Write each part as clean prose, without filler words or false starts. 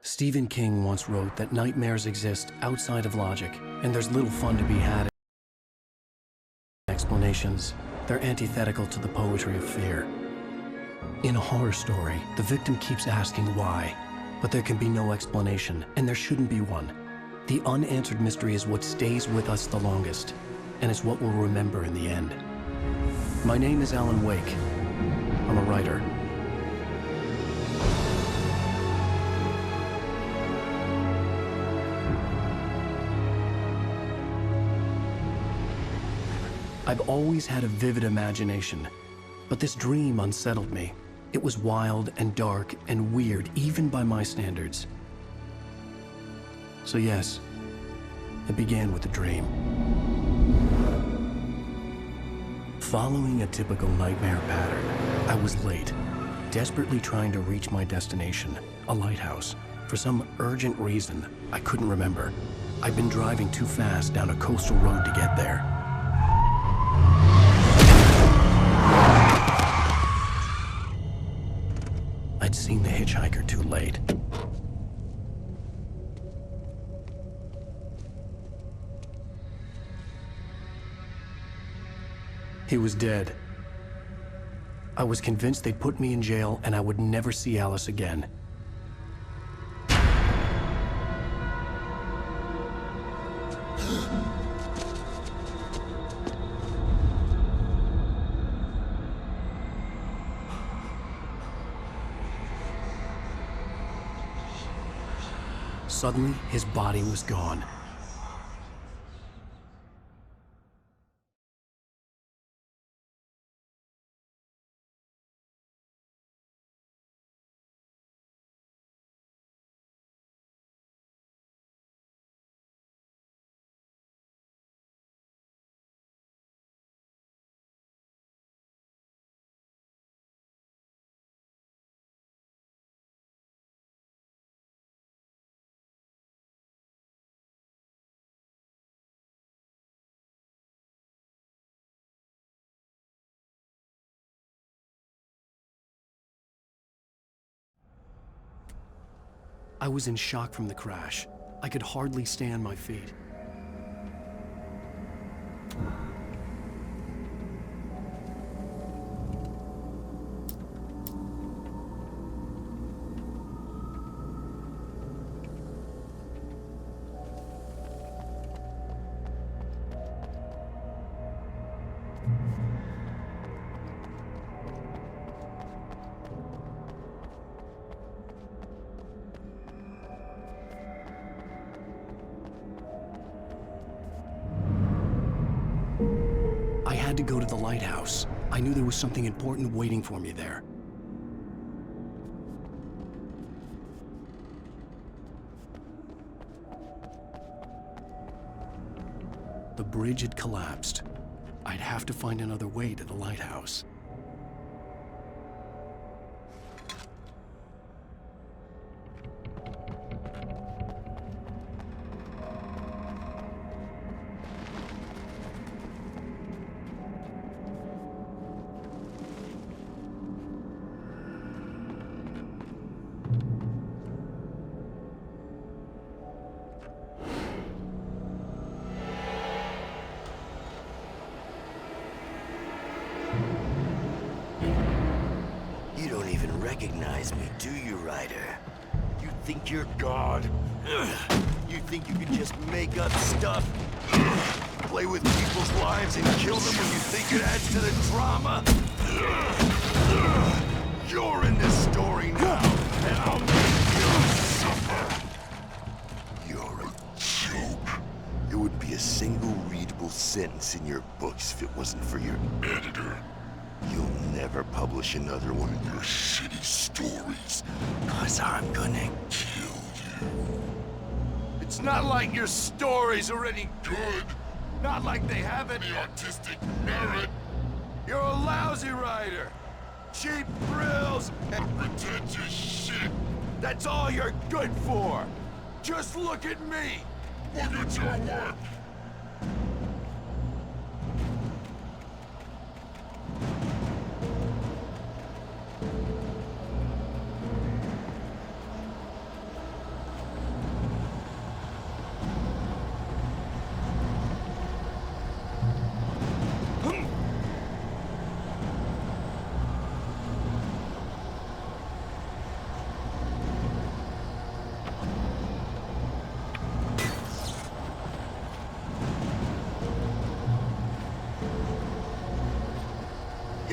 Stephen King once wrote that nightmares exist outside of logic, and there's little fun to be had in explanations. They're antithetical to the poetry of fear. In a horror story, the victim keeps asking why, but there can be no explanation, and there shouldn't be one. The unanswered mystery is what stays with us the longest, and it's what we'll remember in the end. My name is Alan Wake. I'm a writer. I've always had a vivid imagination, but this dream unsettled me. It was wild and dark and weird, even by my standards. So yes, it began with a dream. Following a typical nightmare pattern, I was late, desperately trying to reach my destination, a lighthouse. For some urgent reason, I couldn't remember. I'd been driving too fast down a coastal road to get there. I'd seen the hitchhiker too late. He was dead. I was convinced they'd put me in jail and I would never see Alice again. Suddenly, his body was gone. I was in shock from the crash. I could hardly stay on my feet. I had to go to the lighthouse. I knew there was something important waiting for me there. The bridge had collapsed. I'd have to find another way to the lighthouse. You don't even recognize me, do you, Ryder? You think you're God? You think you can just make up stuff? Play with people's lives and kill them when you think it adds to the drama? You're in this story now, and I'll make you suffer. You're a joke. There wouldn't be a single readable sentence in your books if it wasn't for your editor. You'll never publish another one of your shitty stories, 'cause I'm gonna kill you. It's not like your stories are any good. Not like they have any artistic merit. You're a lousy writer. Cheap thrills and pretentious shit. That's all you're good for. Just look at me. Look at your work.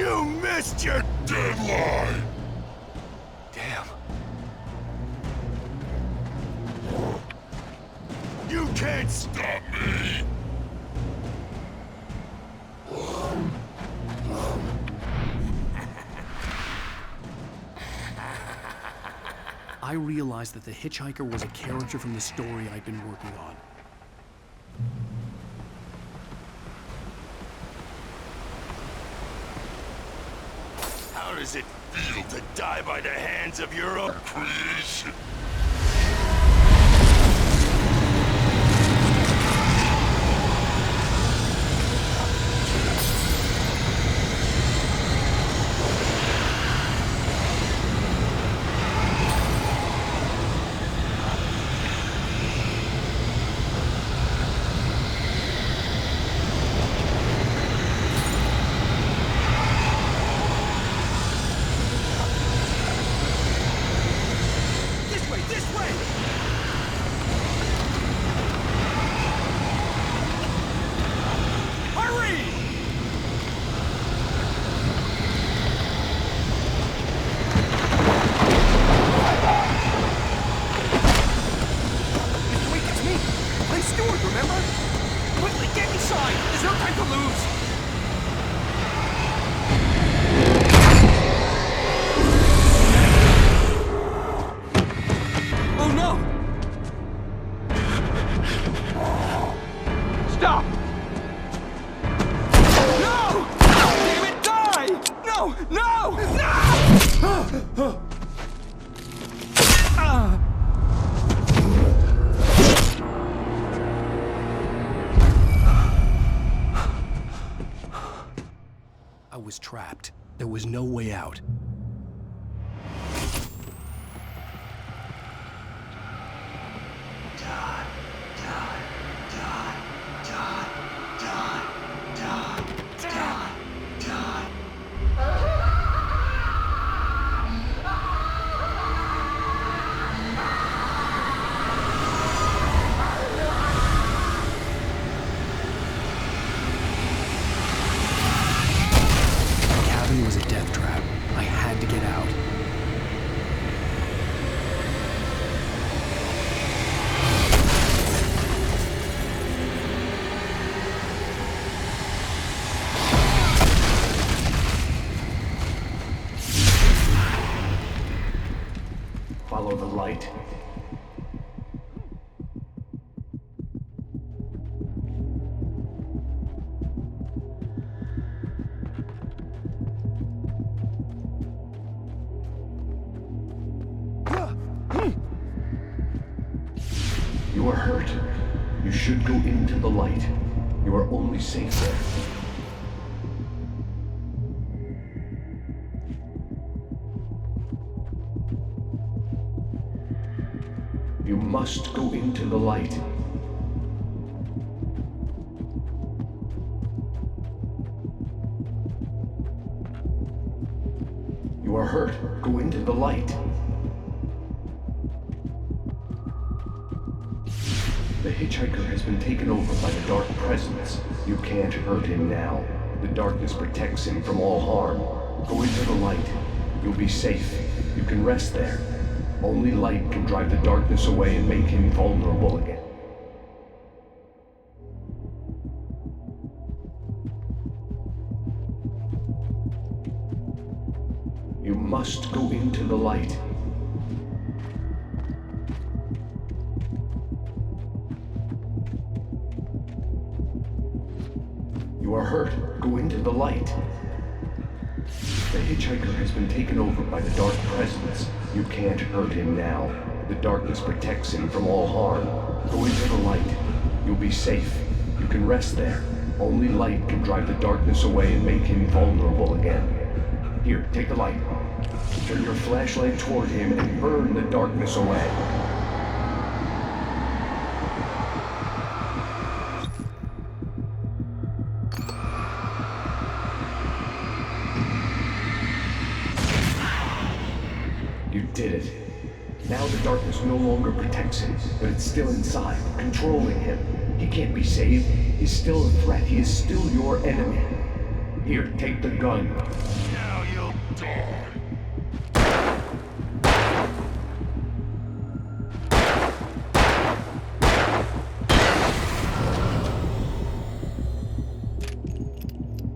You missed your deadline! Damn. You can't stop me! I realized that the hitchhiker was a character from the story I'd been working on. How does it feel to die by the hands of your own creation? I was trapped. There was no way out. It was a death trap. I had to get out. Follow the light. You are hurt. You should go into the light. You are only safe there. You must go into the light. You are hurt. Go into the light. The hitchhiker has been taken over by the dark presence. You can't hurt him now. The darkness protects him from all harm. Go into the light. You'll be safe. You can rest there. Only light can drive the darkness away and make him vulnerable again. You must go into the light. You are hurt. Go into the light. The hitchhiker has been taken over by the dark presence. You can't hurt him now. The darkness protects him from all harm. Go into the light. You'll be safe. You can rest there. Only light can drive the darkness away and make him vulnerable again. Here, take the light. Turn your flashlight toward him and burn the darkness away. You did it. Now the darkness no longer protects him, but it's still inside, controlling him. He can't be saved. He's still a threat. He is still your enemy. Here, take the gun. Now you'll die.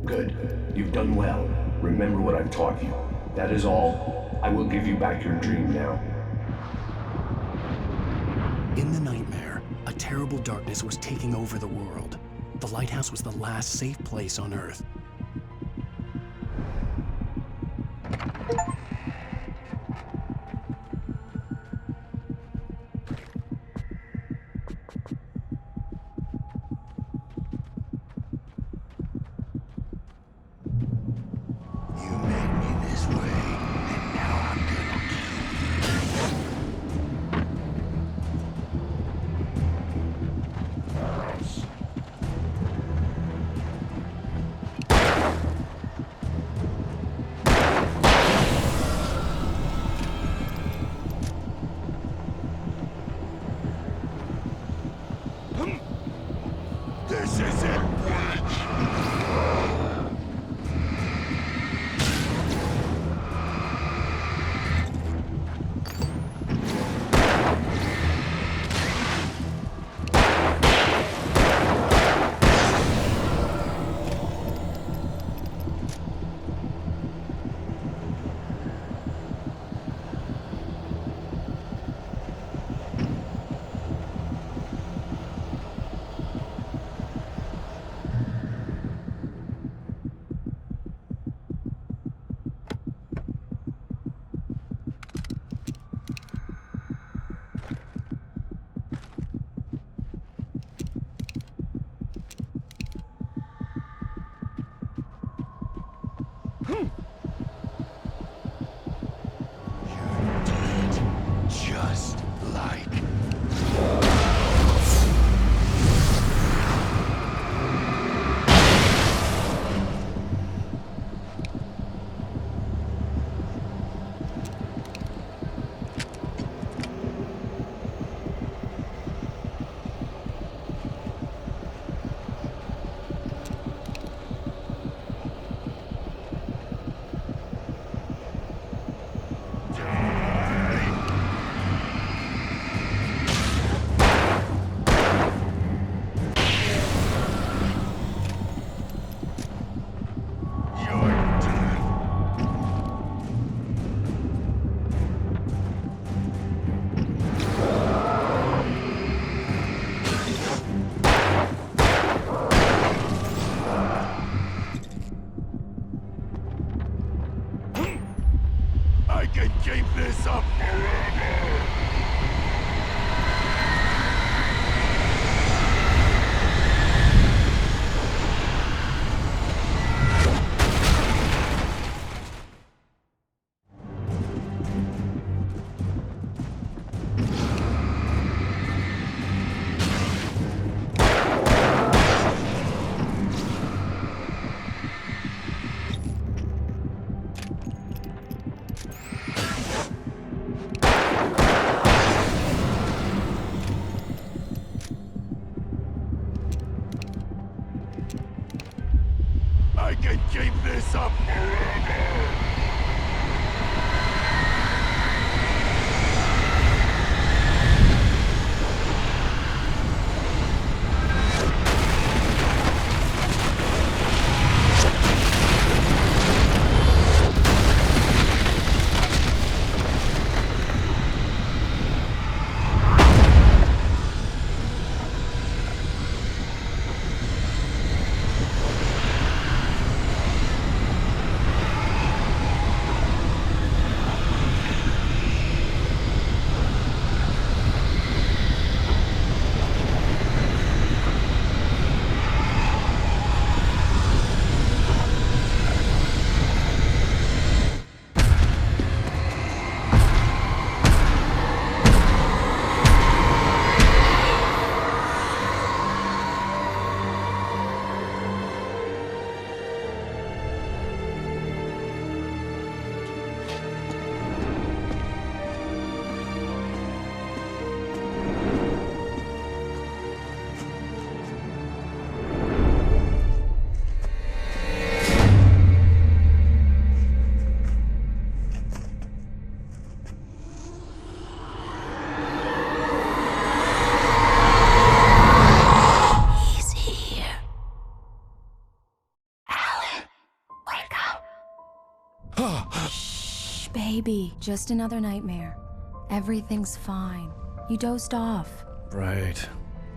Good. You've done well. Remember what I've taught you. That is all. I will give you back your dream now. In the nightmare, a terrible darkness was taking over the world. The lighthouse was the last safe place on Earth. You made me this way, and now I'm gonna kill you. This is it, Bridge! You're dead, just like... I can keep this up forever! Shh, baby. Just another nightmare. Everything's fine. You dozed off. Right.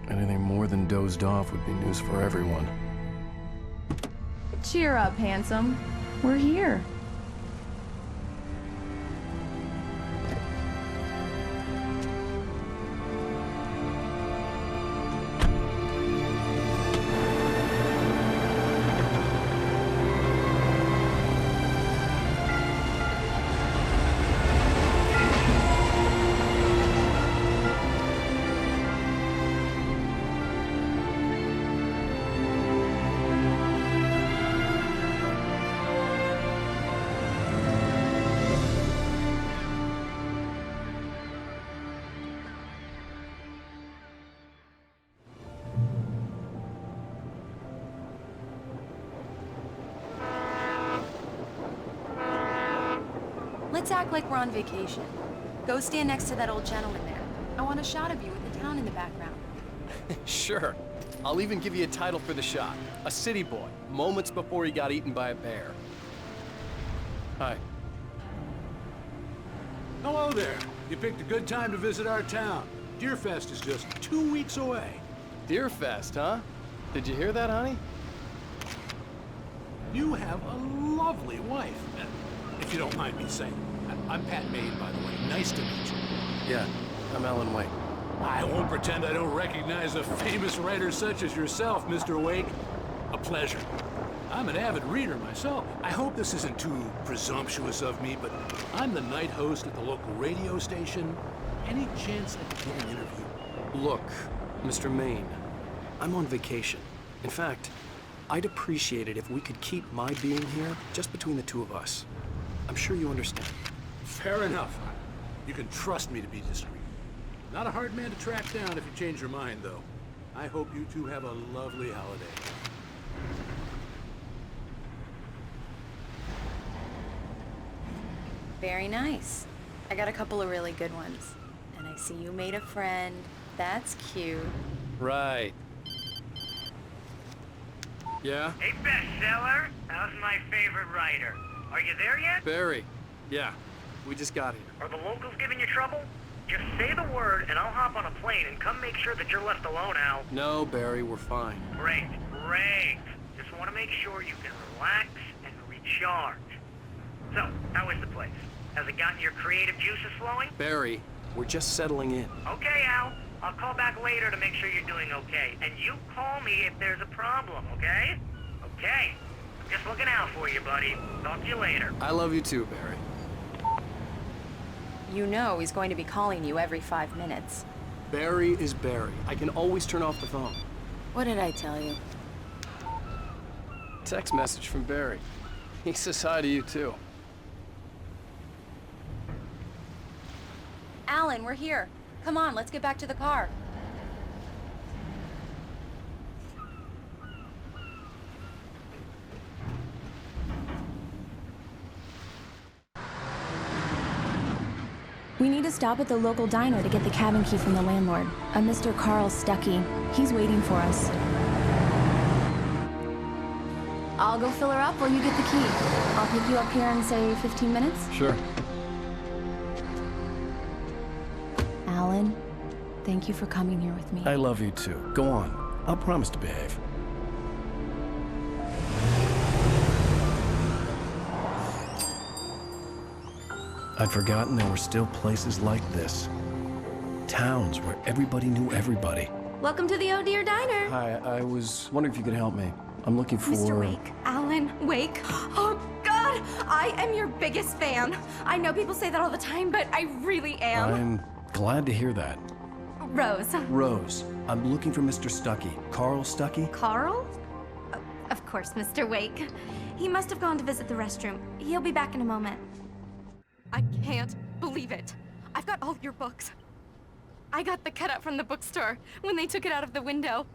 Anything more than dozed off would be news for everyone. Cheer up, handsome. We're here. Let's act like we're on vacation. Go stand next to that old gentleman there. I want a shot of you with the town in the background. Sure. I'll even give you a title for the shot. A city boy, moments before he got eaten by a bear. Hi. Hello there. You picked a good time to visit our town. Deerfest is just 2 weeks away. Deerfest, huh? Did you hear that, honey? You have a lovely wife. If you don't mind me saying. I'm Pat Maine, by the way. Nice to meet you. Yeah, I'm Alan Wake. I won't pretend I don't recognize a famous writer such as yourself, Mr. Wake. A pleasure. I'm an avid reader myself. I hope this isn't too presumptuous of me, but I'm the night host at the local radio station. Any chance I could get an interview? Look, Mr. Maine, I'm on vacation. In fact, I'd appreciate it if we could keep my being here just between the two of us. I'm sure you understand. Fair enough. You can trust me to be discreet. Not a hard man to track down if you change your mind, though. I hope you two have a lovely holiday. Very nice. I got a couple of really good ones. And I see you made a friend. That's cute. Right. Yeah? Hey, bestseller, how's my favorite writer? Are you there yet? Barry. Yeah, we just got here. Are the locals giving you trouble? Just say the word and I'll hop on a plane and come make sure that you're left alone, Al. No, Barry, we're fine. Great, great. Just want to make sure you can relax and recharge. So, how is the place? Has it gotten your creative juices flowing? Barry, we're just settling in. Okay, Al. I'll call back later to make sure you're doing okay. And you call me if there's a problem, okay? Okay. I'm just looking out for you, buddy. Talk to you later. I love you too, Barry. You know he's going to be calling you every 5 minutes. Barry is Barry. I can always turn off the phone. What did I tell you? Text message from Barry. He says hi to you too. Alan, we're here. Come on, let's get back to the car. We need to stop at the local diner to get the cabin key from the landlord, a Mr. Carl Stuckey. He's waiting for us. I'll go fill her up while you get the key. I'll pick you up here in, say, 15 minutes? Sure. Alan, thank you for coming here with me. I love you too. Go on. I'll promise to behave. I'd forgotten there were still places like this. Towns where everybody knew everybody. Welcome to the Oh Dear Diner. Hi, I was wondering if you could help me. I'm looking for... Mr. Wake. Alan Wake. Oh, God! I am your biggest fan. I know people say that all the time, but I really am. I'm glad to hear that. Rose. Rose, I'm looking for Mr. Stuckey. Carl Stuckey? Carl? Of course, Mr. Wake. He must have gone to visit the restroom. He'll be back in a moment. I can't believe it. I've got all your books. I got the cutout from the bookstore when they took it out of the window.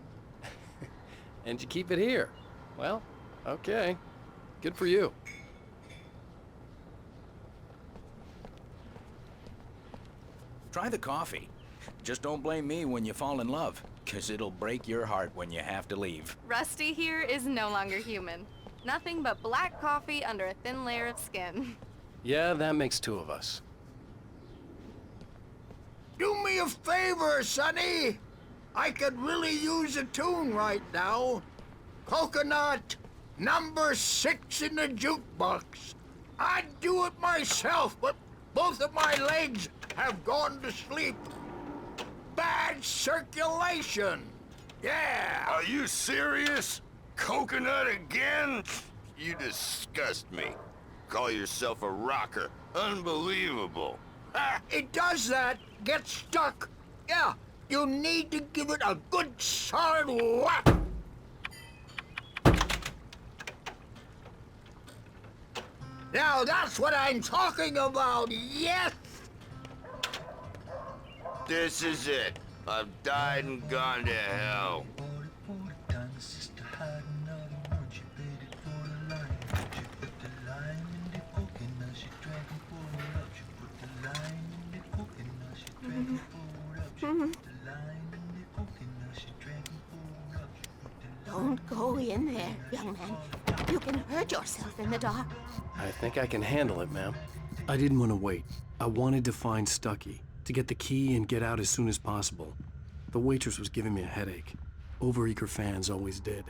And you keep it here. Well, okay. Good for you. Try the coffee. Just don't blame me when you fall in love, 'cause it'll break your heart when you have to leave. Rusty here is no longer human. Nothing but black coffee under a thin layer of skin. Yeah, that makes two of us. Do me a favor, Sonny. I could really use a tune right now. Coconut, number 6 in the jukebox. I'd do it myself, but both of my legs have gone to sleep. Bad circulation. Yeah. Are you serious? Coconut again? You disgust me. Call yourself a rocker. Unbelievable. It does that. Get stuck. Yeah, you need to give it a good solid whack. Now that's what I'm talking about, yes! This is it. I've died and gone to hell. Don't go in there, young man. You can hurt yourself in the dark. I think I can handle it, ma'am. I didn't want to wait. I wanted to find Stucky, to get the key and get out as soon as possible. The waitress was giving me a headache. Overeager fans always did.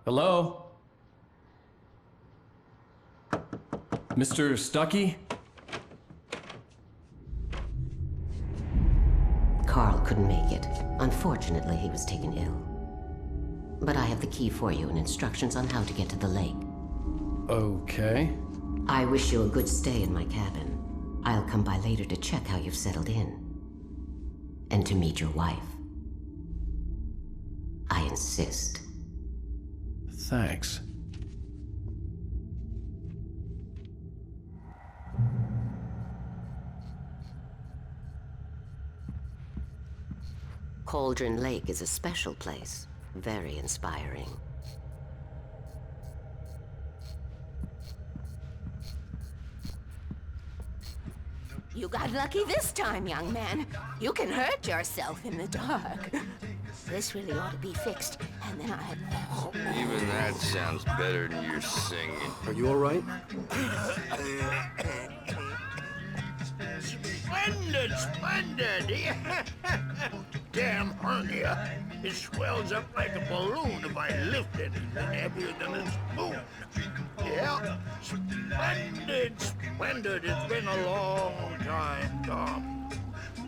Hello? Mr. Stucky? Carl couldn't make it. Unfortunately, he was taken ill. But I have the key for you and instructions on how to get to the lake. Okay. I wish you a good stay in my cabin. I'll come by later to check how you've settled in. And to meet your wife. I insist. Thanks. Cauldron Lake is a special place. Very inspiring. You got lucky this time, young man. You can hurt yourself in the dark. This really ought to be fixed, and then Even that sounds better than your singing. Are you all right? Splendid, splendid! Damn hernia. It swells up like a balloon if I lift it. Heavier than a spoon. Yeah, splendid, splendid. It's been a long time, Tom.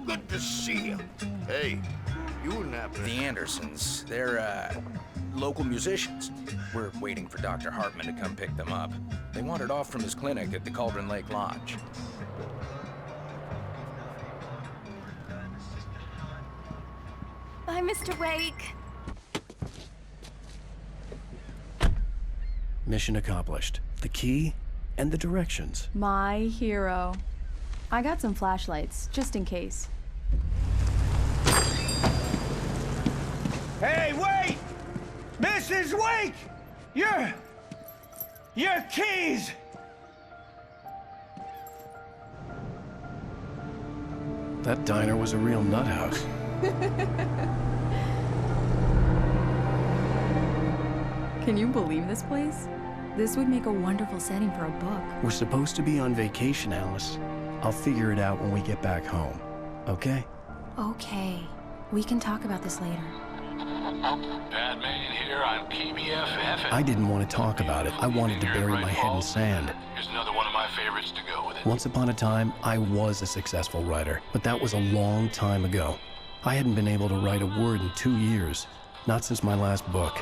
Good to see you. Hey, you wouldn't happen The Andersons, they're, local musicians. We're waiting for Dr. Hartman to come pick them up. They wandered off from his clinic at the Cauldron Lake Lodge. Bye, Mr. Wake. Mission accomplished. The key and the directions. My hero. I got some flashlights, just in case. Hey, wait! Mrs. Wake! Your keys! That diner was a real nut house. Can you believe this place? This would make a wonderful setting for a book. We're supposed to be on vacation, Alice. I'll figure it out when we get back home. Okay? Okay. We can talk about this later. Pat Main here on PBFF. I didn't want to talk about it. I wanted to bury my head in sand. Here's another one of my favorites to go with it. Once upon a time, I was a successful writer, but that was a long time ago. I hadn't been able to write a word in 2 years. Not since my last book.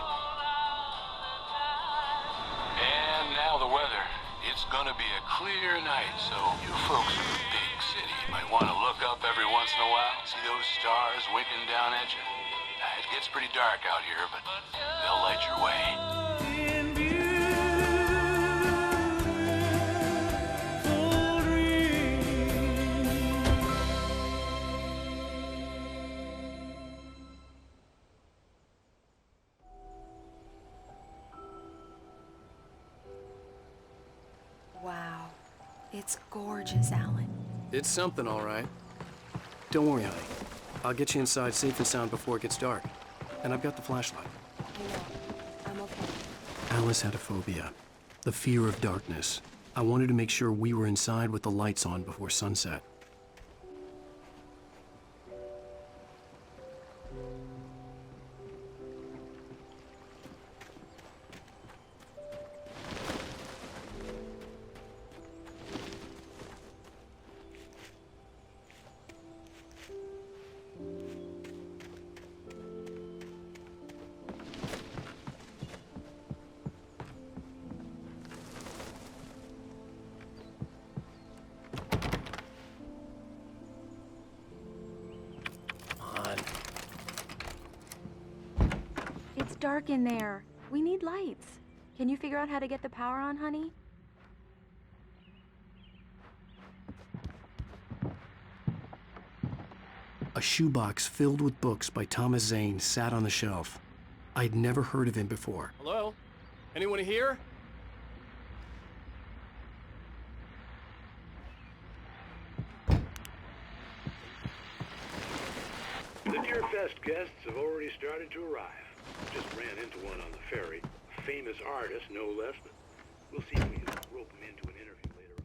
And now the weather. It's gonna be a clear night, so you folks in the big city might want to look up every once in a while, see those stars winking down at you. It gets pretty dark out here, but they'll light your way. Wow. It's gorgeous, Alan. It's something, all right. Don't worry, honey. I'll get you inside safe and sound before it gets dark. And I've got the flashlight. I know. I'm okay. Alice had a phobia. The fear of darkness. I wanted to make sure we were inside with the lights on before sunset. It's dark in there. We need lights. Can you figure out how to get the power on, honey? A shoebox filled with books by Thomas Zane sat on the shelf. I'd never heard of him before. Hello? Anyone here? The Deerfest guests have already started to arrive. Just ran into one on the ferry. A famous artist, no less, but we'll see if we can rope him into an interview later on.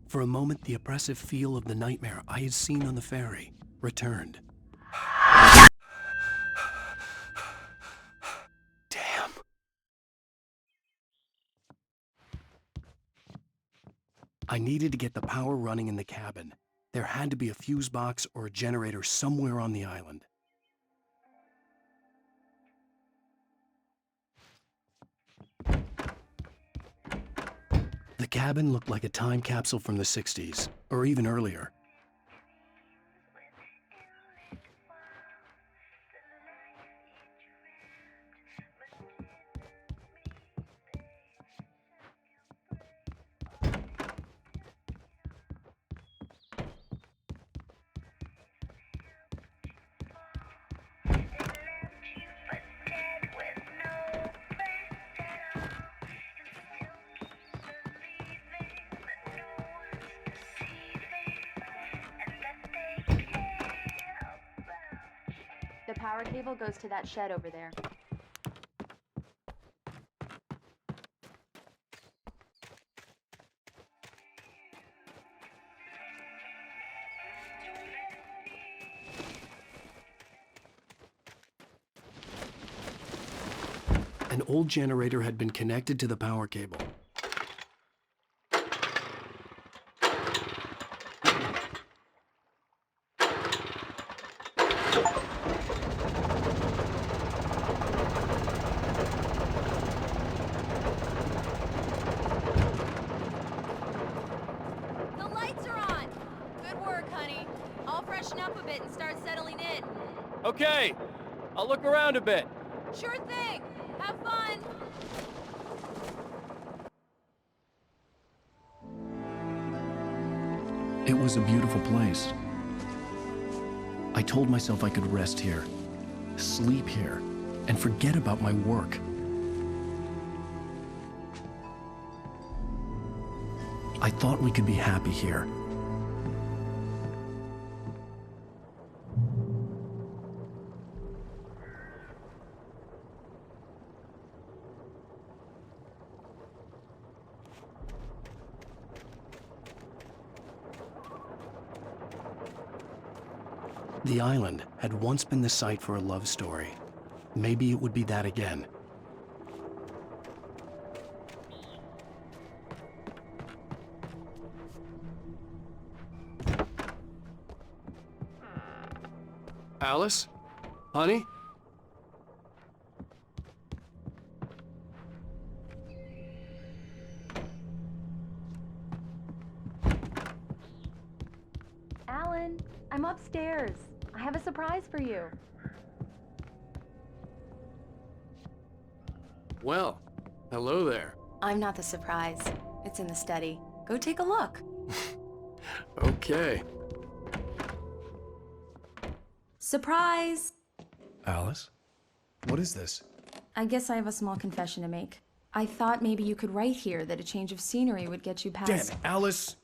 For a moment, the oppressive feel of the nightmare I had seen on the ferry returned. Damn. I needed to get the power running in the cabin. There had to be a fuse box or a generator somewhere on the island. The cabin looked like a time capsule from the 60s, or even earlier. The power cable goes to that shed over there. An old generator had been connected to the power cable. The lights are on! Good work, honey. I'll freshen up a bit and start settling in. Okay, I'll look around a bit. Sure thing! Have fun! It was a beautiful place. I told myself I could rest here, sleep here, and forget about my work. I thought we could be happy here. The island had once been the site for a love story. Maybe it would be that again. Alice? Honey? Alan, I'm upstairs. I have a surprise for you. Well, hello there. I'm not the surprise. It's in the study. Go take a look. Okay. Surprise! Alice? What is this? I guess I have a small confession to make. I thought maybe you could write here that a change of scenery would get you past... Damn it, Alice,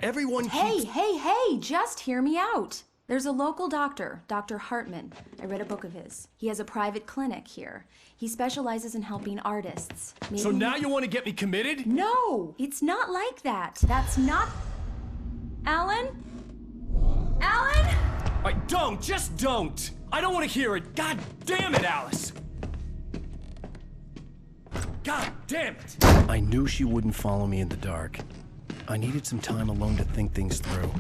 everyone keeps... Hey, just hear me out. There's a local doctor, Dr. Hartman. I read a book of his. He has a private clinic here. He specializes in helping artists. Maybe... So now you want to get me committed? No, it's not like that. That's not... Alan? Alan? Just don't! I don't want to hear it! God damn it, Alice! God damn it! I knew she wouldn't follow me in the dark. I needed some time alone to think things through.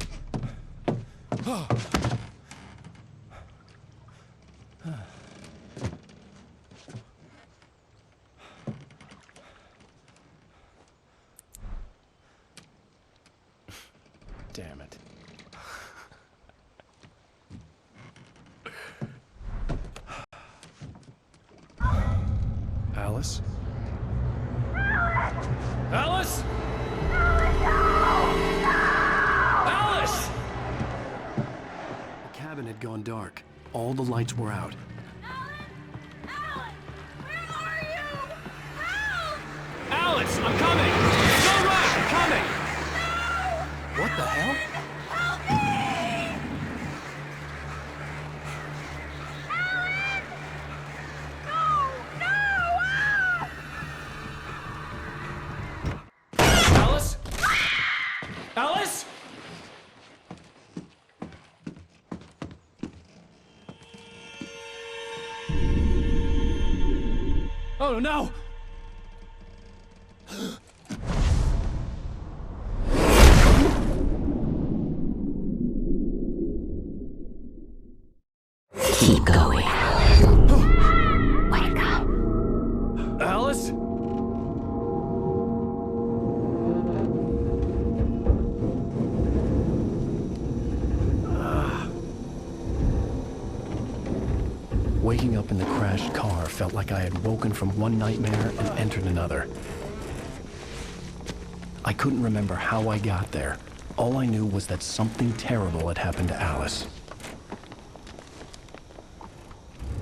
Damn it. Alice? Alice? Alice! The cabin had gone dark. All the lights were out. Alice, I'm coming! Go right, I'm coming! What the hell? Alice? Alice? Oh no! Keep going. Wake up. Alice? Waking up in the crashed car felt like I had woken from one nightmare and entered another. I couldn't remember how I got there. All I knew was that something terrible had happened to Alice.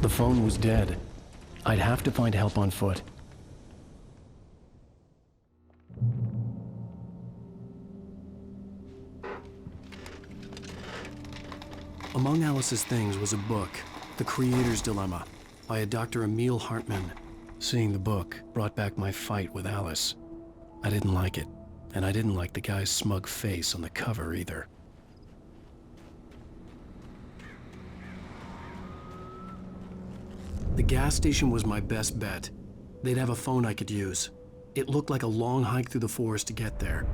The phone was dead. I'd have to find help on foot. Among Alice's things was a book, The Creator's Dilemma, by a Dr. Emil Hartman. Seeing the book brought back my fight with Alice. I didn't like it, and I didn't like the guy's smug face on the cover either. The gas station was my best bet. They'd have a phone I could use. It looked like a long hike through the forest to get there.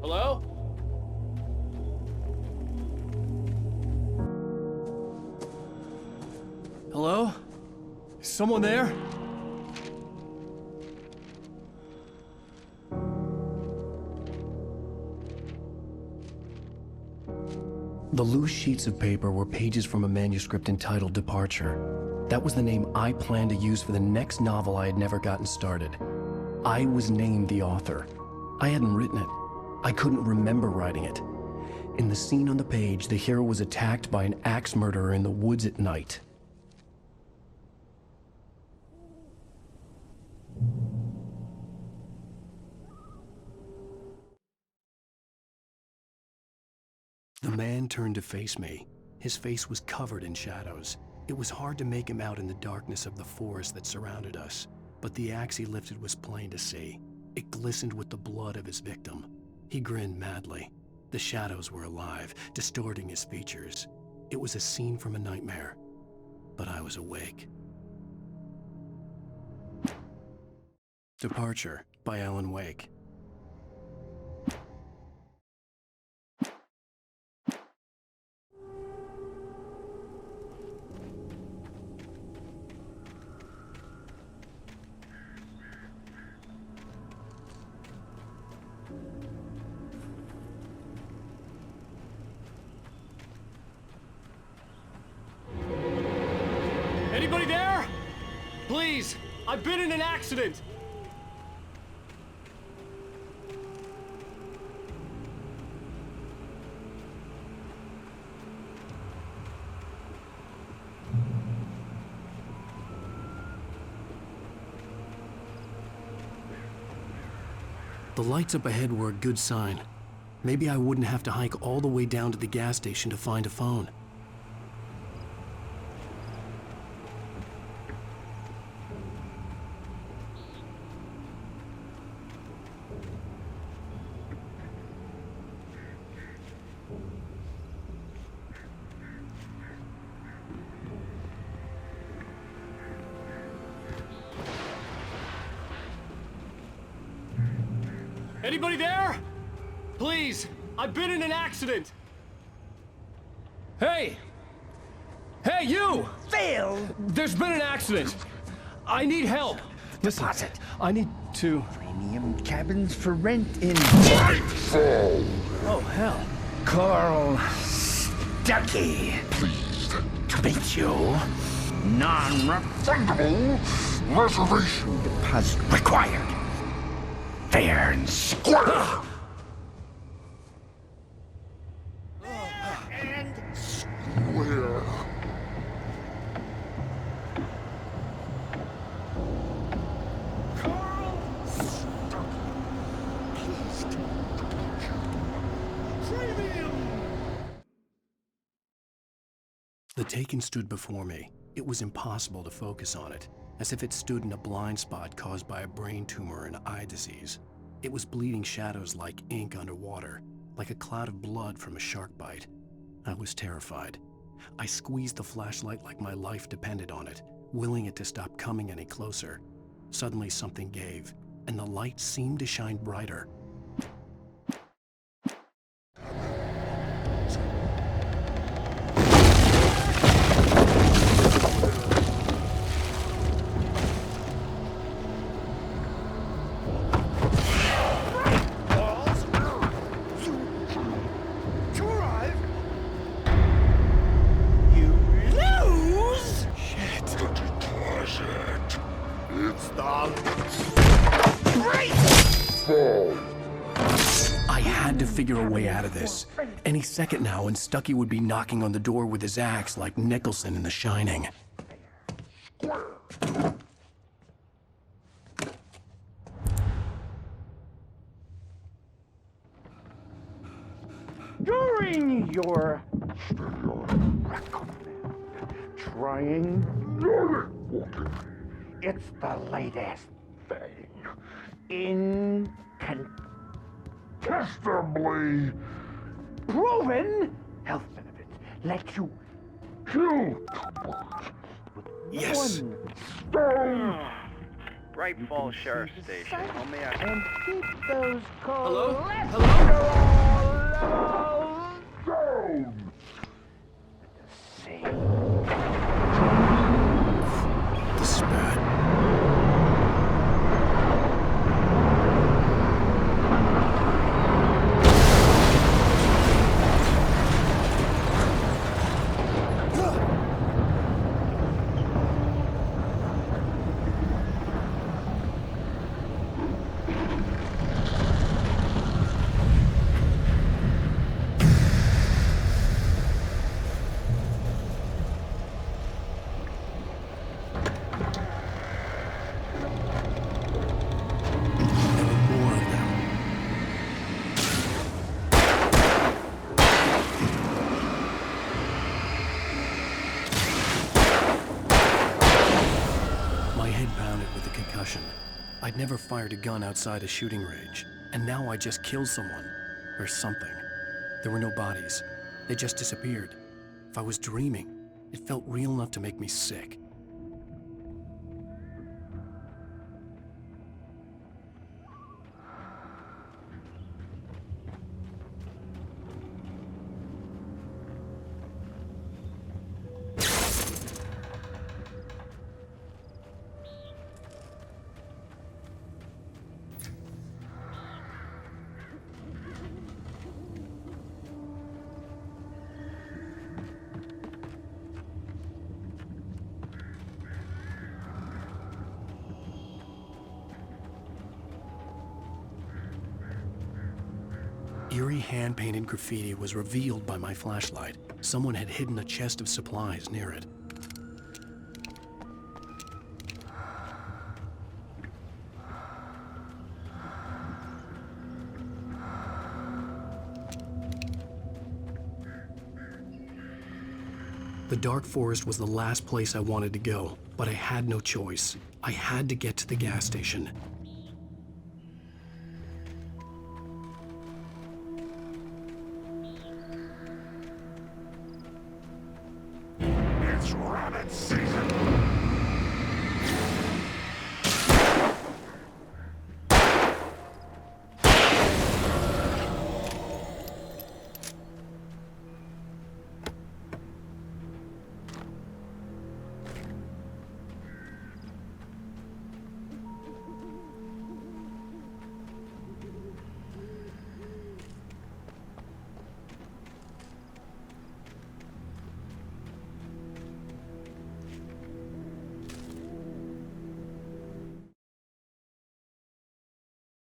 Hello? Hello? Is someone there? The loose sheets of paper were pages from a manuscript entitled Departure. That was the name I planned to use for the next novel I had never gotten started. I was named the author. I hadn't written it. I couldn't remember writing it. In the scene on the page, the hero was attacked by an axe murderer in the woods at night. The man turned to face me. His face was covered in shadows. It was hard to make him out in the darkness of the forest that surrounded us, but the axe he lifted was plain to see. It glistened with the blood of his victim. He grinned madly. The shadows were alive, distorting his features. It was a scene from a nightmare. but I was awake. Departure by Alan Wake. Anybody there? Please, I've been in an accident. The lights up ahead were a good sign. Maybe I wouldn't have to hike all the way down to the gas station to find a phone. Anybody there? Please, I've been in an accident. Hey! Hey, you! Phil! There's been an accident. I need help. Listen, I need to... Premium cabins for rent in... Oh, hell. Carl Stuckey. Pleased to meet you. Non-refundable reservation deposit required. Fair and square. And square. Carl Stuckey. Pleased to meet you. Premium. The Taken stood before me. It was impossible to focus on it, as if it stood in a blind spot caused by a brain tumor and eye disease. It was bleeding shadows like ink underwater, like a cloud of blood from a shark bite. I was terrified. I squeezed the flashlight like my life depended on it, willing it to stop coming any closer. Suddenly something gave, and the light seemed to shine brighter. I had to figure a way out of this. Any second now, and Stuckey would be knocking on the door with his axe like Nicholson in The Shining. During your recommend trying it's the latest thing. Incontestably proven health benefits let you kill Yes. one stone Bright Falls Sheriff Station. How may I... and keep those Hello? cholesterol levels down. This is bad. I'd never fired a gun outside a shooting range, and now I just killed someone. Or something. There were no bodies. They just disappeared. If I was dreaming, It felt real enough to make me sick. Eerie hand-painted graffiti was revealed by my flashlight. Someone had hidden a chest of supplies near it. The dark forest was the last place I wanted to go, but I had no choice. I had to get to the gas station. It's rabbit season!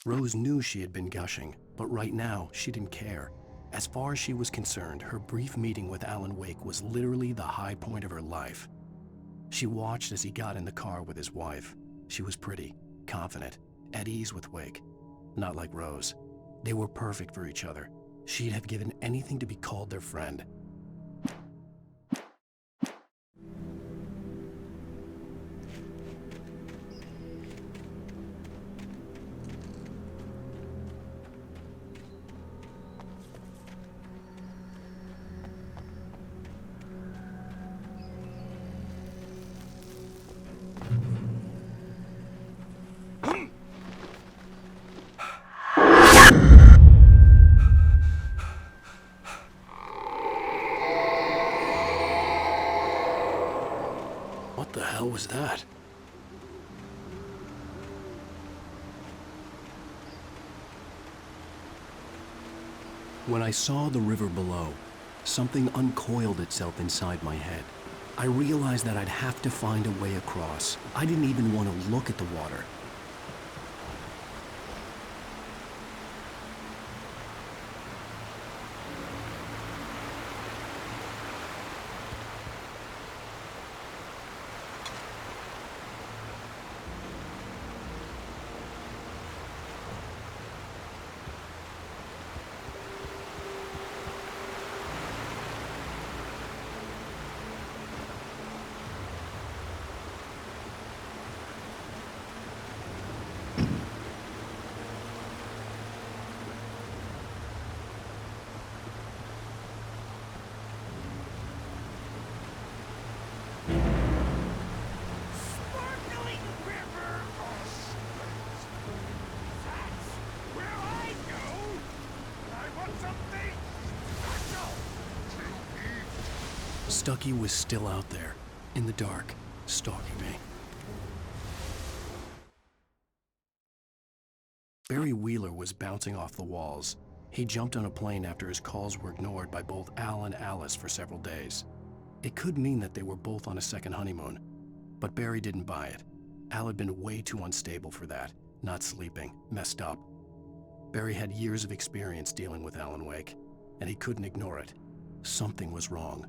Rose knew she had been gushing, but right now, she didn't care. As far as she was concerned, her brief meeting with Alan Wake was literally the high point of her life. She watched as he got in the car with his wife. She was pretty, confident, at ease with Wake. Not like Rose. They were perfect for each other. She'd have given anything to be called their friend. What the hell was that? When I saw the river below, something uncoiled itself inside my head. I realized that I'd have to find a way across. I didn't even want to look at the water. Stucky was still out there, in the dark, stalking me. Barry Wheeler was bouncing off the walls. He jumped on a plane after his calls were ignored by both Al and Alice for several days. It could mean that they were both on a second honeymoon, but Barry didn't buy it. Al had been way too unstable for that, not sleeping, messed up. Barry had years of experience dealing with Alan Wake, and he couldn't ignore it. Something was wrong.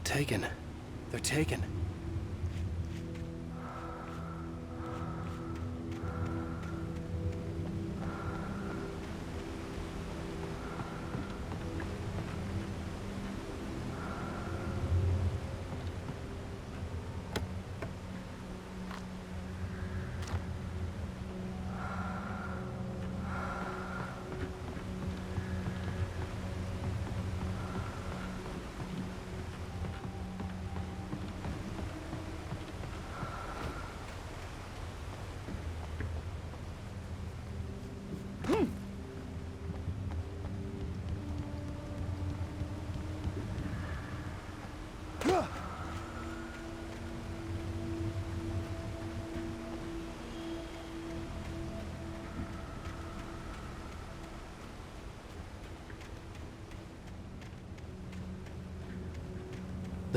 taken. They're taken.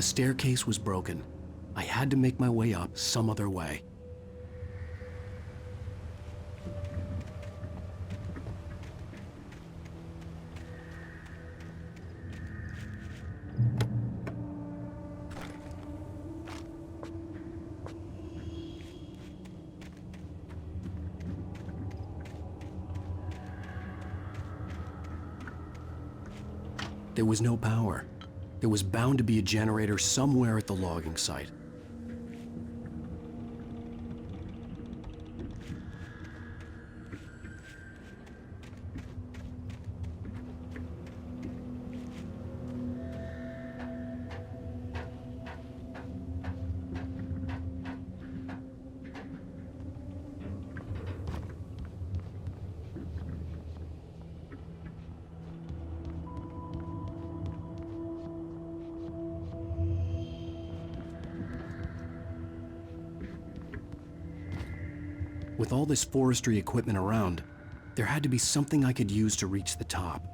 The staircase was broken. I had to make my way up some other way. There was no power. There was bound to be a generator somewhere at the logging site. With all this forestry equipment around, there had to be something I could use to reach the top.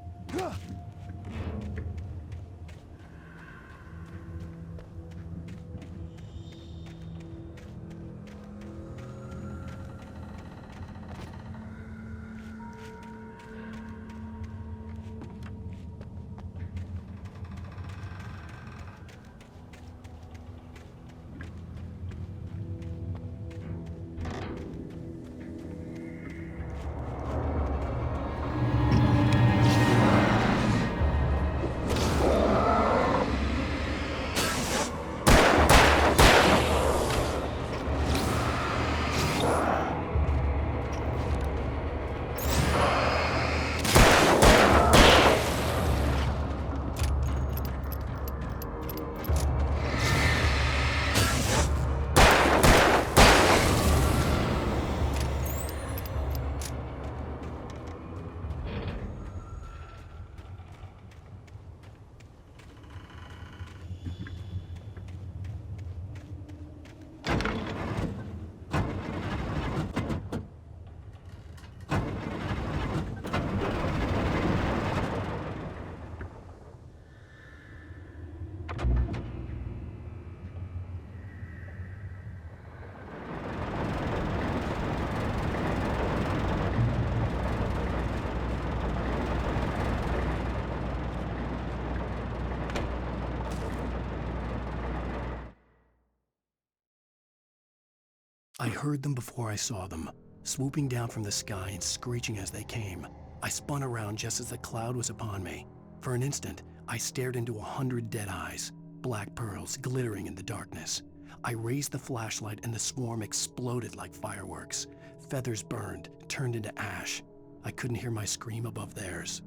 I heard them before I saw them, swooping down from the sky and screeching as they came. I spun around just as the cloud was upon me. For an instant, I stared into 100 dead eyes, black pearls glittering in the darkness. I raised the flashlight and the swarm exploded like fireworks. Feathers burned, turned into ash. I couldn't hear my scream above theirs.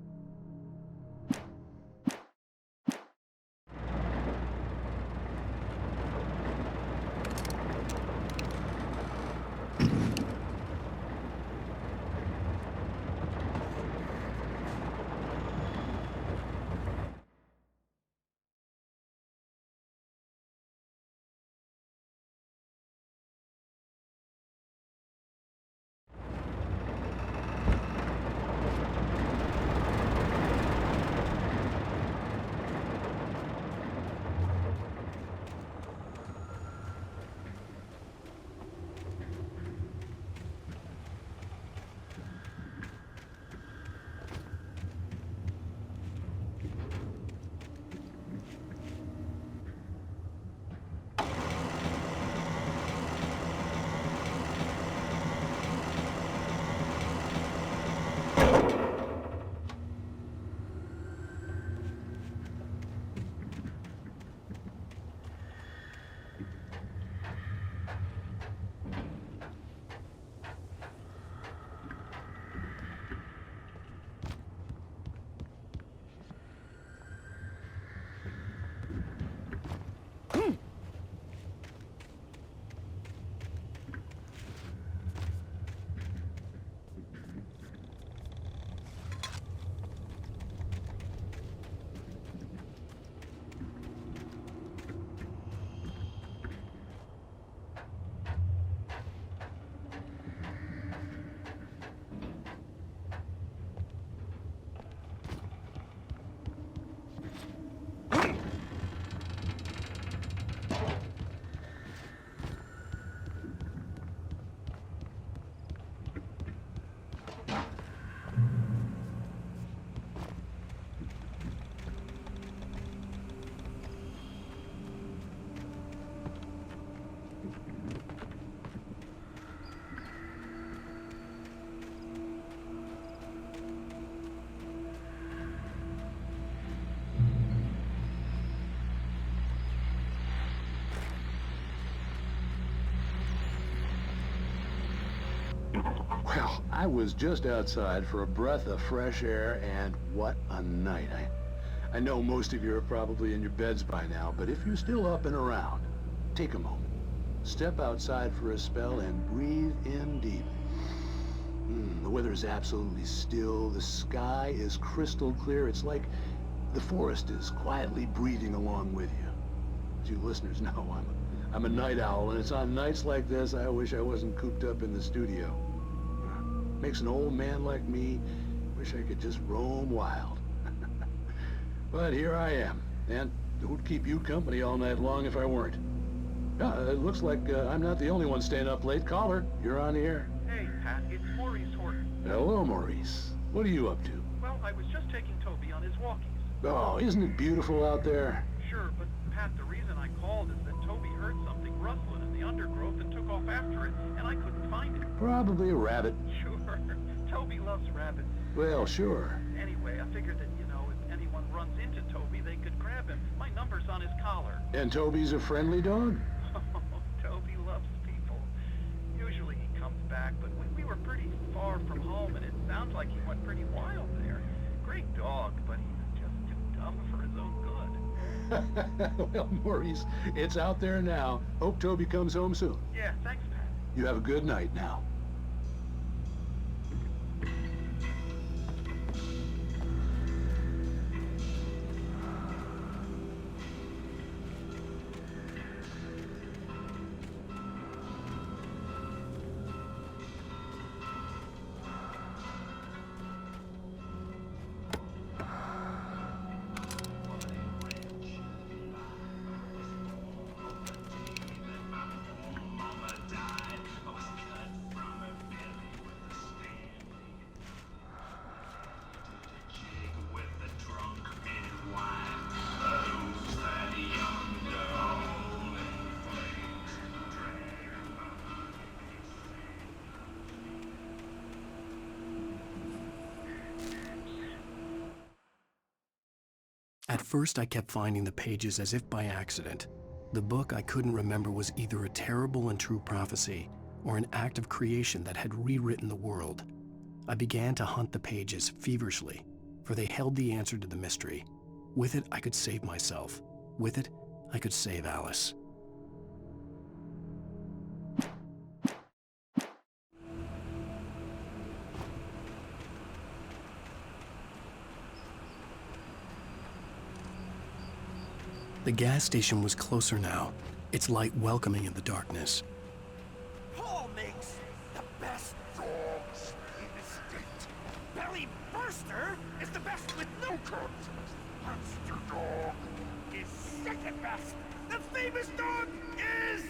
Well, I was just outside for a breath of fresh air, and what a night. I know most of you are probably in your beds by now, but if you're still up and around, take a moment. Step outside for a spell and breathe in deep. The weather is absolutely still. The sky is crystal clear. It's like the forest is quietly breathing along with you. As you listeners know, I'm a night owl, and it's on nights like this I wish I wasn't cooped up in the studio. Makes an old man like me wish I could just roam wild. But here I am, and who'd keep you company all night long if I weren't? It looks like I'm not the only one staying up late. Caller, you're on the air. Hey, Pat, it's Maurice Horton. Hello, Maurice. What are you up to? Well, I was just taking Toby on his walkies. Oh, isn't it beautiful out there? Sure, but Pat, the reason I called is that Toby heard something rustling in the undergrowth and took off after it, and I couldn't find it. Probably a rabbit. Sure. Toby loves rabbits. Well, sure. Anyway, I figured that, if anyone runs into Toby, they could grab him. My number's on his collar. And Toby's a friendly dog? Oh, Toby loves people. Usually he comes back, but we were pretty far from home, and it sounds like he went pretty wild there. Great dog, but he's just too dumb for his own good. Well, Maurice, it's out there now. Hope Toby comes home soon. Yeah, thanks, Pat. You have a good night now. At first, I kept finding the pages as if by accident. The book I couldn't remember was either a terrible and true prophecy or an act of creation that had rewritten the world. I began to hunt the pages feverishly, for they held the answer to the mystery. With it, I could save myself. With it, I could save Alice. The gas station was closer now, its light welcoming in the darkness. Paul makes the best dogs in the state. Belly Burster is the best with no coat. Monster Dog is second best. The famous dog is...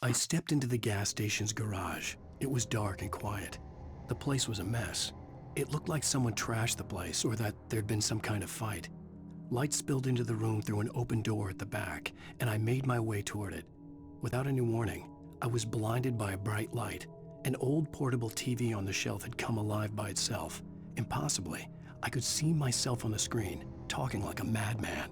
I stepped into the gas station's garage. It was dark and quiet. The place was a mess. It looked like someone trashed the place or that there'd been some kind of fight. Light spilled into the room through an open door at the back, and I made my way toward it. Without any warning, I was blinded by a bright light. An old portable TV on the shelf had come alive by itself. Impossibly, I could see myself on the screen, talking like a madman.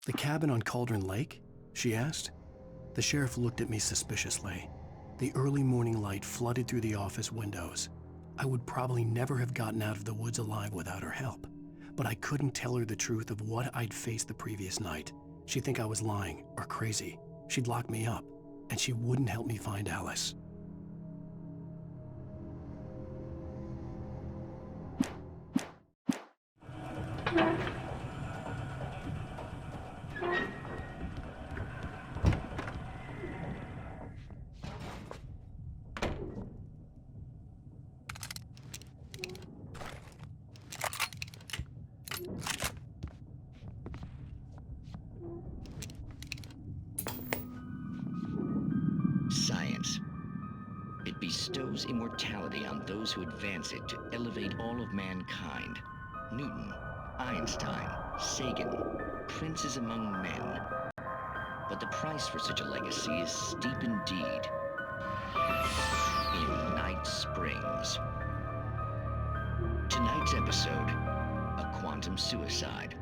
The cabin on Cauldron Lake? She asked. The sheriff looked at me suspiciously. The early morning light flooded through the office windows. I would probably never have gotten out of the woods alive without her help, but I couldn't tell her the truth of what I'd faced the previous night. She'd think I was lying or crazy. She'd lock me up, and she wouldn't help me find Alice. Science. It bestows immortality on those who advance it to elevate all of mankind. Newton, Einstein, Sagan, princes among men. But the price for such a legacy is steep indeed. In Night Springs. Tonight's episode, a quantum suicide.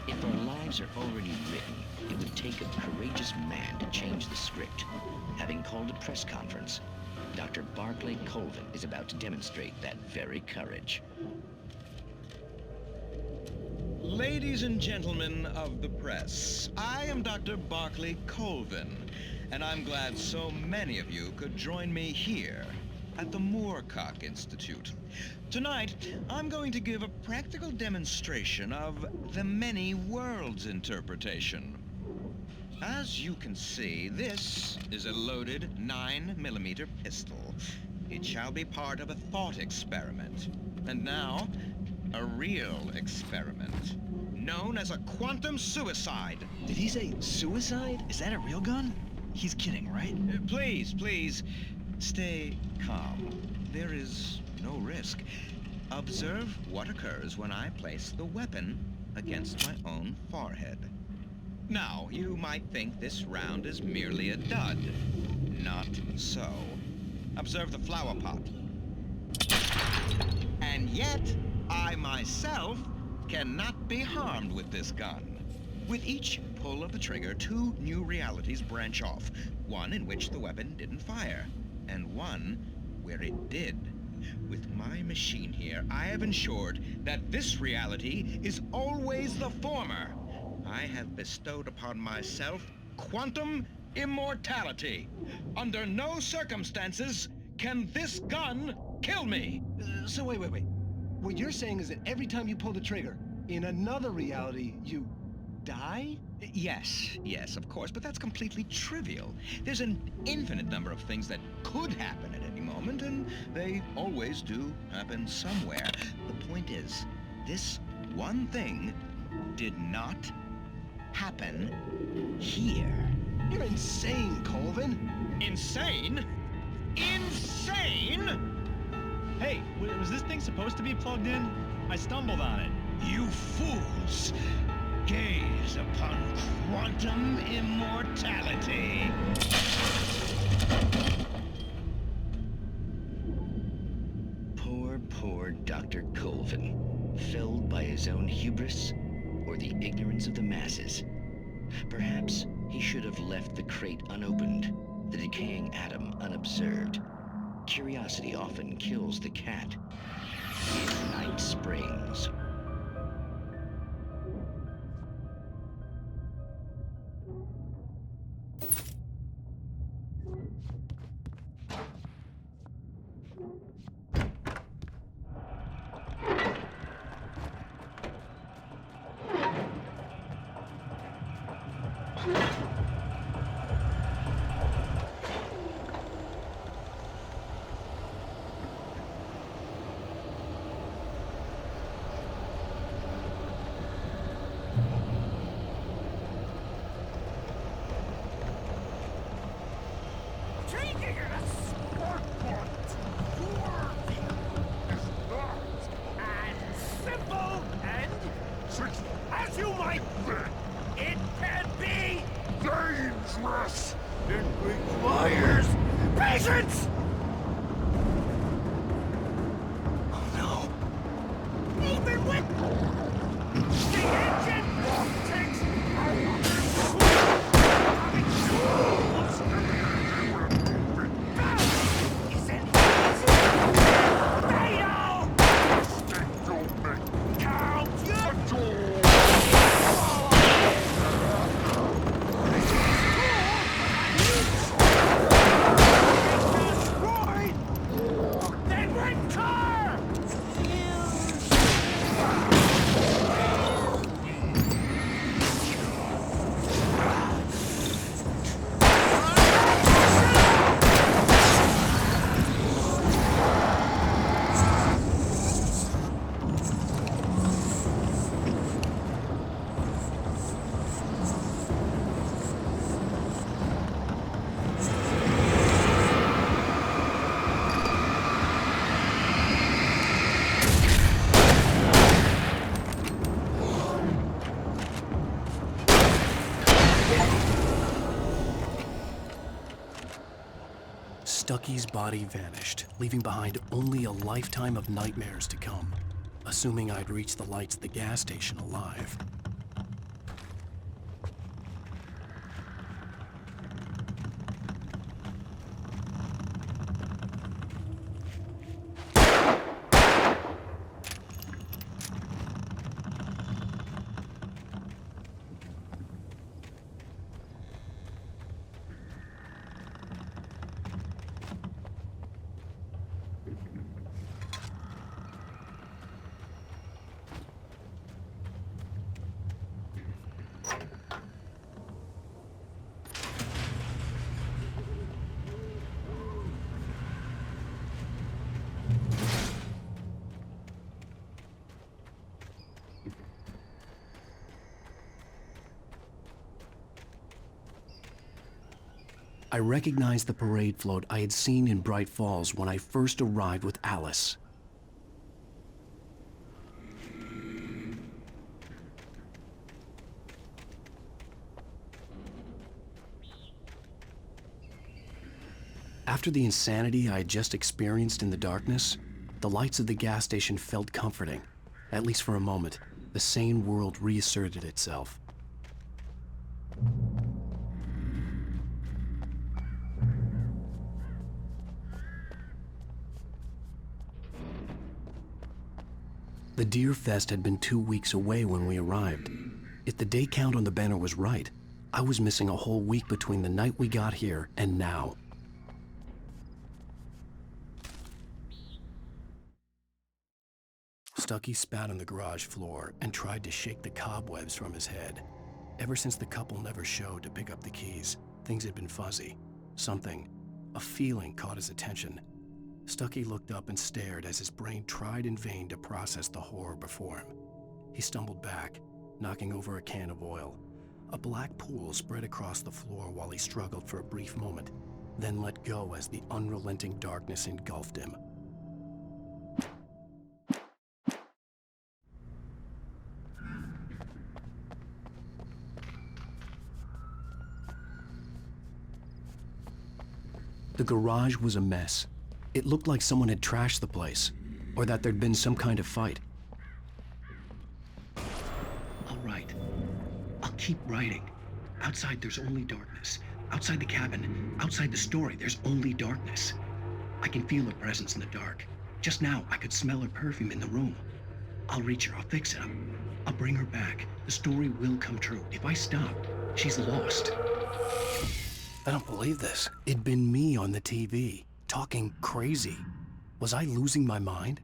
If our lives are already written, it would take a courageous man to change the script. Having called a press conference, Dr. Barclay Colvin is about to demonstrate that very courage. Ladies and gentlemen of the press, I am Dr. Barclay Colvin, and I'm glad so many of you could join me here at the Moorcock Institute. Tonight, I'm going to give a practical demonstration of the many worlds interpretation. As you can see, this is a loaded 9mm pistol. It shall be part of a thought experiment. And now, a real experiment, known as a quantum suicide. Did he say suicide? Is that a real gun? He's kidding, right? Please, Stay calm. There is no risk. Observe what occurs when I place the weapon against my own forehead. Now, you might think this round is merely a dud. Not so. Observe the flower pot. And yet, I myself cannot be harmed with this gun. With each pull of the trigger, 2 new realities branch off. One in which the weapon didn't fire, and one where it did. With my machine here, I have ensured that this reality is always the former. I have bestowed upon myself quantum immortality. Under no circumstances can this gun kill me. So wait. What you're saying is that every time you pull the trigger, in another reality, you die? Yes, of course, but that's completely trivial. There's an infinite number of things that could happen at any moment, and they always do happen somewhere. The point is, this one thing did not happen here. You're insane, Colvin. Insane? Insane? Hey, was this thing supposed to be plugged in? I stumbled on it. You fools! Gaze upon quantum immortality. Poor Dr. Colvin, felled by his own hubris or the ignorance of the masses. Perhaps he should have left the crate unopened, the decaying atom unobserved. Curiosity often kills the cat. In Night Springs. Stucky's body vanished, leaving behind only a lifetime of nightmares to come, assuming I'd reached the lights at the gas station alive. I recognized the parade float I had seen in Bright Falls when I first arrived with Alice. After the insanity I had just experienced in the darkness, the lights of the gas station felt comforting. At least for a moment, the sane world reasserted itself. The Deer Fest had been 2 weeks away when we arrived. If the day count on the banner was right, I was missing a whole week between the night we got here and now. Stucky spat on the garage floor and tried to shake the cobwebs from his head. Ever since the couple never showed to pick up the keys, things had been fuzzy. Something, a feeling caught his attention. Stucky looked up and stared as his brain tried in vain to process the horror before him. He stumbled back, knocking over a can of oil. A black pool spread across the floor while he struggled for a brief moment, then let go as the unrelenting darkness engulfed him. The garage was a mess. It looked like someone had trashed the place, or that there'd been some kind of fight. I'll write. I'll keep writing. Outside there's only darkness. Outside the cabin, outside the story, there's only darkness. I can feel her presence in the dark. Just now, I could smell her perfume in the room. I'll reach her, I'll fix it. I'll bring her back. The story will come true. If I stop, she's lost. I don't believe this. It'd been me on the TV, talking crazy. Was I losing my mind?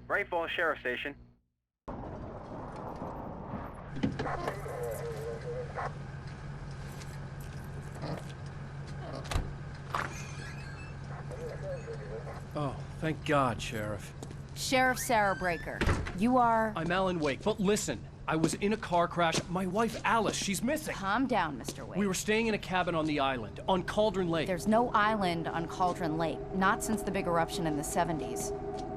Bright Falls Sheriff Station. Oh, thank God, Sheriff. Sheriff Sarah Breaker. You are... I'm Alan Wake, but listen. I was in a car crash. My wife, Alice, she's missing. Calm down, Mr. Wake. We were staying in a cabin on the island, on Cauldron Lake. There's no island on Cauldron Lake. Not since the big eruption in the 70s.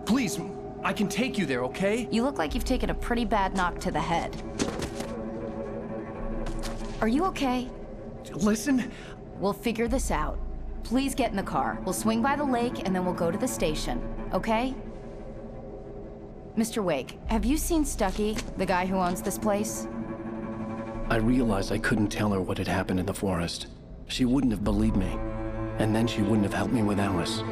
Please, I can take you there, okay? You look like you've taken a pretty bad knock to the head. Are you okay? Listen. We'll figure this out. Please get in the car. We'll swing by the lake and then we'll go to the station, okay? Mr. Wake, have you seen Stucky, the guy who owns this place? I realized I couldn't tell her what had happened in the forest. She wouldn't have believed me, and then she wouldn't have helped me with Alice.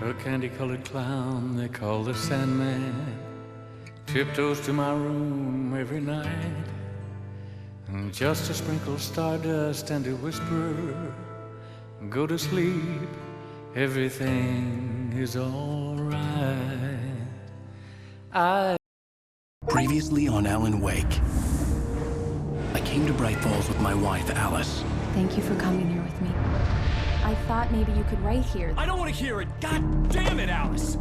A candy-colored clown they call the Sandman tiptoes to my room every night, and just to sprinkle stardust and to whisper, go to sleep, everything is all right. Previously on Alan Wake. I came to Bright Falls with my wife, Alice. Thank you for coming here with me. I thought maybe you could write here. I don't want to hear it! God damn it, Alice!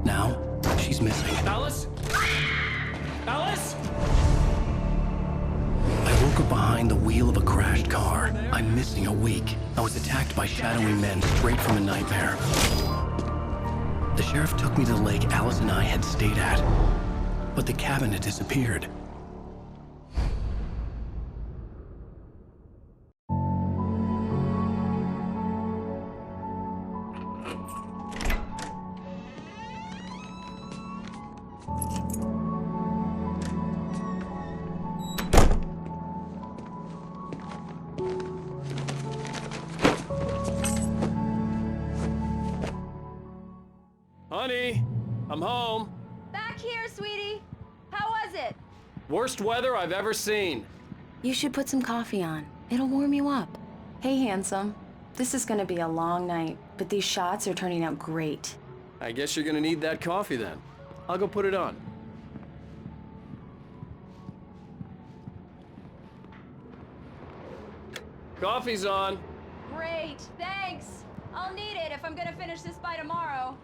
Now, she's missing. Alice? Alice? I woke up behind the wheel of a crashed car. I'm missing a week. I was attacked by shadowy men straight from a nightmare. The sheriff took me to the lake Alice and I had stayed at, but the cabin had disappeared. Honey, I'm home. Back here, sweetie. How was it? Worst weather I've ever seen. You should put some coffee on. It'll warm you up. Hey, handsome. This is gonna be a long night, but these shots are turning out great. I guess you're gonna need that coffee then. I'll go put it on. Coffee's on. Great, thanks. I'll need it if I'm gonna finish this by tomorrow.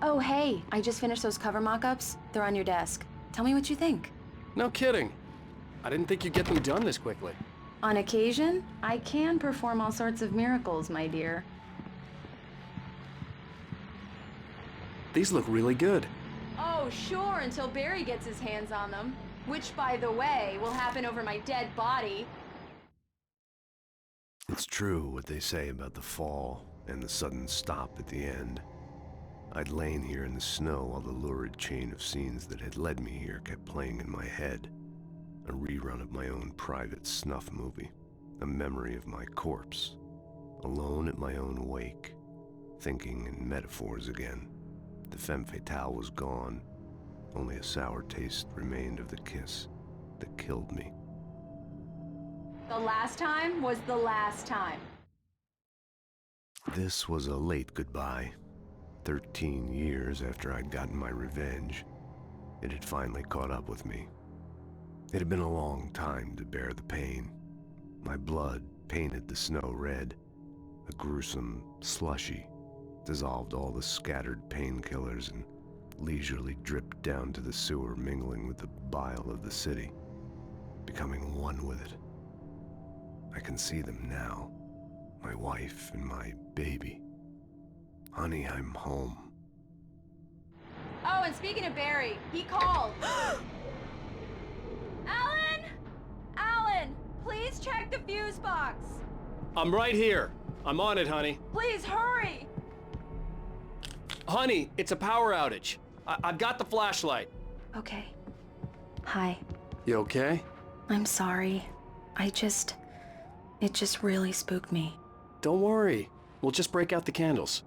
Oh, hey, I just finished those cover mock-ups. They're on your desk. Tell me what you think. No kidding. I didn't think you'd get them done this quickly. On occasion, I can perform all sorts of miracles, my dear. These look really good. Oh, sure, until Barry gets his hands on them. Which, by the way, will happen over my dead body. It's true what they say about the fall and the sudden stop at the end. I'd lain here in the snow while the lurid chain of scenes that had led me here kept playing in my head. A rerun of my own private snuff movie. A memory of my corpse. Alone at my own wake. Thinking in metaphors again. The femme fatale was gone. Only a sour taste remained of the kiss that killed me. The last time was the last time. This was a late goodbye. 13 years after I'd gotten my revenge, it had finally caught up with me. It had been a long time to bear the pain. My blood painted the snow red. A gruesome slushy dissolved all the scattered painkillers and leisurely dripped down to the sewer, mingling with the bile of the city, becoming one with it. I can see them now, my wife and my baby. Honey, I'm home. Oh, and speaking of Barry, he called. Alan! Alan, please check the fuse box. I'm right here. I'm on it, honey. Please hurry! Honey, it's a power outage. I've got the flashlight. Okay. Hi. You okay? I'm sorry. It just really spooked me. Don't worry. We'll just break out the candles.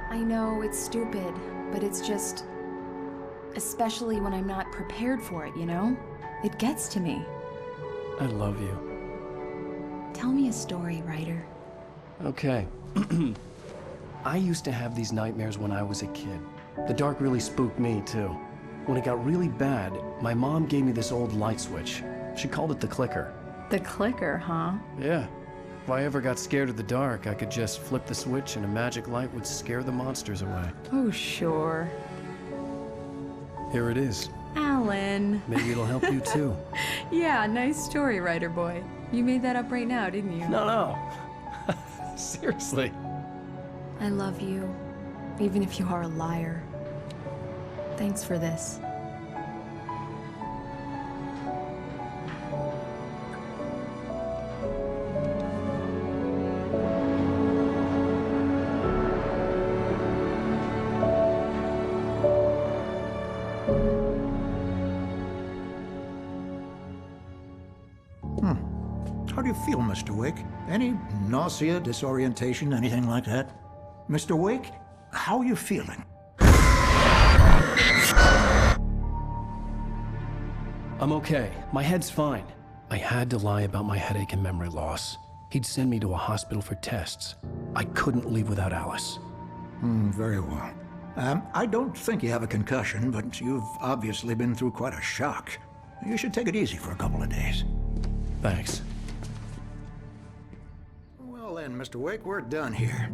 I know it's stupid, but it's just... especially when I'm not prepared for it, you know? It gets to me. I love you. Tell me a story, writer. Okay. I used to have these nightmares when I was a kid. The dark really spooked me, too. When it got really bad, my mom gave me this old light switch. She called it the clicker. The clicker, huh? Yeah. If I ever got scared of the dark, I could just flip the switch and a magic light would scare the monsters away. Oh, sure. Here it is. Alan. Maybe it'll help you, too. Yeah, nice story, writer boy. You made that up right now, didn't you? No. Seriously. I love you, even if you are a liar. Thanks for this. How do you feel, Mr. Wake? Any nausea, disorientation, anything like that? Mr. Wake, how are you feeling? I'm okay. My head's fine. I had to lie about my headache and memory loss. He'd send me to a hospital for tests. I couldn't leave without Alice. Very well. I don't think you have a concussion, but you've obviously been through quite a shock. You should take it easy for a couple of days. Thanks. Well then, Mr. Wake, we're done here.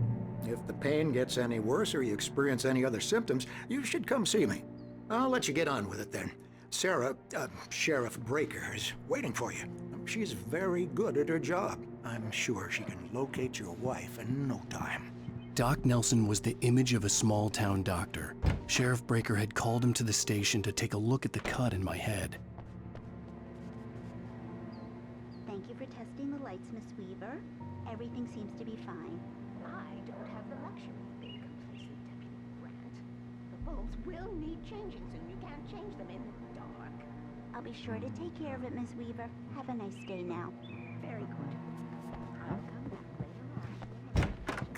If the pain gets any worse or you experience any other symptoms, you should come see me. I'll let you get on with it then. Sarah, Sheriff Breaker, is waiting for you. She's very good at her job. I'm sure she can locate your wife in no time. Doc Nelson was the image of a small-town doctor. Sheriff Breaker had called him to the station to take a look at the cut in my head. Thank you for testing the lights, Miss Weaver. Everything seems to be fine. I don't have the luxury of being complacent, Deputy Grant. The bulbs will need changing soon. You can't change them in the dark. I'll be sure to take care of it, Miss Weaver. Have a nice day now. Very good.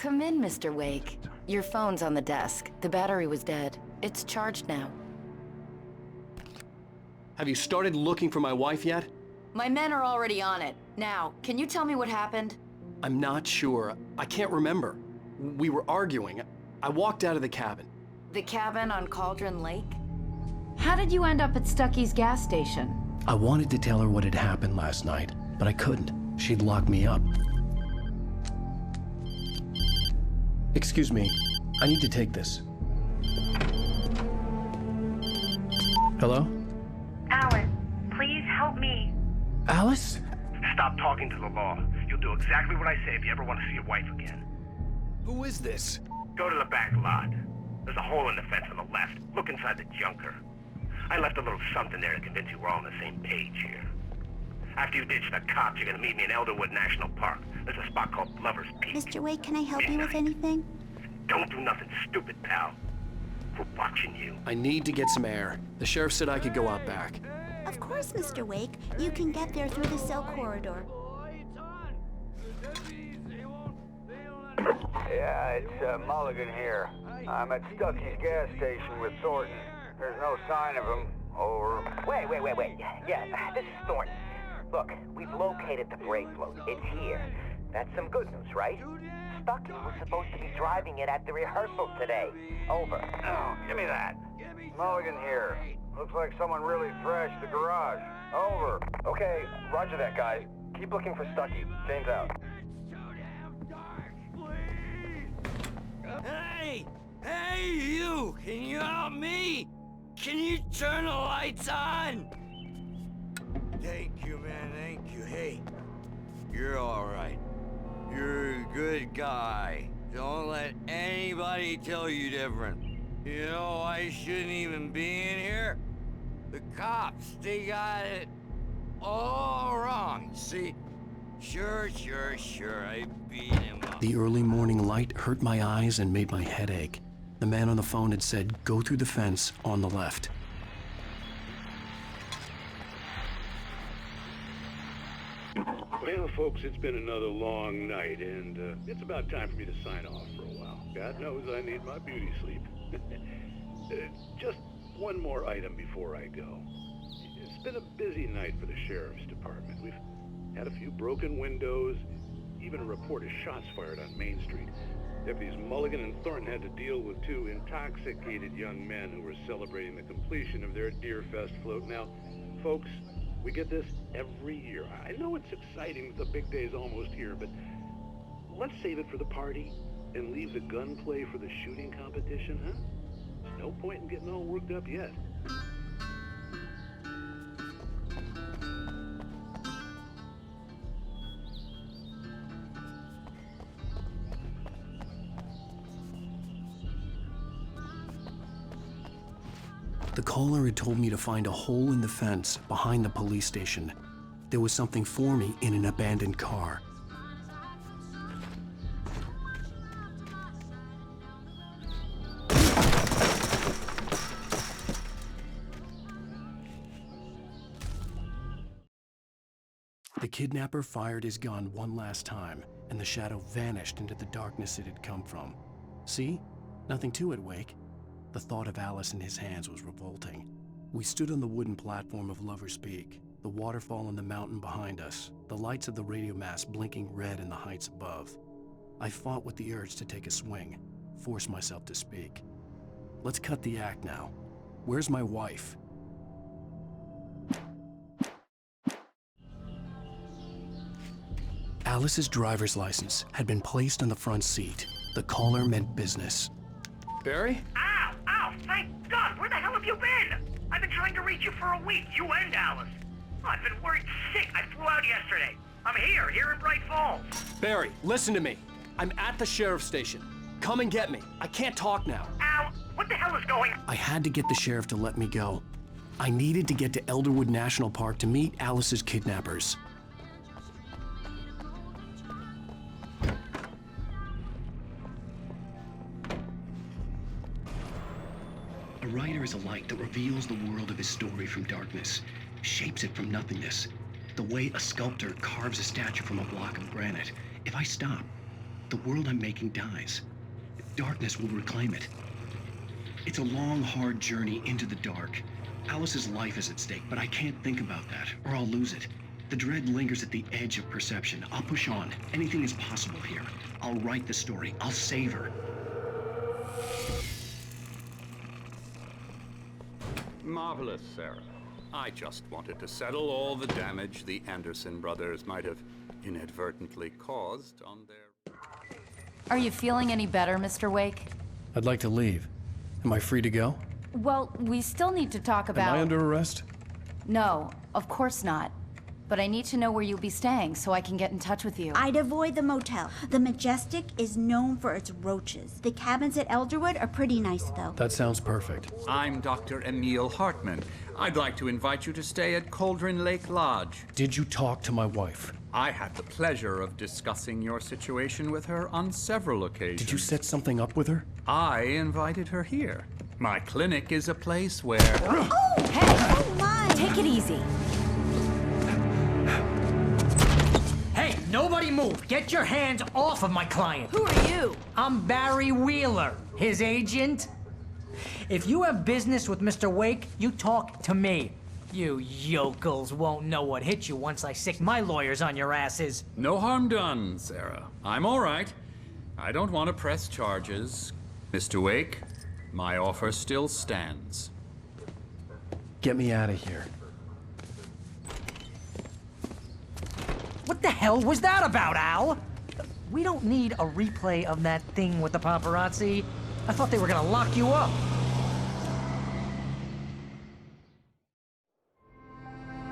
Come in, Mr. Wake. Your phone's on the desk. The battery was dead. It's charged now. Have you started looking for my wife yet? My men are already on it. Now, can you tell me what happened? I'm not sure. I can't remember. We were arguing. I walked out of the cabin. The cabin on Cauldron Lake? How did you end up at Stucky's gas station? I wanted to tell her what had happened last night, but I couldn't. She'd locked me up. Excuse me, I need to take this. Hello? Alice, please help me. Alice? Stop talking to the law. You'll do exactly what I say if you ever want to see your wife again. Who is this? Go to the back lot. There's a hole in the fence on the left. Look inside the junker. I left a little something there to convince you we're all on the same page here. After you ditch the cops, you're gonna meet me in Elderwood National Park. There's a spot called Lover's Peak. Mr. Wake, can I help you with anything? Don't do nothing stupid, pal. We're watching you. I need to get some air. The sheriff said I could go out back. Of course, Mr. Wake. You can get there through the cell corridor. Yeah, it's Mulligan here. I'm at Stucky's gas station with Thornton. There's no sign of him. Over. Wait. Yeah, this is Thornton. Look, we've located the brake float. It's here. That's some good news, right? Stucky was supposed to be driving it at the rehearsal today. Over. Oh, give me that. Mulligan here. Looks like someone really thrashed the garage. Over. Okay, roger that, guys. Keep looking for Stucky. James out. Hey, you! Can you help me? Can you turn the lights on? Thank you, man, thank you. Hey, you're all right. You're a good guy. Don't let anybody tell you different. You know, I shouldn't even be in here. The cops, they got it all wrong, see? Sure, I beat him up. The early morning light hurt my eyes and made my head ache. The man on the phone had said, go through the fence on the left. Well, folks, it's been another long night, and it's about time for me to sign off for a while. God knows I need my beauty sleep. Just one more item before I go. It's been a busy night for the sheriff's department. We've had a few broken windows, even a report of shots fired on Main Street. Deputies Mulligan and Thornton had to deal with two intoxicated young men who were celebrating the completion of their Deerfest float. Now, folks, we get this every year. I know it's exciting that the big day's almost here, but let's save it for the party and leave the gunplay for the shooting competition, huh? No point in getting all worked up yet. The caller had told me to find a hole in the fence behind the police station. There was something for me in an abandoned car. The kidnapper fired his gun one last time, and the shadow vanished into the darkness it had come from. See? Nothing to it, Wake. The thought of Alice in his hands was revolting. We stood on the wooden platform of Lover's Peak, the waterfall on the mountain behind us, the lights of the radio mast blinking red in the heights above. I fought with the urge to take a swing, force myself to speak. Let's cut the act now. Where's my wife? Alice's driver's license had been placed on the front seat. The caller meant business. Barry? Ow, thank God! Where the hell have you been? I've been trying to reach you for a week, you and Alice. I've been worried sick. I flew out yesterday. I'm here in Bright Falls. Barry, listen to me. I'm at the sheriff's station. Come and get me. I can't talk now. Al, what the hell is going on? I had to get the sheriff to let me go. I needed to get to Elderwood National Park to meet Alice's kidnappers. A writer is a light that reveals the world of his story from darkness, shapes it from nothingness. The way a sculptor carves a statue from a block of granite. If I stop, the world I'm making dies. Darkness will reclaim it. It's a long, hard journey into the dark. Alice's life is at stake, but I can't think about that, or I'll lose it. The dread lingers at the edge of perception. I'll push on. Anything is possible here. I'll write the story. I'll save her. Marvelous, Sarah. I just wanted to settle all the damage the Anderson brothers might have inadvertently caused on their... Are you feeling any better, Mr. Wake? I'd like to leave. Am I free to go? Well, we still need to talk about... Am I under arrest? No, of course not. But I need to know where you'll be staying so I can get in touch with you. I'd avoid the motel. The Majestic is known for its roaches. The cabins at Elderwood are pretty nice, though. That sounds perfect. I'm Dr. Emil Hartman. I'd like to invite you to stay at Cauldron Lake Lodge. Did you talk to my wife? I had the pleasure of discussing your situation with her on several occasions. Did you set something up with her? I invited her here. My clinic is a place where... Oh! Hey! Oh, my! Take it easy. Hey, nobody move! Get your hands off of my client! Who are you? I'm Barry Wheeler, his agent. If you have business with Mr. Wake, you talk to me. You yokels won't know what hit you once I sick my lawyers on your asses. No harm done, Sarah. I'm all right. I don't want to press charges. Mr. Wake, my offer still stands. Get me out of here. What the hell was that about, Al? We don't need a replay of that thing with the paparazzi. I thought they were gonna lock you up.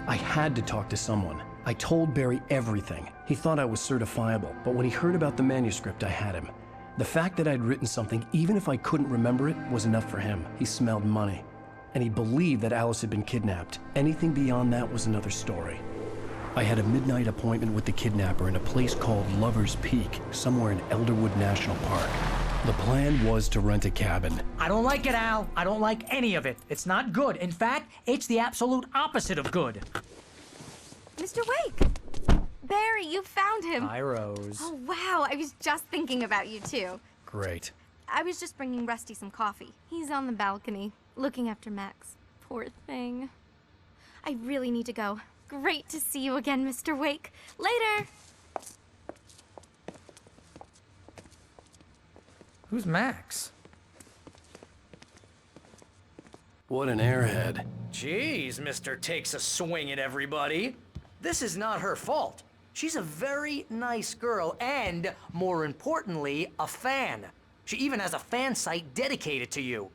I had to talk to someone. I told Barry everything. He thought I was certifiable, but when he heard about the manuscript, I had him. The fact that I'd written something, even if I couldn't remember it, was enough for him. He smelled money. And he believed that Alice had been kidnapped. Anything beyond that was another story. I had a midnight appointment with the kidnapper in a place called Lover's Peak, somewhere in Elderwood National Park. The plan was to rent a cabin. I don't like it, Al. I don't like any of it. It's not good. In fact, it's the absolute opposite of good. Mr. Wake! Barry, you found him! Hi, Rose. Oh, wow. I was just thinking about you, too. Great. I was just bringing Rusty some coffee. He's on the balcony, looking after Max. Poor thing. I really need to go. Great to see you again, Mr. Wake. Later! Who's Max? What an airhead. Jeez, Mr. Takes a swing at everybody. This is not her fault. She's a very nice girl and, more importantly, a fan. She even has a fan site dedicated to you.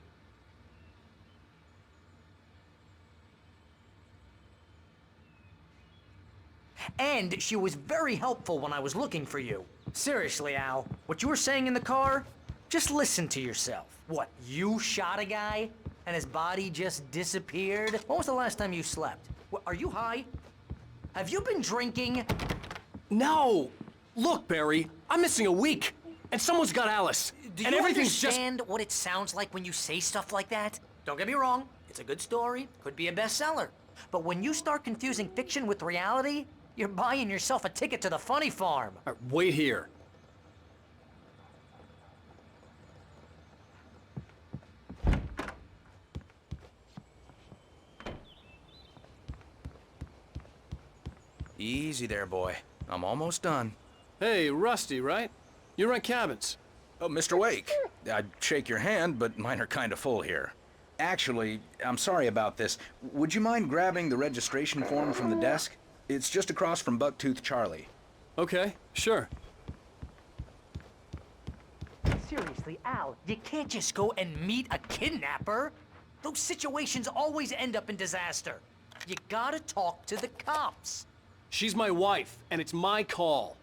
And she was very helpful when I was looking for you. Seriously, Al, what you were saying in the car, just listen to yourself. What, you shot a guy and his body just disappeared? When was the last time you slept? What, are you high? Have you been drinking? No! Look, Barry, I'm missing a week, and someone's got Alice. Do and you everything's understand what it sounds like when you say stuff like that? Don't get me wrong, it's a good story, could be a bestseller. But when you start confusing fiction with reality, you're buying yourself a ticket to the funny farm. All right, wait here. Easy there, boy. I'm almost done. Hey, Rusty, right? You rent cabins. Oh, Mr. Wake. I'd shake your hand, but mine are kind of full here. Actually, I'm sorry about this. Would you mind grabbing the registration form from the desk? It's just across from Bucktooth Charlie. Okay, sure. Seriously, Al, you can't just go and meet a kidnapper. Those situations always end up in disaster. You gotta talk to the cops. She's my wife, and it's my call.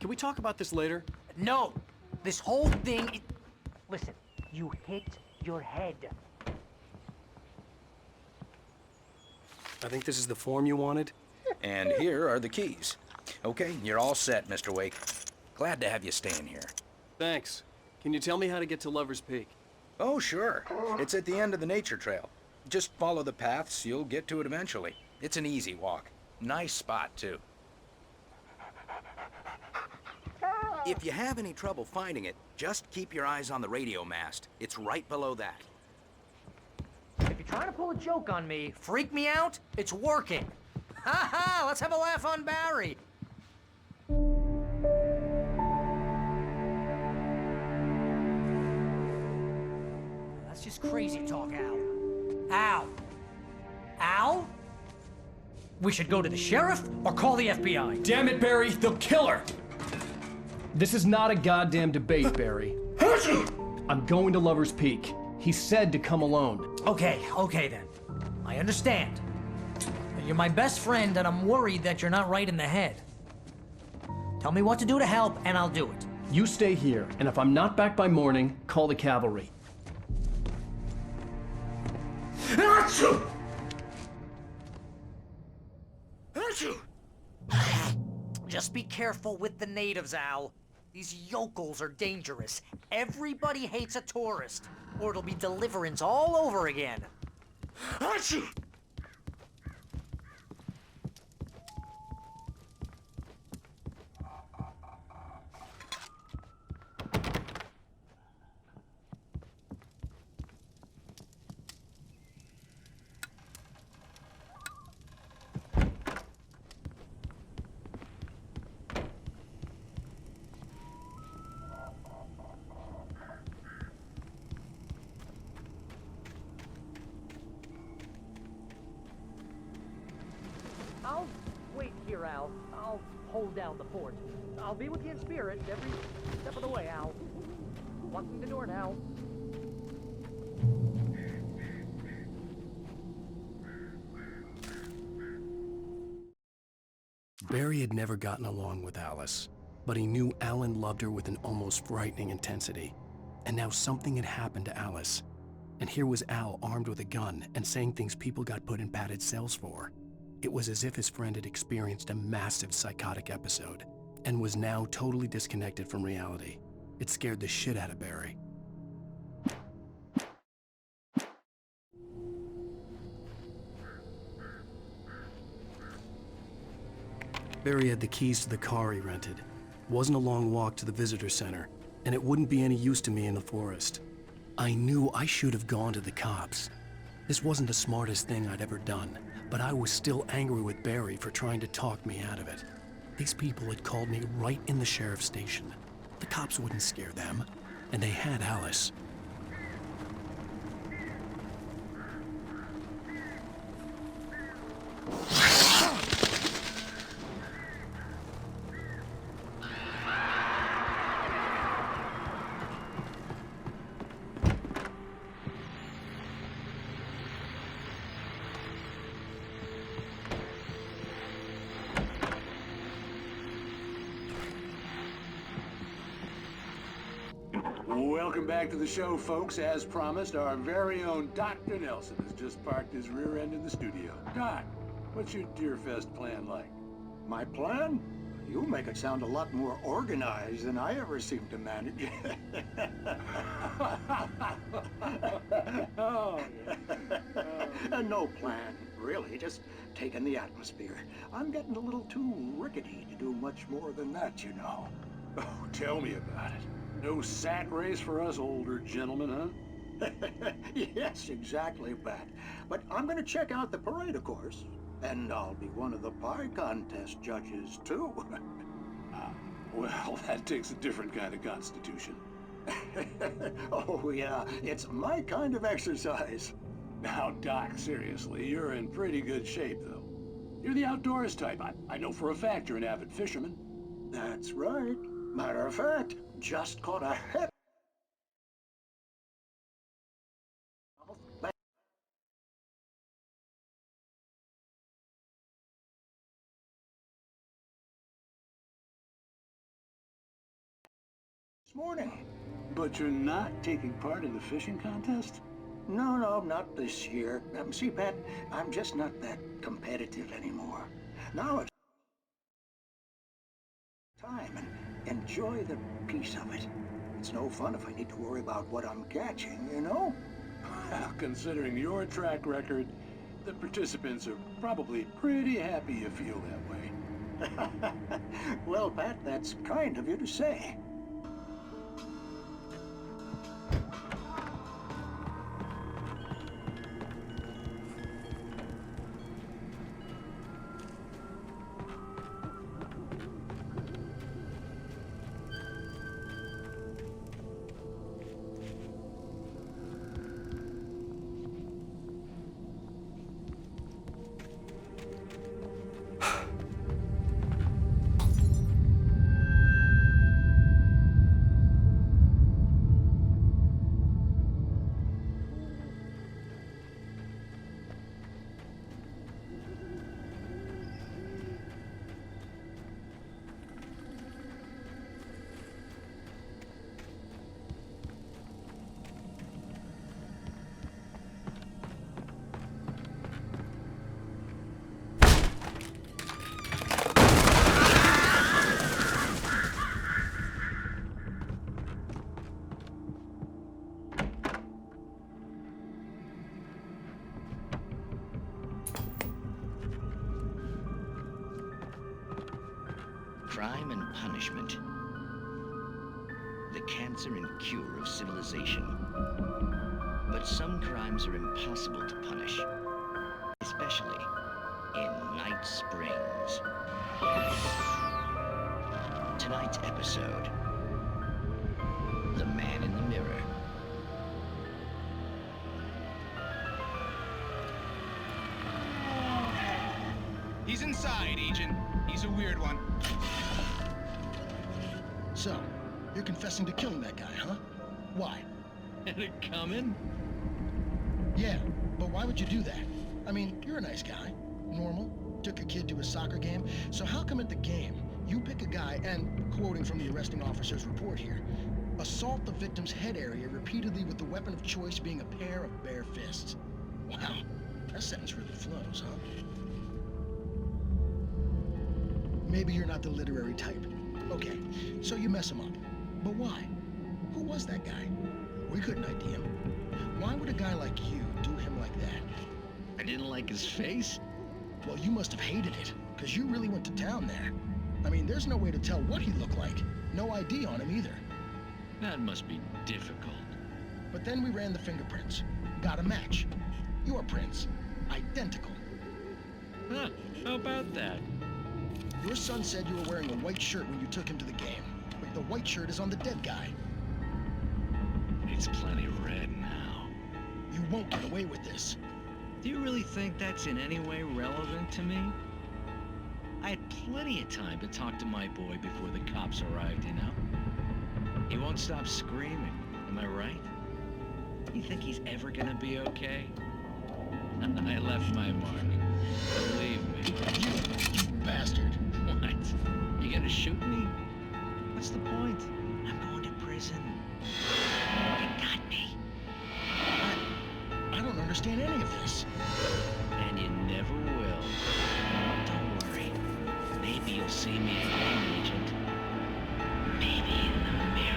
Can we talk about this later? No, this whole thing... Listen, you hit your head. I think this is the form you wanted. And here are the keys. Okay, you're all set, Mr. Wake. Glad to have you staying here. Thanks. Can you tell me how to get to Lover's Peak? Oh, sure. It's at the end of the nature trail. Just follow the paths, you'll get to it eventually. It's an easy walk. Nice spot, too. If you have any trouble finding it, just keep your eyes on the radio mast. It's right below that. If you're trying to pull a joke on me, freak me out, it's working. Ha ha! Let's have a laugh on Barry. That's just crazy talk, Al. Al? Al? We should go to the sheriff or call the FBI. Damn it, Barry, they'll kill her! This is not a goddamn debate, Barry. I'm going to Lover's Peak. He said to come alone. Okay then. I understand. You're my best friend and I'm worried that you're not right in the head. Tell me what to do to help and I'll do it. You stay here, and if I'm not back by morning, call the cavalry. Just be careful with the natives, Al. These yokels are dangerous. Everybody hates a tourist, or it'll be Deliverance all over again. I'll wait here, Al. I'll hold down the fort. I'll be with you in spirit every step of the way, Al. Locking the door now. Barry had never gotten along with Alice, but he knew Alan loved her with an almost frightening intensity. And now something had happened to Alice. And here was Al armed with a gun and saying things people got put in padded cells for. It was as if his friend had experienced a massive psychotic episode and was now totally disconnected from reality. It scared the shit out of Barry. Barry had the keys to the car he rented. It wasn't a long walk to the visitor center, and it wouldn't be any use to me in the forest. I knew I should have gone to the cops. This wasn't the smartest thing I'd ever done, but I was still angry with Barry for trying to talk me out of it. These people had called me right in the sheriff's station. The cops wouldn't scare them, and they had Alice. Welcome back to the show, folks. As promised, our very own Dr. Nelson has just parked his rear end in the studio. Doc, what's your Deerfest plan like? My plan? You make it sound a lot more organized than I ever seem to manage. No plan, really. Just taking the atmosphere. I'm getting a little too rickety to do much more than that, you know. Oh, tell me about it. No sack race for us older gentlemen, huh? Yes, exactly, Bat. But I'm going to check out the parade, of course. And I'll be one of the pie contest judges, too. Well, that takes a different kind of constitution. Oh, yeah. It's my kind of exercise. Now, Doc, seriously, you're in pretty good shape, though. You're the outdoors type. I know for a fact you're an avid fisherman. That's right. Matter of fact, just caught a head. This morning. But you're not taking part in the fishing contest? No, not this year. See, Pat, I'm just not that competitive anymore. Now it's time and enjoy the peace of it. It's no fun if I need to worry about what I'm catching, you know? Well, considering your track record, the participants are probably pretty happy you feel that way. Well, Pat, that's kind of you to say. Crime and punishment. The cancer and cure of civilization. But some crimes are impossible to punish, especially in Night Springs. Tonight's episode, The Man in the Mirror. He's inside, Agent. He's a weird one. So, you're confessing to killing that guy, huh? Why? Had it coming? Yeah, but why would you do that? I mean, you're a nice guy. Normal. Took a kid to a soccer game. So how come at the game, you pick a guy and, quoting from the arresting officer's report here, assault the victim's head area repeatedly with the weapon of choice being a pair of bare fists? Wow, that sentence really flows, huh? Maybe you're not the literary type. Okay, so you mess him up. But why? Who was that guy? We couldn't ID him. Why would a guy like you do him like that? I didn't like his face? Well, you must have hated it, because you really went to town there. I mean, there's no way to tell what he looked like. No ID on him either. That must be difficult. But then we ran the fingerprints. Got a match. Your prints. Identical. Huh, how about that? Your son said you were wearing a white shirt when you took him to the game. But the white shirt is on the dead guy. It's plenty red now. You won't get away with this. Do you really think that's in any way relevant to me? I had plenty of time to talk to my boy before the cops arrived, you know? He won't stop screaming, am I right? You think he's ever gonna be okay? I left my mark. Believe me. You bastard. What? You gonna shoot me? What's the point? I'm going to prison. You got me. I don't understand any of this. And you never will. Don't worry. Maybe you'll see me again, Agent. Maybe in the mirror.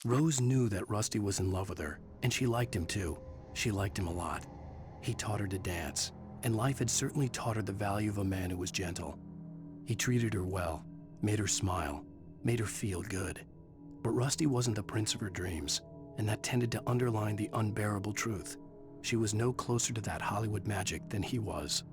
Rose knew that Rusty was in love with her, and she liked him too. She liked him a lot. He taught her to dance, and life had certainly taught her the value of a man who was gentle. He treated her well, made her smile, made her feel good. But Rusty wasn't the prince of her dreams, and that tended to underline the unbearable truth. She was no closer to that Hollywood magic than he was.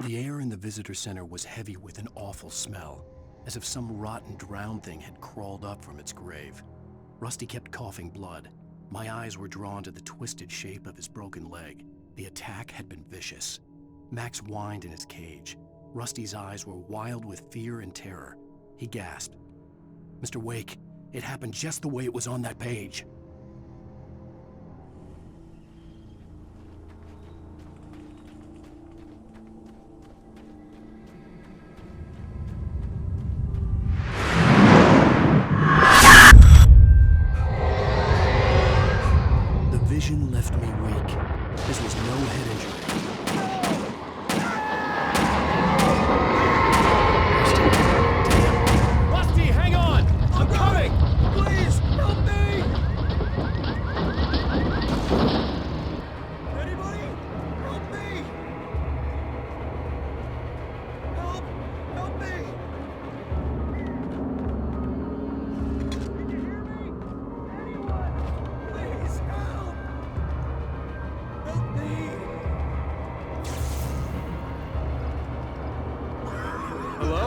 The air in the visitor center was heavy with an awful smell, as if some rotten drowned thing had crawled up from its grave. Rusty kept coughing blood. My eyes were drawn to the twisted shape of his broken leg. The attack had been vicious. Max whined in his cage. Rusty's eyes were wild with fear and terror. He gasped. "Mr. Wake, it happened just the way it was on that page." The vision left me weak. This was no head injury. Rusty, hang on! I'm coming! Please, help me! Anybody? Help me! Help me! Can you hear me? Anyone? Please, help! Help me! Hello?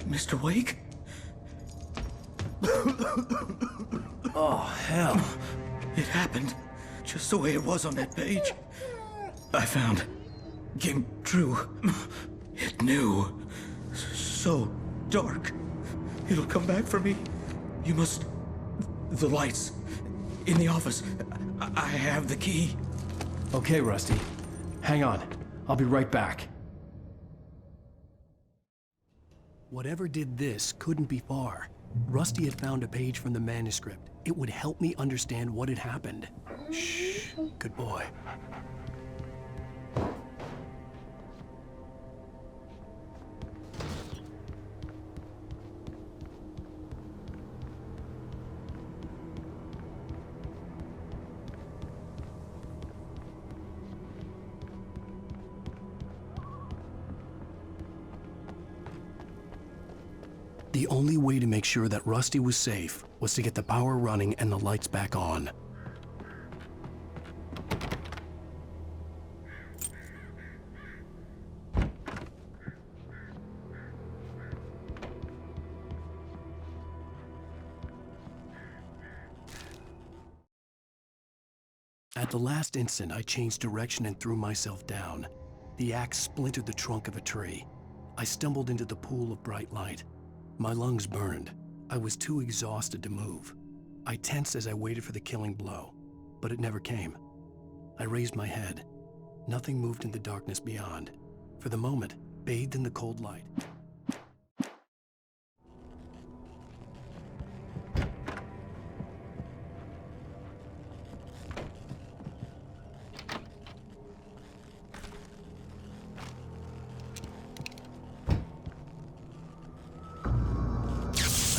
Mr. Wake? Oh, hell. It happened just the way it was on that page. I found. Came true. It knew. So dark. It'll come back for me. You must. The lights. In the office. I have the key. Okay, Rusty. Hang on. I'll be right back. Whatever did this couldn't be far. Rusty had found a page from the manuscript. It would help me understand what had happened. Shh. Good boy. The only way to make sure that Rusty was safe was to get the power running and the lights back on. At the last instant, I changed direction and threw myself down. The axe splintered the trunk of a tree. I stumbled into the pool of bright light. My lungs burned. I was too exhausted to move. I tensed as I waited for the killing blow, but it never came. I raised my head. Nothing moved in the darkness beyond. For the moment, bathed in the cold light.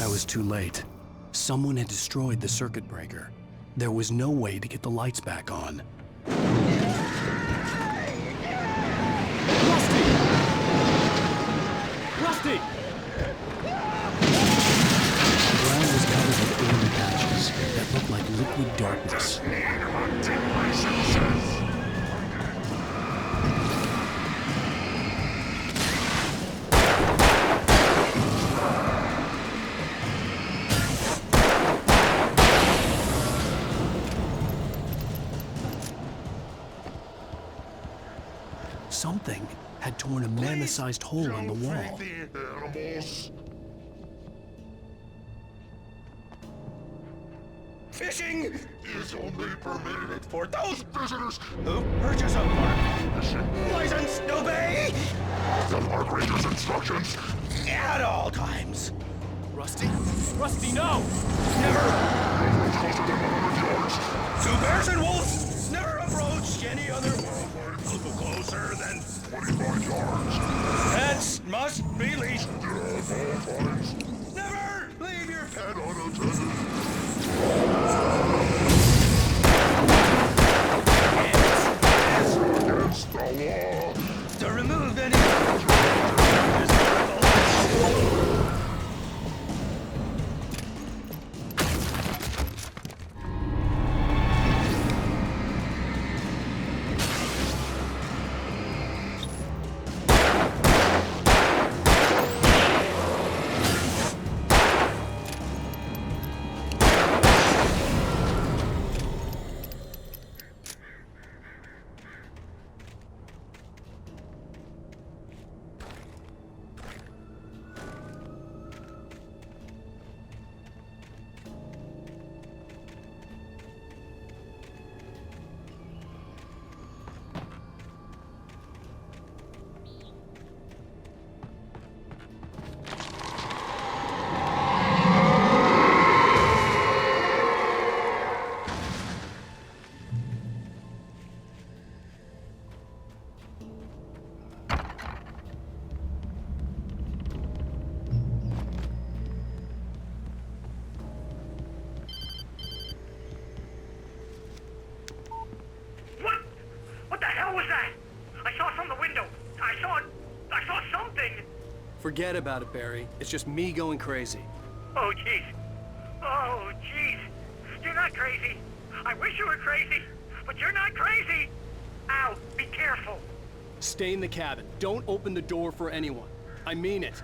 I was too late. Someone had destroyed the circuit breaker. There was no way to get the lights back on. Rusty! The ground was covered with oily patches that looked like liquid darkness. Something had torn a mammoth-sized hole in the wall. Fishing is only permitted for those visitors who purchase a mark license to obey the park ranger's instructions at all times. Rusty? Rusty, no! Never! So bears and wolves never approach any other world closer than 25 yards. Pets must be leashed. Never leave your pet unattended. Against the law. To remove any Forget about it, Barry. It's just me going crazy. Oh, jeez. Oh, jeez. You're not crazy. I wish you were crazy, but you're not crazy. Al, be careful. Stay in the cabin. Don't open the door for anyone. I mean it.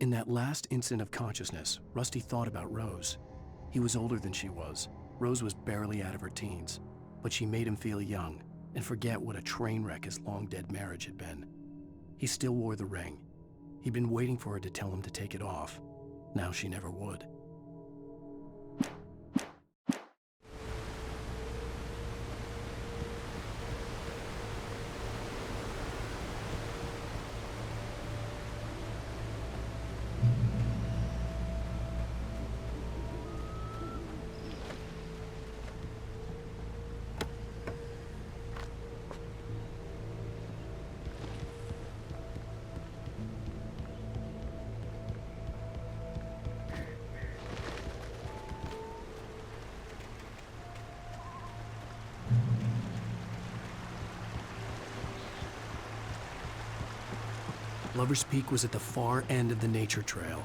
In that last instant of consciousness, Rusty thought about Rose. He was older than she was. Rose was barely out of her teens, but she made him feel young and forget what a train wreck his long-dead marriage had been. He still wore the ring. He'd been waiting for her to tell him to take it off. Now she never would. Lover's Peak was at the far end of the nature trail.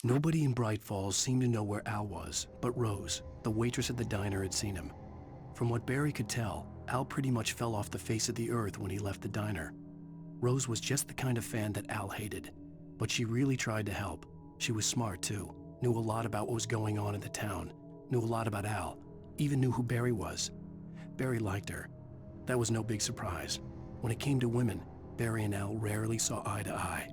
Nobody in Bright Falls seemed to know where Al was, but Rose, the waitress at the diner, had seen him. From what Barry could tell, Al pretty much fell off the face of the earth when he left the diner. Rose was just the kind of fan that Al hated, but she really tried to help. She was smart too, knew a lot about what was going on in the town, knew a lot about Al, even knew who Barry was. Barry liked her. That was no big surprise. When it came to women, Barry and Al rarely saw eye to eye.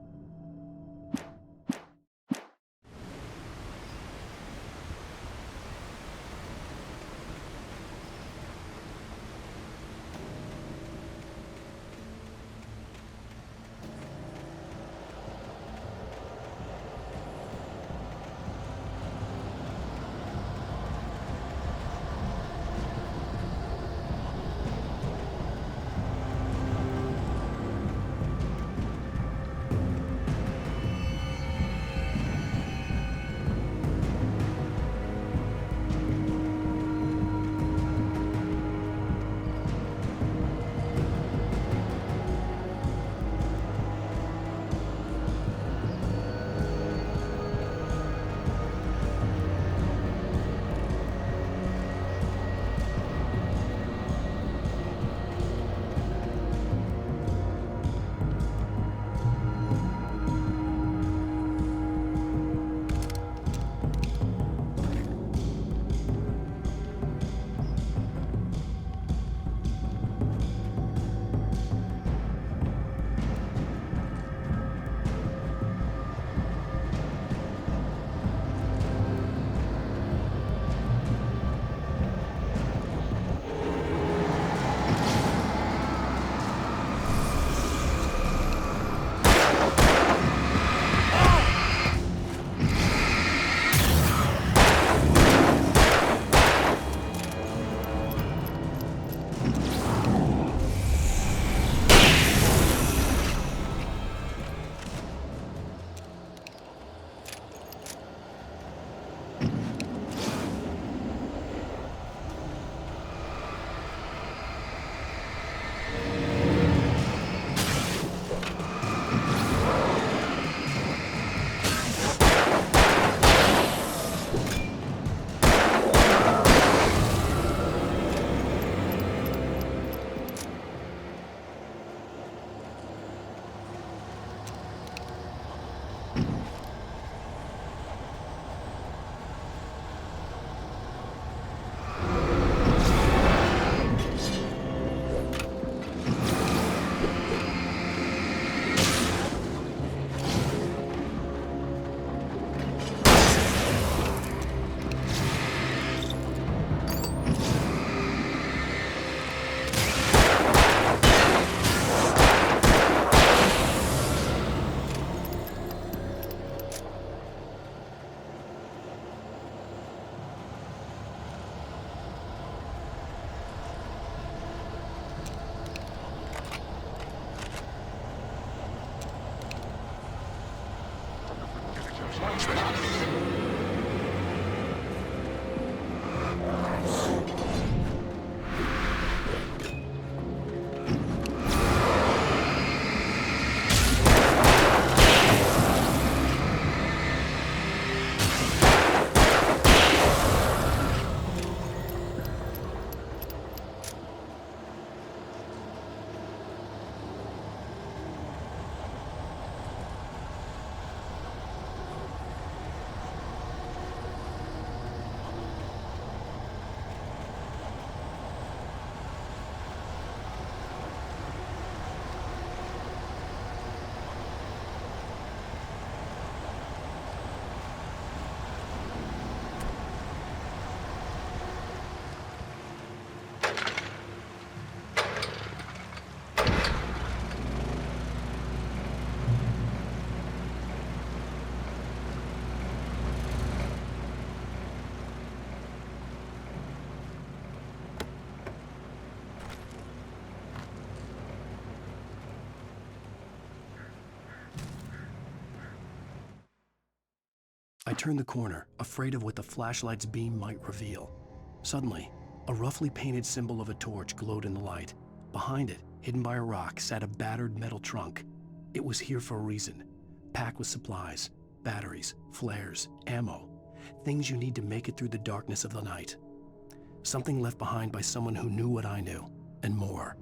I turned the corner, afraid of what the flashlight's beam might reveal. Suddenly, a roughly painted symbol of a torch glowed in the light. Behind it, hidden by a rock, sat a battered metal trunk. It was here for a reason, packed with supplies, batteries, flares, ammo, things you need to make it through the darkness of the night. Something left behind by someone who knew what I knew, and more.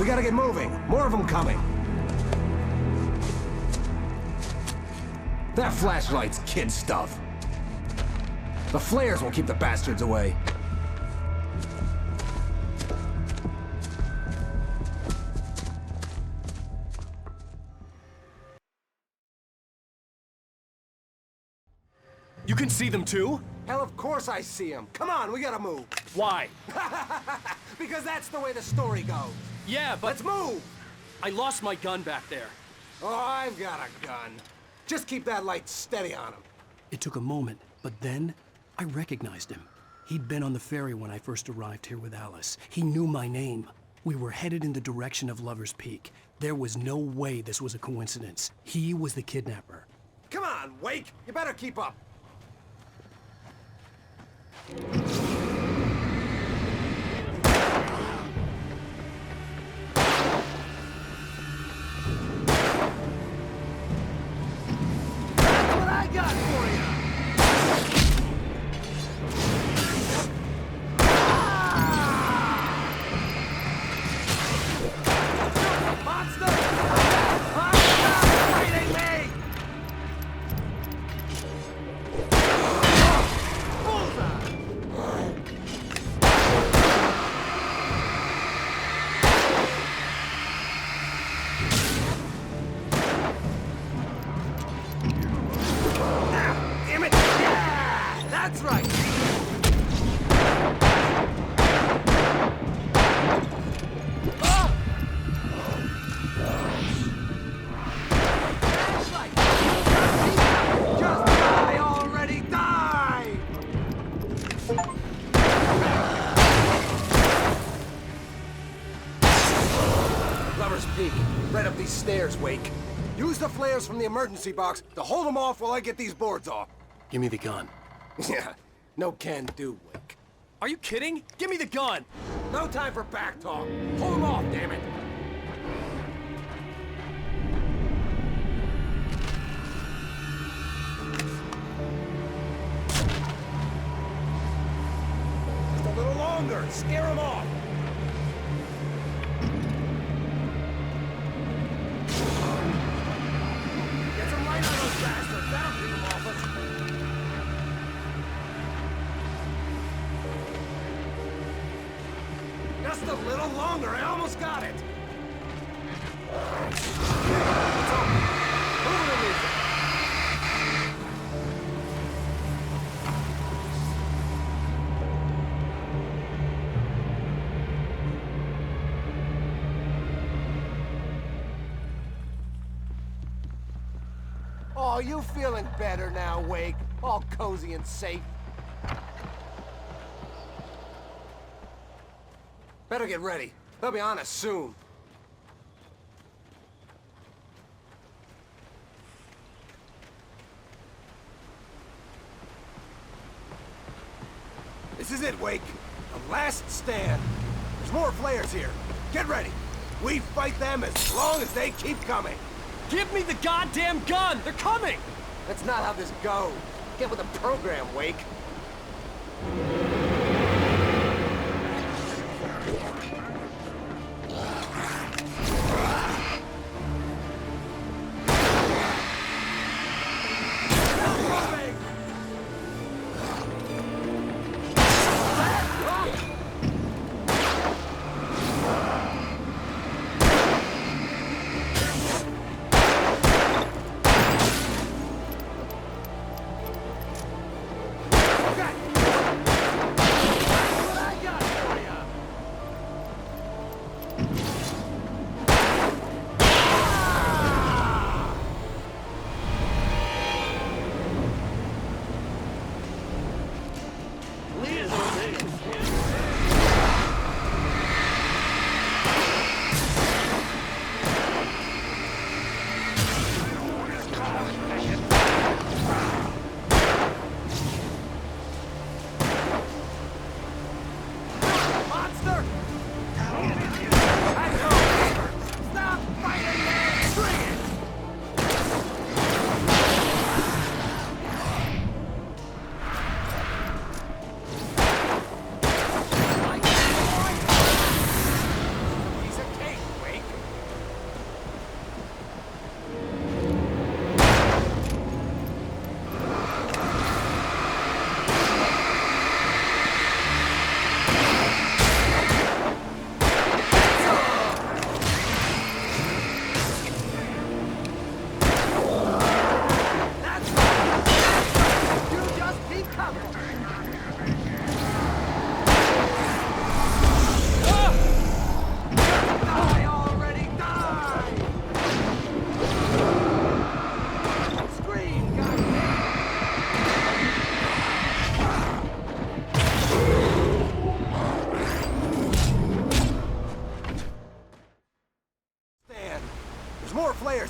gotta get moving. More of them coming. That flashlight's kid stuff. The flares won't keep the bastards away. You can see them too? Hell, of course I see them. Come on, we gotta move. Why? Because that's the way the story goes. Yeah, but... Let's move! I lost my gun back there. Oh, I've got a gun. Just keep that light steady on him. It took a moment, but then I recognized him. He'd been on the ferry when I first arrived here with Alice. He knew my name. We were headed in the direction of Lover's Peak. There was no way this was a coincidence. He was the kidnapper. Come on, Wake! You better keep up. What I got for you? Monster! Fighting me! Damn it! Yeah! That's right! Ah! That's right! Just die already! Die! Lover's Peak. Right up these stairs, Wake. Use the flares from the emergency box to hold them off while I get these boards off. Give me the gun. Yeah, no can do, Wake. Are you kidding? Give me the gun! No time for back talk. Hold them off, damn it. Just a little longer. Scare them off. Get some light on those bastards. That'll keep them off us. Just a little longer. I almost got it. It's on. Move it, Lisa. Oh, you feeling better now, Wake? All cozy and safe. Better get ready. They'll be on us soon. This is it, Wake. The last stand. There's more flares here. Get ready. We fight them as long as they keep coming. Give me the goddamn gun! They're coming! That's not how this goes. Get with the program, Wake.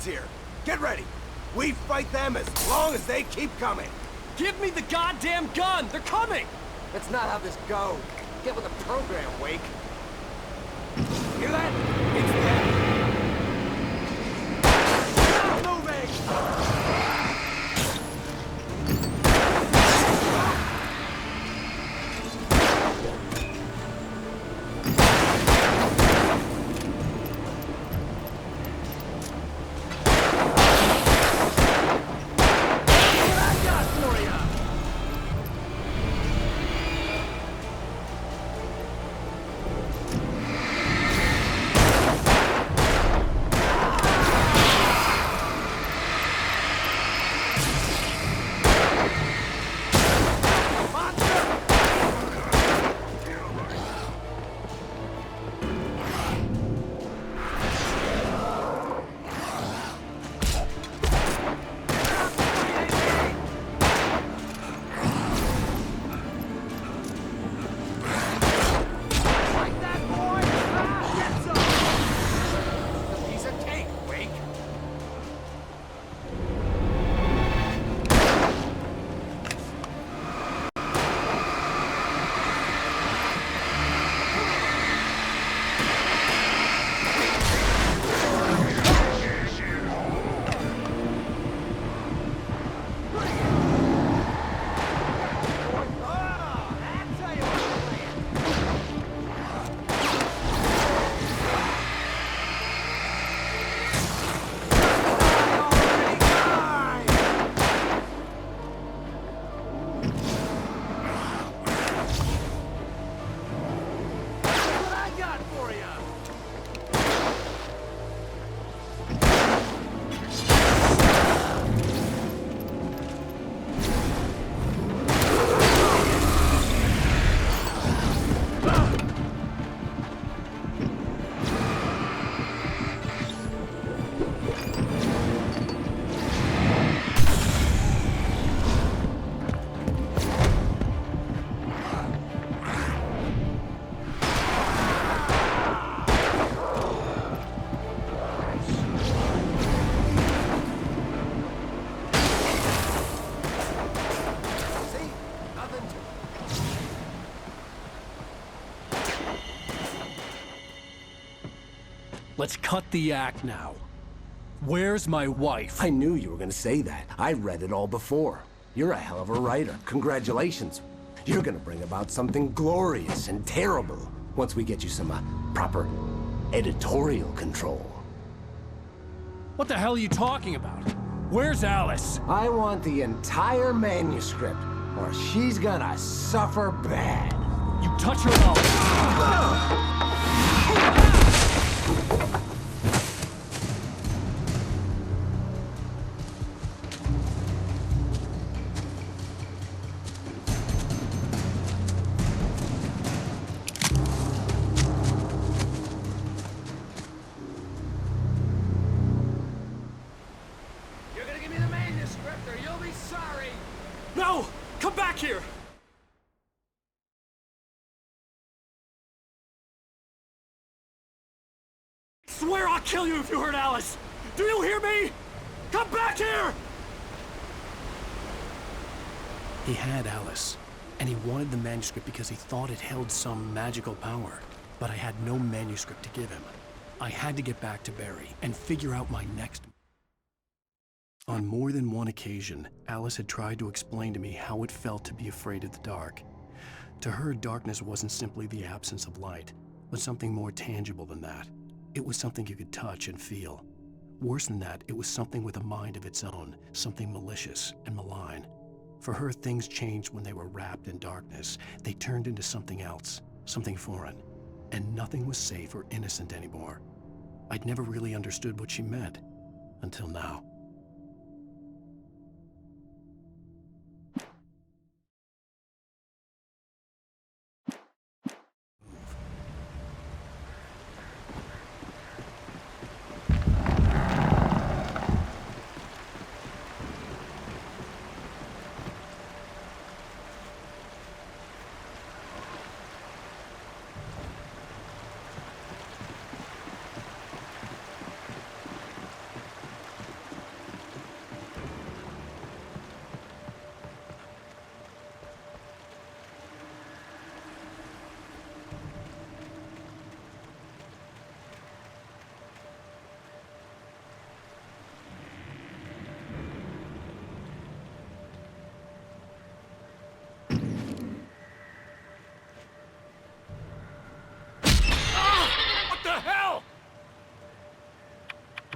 here. Get ready. We fight them as long as they keep coming. Give me the goddamn gun! They're coming! That's not how this goes. Get with the program, Wake. Hear that? It's them. Stop moving! Let's cut the act now. Where's my wife? I knew you were gonna say that. I read it all before. You're a hell of a writer. Congratulations. You're gonna bring about something glorious and terrible once we get you some proper editorial control. What the hell are you talking about? Where's Alice? I want the entire manuscript, or she's gonna suffer bad. You touch her mouth. You're gonna give me the manuscript or you'll be sorry! No! Come back here! I swear I'll kill you if you hurt Alice! Do you hear me? Come back here! He had Alice, and he wanted the manuscript because he thought it held some magical power. But I had no manuscript to give him. I had to get back to Barry and figure out my next... On more than one occasion, Alice had tried to explain to me how it felt to be afraid of the dark. To her, darkness wasn't simply the absence of light, but something more tangible than that. It was something you could touch and feel. Worse than that, it was something with a mind of its own, something malicious and malign. For her, things changed when they were wrapped in darkness. They turned into something else, something foreign, and nothing was safe or innocent anymore. I'd never really understood what she meant, until now.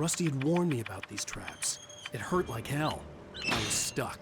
Rusty had warned me about these traps. It hurt like hell. I was stuck.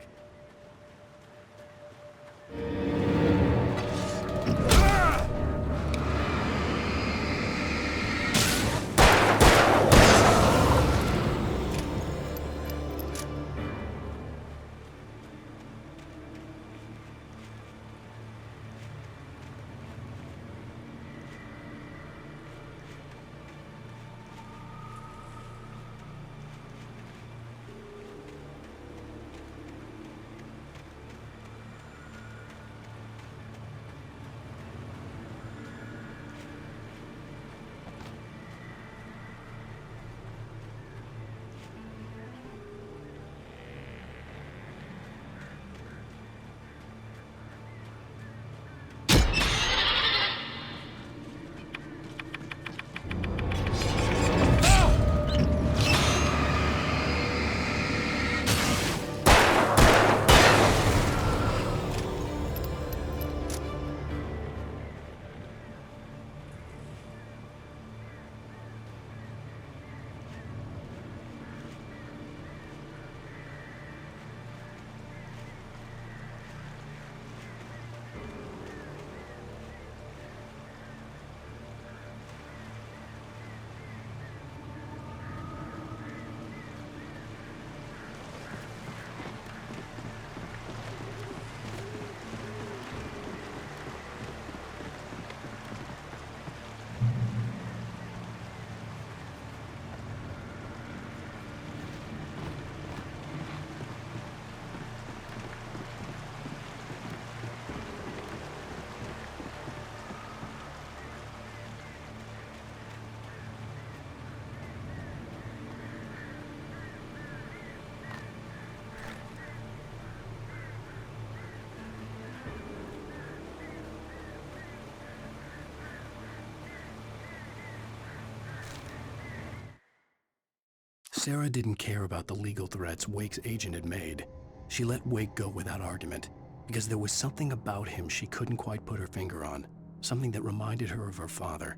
Sarah didn't care about the legal threats Wake's agent had made. She let Wake go without argument, because there was something about him she couldn't quite put her finger on, something that reminded her of her father.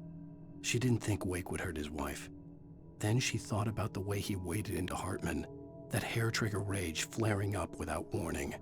She didn't think Wake would hurt his wife. Then she thought about the way he waded into Hartman, that hair-trigger rage flaring up without warning.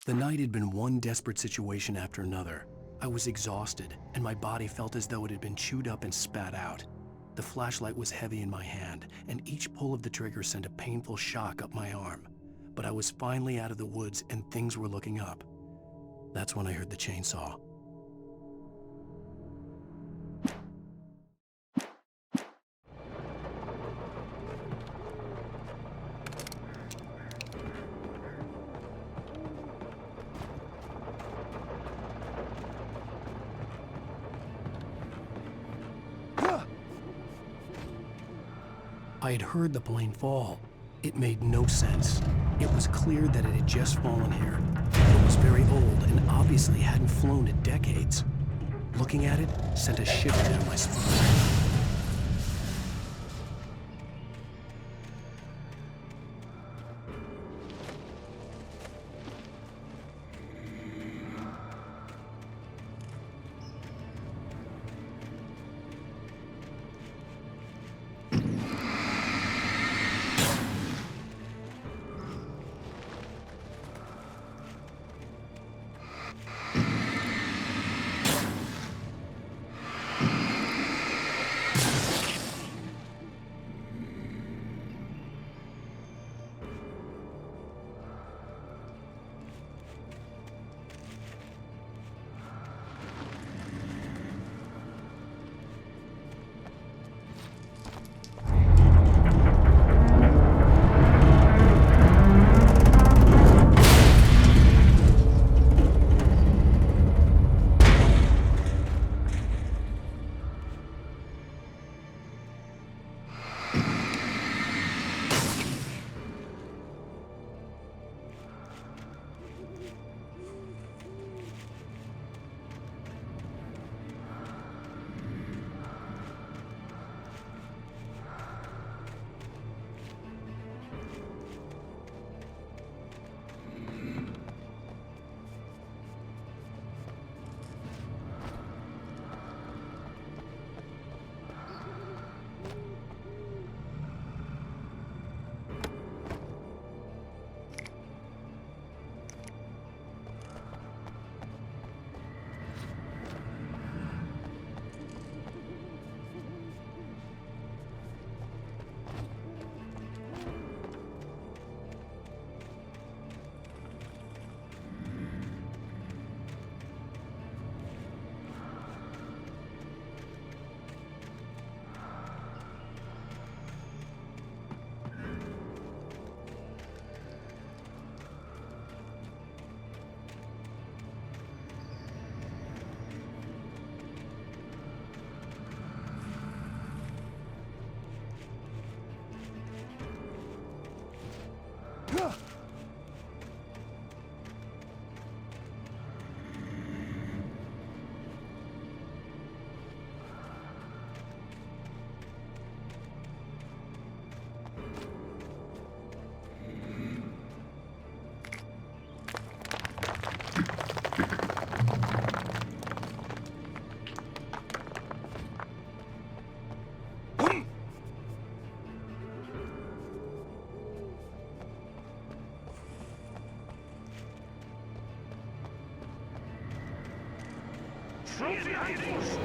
The night had been one desperate situation after another. I was exhausted, and my body felt as though it had been chewed up and spat out. The flashlight was heavy in my hand, and each pull of the trigger sent a painful shock up my arm. But I was finally out of the woods, and things were looking up. That's when I heard the chainsaw. I had heard the plane fall. It made no sense. It was clear that it had just fallen here. It was very old and obviously hadn't flown in decades. Looking at it sent a shiver down my spine. Trophy items!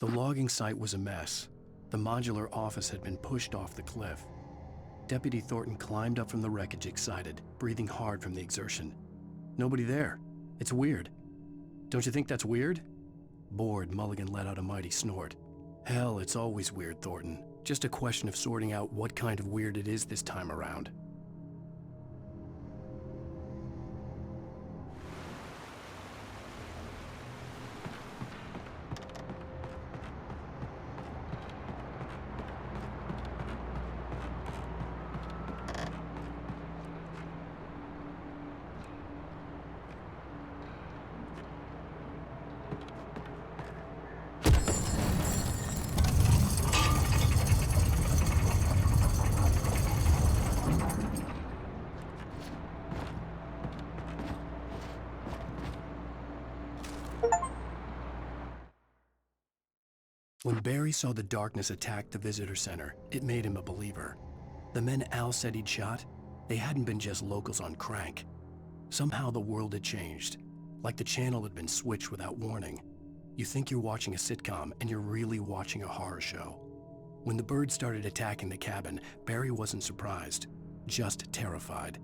The logging site was a mess. The modular office had been pushed off the cliff. Deputy Thornton climbed up from the wreckage excited, breathing hard from the exertion. Nobody there. It's weird. Don't you think that's weird? Bored, Mulligan let out a mighty snort. Hell, it's always weird, Thornton. Just a question of sorting out what kind of weird it is this time around. When Barry saw the darkness attack the visitor center, it made him a believer. The men Al said he'd shot, they hadn't been just locals on crank. Somehow the world had changed, like the channel had been switched without warning. You think you're watching a sitcom, and you're really watching a horror show. When the birds started attacking the cabin, Barry wasn't surprised, just terrified.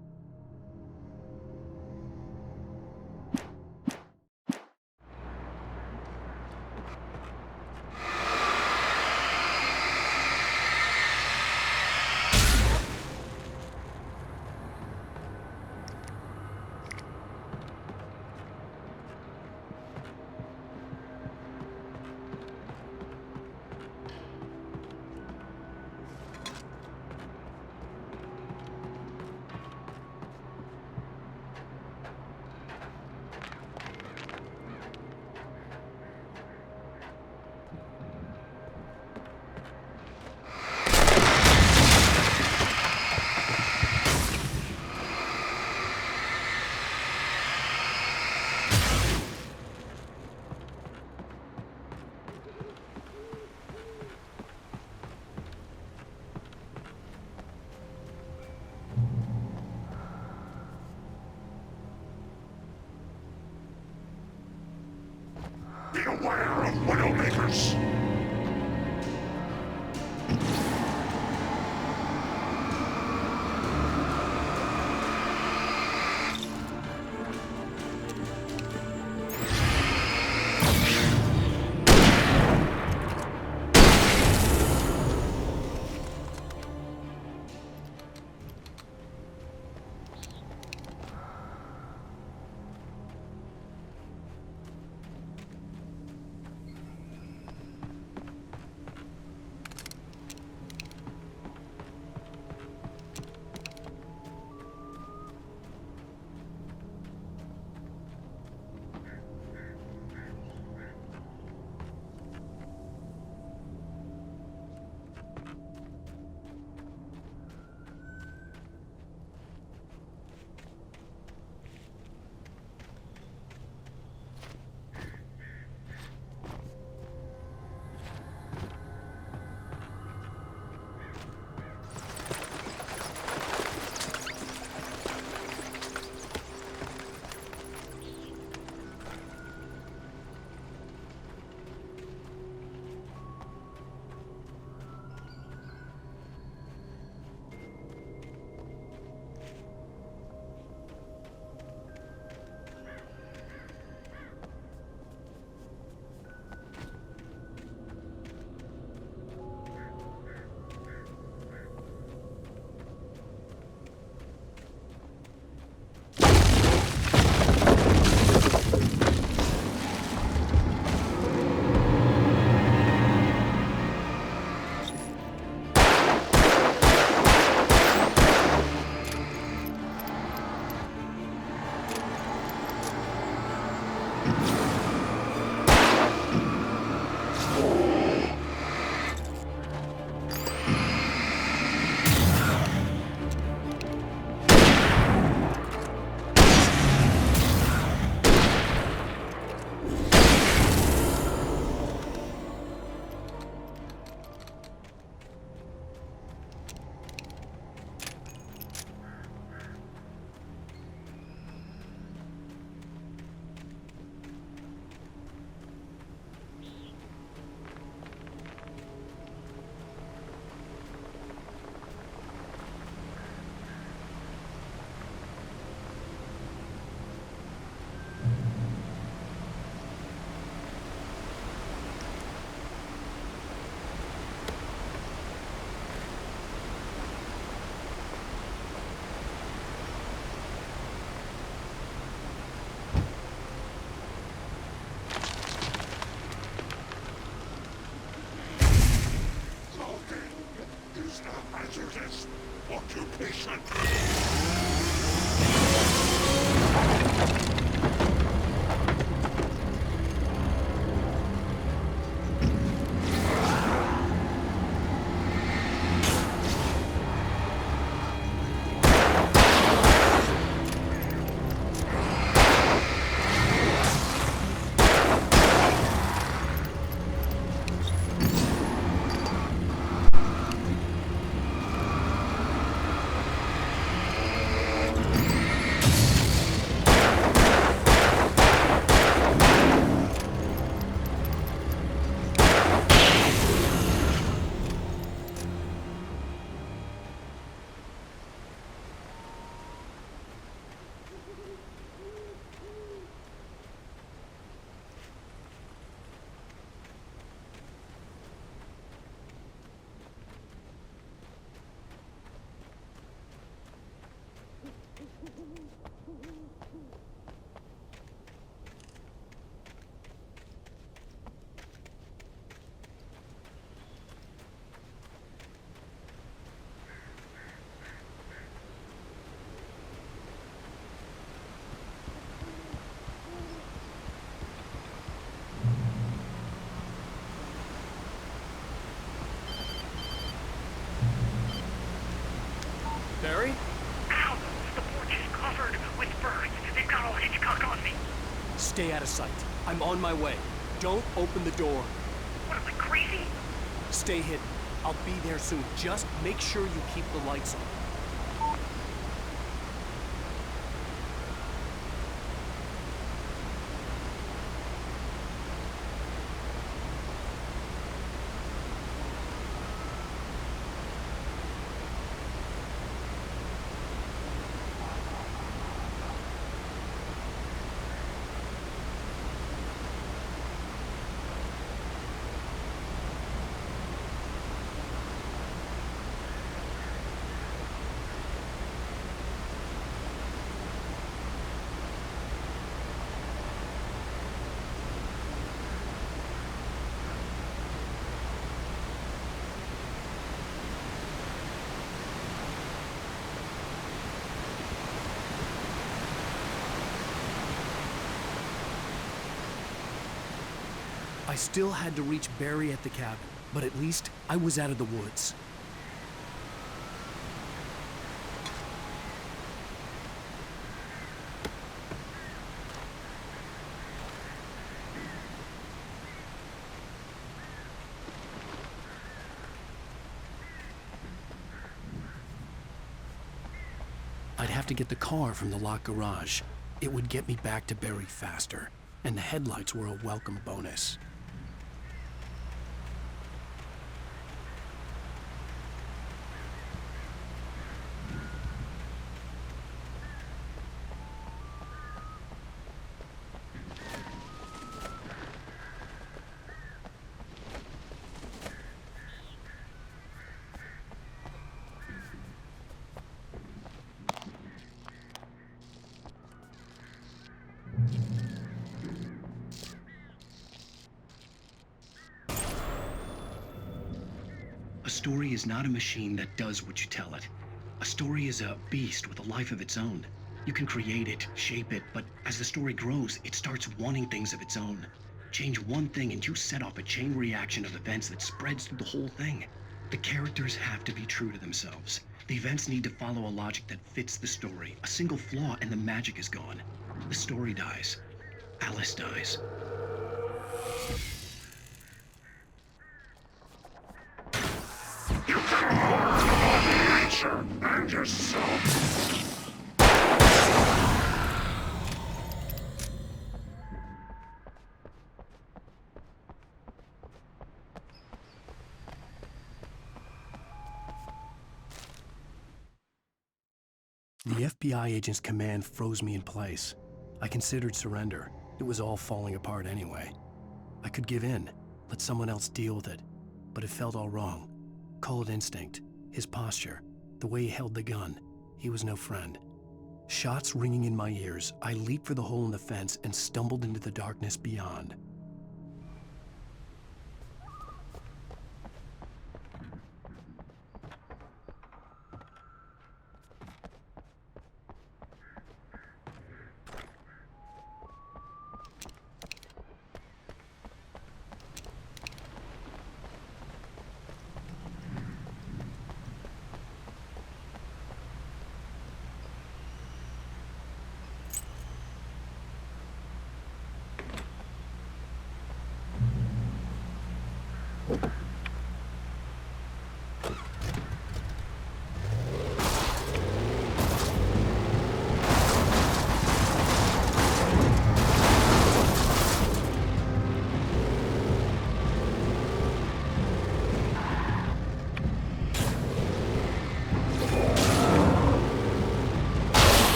us! hazardous occupation. Barry? Ow! The porch is covered with birds. They've got all Hitchcock on me. Stay out of sight. I'm on my way. Don't open the door. What am I, crazy? Stay hidden. I'll be there soon. Just make sure you keep the lights on. I still had to reach Barry at the cabin, but at least I was out of the woods. I'd have to get the car from the locked garage. It would get me back to Barry faster, and the headlights were a welcome bonus. A story is not a machine that does what you tell it. A story is a beast with a life of its own. You can create it, shape it, but as the story grows, it starts wanting things of its own. Change one thing and you set off a chain reaction of events that spreads through the whole thing. The characters have to be true to themselves. The events need to follow a logic that fits the story. A single flaw and the magic is gone. The story dies. Alice dies. You can harm nature and yourself. The FBI agent's command froze me in place. I considered surrender. It was all falling apart anyway. I could give in, let someone else deal with it, but it felt all wrong. Call it instinct, his posture, the way he held the gun. He was no friend. Shots ringing in my ears, I leaped for the hole in the fence and stumbled into the darkness beyond.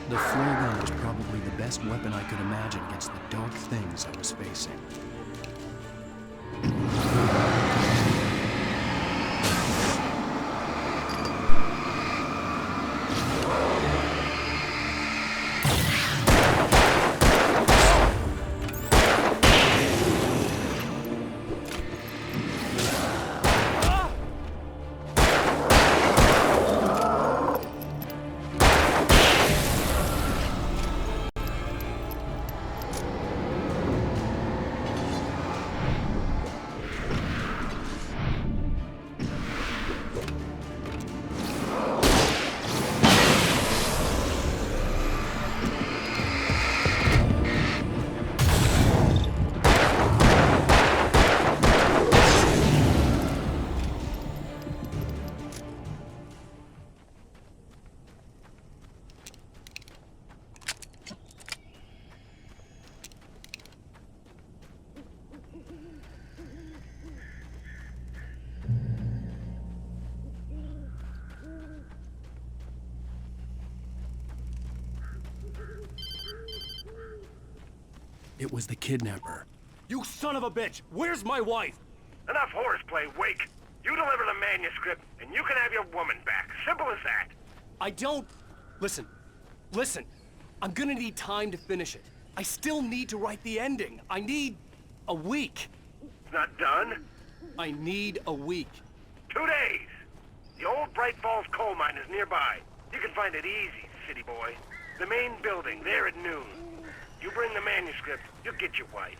The flare gun was probably the best weapon I could imagine against the dark things I was facing. It was the kidnapper. You son of a bitch! Where's my wife? Enough horseplay, Wake. You deliver the manuscript, and you can have your woman back. Simple as that. I don't... Listen. I'm gonna need time to finish it. I still need to write the ending. I need a week. It's not done? I need a week. 2 days. The old Bright Falls coal mine is nearby. You can find it easy, city boy. The main building, there at noon. You bring the manuscript, you'll get your wife.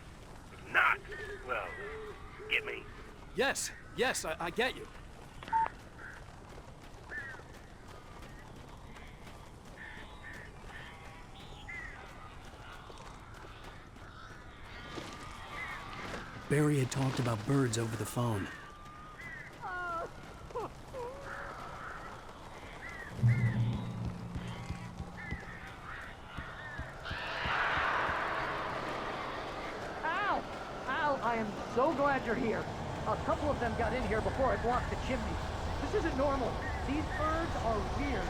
If not, well, get me. Yes, I get you. Barry had talked about birds over the phone. Al, I am so glad you're here. A couple of them got in here before I blocked the chimney. This isn't normal. These birds are weird.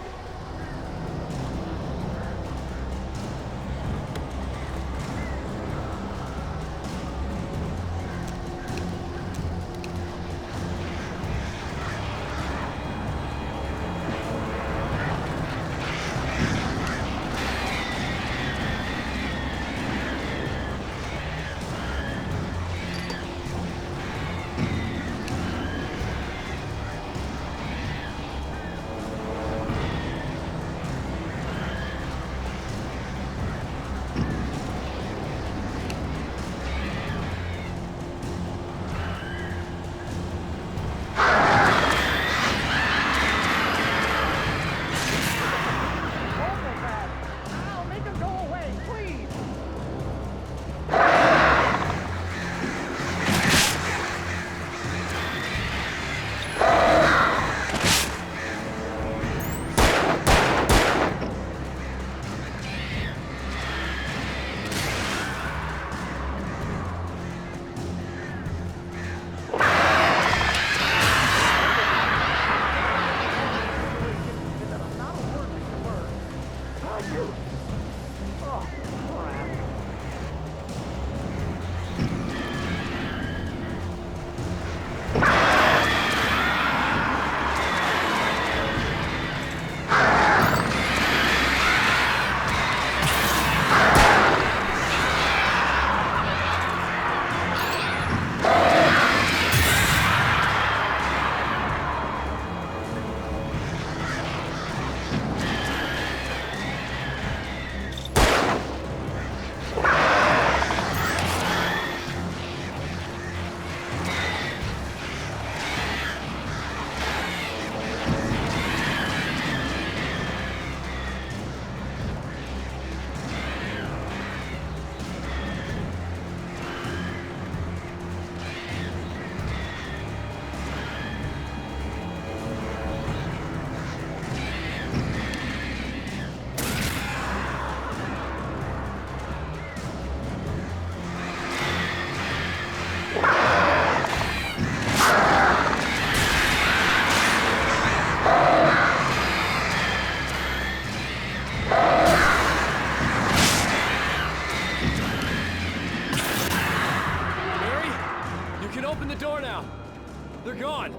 They're gone!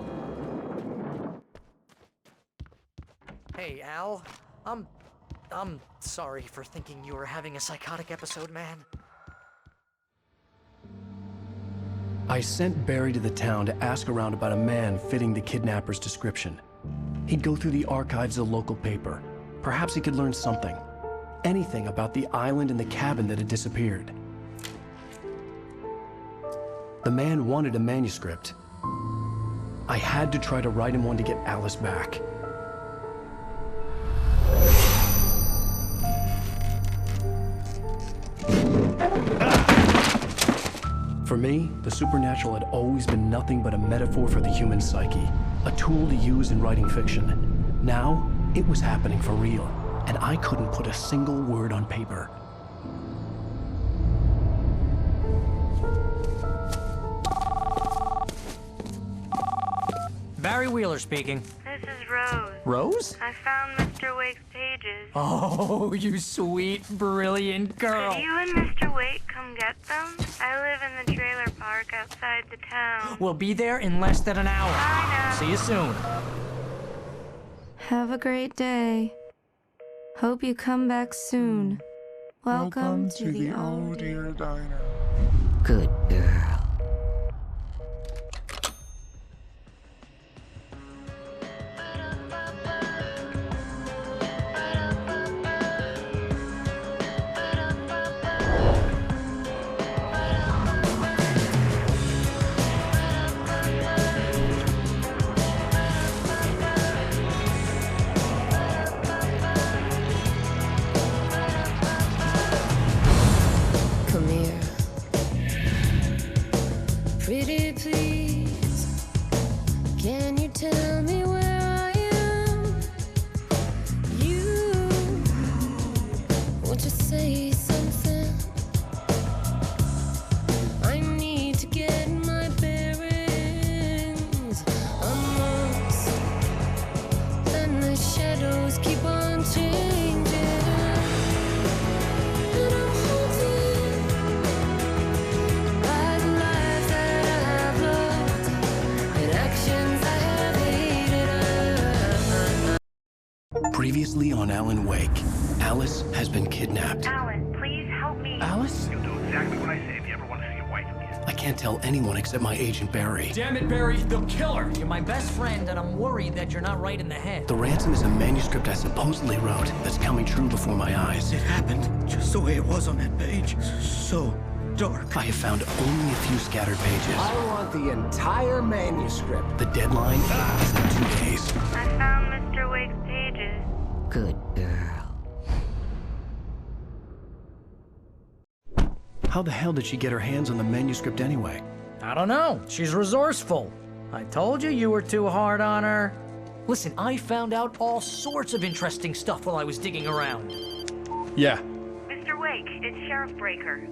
Hey, Al. I'm sorry for thinking you were having a psychotic episode, man. I sent Barry to the town to ask around about a man fitting the kidnapper's description. He'd go through the archives of the local paper. Perhaps he could learn something. Anything about the island and the cabin that had disappeared. The man wanted a manuscript. I had to try to write him one to get Alice back. For me, the supernatural had always been nothing but a metaphor for the human psyche, a tool to use in writing fiction. Now, it was happening for real, and I couldn't put a single word on paper. Barry Wheeler speaking. This is Rose. Rose? I found Mr. Wake's pages. Oh, you sweet, brilliant girl. Could you and Mr. Wake come get them? I live in the trailer park outside the town. We'll be there in less than an hour. Bye now. See you soon. Have a great day. Hope you come back soon. Welcome to the Oh Dear Diner. Good girl. Come here. Pretty please, can you tell me where I am? You want to say something? I need to get my bearings amongst, and the shadows keep on changing. And I'm holding by the lives that I have loved and actions I have hated. Previously on Alan Wake, Alice has been kidnapped. Alan, please help me. Alice? You'll do exactly what I say if you ever want to see your wife again. I can't tell anyone except my agent Barry. Damn it, Barry, they'll kill her. You're my best friend, and I'm worried that you're not right in the head. The ransom is a manuscript I supposedly wrote that's coming true before my eyes. It happened just the way it was on that page. So dark. I have found only a few scattered pages. I want the entire manuscript. The deadline is in 2 days. I found Mr. Wake's pages. Good girl. How the hell did she get her hands on the manuscript anyway? I don't know. She's resourceful. I told you you were too hard on her. Listen, I found out all sorts of interesting stuff while I was digging around. Yeah. Mr. Wake, it's Sheriff Breaker.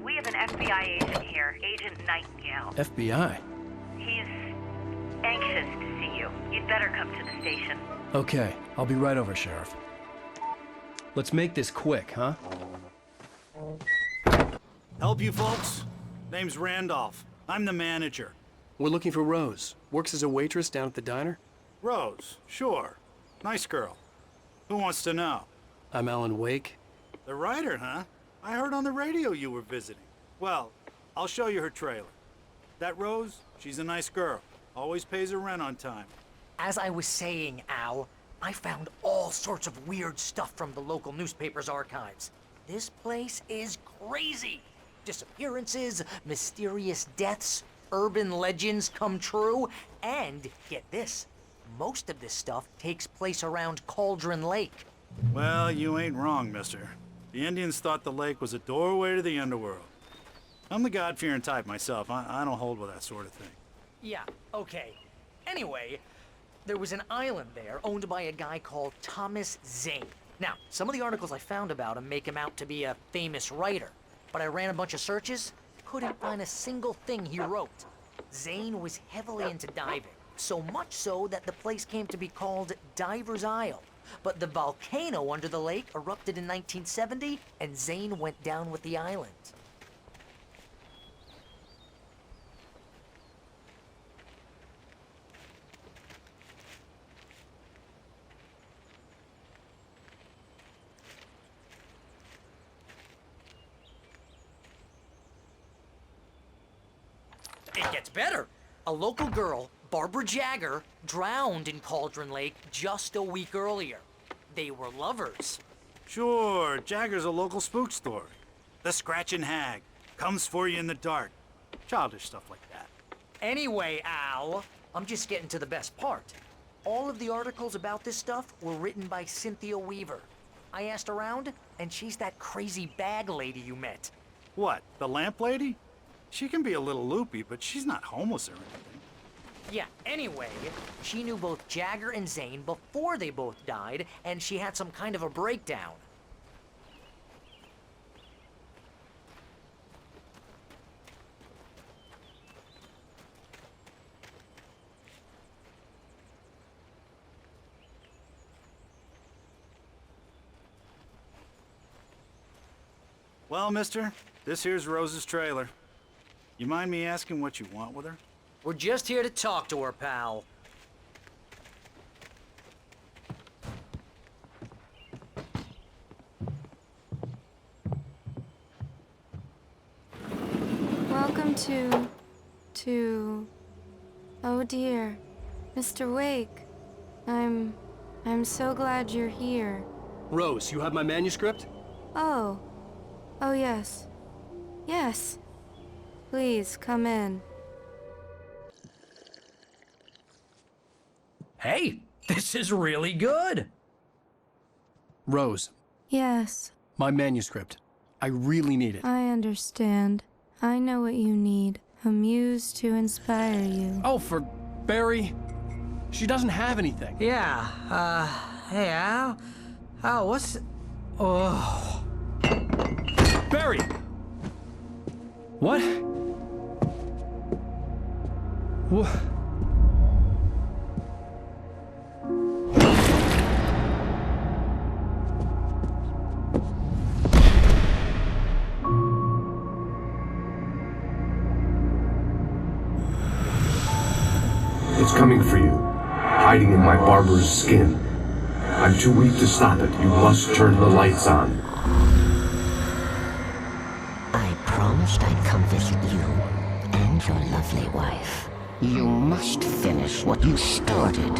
We have an FBI agent here, Agent Nightingale. FBI? He's anxious to see you. You'd better come to the station. Okay, I'll be right over, Sheriff. Let's make this quick, huh? Help you folks? Name's Randolph. I'm the manager. We're looking for Rose. Works as a waitress down at the diner. Rose, sure. Nice girl. Who wants to know? I'm Alan Wake. The writer, huh? I heard on the radio you were visiting. Well, I'll show you her trailer. That Rose, she's a nice girl. Always pays her rent on time. As I was saying, Al, I found all sorts of weird stuff from the local newspaper's archives. This place is crazy. Disappearances, mysterious deaths, urban legends come true, and get this, most of this stuff takes place around Cauldron Lake. Well, you ain't wrong, mister. The Indians thought the lake was a doorway to the underworld. I'm the God-fearing type myself. I don't hold with that sort of thing. Yeah, okay. Anyway, there was an island there owned by a guy called Thomas Zane. Now, some of the articles I found about him make him out to be a famous writer, but I ran a bunch of searches, couldn't find a single thing he wrote. Zane was heavily into diving, so much so that the place came to be called Diver's Isle. But the volcano under the lake erupted in 1970, and Zane went down with the island. It gets better. A local girl, Barbara Jagger, drowned in Cauldron Lake just a week earlier. They were lovers. Sure, Jagger's a local spook story. The Scratching Hag comes for you in the dark. Childish stuff like that. Anyway, Al, I'm just getting to the best part. All of the articles about this stuff were written by Cynthia Weaver. I asked around, and she's that crazy bag lady you met. What, the lamp lady? She can be a little loopy, but she's not homeless or anything. Yeah, anyway, she knew both Jagger and Zane before they both died, and she had some kind of a breakdown. Well, mister, this here's Rose's trailer. You mind me asking what you want with her? We're just here to talk to her, pal. Welcome to... Oh dear, Mr. Wake. I'm so glad you're here. Rose, you have my manuscript? Oh. Oh yes. Yes. Please, come in. Hey, this is really good. Rose, Yes, my manuscript. I really need it. I understand. I know what you need. A muse to inspire you. Oh, for Barry? She doesn't have anything. Yeah, hey, Al? Al, what's... Oh... Barry! What? What? It's coming for you, hiding in my barber's skin. I'm too weak to stop it. You must turn the lights on. I promised I'd come visit you and your lovely wife. You must finish what you started.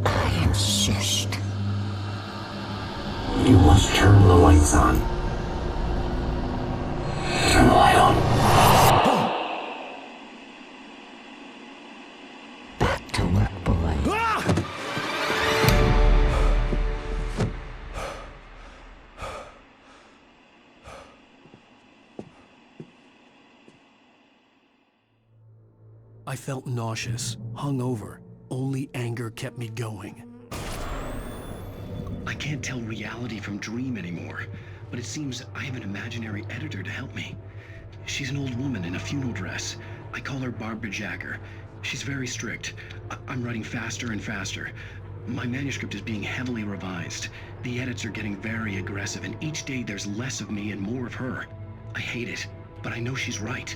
I insist. You must turn the lights on. Turn the light on. Back to work, boy. I felt nauseous, hungover. Only anger kept me going. I can't tell reality from dream anymore, but it seems I have an imaginary editor to help me. She's an old woman in a funeral dress. I call her Barbara Jagger. She's very strict. I'm writing faster and faster. My manuscript is being heavily revised. The edits are getting very aggressive, and each day there's less of me and more of her. I hate it, but I know she's right.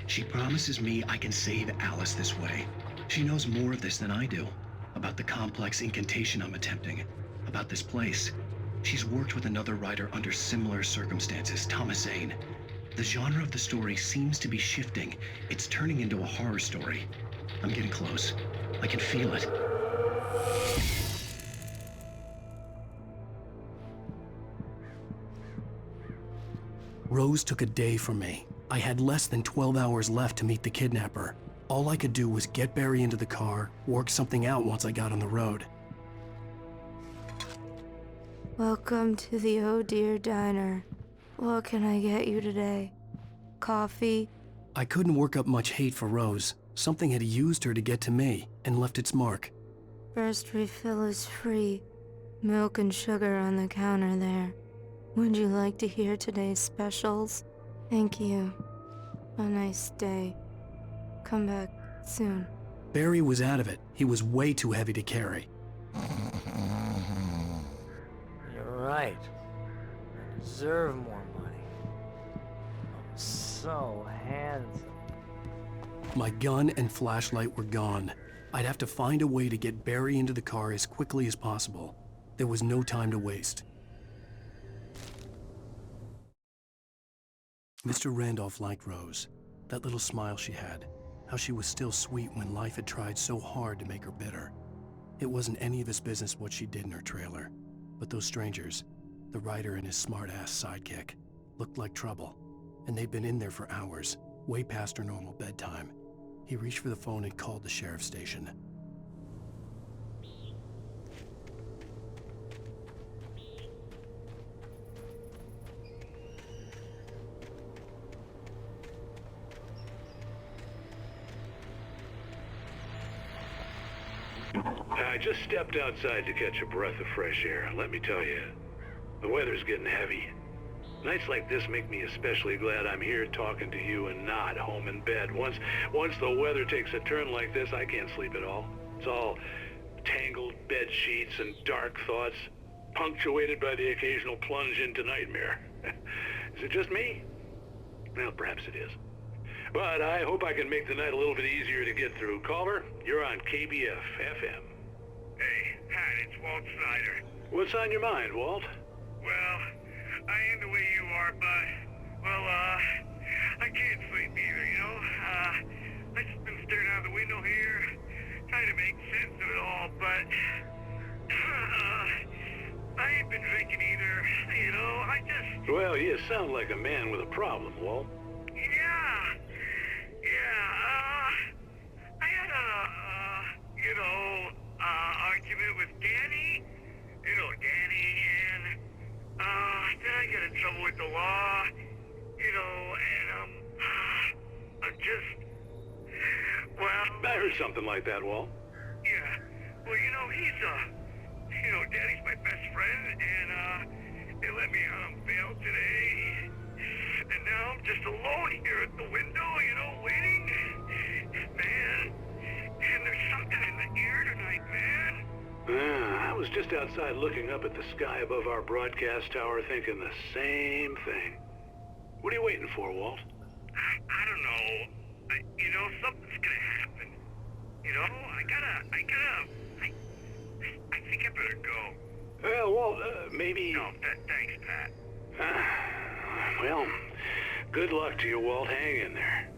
She promises me I can save Alice this way. She knows more of this than I do. About the complex incantation I'm attempting. About this place. She's worked with another writer under similar circumstances, Thomas Zane. The genre of the story seems to be shifting. It's turning into a horror story. I'm getting close. I can feel it. Rose took a day from me. I had less than 12 hours left to meet the kidnapper. All I could do was get Barry into the car, work something out once I got on the road. Welcome to the Oh Dear Diner. What can I get you today? Coffee? I couldn't work up much hate for Rose. Something had used her to get to me and left its mark. First refill is free. Milk and sugar on the counter there. Would you like to hear today's specials? Thank you. A nice day. Come back soon. Barry was out of it. He was way too heavy to carry. You're right. I deserve more money. I'm so handsome. My gun and flashlight were gone. I'd have to find a way to get Barry into the car as quickly as possible. There was no time to waste. Mr. Randolph liked Rose. That little smile she had. How she was still sweet when life had tried so hard to make her bitter. It wasn't any of his business what she did in her trailer. But those strangers, the writer and his smart-ass sidekick, looked like trouble. And they'd been in there for hours, way past her normal bedtime. He reached for the phone and called the sheriff's station. I just stepped outside to catch a breath of fresh air. Let me tell you, the weather's getting heavy. Nights like this make me especially glad I'm here talking to you and not home in bed. Once the weather takes a turn like this, I can't sleep at all. It's all tangled bed sheets and dark thoughts. punctuated by the occasional plunge into nightmare. Is it just me? Well, perhaps it is. But I hope I can make the night a little bit easier to get through. Caller, you're on KBF FM. Hey, Pat, it's Walt Snyder. What's on your mind, Walt? Well, I am the way you are, but, well, I can't sleep either, you know? I just been staring out the window here, trying to make sense of it all, but, I ain't been drinking either, you know? Well, you sound like a man with a problem, Walt. I had a, argument with Danny. You know Danny, and, then I got in trouble with the law, you know, and, I'm just, well... I heard something like that, Walt. Yeah, well, you know, Danny's my best friend, and, they let me out on bail today, and now I'm just alone here at the window, you know, waiting. Man, and there's something in the air tonight, man. I was just outside looking up at the sky above our broadcast tower thinking the same thing. What are you waiting for, Walt? I don't know. You know, something's gonna happen. You know, I think I better go. Well, Walt, maybe... No, thanks, Pat. Well, good luck to you, Walt. Hang in there.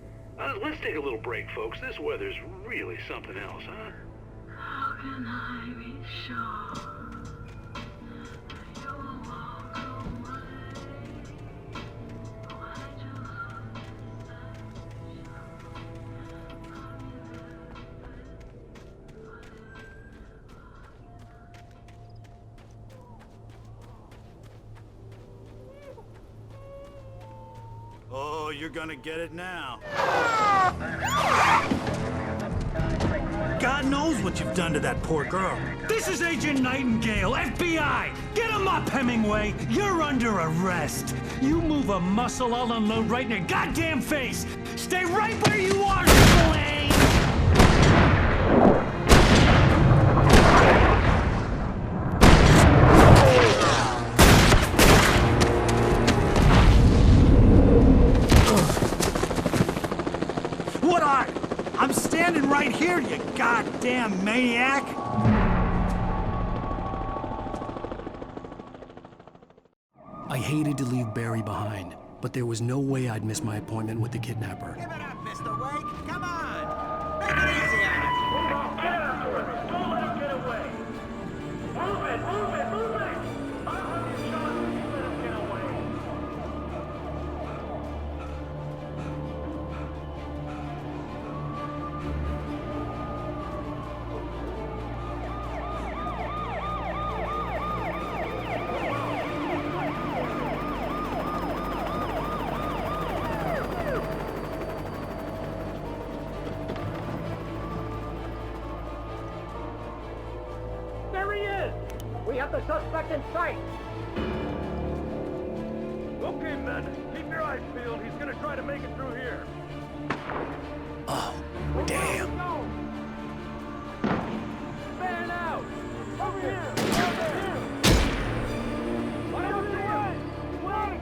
Let's take a little break, folks. This weather's really something else, huh? How can I be sure you'll walk away? Why do Oh, you're gonna get it now. God knows what you've done to that poor girl. This is Agent Nightingale, FBI! Get him up, Hemingway! You're under arrest! You move a muscle, I'll unload right in your goddamn face! Stay right where you are, Spillane! What are you? I'm standing right here, you goddamn maniac! I hated to leave Barry behind, but there was no way I'd miss my appointment with the kidnapper. Give it up, Mr. Wake. Come on. Make it easy on us. Move on, get after him. Don't let him get away. Move it, move it, move it. I'll have you shot if you let him get away. There he is! We have the suspect in sight! Okay, men, keep your eyes peeled. He's gonna try to make it through here. Oh, damn. Fan out! Over here! I don't see him! Wait!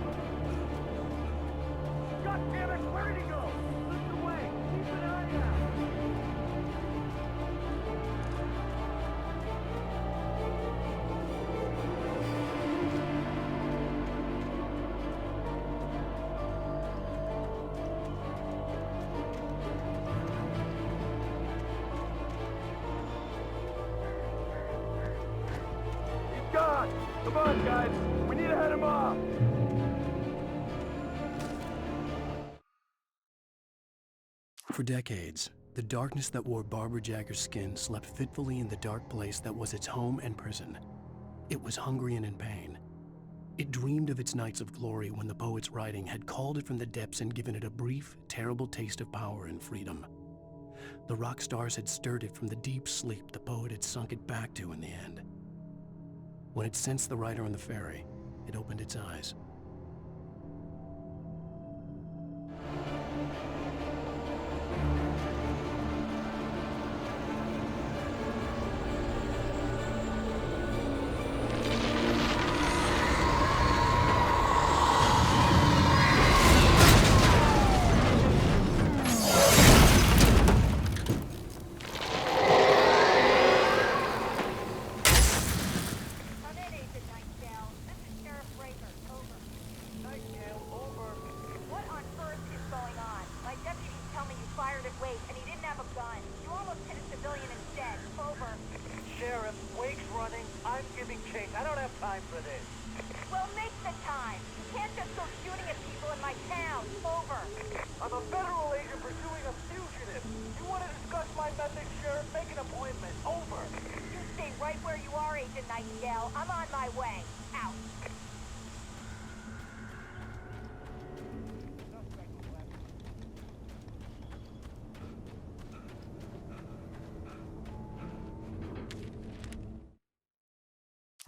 God damn it, where did he go? Mr. Wade, keep an eye out! He's gone! Come on, guys! We need to head him off! For decades, the darkness that wore Barbara Jagger's skin slept fitfully in the dark place that was its home and prison. It was hungry and in pain. It dreamed of its nights of glory when the poet's writing had called it from the depths and given it a brief, terrible taste of power and freedom. The rock stars had stirred it from the deep sleep the poet had sunk it back to in the end. When it sensed the writer on the ferry, it opened its eyes. running. I'm giving chase. I don't have time for this. Well, make the time. You can't just go shooting at people in my town. Over. I'm a federal agent pursuing a fugitive. You want to discuss my methods, Sheriff? Make an appointment. Over. You stay right where you are, Agent Nightingale. I'm on my way. Out.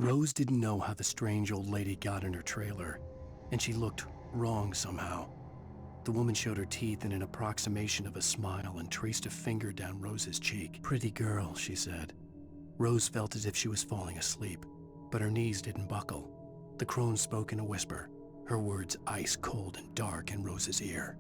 Rose didn't know how the strange old lady got in her trailer, and she looked wrong somehow. The woman showed her teeth in an approximation of a smile and traced a finger down Rose's cheek. "Pretty girl," she said. Rose felt as if she was falling asleep, but her knees didn't buckle. The crone spoke in a whisper, her words ice cold and dark in Rose's ear.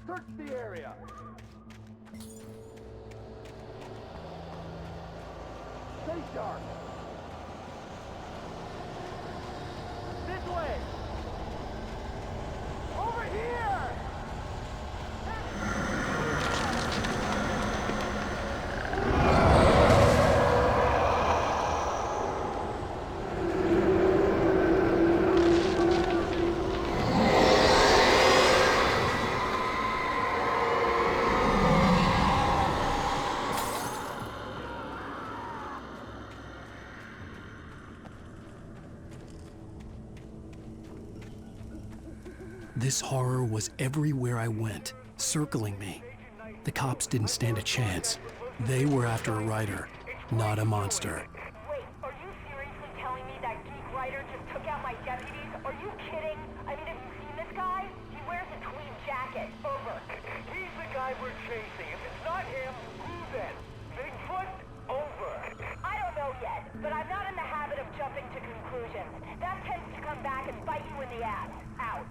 Search the area. Stay sharp. This way. Over here. This horror was everywhere I went, circling me. The cops didn't stand a chance. They were after a writer, not a monster. Wait, are you seriously telling me that geek writer just took out my deputies? Are you kidding? I mean, have you seen this guy? He wears a tweed jacket. Over. He's the guy we're chasing. If it's not him, who then? Bigfoot? Over. I don't know yet, but I'm not in the habit of jumping to conclusions. That tends to come back and bite you in the ass. Out.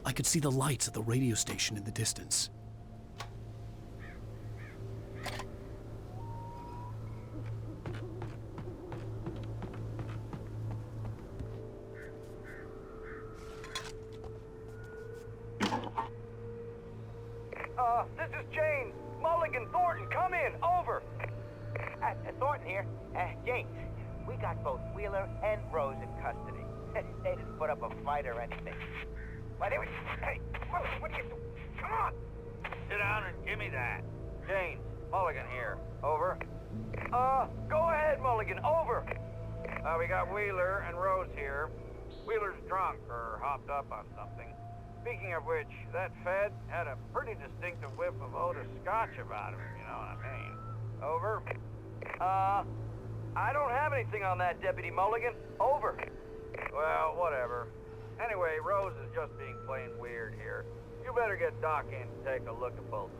I could see the lights of the radio station in the distance. This is James. Mulligan, Thornton, come in. Over. Thornton here. James, we got both Wheeler and Rose in custody. They didn't put up a fight or anything. Why, they were... Hey, what are you doing? Come on! Sit down and give me that. James, Mulligan here. Over. Go ahead, Mulligan. Over. We got Wheeler and Rose here. Wheeler's drunk or hopped up on something. Speaking of which, that Fed had a pretty distinctive whiff of Otis Scotch about him, you know what I mean. Over. I don't have anything on that, Deputy Mulligan. Over. Well, whatever. Anyway, Rose is just being plain weird here. You better get Doc in to take a look at both.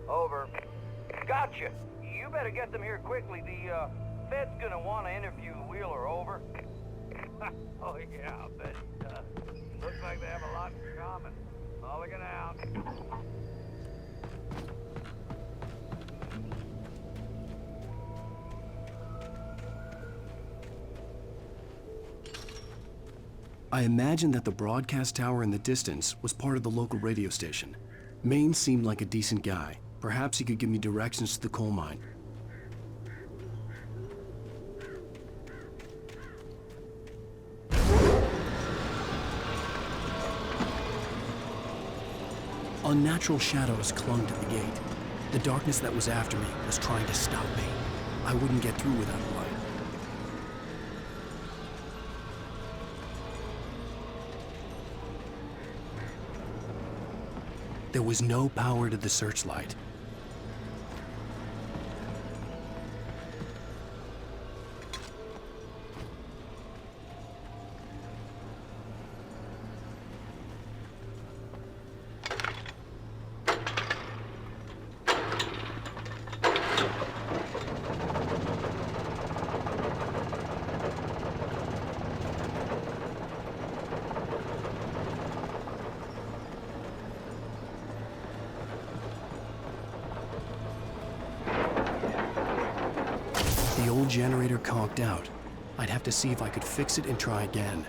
Over. Gotcha. You better get them here quickly. The Fed's gonna want to interview Wheeler. Over. Oh yeah, I'll bet he does. Looks like they have a lot in common. Mulligan out. I imagined that the broadcast tower in the distance was part of the local radio station. Maine seemed like a decent guy. Perhaps he could give me directions to the coal mine. Unnatural shadows clung to the gate. The darkness that was after me was trying to stop me. I wouldn't get through without a light. There was no power to the searchlight. The old generator conked out. I'd have to see if I could fix it and try again.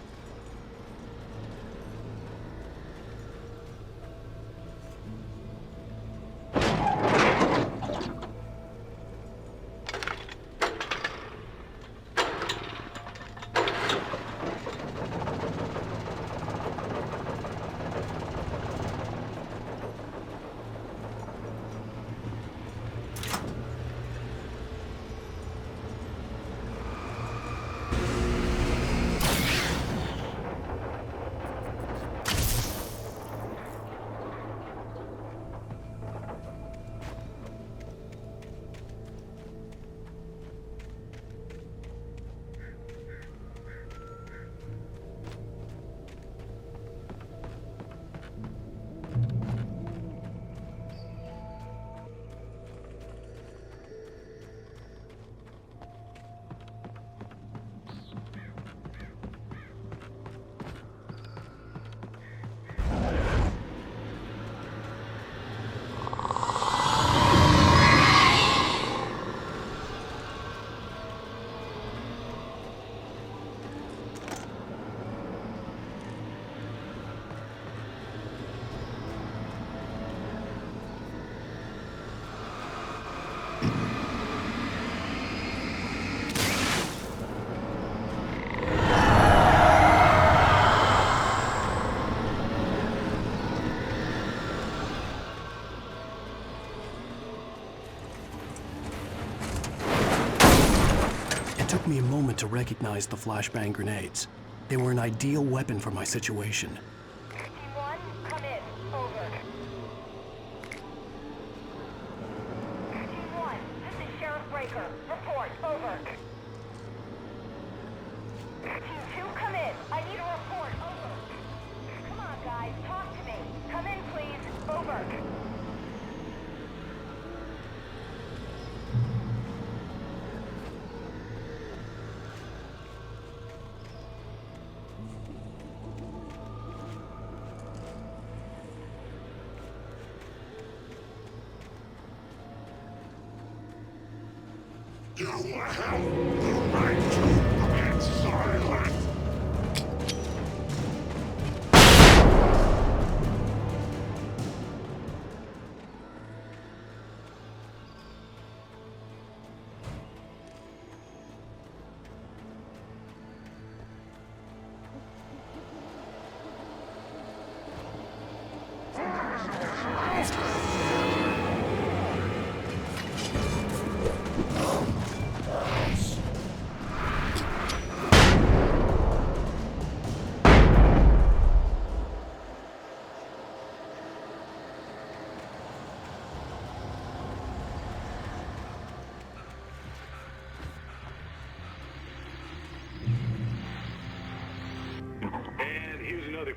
It took me a moment to recognize the flashbang grenades. They were an ideal weapon for my situation. Team 1, come in. Over. Team 1, this is Sheriff Breaker. Report. Over. Team 2, come in. I need a report. Over. Come on, guys. Talk to me. Come in, please. Over. You have the right to remain silent.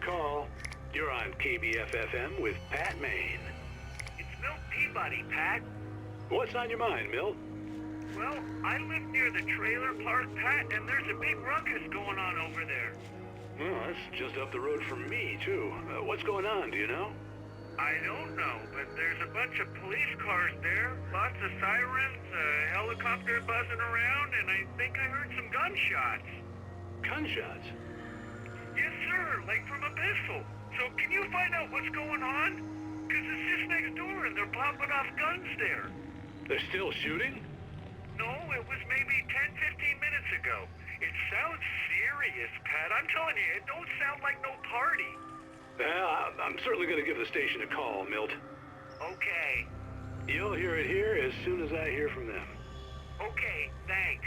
call. You're on KBFFM with Pat Maine. It's Milt Peabody, Pat. What's on your mind, Milt? Well, I live near the trailer park, Pat, and there's a big ruckus going on over there. Well, that's just up the road from me, too. What's going on, do you know? I don't know, but there's a bunch of police cars there, lots of sirens, a helicopter buzzing around, and I think I heard some gunshots. Gunshots? Yes, sir, like from a pistol. So can you find out what's going on? Because it's just next door and they're popping off guns there. They're still shooting? No, it was maybe 10-15 minutes ago. It sounds serious, Pat. I'm telling you, it don't sound like no party. I'm certainly going to give the station a call, Milt. Okay. You'll hear it here as soon as I hear from them. Okay, thanks.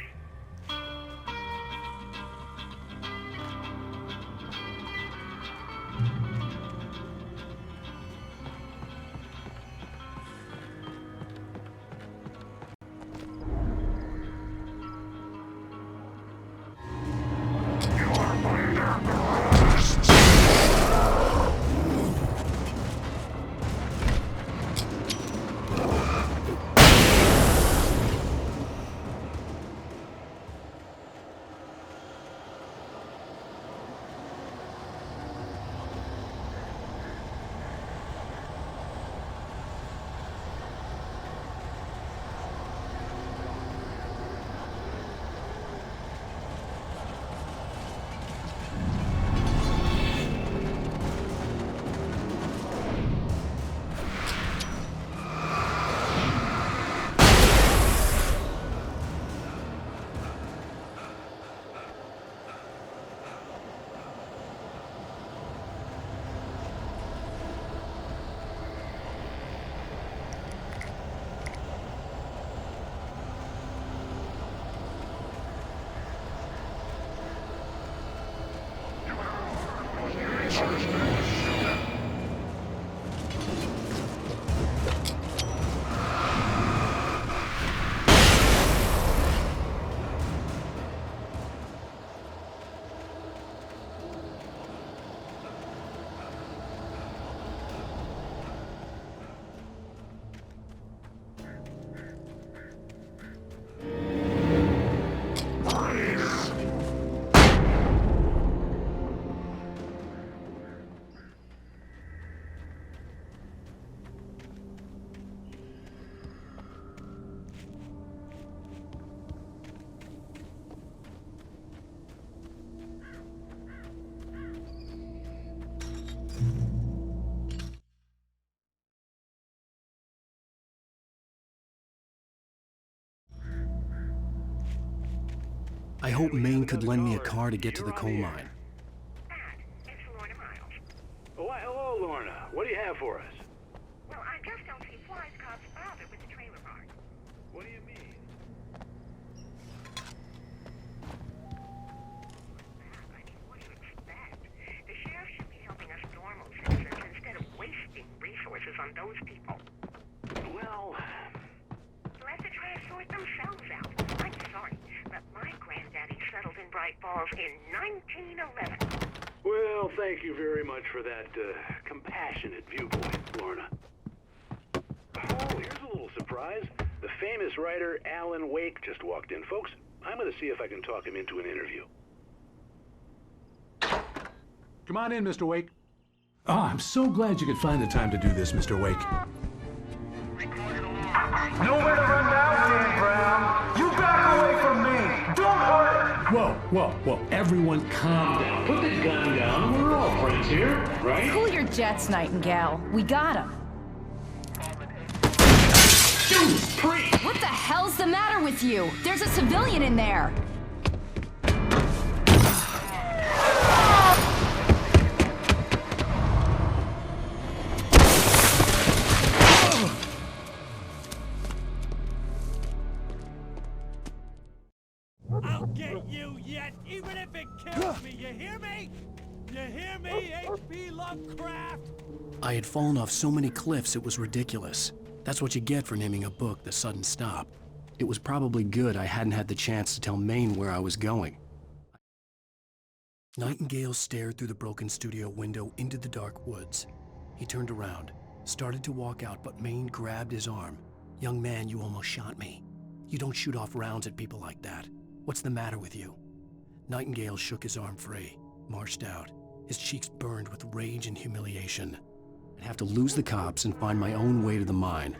I hope Maine could lend me a car to get to the coal mine. Why, hello, Lorna. What do you have for us? Well, I just don't see why the cops bother with the trailer park. What do you mean? I mean, what do you expect? The sheriff should be helping us normal citizens instead of wasting resources on those people. Well... Let the trash sort themselves out. I'm sorry, but my granddaddy settled in Bright Falls in 1911. Well, thank you very much for that compassionate viewpoint, Lorna. Oh, here's a little surprise. The famous writer Alan Wake just walked in. Folks, I'm going to see if I can talk him into an interview. Come on in, Mr. Wake. Oh, I'm so glad you could find the time to do this, Mr. Wake. Nowhere to run now, Dan Brown. You back away from me. Don't hurt. Whoa. Everyone calm down. Put the gun down. We're all friends here, right? Cool your jets, Nightingale. We got him. Judas Priest! What the hell's the matter with you? There's a civilian in there. I'll get you yet, even if it kills me. You hear me? You hear me, H.P. Lovecraft? I had fallen off so many cliffs it was ridiculous. That's what you get for naming a book The Sudden Stop. It was probably good I hadn't had the chance to tell Maine where I was going. Nightingale stared through the broken studio window into the dark woods. He turned around, started to walk out, but Maine grabbed his arm. "Young man, you almost shot me. You don't shoot off rounds at people like that. What's the matter with you?" Nightingale shook his arm free, marched out. His cheeks burned with rage and humiliation. I'd have to lose the cops and find my own way to the mine.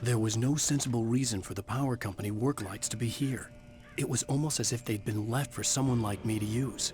There was no sensible reason for the power company work lights to be here. It was almost as if they'd been left for someone like me to use.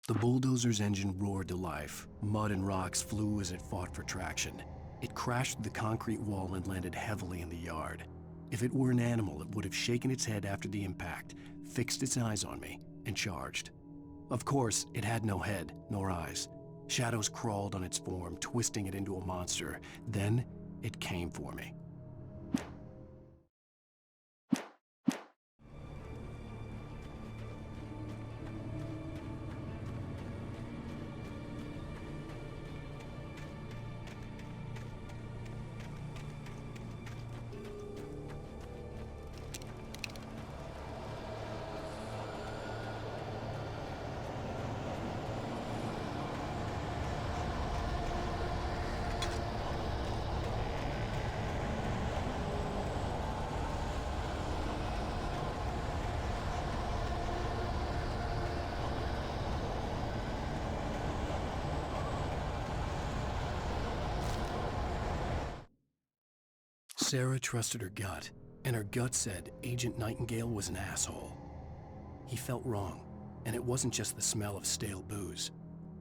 The bulldozer's engine roared to life. Mud and rocks flew as it fought for traction. It crashed through the concrete wall and landed heavily in the yard. If it were an animal, it would have shaken its head after the impact, fixed its eyes on me, and charged. Of course, it had no head, nor eyes. Shadows crawled on its form, twisting it into a monster. Then, it came for me. Sarah trusted her gut, and her gut said Agent Nightingale was an asshole. He felt wrong, and it wasn't just the smell of stale booze.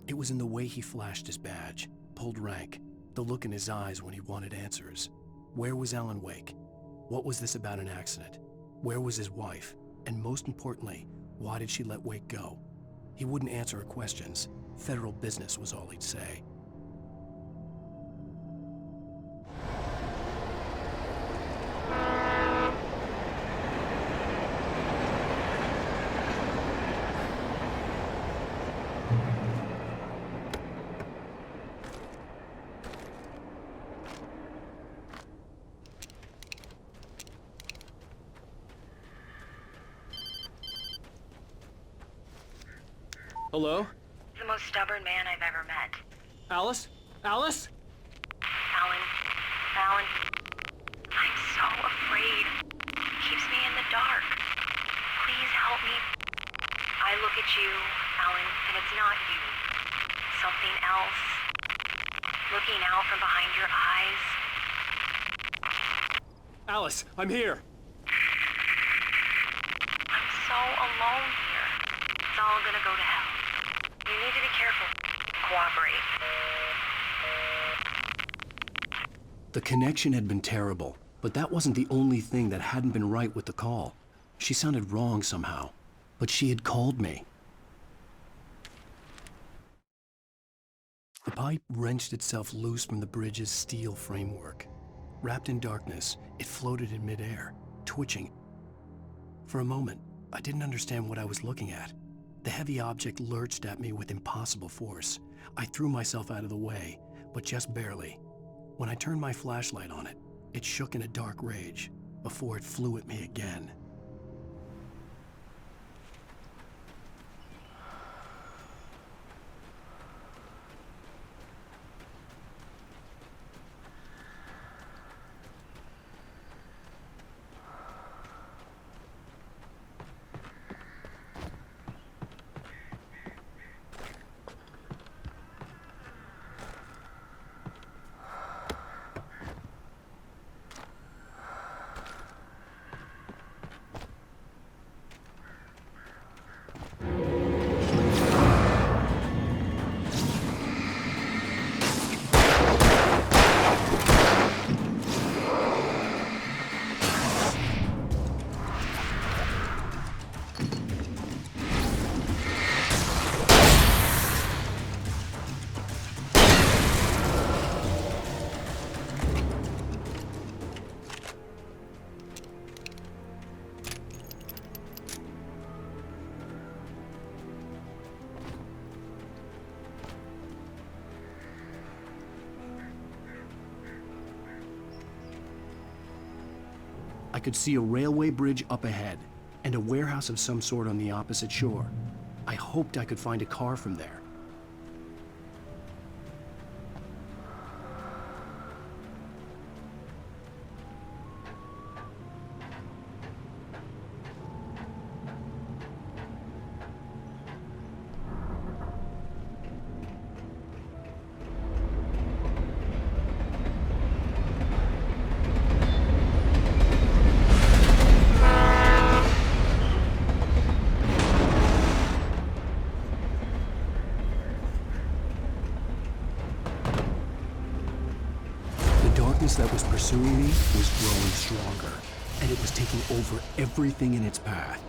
It was in the way he flashed his badge, pulled rank, the look in his eyes when he wanted answers. Where was Alan Wake? What was this about an accident? Where was his wife? And most importantly, why did she let Wake go? He wouldn't answer her questions. Federal business was all he'd say. Hello? The most stubborn man I've ever met. Alice? Alice? Alan. Alan. I'm so afraid. He keeps me in the dark. Please help me. I look at you, Alan, and it's not you. Something else. Looking out from behind your eyes. Alice, I'm here. I'm so alone here. It's all gonna go to hell. You need to be careful. Cooperate. The connection had been terrible, but that wasn't the only thing that hadn't been right with the call. She sounded wrong somehow, but she had called me. The pipe wrenched itself loose from the bridge's steel framework. Wrapped in darkness, it floated in midair, twitching. For a moment, I didn't understand what I was looking at. The heavy object lurched at me with impossible force. I threw myself out of the way, but just barely. When I turned my flashlight on it, it shook in a dark rage before it flew at me again. I could see a railway bridge up ahead, and a warehouse of some sort on the opposite shore. I hoped I could find a car from there. That was pursuing me was growing stronger, and it was taking over everything in its path.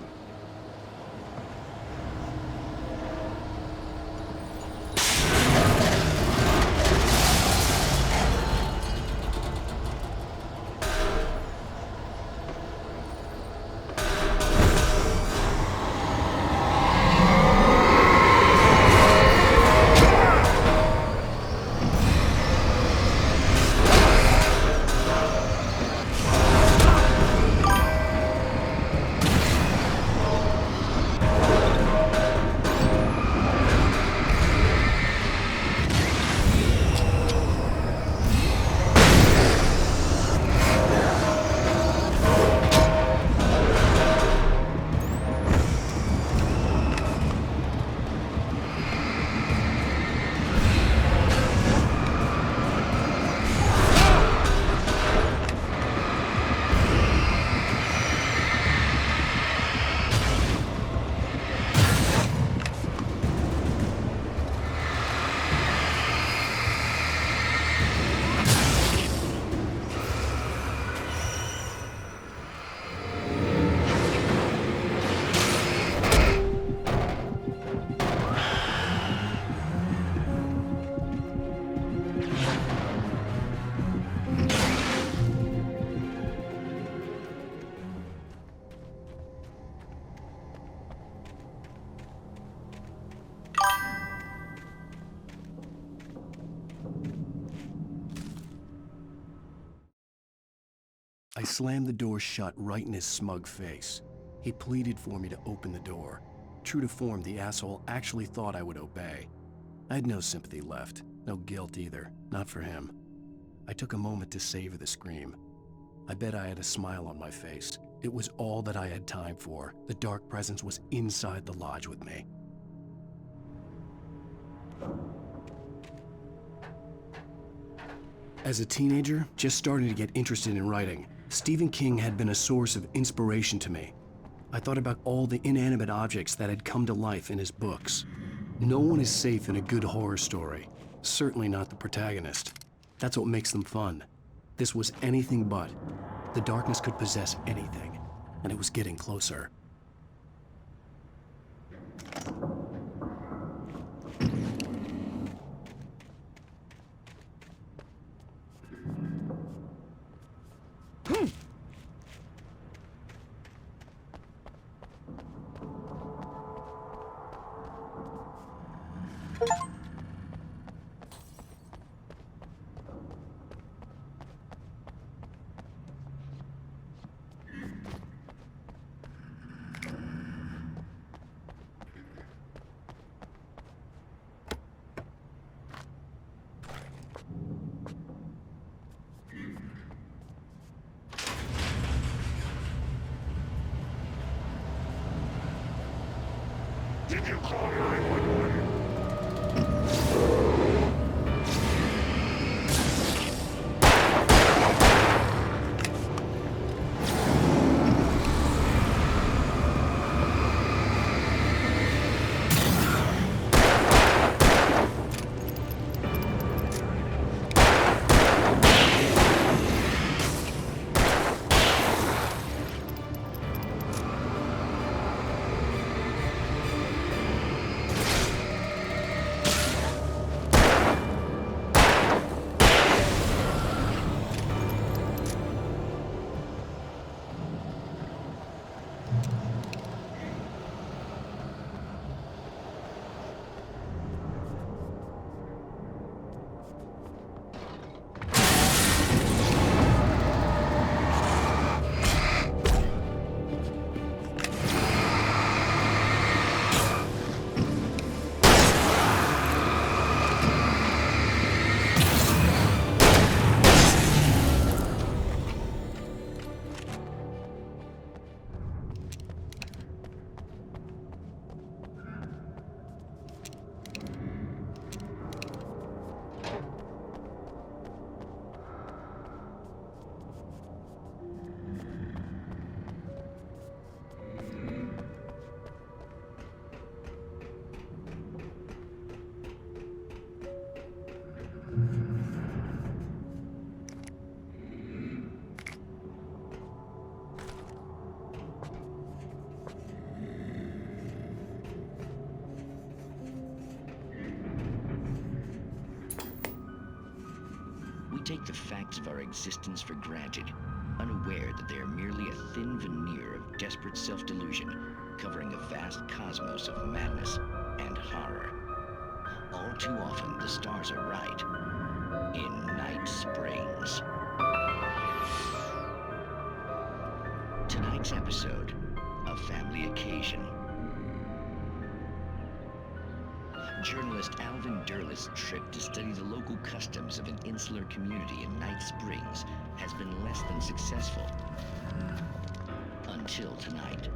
I slammed the door shut right in his smug face. He pleaded for me to open the door. True to form, the asshole actually thought I would obey. I had no sympathy left, no guilt either, not for him. I took a moment to savor the scream. I bet I had a smile on my face. It was all that I had time for. The dark presence was inside the lodge with me. As a teenager, just starting to get interested in writing, Stephen King had been a source of inspiration to me. I thought about all the inanimate objects that had come to life in his books. No one is safe in a good horror story, certainly not the protagonist. That's what makes them fun. This was anything but. The darkness could possess anything, and it was getting closer. Did you call 911? We take the facts of our existence for granted, unaware that they are merely a thin veneer of desperate self-delusion, covering a vast cosmos of madness and horror. All too often, the stars are right. In Night Springs. Tonight's episode, A Family Occasion. Journalist Alvin Derlis' trip to study the local customs of an insular community in Night Springs has been less than successful. Until tonight.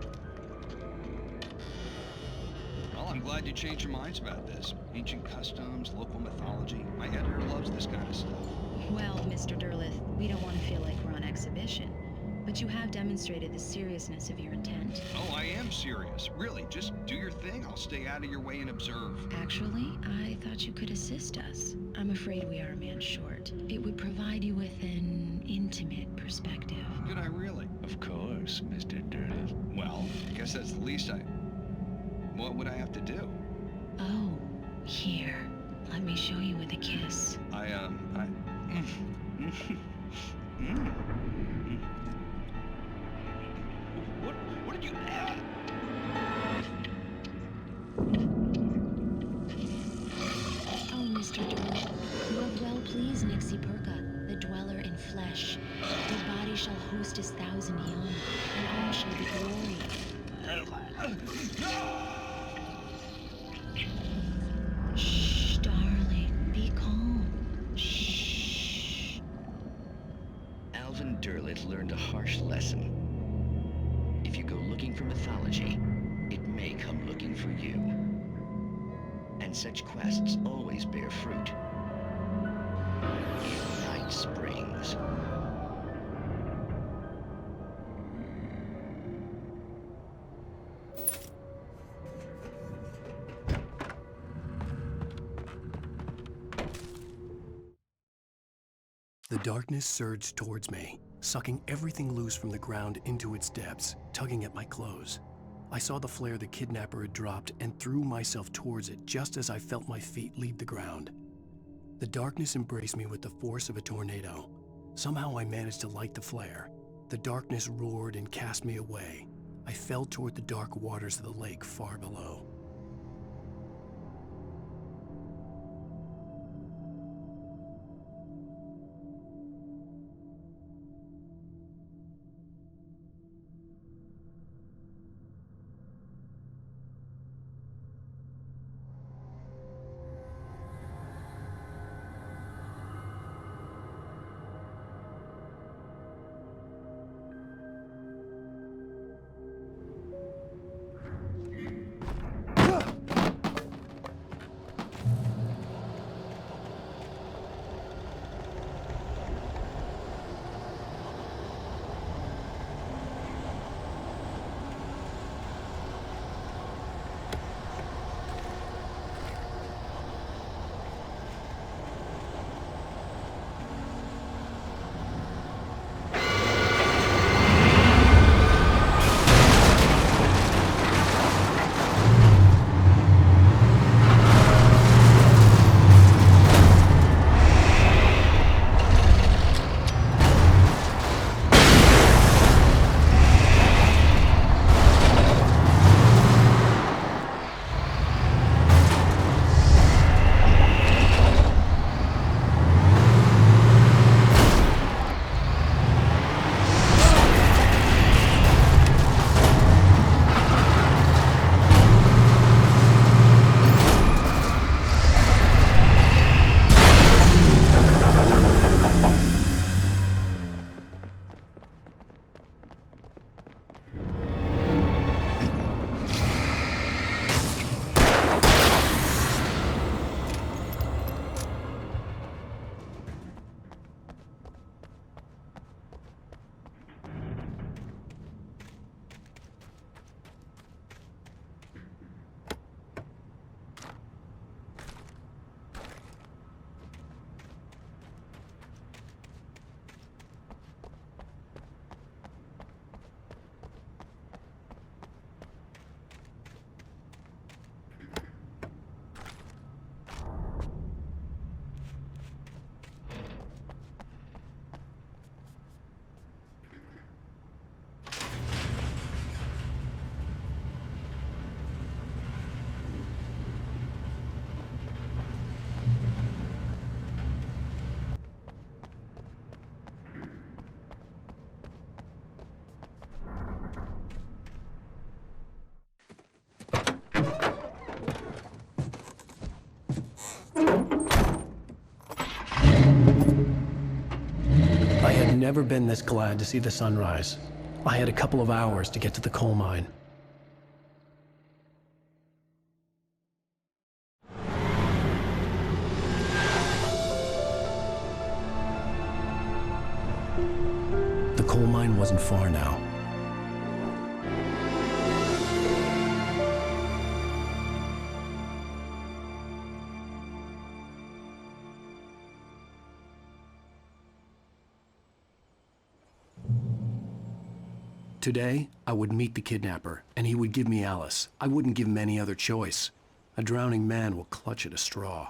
Well, I'm glad you changed your minds about this. Ancient customs, local mythology. My editor loves this kind of stuff. Well, Mr. Derlith, we don't want to feel like we're on exhibition, but you have demonstrated the seriousness of your intent. Oh, I am serious. Really, just do your thing. I'll stay out of your way and observe. Actually, I thought you could assist us. I'm afraid we are a man short. It would provide you with an intimate perspective. Could I really? Of course, Mr. Derlith. Well, I guess that's the least What would I have to do? Oh, here. Let me show you with a kiss. What did you add? Oh, Mr. Derlith, you have well pleased Nixie Perka, the dweller in flesh. His body shall host his 1,000 young, and all shall be glory. Shh, darling, be calm. Shh. Alvin Derleth learned a harsh lesson. If you go looking for mythology, it may come looking for you. And such quests always bear fruit. In Night Springs. The darkness surged towards me, sucking everything loose from the ground into its depths, tugging at my clothes. I saw the flare the kidnapper had dropped and threw myself towards it just as I felt my feet leave the ground. The darkness embraced me with the force of a tornado. Somehow I managed to light the flare. The darkness roared and cast me away. I fell toward the dark waters of the lake far below. I had never been this glad to see the sunrise. I had a couple of hours to get to the coal mine. The coal mine wasn't far now. Today, I would meet the kidnapper, and he would give me Alice. I wouldn't give him any other choice. A drowning man will clutch at a straw.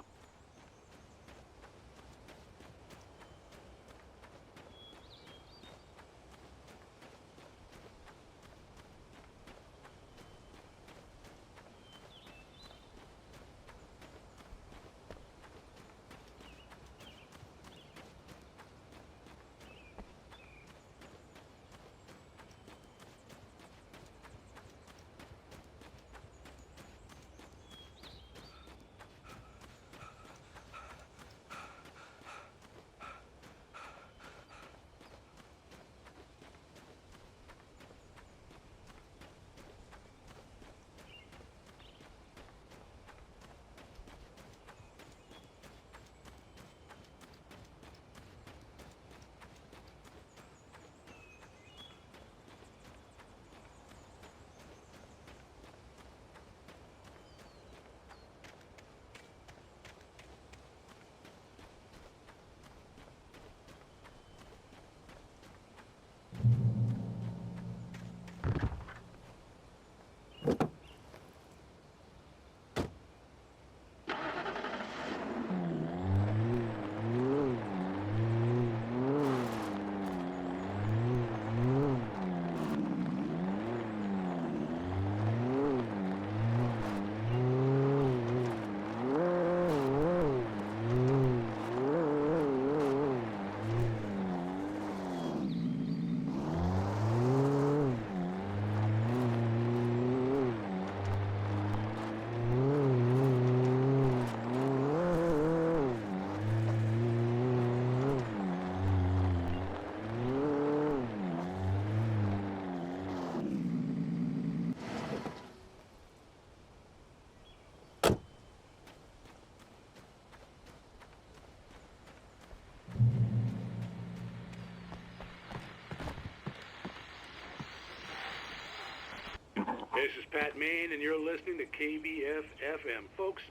This is Pat Maine, and you're listening to KBF-FM. Folks,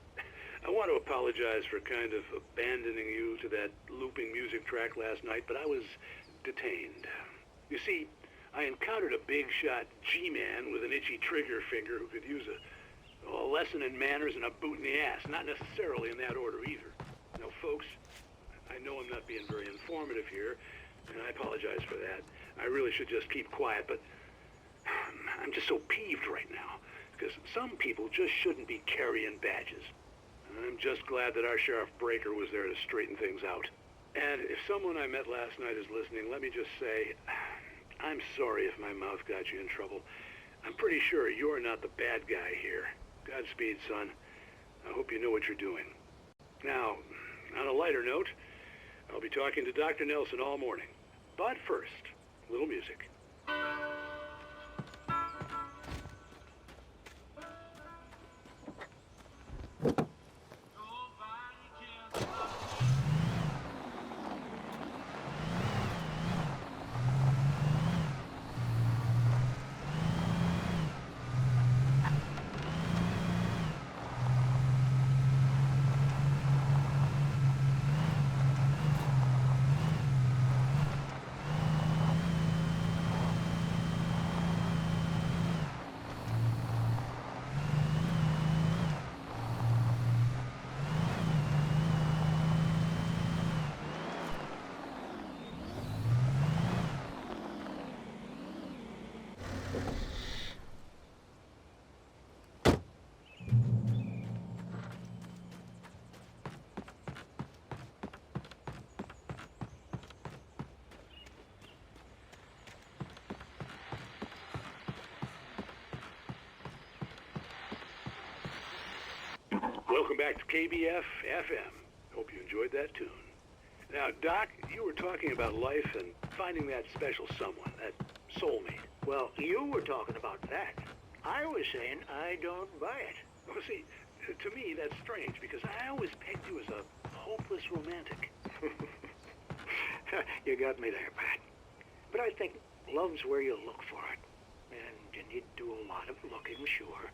I want to apologize for kind of abandoning you to that looping music track last night, but I was detained. You see, I encountered a big-shot G-man with an itchy trigger finger who could use a lesson in manners and a boot in the ass. Not necessarily in that order, either. Now, folks, I know I'm not being very informative here, and I apologize for that. I really should just keep quiet, but I'm just so peeved right now, because some people just shouldn't be carrying badges. I'm just glad that our Sheriff Breaker was there to straighten things out. And if someone I met last night is listening, let me just say, I'm sorry if my mouth got you in trouble. I'm pretty sure you're not the bad guy here. Godspeed, son. I hope you know what you're doing. Now, on a lighter note, I'll be talking to Dr. Nelson all morning. But first, a little music. Welcome back to KBF-FM. Hope you enjoyed that tune. Now, Doc, you were talking about life and finding that special someone, that soulmate. Well, you were talking about that. I was saying I don't buy it. Well, see, to me, that's strange, because I always pegged you as a hopeless romantic. You got me there, Pat. But I think love's where you look for it. And you need to do a lot of looking, sure.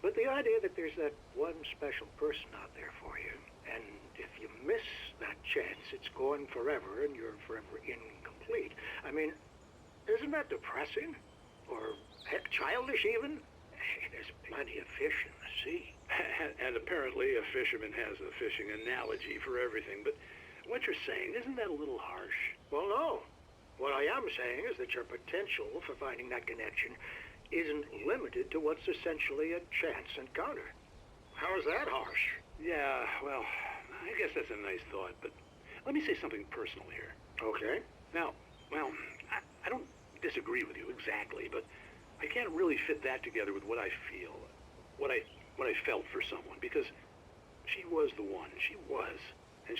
But the idea that there's that one special person out there for you, and if you miss that chance, it's gone forever, and you're forever incomplete. I mean, isn't that depressing? Or heck, childish even? Hey, there's plenty of fish in the sea. And apparently a fisherman has a fishing analogy for everything, but what you're saying, isn't that a little harsh? Well, no. What I am saying is that your potential for finding that connection isn't limited to what's essentially a chance encounter. How is that harsh? Yeah, well, I guess that's a nice thought, but let me say something personal here. Okay. Now, well, I don't disagree with you exactly, but I can't really fit that together with what I feel, what I felt for someone, because she was the one. She was. And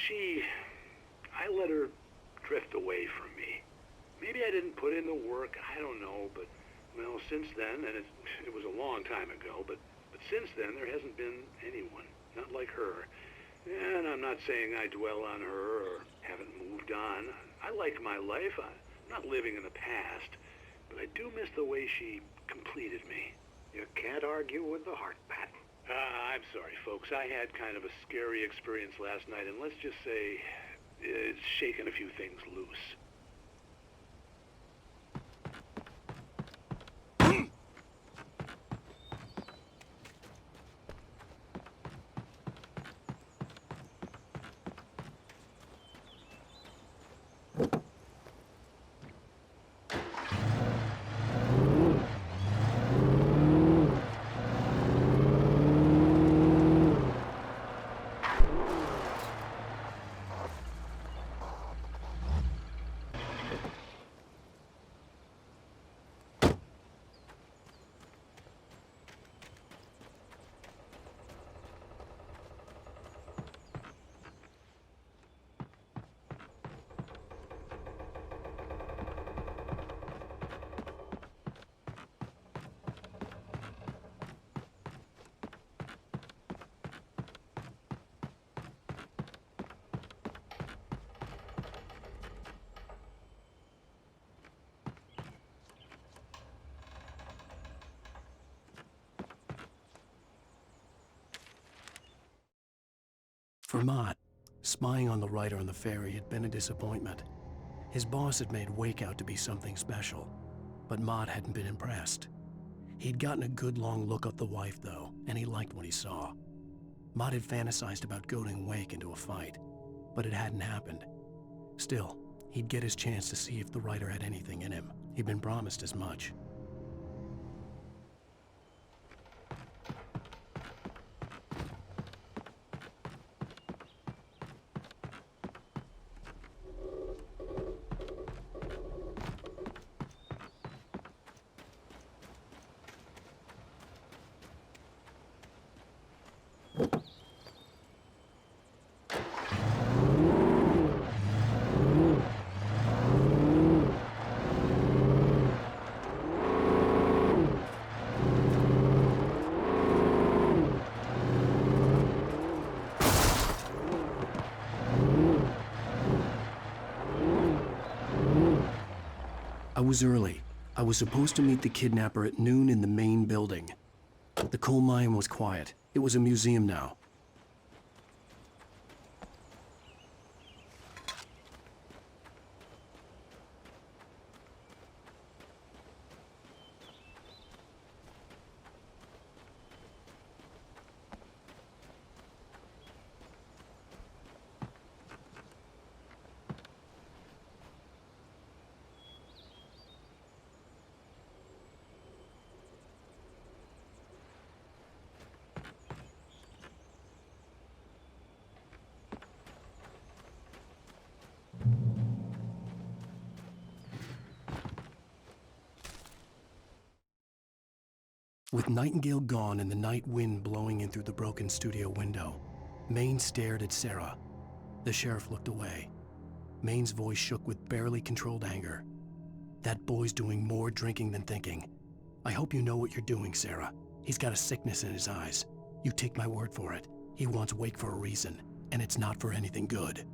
I let her drift away from me. Maybe I didn't put in the work, I don't know, but well, since then, and it was a long time ago, but since then there hasn't been anyone, not like her. And I'm not saying I dwell on her or haven't moved on. I like my life. I'm not living in the past, but I do miss the way she completed me. You can't argue with the heart, Pat. I'm sorry, folks. I had kind of a scary experience last night, and let's just say it's shaken a few things loose. For Mott, spying on the writer on the ferry had been a disappointment. His boss had made Wake out to be something special, but Mott hadn't been impressed. He'd gotten a good long look at the wife, though, and he liked what he saw. Mott had fantasized about goading Wake into a fight, but it hadn't happened. Still, he'd get his chance to see if the writer had anything in him. He'd been promised as much. I was early. I was supposed to meet the kidnapper at noon in the main building. The coal mine was quiet. It was a museum now. With Nightingale gone and the night wind blowing in through the broken studio window, Maine stared at Sarah. The sheriff looked away. Maine's voice shook with barely controlled anger. That boy's doing more drinking than thinking. I hope you know what you're doing, Sarah. He's got a sickness in his eyes. You take my word for it. He wants Wake for a reason, and it's not for anything good.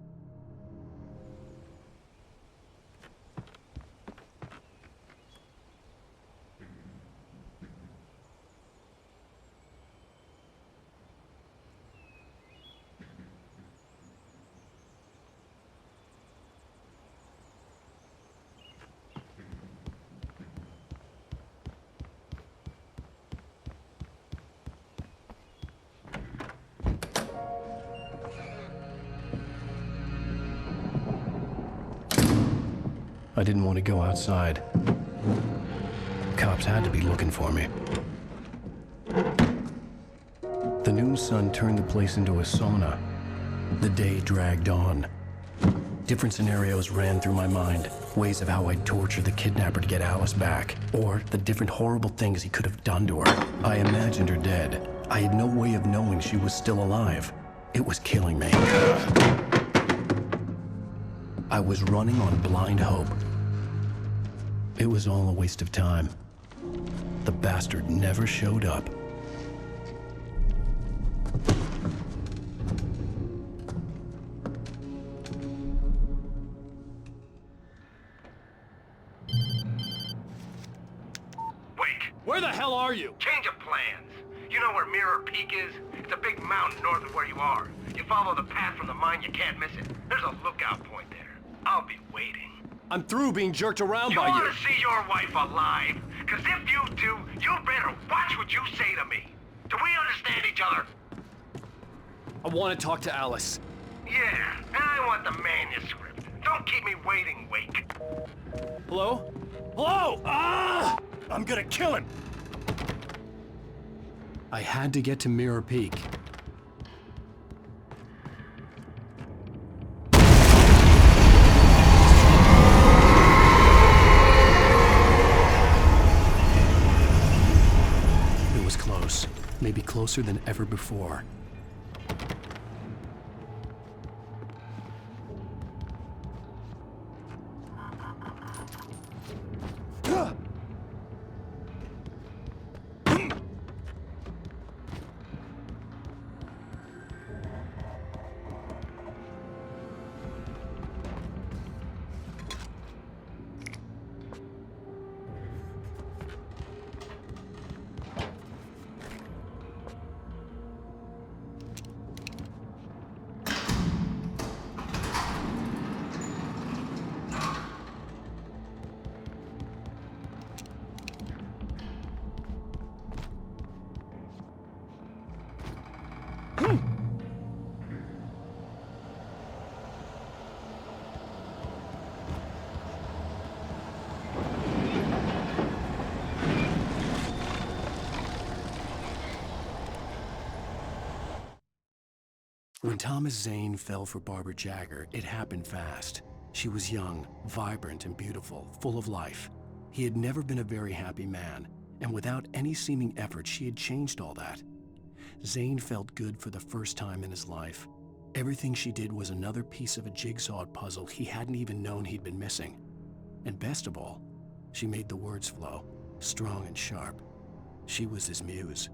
I didn't want to go outside. Cops had to be looking for me. The noon sun turned the place into a sauna. The day dragged on. Different scenarios ran through my mind. Ways of how I'd torture the kidnapper to get Alice back. Or the different horrible things he could have done to her. I imagined her dead. I had no way of knowing she was still alive. It was killing me. I was running on blind hope. It was all a waste of time. The bastard never showed up. Wake! Where the hell are you? Change of plans. You know where Mirror Peak is? It's a big mountain north of where you are. You follow the path from the mine, you can't miss it. There's a lookout point there. I'll be waiting. I'm through being jerked around by you. You want to see your wife alive? Because if you do, you better watch what you say to me. Do we understand each other? I want to talk to Alice. Yeah, and I want the manuscript. Don't keep me waiting, Wake. Hello? Hello! Ah! I'm gonna kill him! I had to get to Mirror Peak. It was close. Maybe closer than ever before. When Thomas Zane fell for Barbara Jagger, it happened fast. She was young, vibrant, and beautiful, full of life. He had never been a very happy man, and without any seeming effort, she had changed all that. Zane felt good for the first time in his life. Everything she did was another piece of a jigsaw puzzle he hadn't even known he'd been missing. And best of all, she made the words flow, strong and sharp. She was his muse.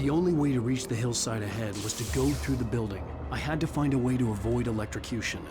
The only way to reach the hillside ahead was to go through the building. I had to find a way to avoid electrocution.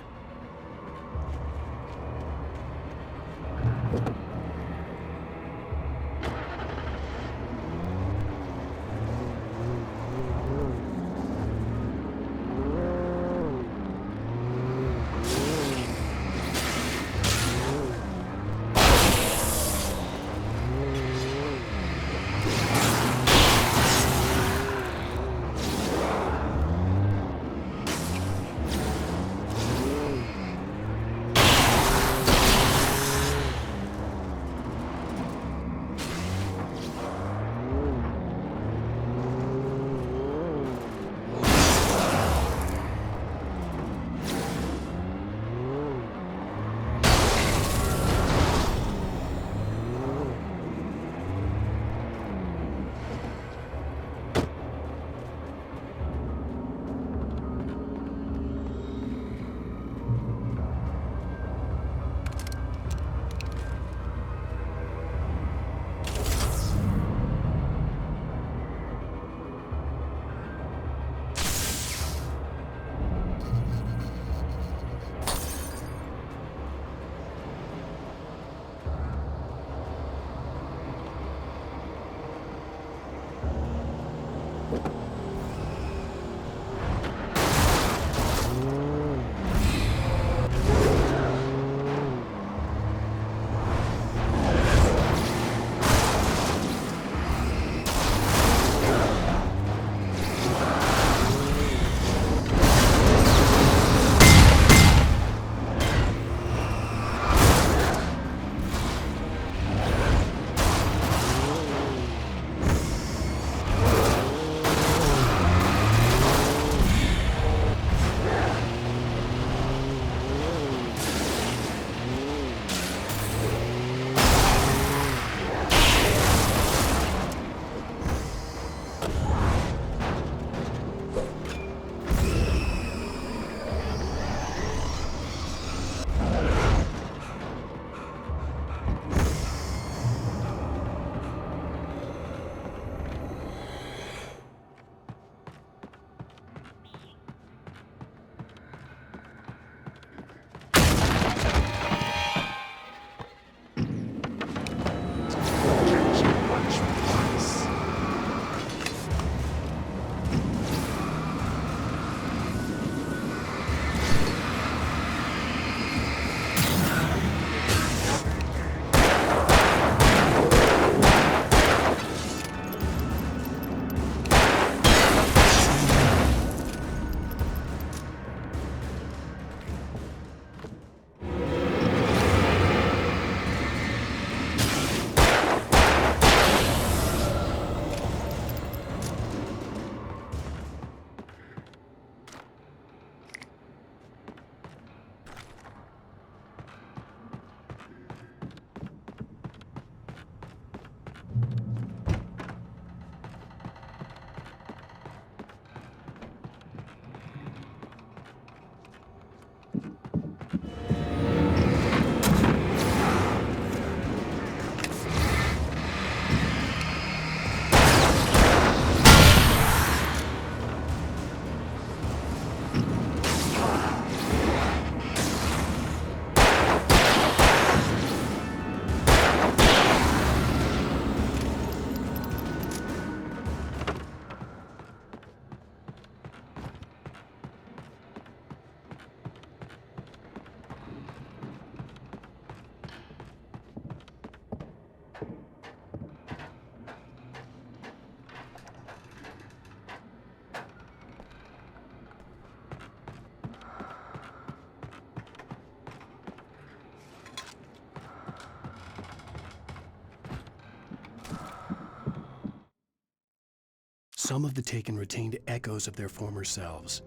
Some of the Taken retained echoes of their former selves,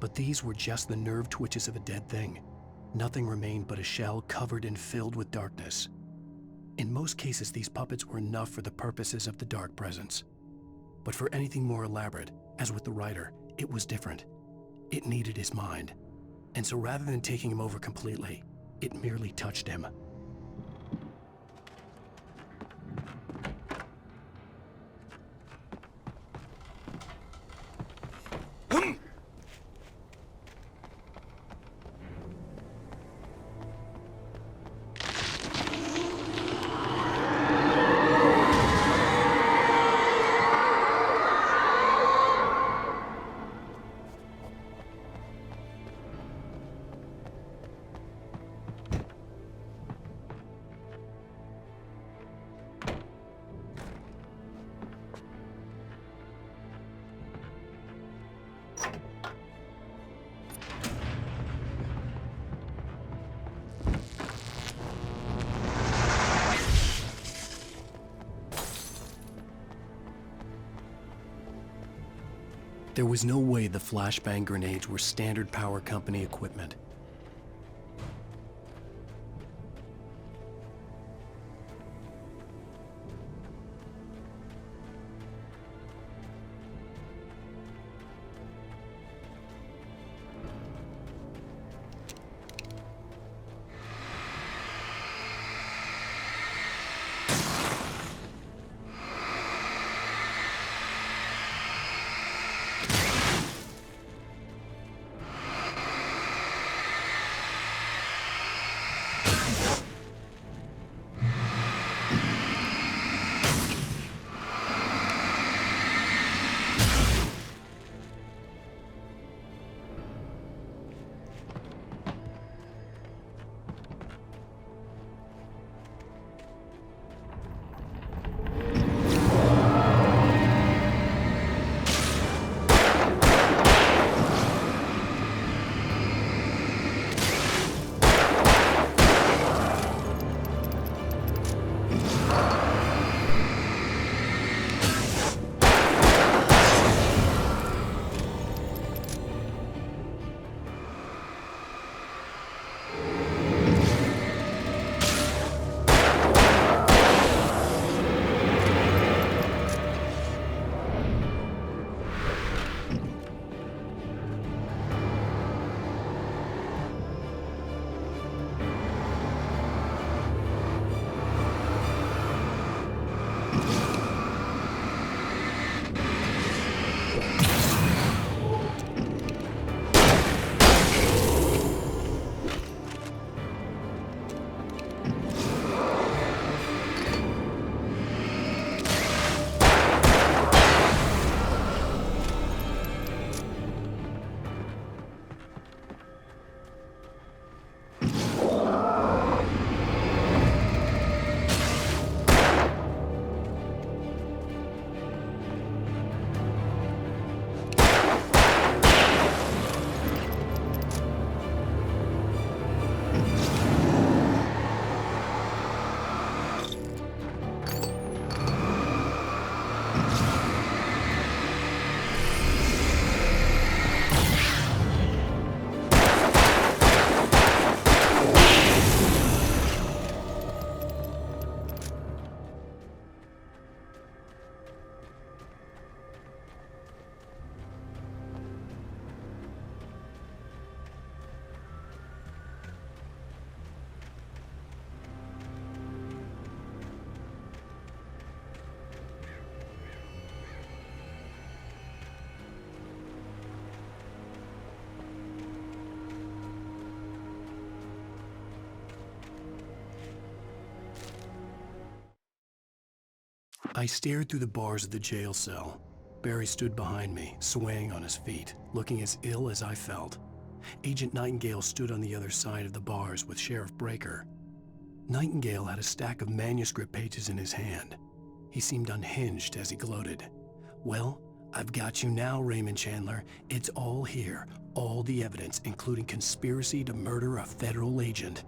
but these were just the nerve twitches of a dead thing. Nothing remained but a shell covered and filled with darkness. In most cases, these puppets were enough for the purposes of the Dark Presence. But for anything more elaborate, as with the writer, it was different. It needed his mind. And so rather than taking him over completely, it merely touched him. There was no way the flashbang grenades were standard power company equipment. I stared through the bars of the jail cell. Barry stood behind me, swaying on his feet, looking as ill as I felt. Agent Nightingale stood on the other side of the bars with Sheriff Breaker. Nightingale had a stack of manuscript pages in his hand. He seemed unhinged as he gloated. "Well, I've got you now, Raymond Chandler. It's all here. All the evidence, including conspiracy to murder a federal agent."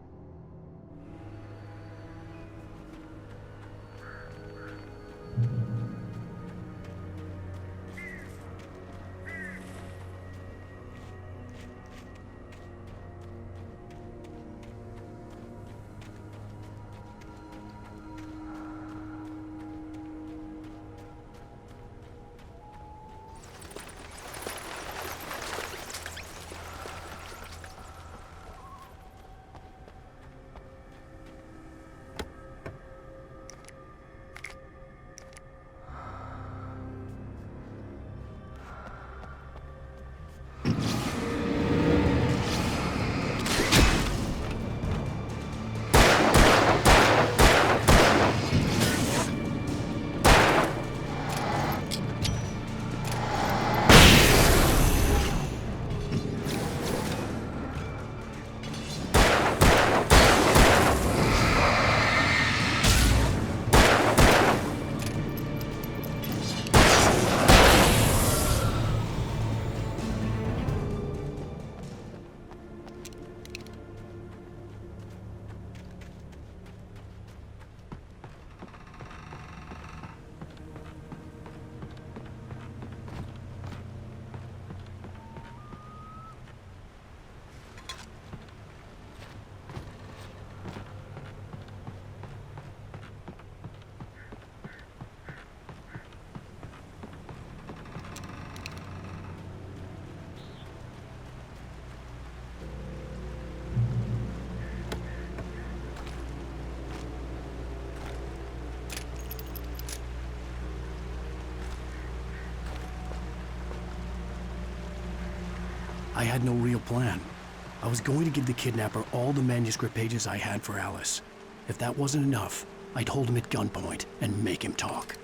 I had no real plan. I was going to give the kidnapper all the manuscript pages I had for Alice. If that wasn't enough, I'd hold him at gunpoint and make him talk.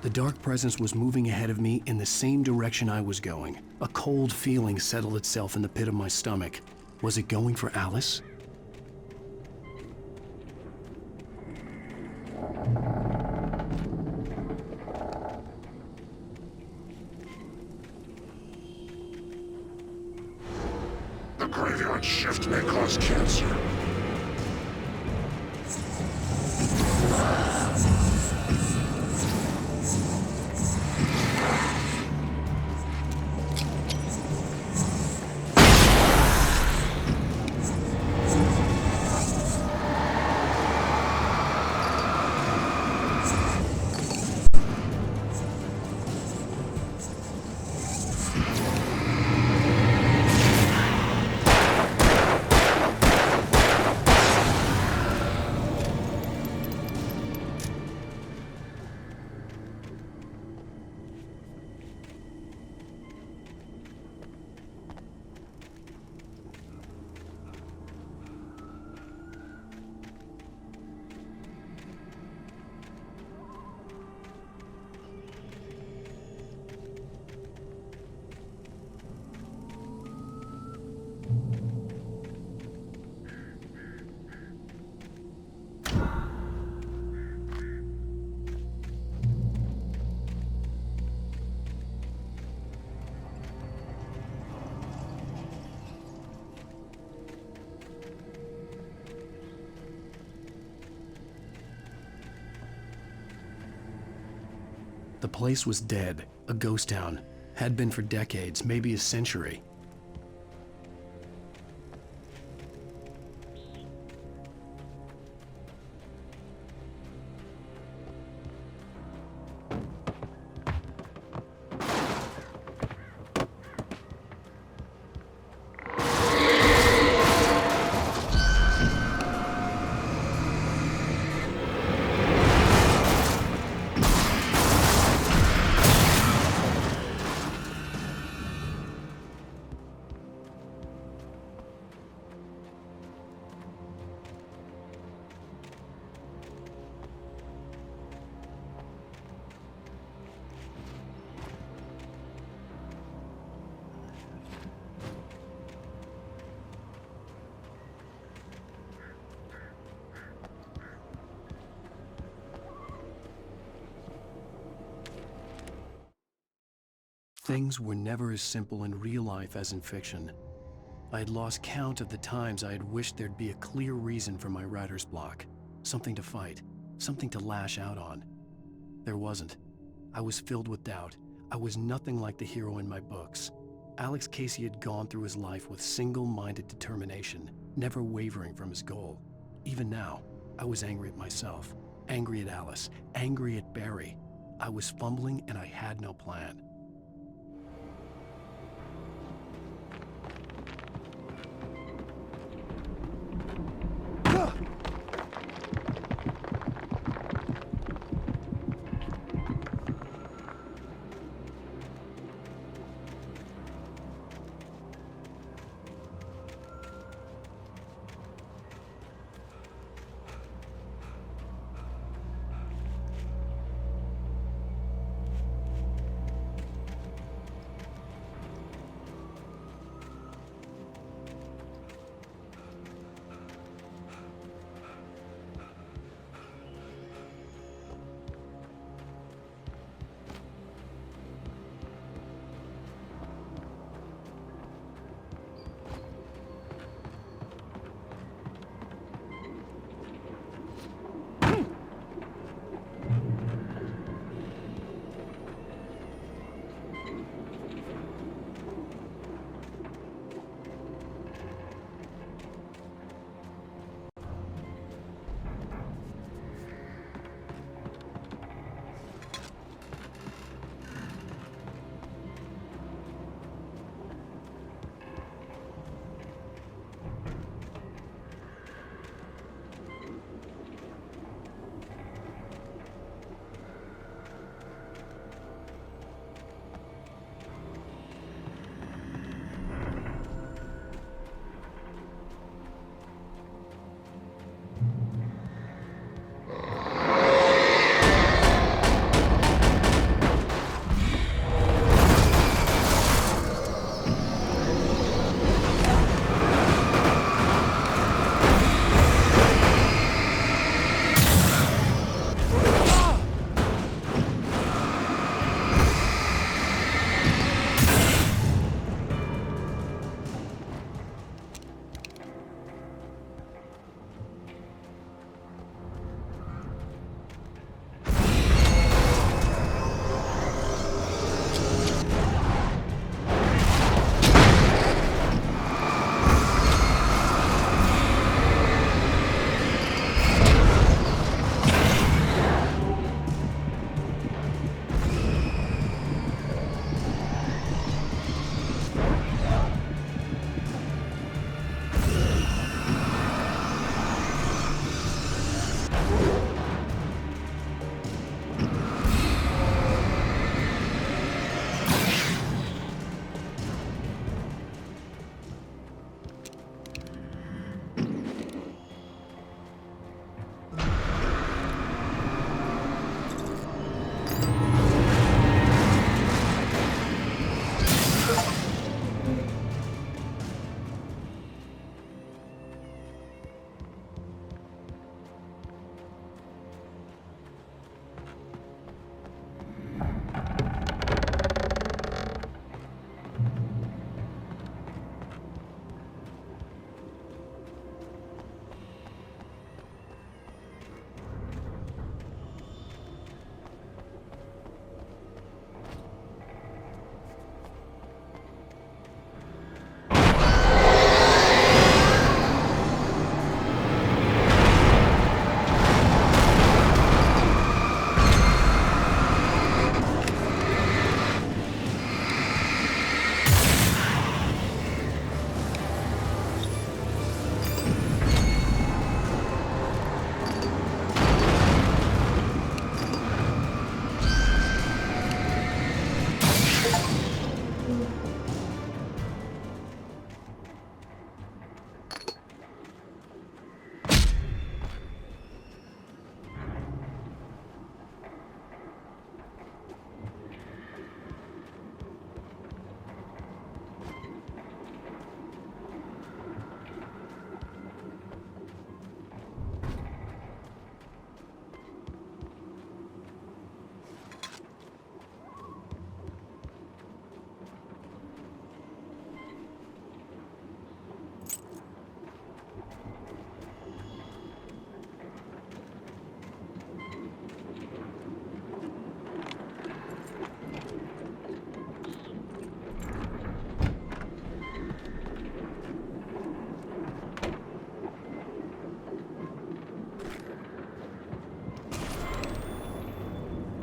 The dark presence was moving ahead of me in the same direction I was going. A cold feeling settled itself in the pit of my stomach. Was it going for Alice? The graveyard shift may cause cancer. The place was dead, a ghost town. Had been for decades, maybe a century. Things were never as simple in real life as in fiction. I had lost count of the times I had wished there'd be a clear reason for my writer's block. Something to fight, something to lash out on. There wasn't. I was filled with doubt. I was nothing like the hero in my books. Alex Casey had gone through his life with single-minded determination, never wavering from his goal. Even now, I was angry at myself, angry at Alice, angry at Barry. I was fumbling and I had no plan.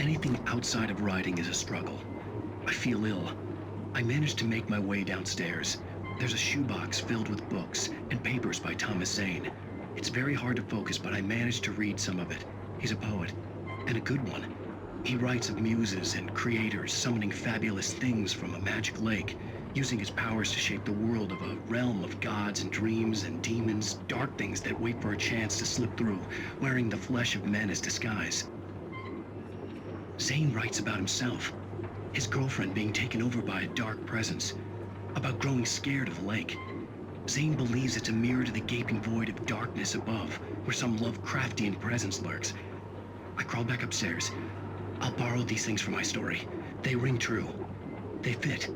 Anything outside of writing is a struggle. I feel ill. I managed to make my way downstairs. There's a shoebox filled with books and papers by Thomas Zane. It's very hard to focus, but I managed to read some of it. He's a poet, and a good one. He writes of muses and creators summoning fabulous things from a magic lake, using his powers to shape the world of a realm of gods and dreams and demons, dark things that wait for a chance to slip through, wearing the flesh of men as disguise. Zane writes about himself, his girlfriend being taken over by a dark presence, about growing scared of the lake. Zane believes it's a mirror to the gaping void of darkness above, where some Lovecraftian presence lurks. I crawl back upstairs. I'll borrow these things for my story. They ring true. They fit.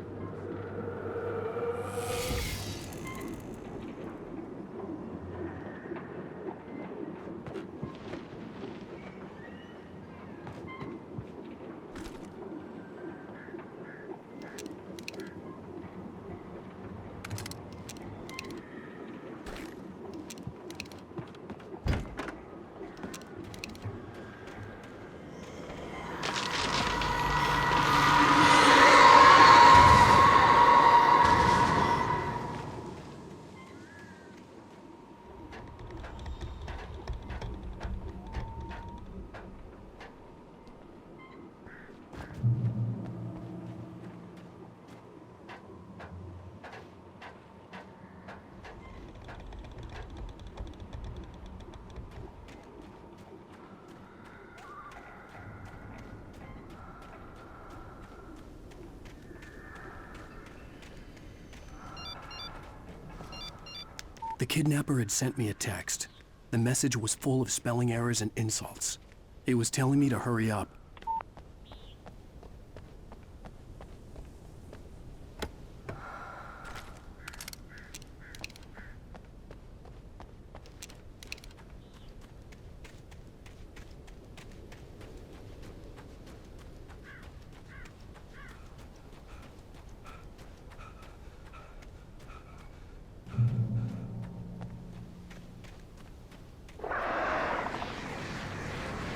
The kidnapper had sent me a text. The message was full of spelling errors and insults. It was telling me to hurry up.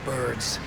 Birds.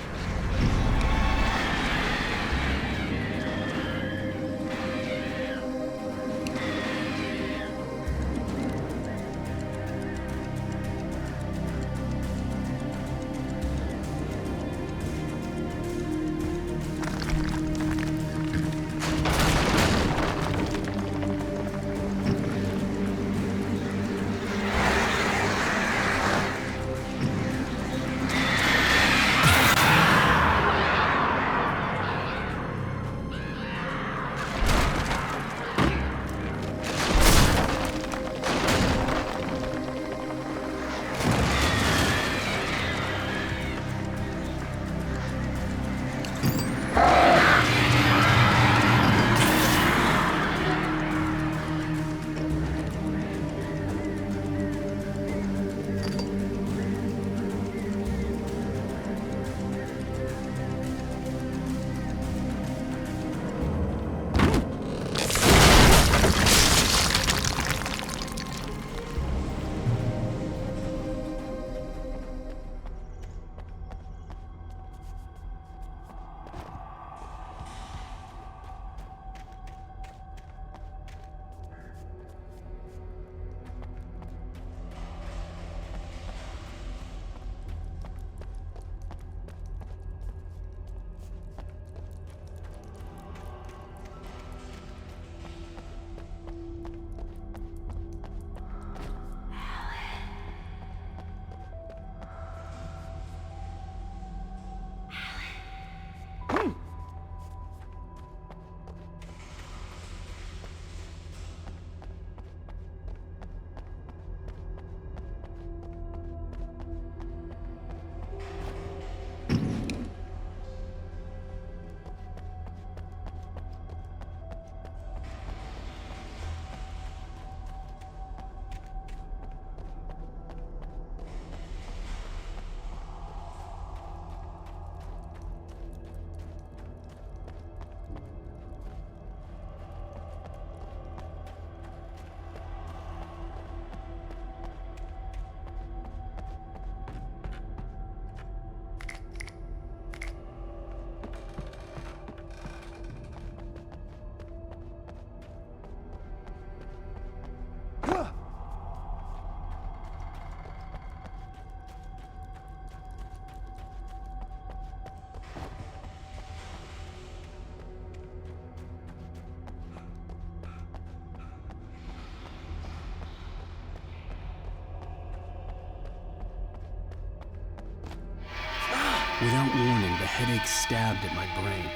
Without warning, the headache stabbed at my brain.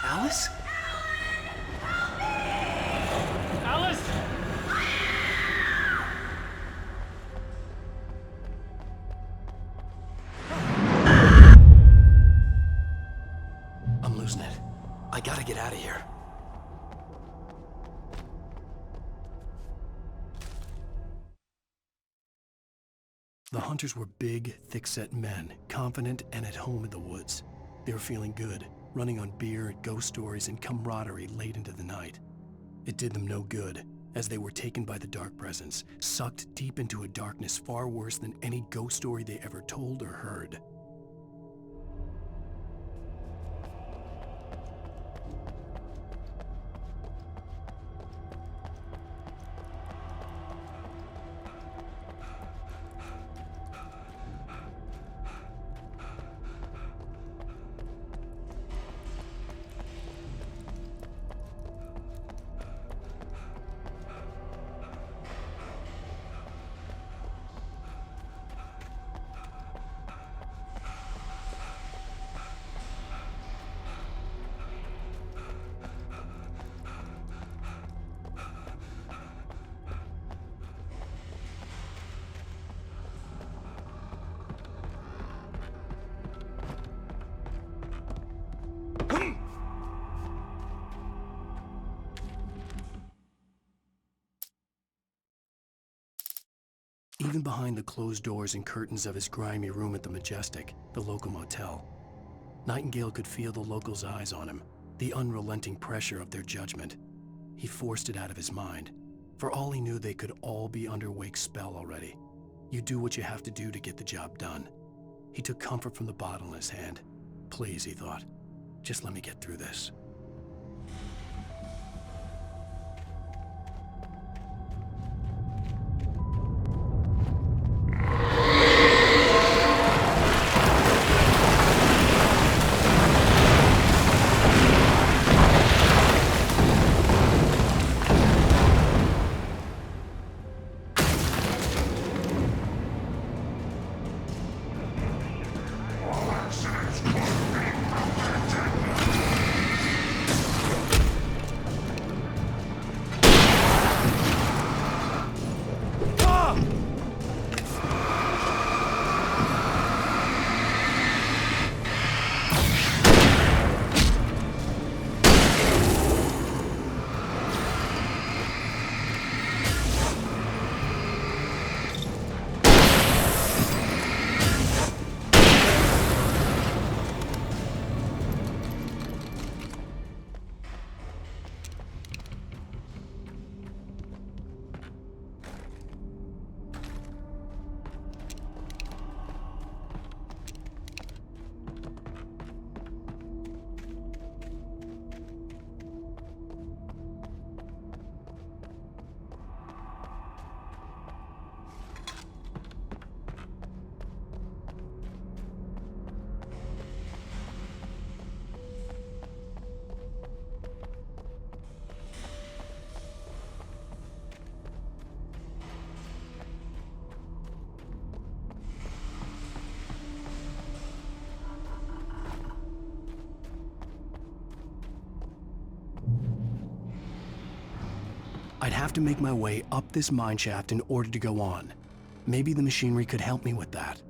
Alice? Alice! I'm losing it. I gotta get out of here. The hunters were big, thick-set men, confident and at home in the woods. They were feeling good, running on beer, ghost stories, and camaraderie late into the night. It did them no good, as they were taken by the dark presence, sucked deep into a darkness far worse than any ghost story they ever told or heard. Even behind the closed doors and curtains of his grimy room at the Majestic, the local motel, Nightingale could feel the locals' eyes on him, the unrelenting pressure of their judgment. He forced it out of his mind. For all he knew, they could all be under Wake's spell already. You do what you have to do to get the job done. He took comfort from the bottle in his hand. Please, he thought, just let me get through this. I'd have to make my way up this mine shaft in order to go on. Maybe the machinery could help me with that.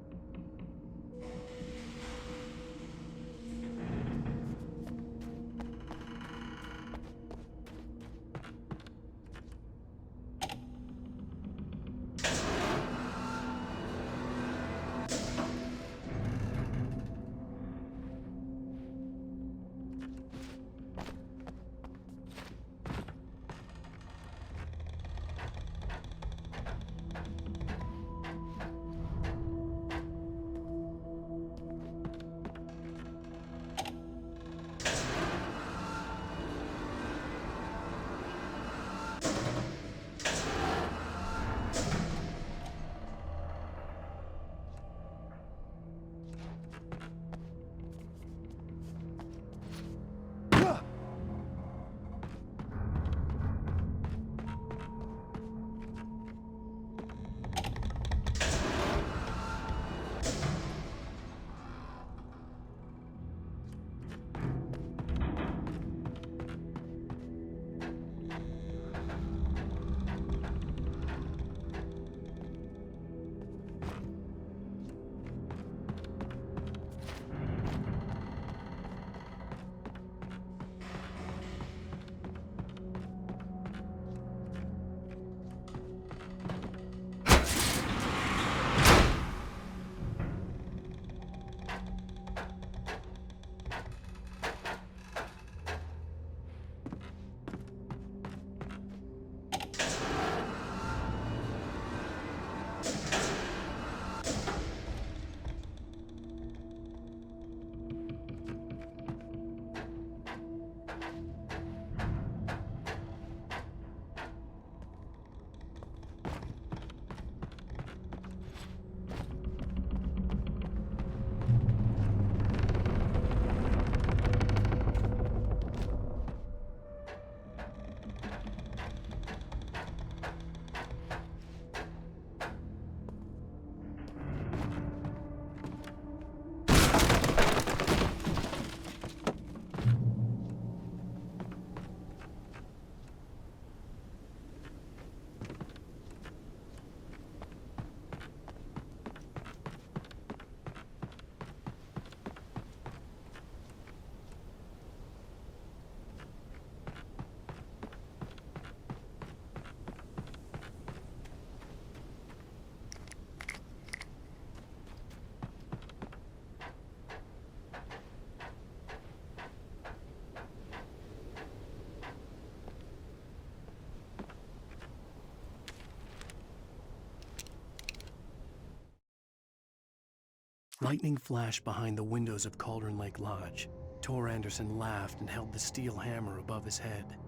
Lightning flashed behind the windows of Cauldron Lake Lodge. Tor Anderson laughed and held the steel hammer above his head.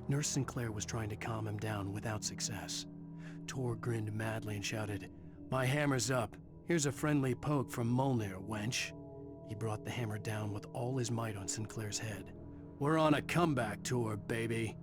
Nurse Sinclair was trying to calm him down without success. Tor grinned madly and shouted, "My hammer's up. Here's a friendly poke from Molnir, wench." He brought the hammer down with all his might on Sinclair's head. "We're on a comeback tour, baby."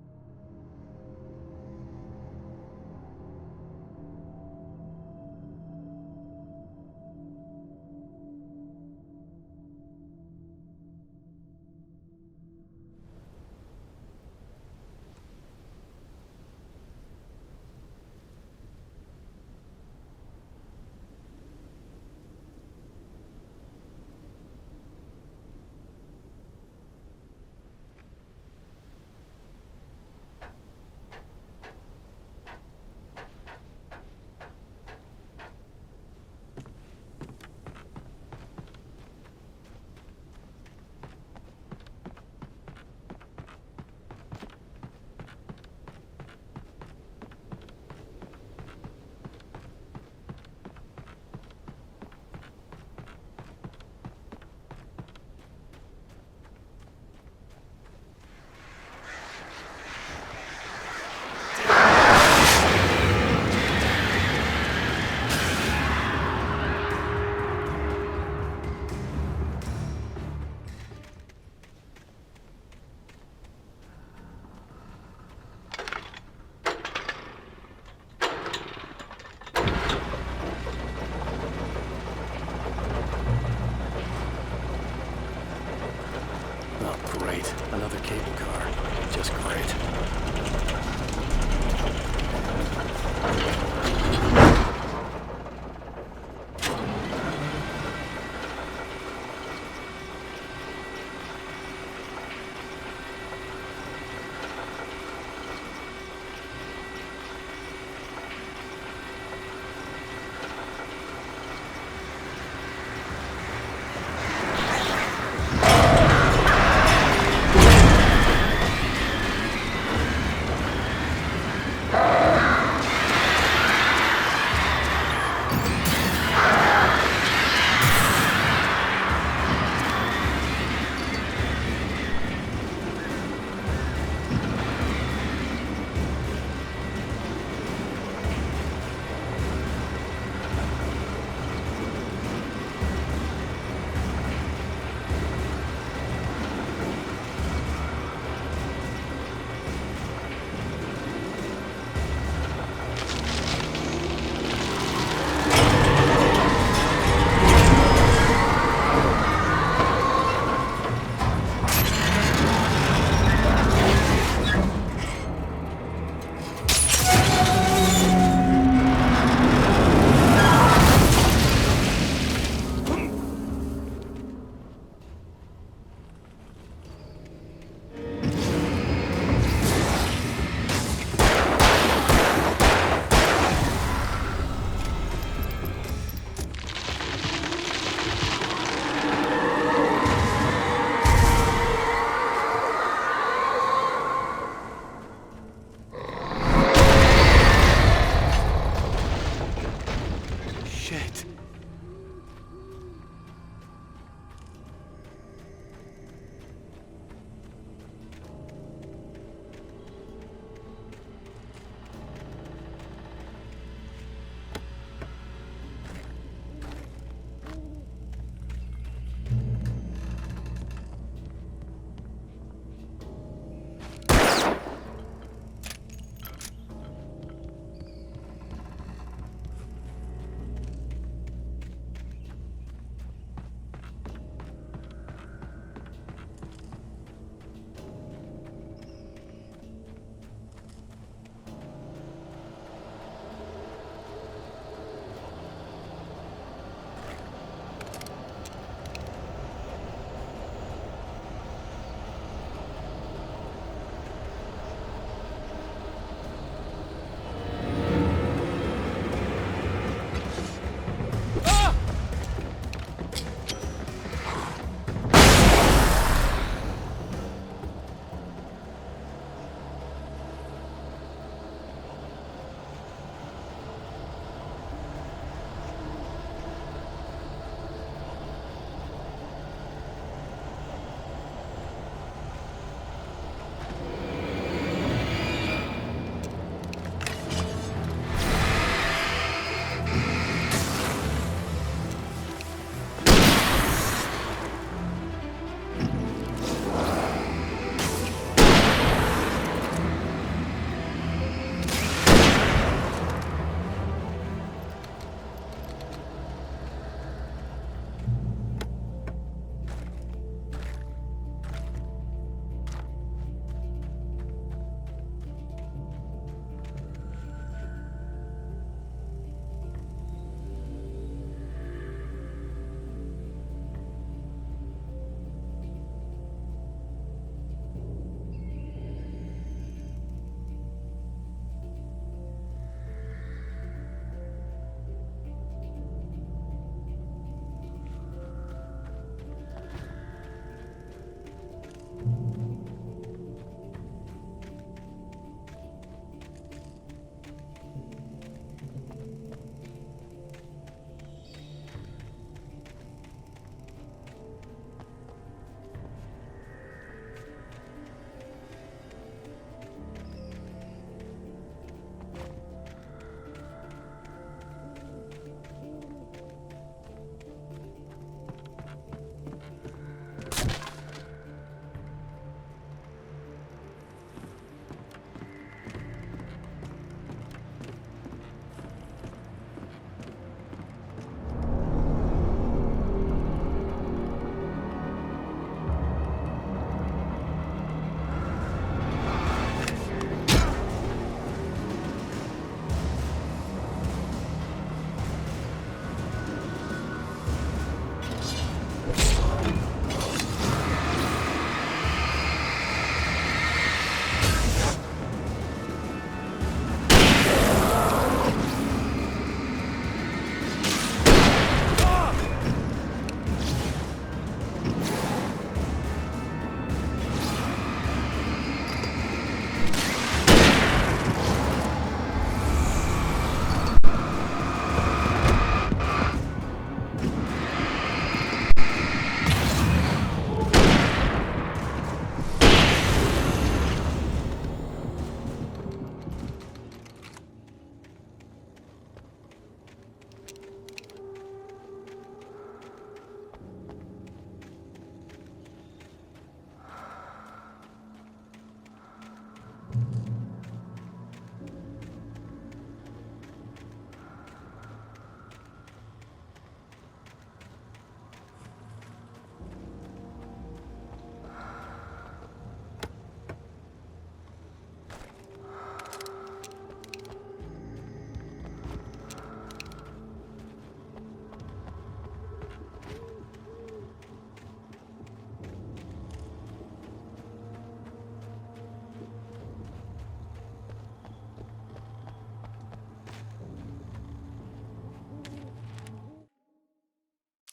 Great. Another cable car. Just great.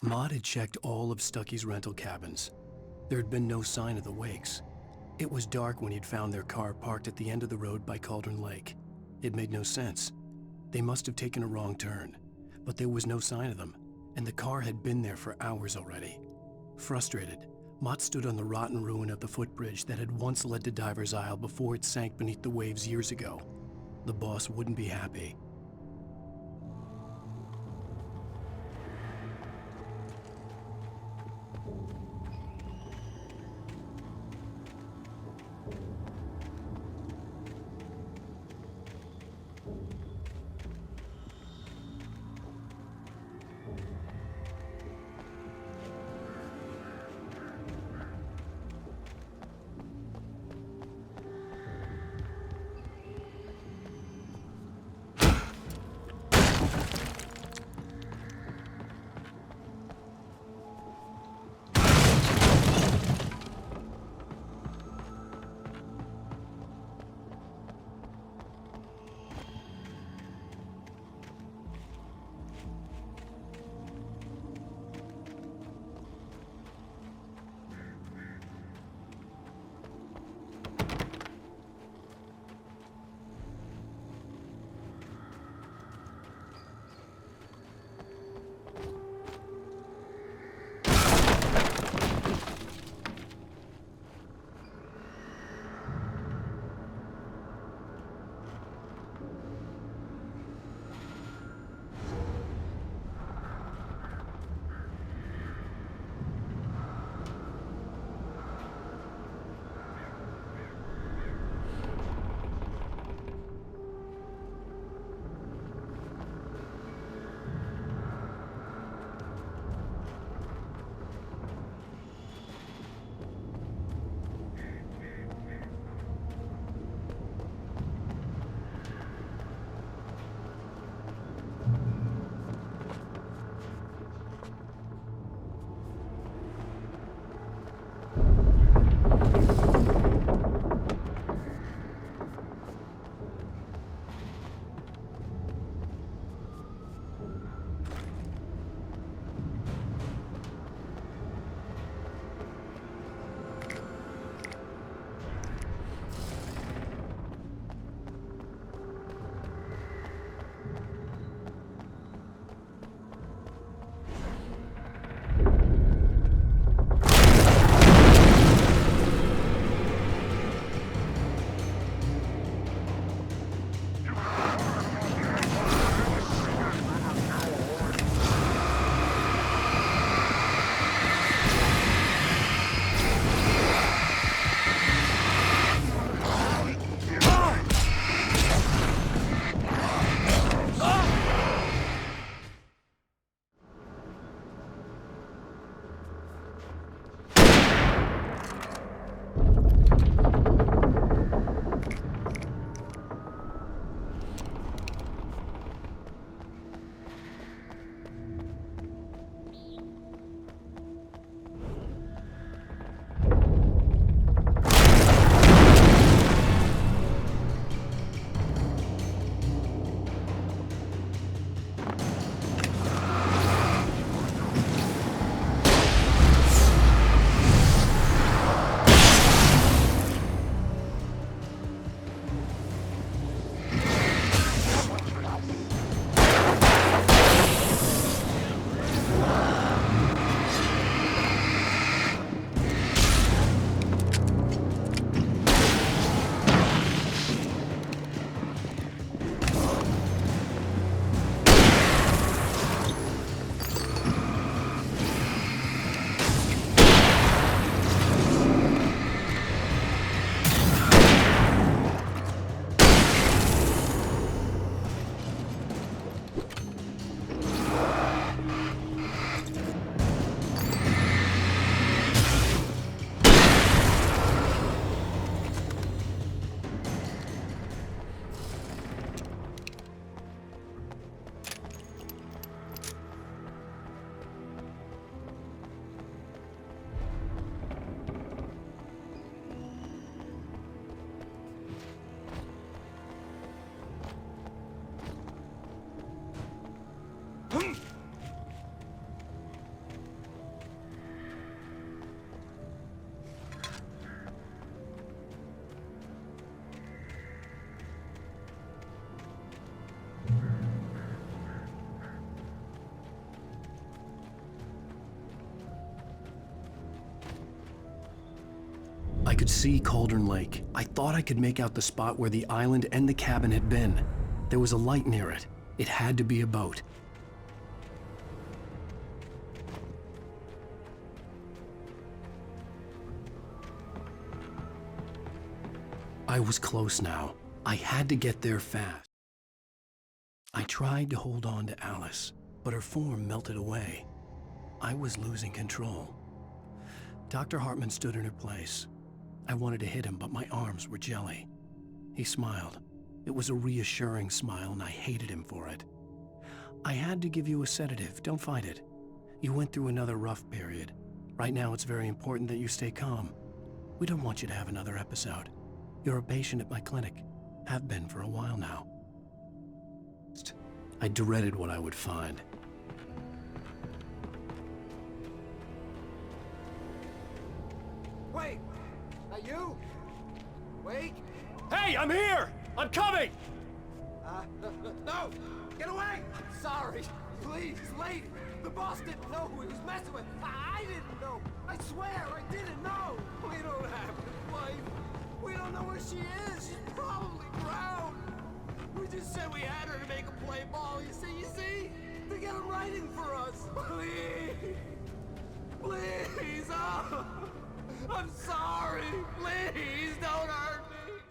Maude had checked all of Stucky's rental cabins. There had been no sign of the Wakes. It was dark when he'd found their car parked at the end of the road by Cauldron Lake. It made no sense. They must have taken a wrong turn, but there was no sign of them, and the car had been there for hours already. Frustrated, Mott stood on the rotten ruin of the footbridge that had once led to Diver's Isle before it sank beneath the waves years ago. The boss wouldn't be happy. I could see Cauldron Lake. I thought I could make out the spot where the island and the cabin had been. There was a light near it. It had to be a boat. I was close now. I had to get there fast. I tried to hold on to Alice, but her form melted away. I was losing control. Dr. Hartman stood in her place. I wanted to hit him, but my arms were jelly. He smiled. It was a reassuring smile, and I hated him for it. I had to give you a sedative. Don't fight it. You went through another rough period. Right now, it's very important that you stay calm. We don't want you to have another episode. You're a patient at my clinic. Have been for a while now. I dreaded what I would find. Wait! That you? Wake? Hey, I'm here! I'm coming! No! Get away! Sorry. Please, lady. The boss didn't know who he was messing with. I didn't know. I swear, I didn't know. We don't have his wife. We don't know where she is. She's probably drowned. We just said we had her to make a play ball. You see? To get him writing for us. Please. Please. Oh. I'm sorry. Please don't hurt me.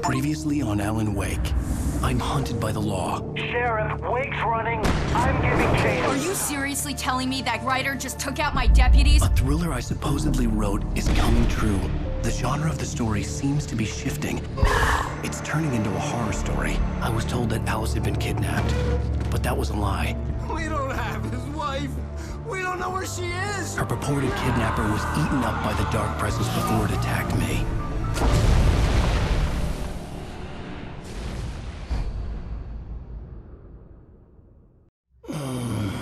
Previously on Alan Wake, I'm hunted by the law. Sheriff, Wake's running. I'm giving chase. Are you seriously telling me that Ryder just took out my deputies? A thriller I supposedly wrote is coming true. The genre of the story seems to be shifting. It's turning into a horror story. I was told that Alice had been kidnapped, but that was a lie. We don't have his wife. We don't know where she is. Her purported kidnapper was eaten up by the dark presence before it attacked me.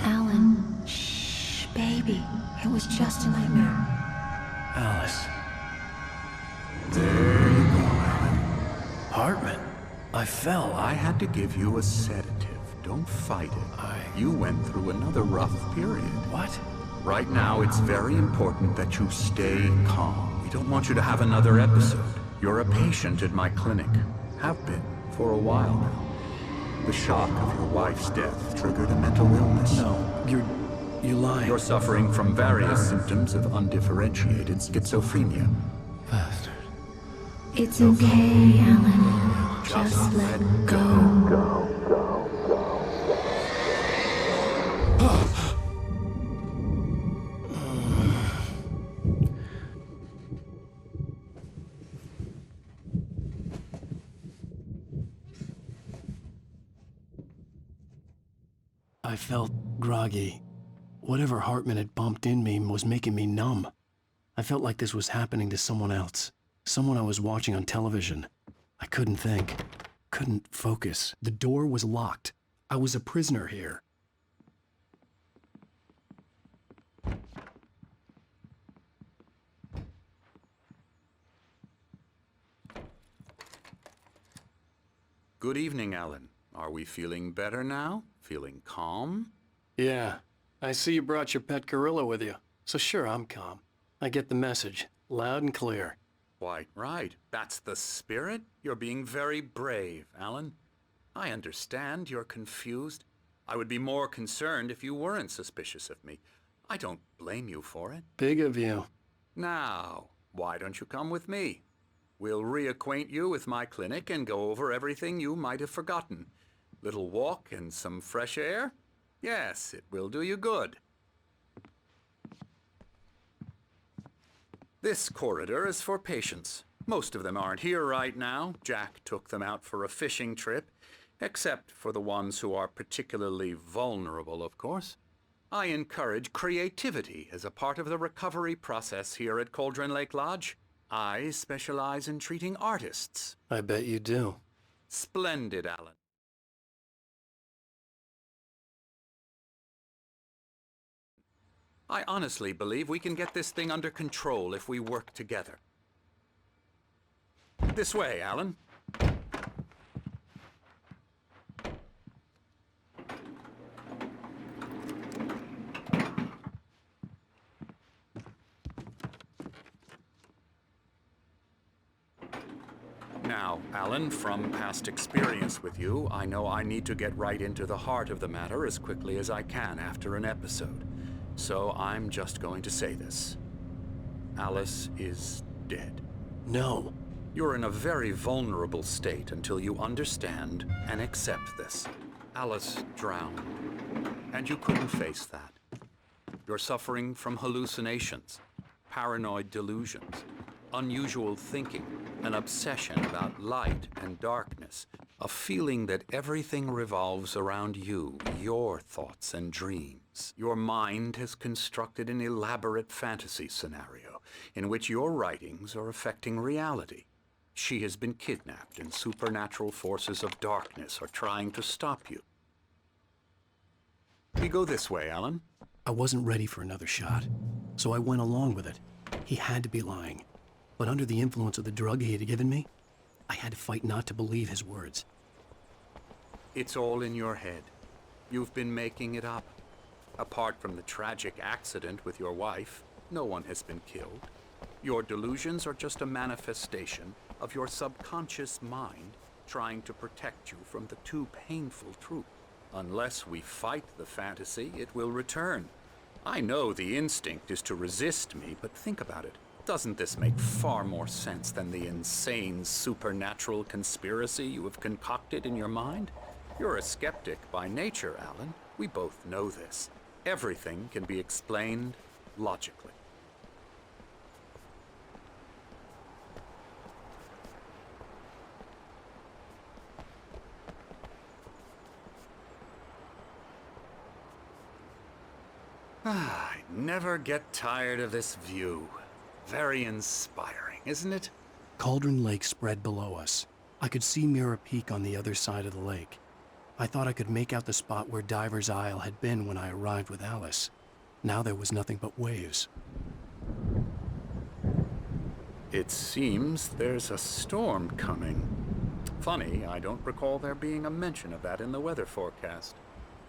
Alan, shh, baby. It was just a nightmare. Alice. There you go, Alan. Hartman. I fell. I had to give you a sedative. Don't fight it. You went through another rough period. What? Right now, it's very important that you stay calm. We don't want you to have another episode. You're a patient at my clinic. Have been for a while now. The shock of your wife's death triggered a mental illness. No, you're lying. You're suffering from various symptoms of undifferentiated schizophrenia. Bastard. It's okay, Alan. Just let go. I felt groggy. Whatever Hartman had bumped in me was making me numb. I felt like this was happening to someone else. Someone I was watching on television. I couldn't think. Couldn't focus. The door was locked. I was a prisoner here. Good evening, Alan. Are we feeling better now? Feeling calm? Yeah. I see you brought your pet gorilla with you. So sure, I'm calm. I get the message. Loud and clear. Quite right. That's the spirit. You're being very brave, Alan. I understand you're confused. I would be more concerned if you weren't suspicious of me. I don't blame you for it. Big of you. Now, why don't you come with me? We'll reacquaint you with my clinic and go over everything you might have forgotten. Little walk and some fresh air? Yes, it will do you good. This corridor is for patients. Most of them aren't here right now. Jack took them out for a fishing trip, except for the ones who are particularly vulnerable, of course. I encourage creativity as a part of the recovery process here at Cauldron Lake Lodge. I specialize in treating artists. I bet you do. Splendid, Alan. I honestly believe we can get this thing under control if we work together. This way, Alan. Now, Alan, from past experience with you, I know I need to get right into the heart of the matter as quickly as I can after an episode. So I'm just going to say this. Alice is dead. No. You're in a very vulnerable state until you understand and accept this. Alice drowned, and you couldn't face that. You're suffering from hallucinations, paranoid delusions, unusual thinking, an obsession about light and darkness, a feeling that everything revolves around you, your thoughts and dreams. Your mind has constructed an elaborate fantasy scenario in which your writings are affecting reality. She has been kidnapped and supernatural forces of darkness are trying to stop you. We go this way, Alan. I wasn't ready for another shot, so I went along with it. He had to be lying. But under the influence of the drug he had given me, I had to fight not to believe his words. It's all in your head. You've been making it up. Apart from the tragic accident with your wife, no one has been killed. Your delusions are just a manifestation of your subconscious mind trying to protect you from the too painful truth. Unless we fight the fantasy, it will return. I know the instinct is to resist me, but think about it. Doesn't this make far more sense than the insane supernatural conspiracy you have concocted in your mind? You're a skeptic by nature, Alan. We both know this. Everything can be explained logically. I never get tired of this view. Very inspiring, isn't it? Cauldron Lake spread below us. I could see Mirror Peak on the other side of the lake. I thought I could make out the spot where Diver's Isle had been when I arrived with Alice. Now there was nothing but waves. It seems there's a storm coming. Funny, I don't recall there being a mention of that in the weather forecast.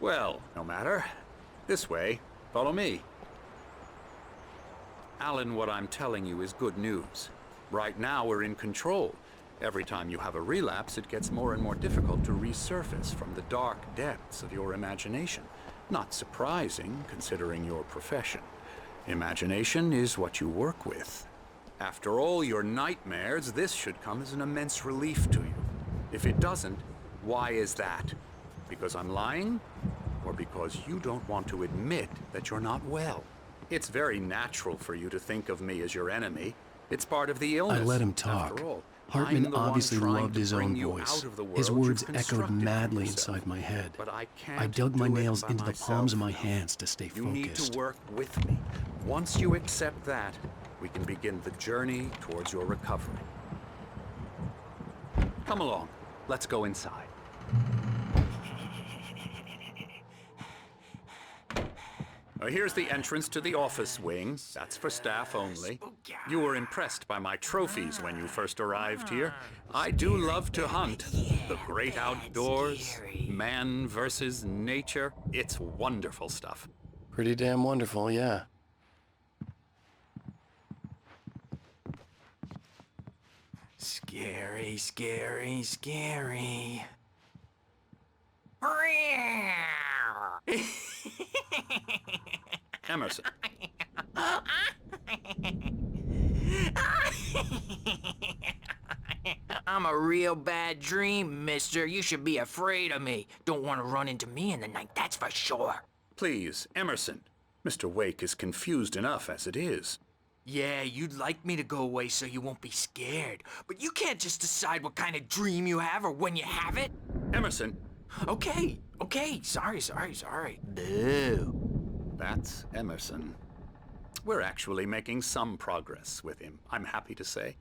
Well, no matter. This way. Follow me. Alan, what I'm telling you is good news. Right now, we're in control. Every time you have a relapse, it gets more and more difficult to resurface from the dark depths of your imagination. Not surprising, considering your profession. Imagination is what you work with. After all your nightmares, this should come as an immense relief to you. If it doesn't, why is that? Because I'm lying? Or because you don't want to admit that you're not well? It's very natural for you to think of me as your enemy. It's part of the illness. I let him talk. After all, Hartman I'm the one obviously trying loved to his bring own you voice. out of the His world words you've echoed constructed madly for yourself. inside my head. But I can't I dug my do it nails by into the myself palms of my now. hands to stay You need focused. to work with me. Once you accept that, we can begin the journey towards your recovery. Come along. Let's go inside. Here's the entrance to the office wing. That's for staff only. You were impressed by my trophies when you first arrived here. I do love to hunt. The great outdoors, man versus nature. It's wonderful stuff. Pretty damn wonderful, yeah. Scary, scary, scary. Emerson. I'm a real bad dream, mister. You should be afraid of me. Don't want to run into me in the night, that's for sure. Please, Emerson. Mr. Wake is confused enough as it is. Yeah, you'd like me to go away so you won't be scared. But you can't just decide what kind of dream you have or when you have it. Emerson. Okay. Sorry. Boo. That's Emerson. We're actually making some progress with him, I'm happy to say.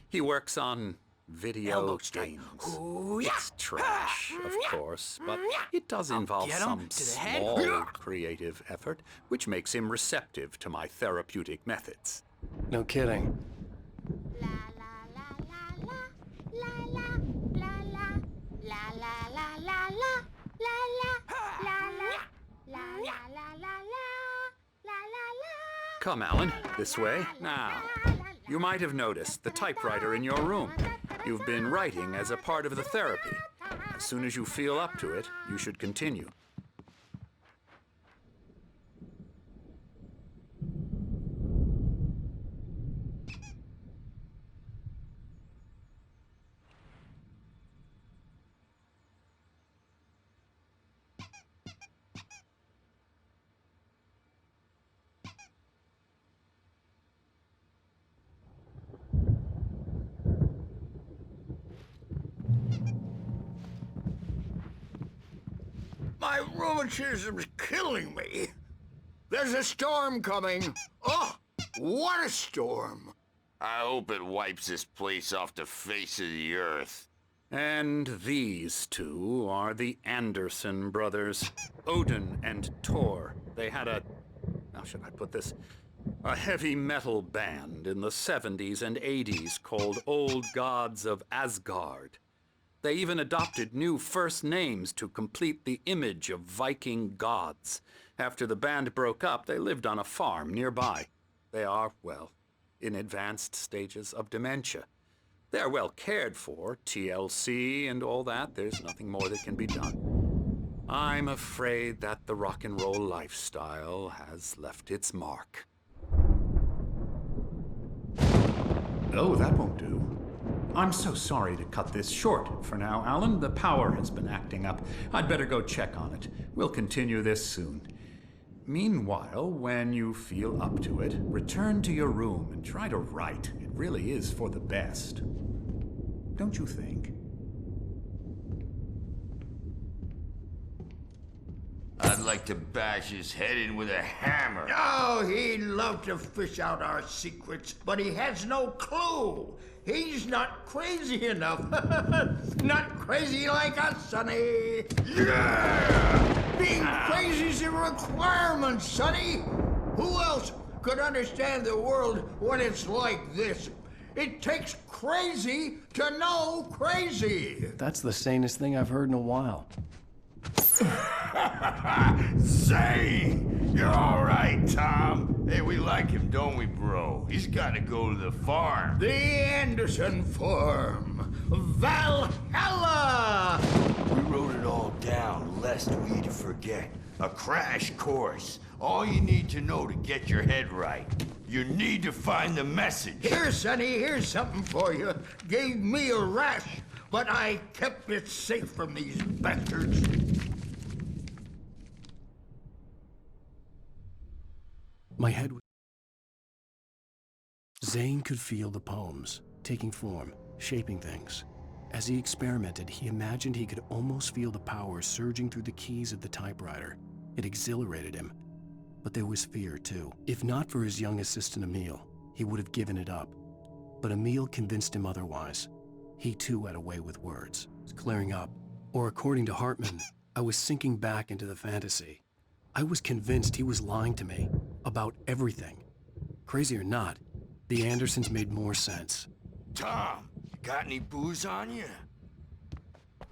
He works on video games. It's trash, of course, but it does involve some small creative effort, which makes him receptive to my therapeutic methods. No kidding. Come, Alan, this way. Now, you might have noticed the typewriter in your room. You've been writing as a part of the therapy. As soon as you feel up to it, you should continue. My rheumatism's killing me. There's a storm coming. Oh, what a storm. I hope it wipes this place off the face of the earth. And these two are the Anderson brothers, Odin and Thor. They had how should I put this? A heavy metal band in the 70s and 80s called Old Gods of Asgard. They even adopted new first names to complete the image of Viking gods. After the band broke up, they lived on a farm nearby. They are, well, in advanced stages of dementia. They're well cared for, TLC and all that. There's nothing more that can be done. I'm afraid that the rock and roll lifestyle has left its mark. Oh, that won't do. I'm so sorry to cut this short for now, Alan. The power has been acting up. I'd better go check on it. We'll continue this soon. Meanwhile, when you feel up to it, return to your room and try to write. It really is for the best. Don't you think? I'd like to bash his head in with a hammer. Oh, he'd love to fish out our secrets, but he has no clue. He's not crazy enough. Not crazy like us, Sonny. Yeah! Being crazy's a requirement, Sonny. Who else could understand the world when it's like this? It takes crazy to know crazy. That's the sanest thing I've heard in a while. Zane! You're all right, Tom. Hey, we like him, don't we, bro? He's got to go to the farm. The Anderson farm. Valhalla! We wrote it all down, lest we forget. A crash course. All you need to know to get your head right. You need to find the message. Here, Sonny, here's something for you. Gave me a rash, but I kept it safe from these bastards. My head was... Zane could feel the poems, taking form, shaping things. As he experimented, he imagined he could almost feel the power surging through the keys of the typewriter. It exhilarated him. But there was fear, too. If not for his young assistant Emil, he would have given it up. But Emil convinced him otherwise. He too had a way with words. It was clearing up. Or according to Hartman, I was sinking back into the fantasy. I was convinced he was lying to me about everything. Crazy or not, the Andersons made more sense. Tom, got any booze on you?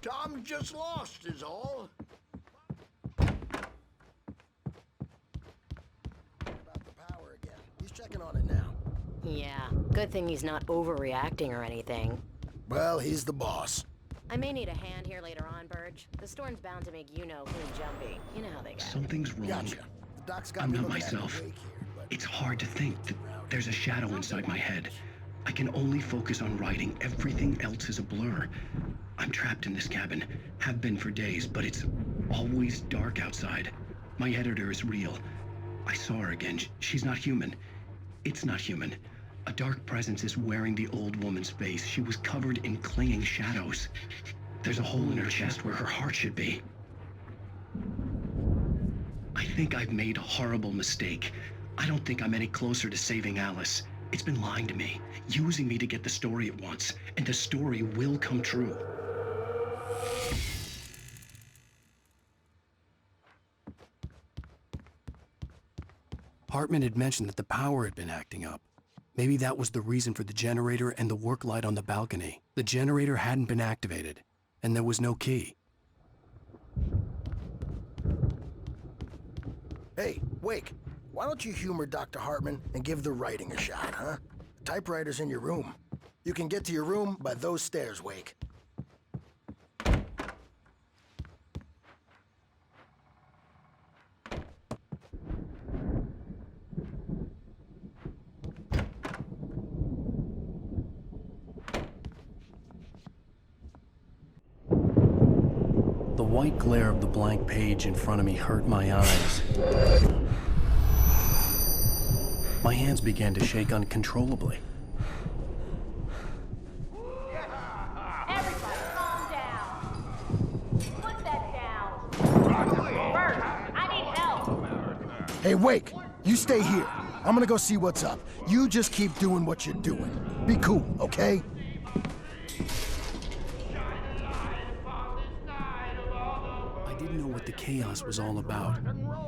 Tom just lost is all. He's checking on it now. Yeah, good thing he's not overreacting or anything. Well, he's the boss. I may need a hand here later on, Burge. The storm's bound to make you-know-who jumpy. You know how they go. Something's wrong. Gotcha. The doc's got I'm me not looking at myself. the wake here, but... It's hard to think that there's a shadow inside my head. I can only focus on writing. Everything else is a blur. I'm trapped in this cabin. Have been for days, but it's always dark outside. My editor is real. I saw her again. She's not human. It's not human. A dark presence is wearing the old woman's face. She was covered in clinging shadows. There's a hole in her chest where her heart should be. I think I've made a horrible mistake. I don't think I'm any closer to saving Alice. It's been lying to me, using me to get the story it wants, and the story will come true. Hartman had mentioned that the power had been acting up. Maybe that was the reason for the generator and the work light on the balcony. The generator hadn't been activated, and there was no key. Hey, Wake, why don't you humor Dr. Hartman and give the writing a shot, huh? The typewriter's in your room. You can get to your room by those stairs, Wake. The white glare of the blank page in front of me hurt my eyes. My hands began to shake uncontrollably. Everybody, calm down. Put that down. Bert, I need help. Hey, Wake, you stay here. I'm gonna go see what's up. You just keep doing what you're doing. Be cool, okay? I didn't know what the chaos was all about,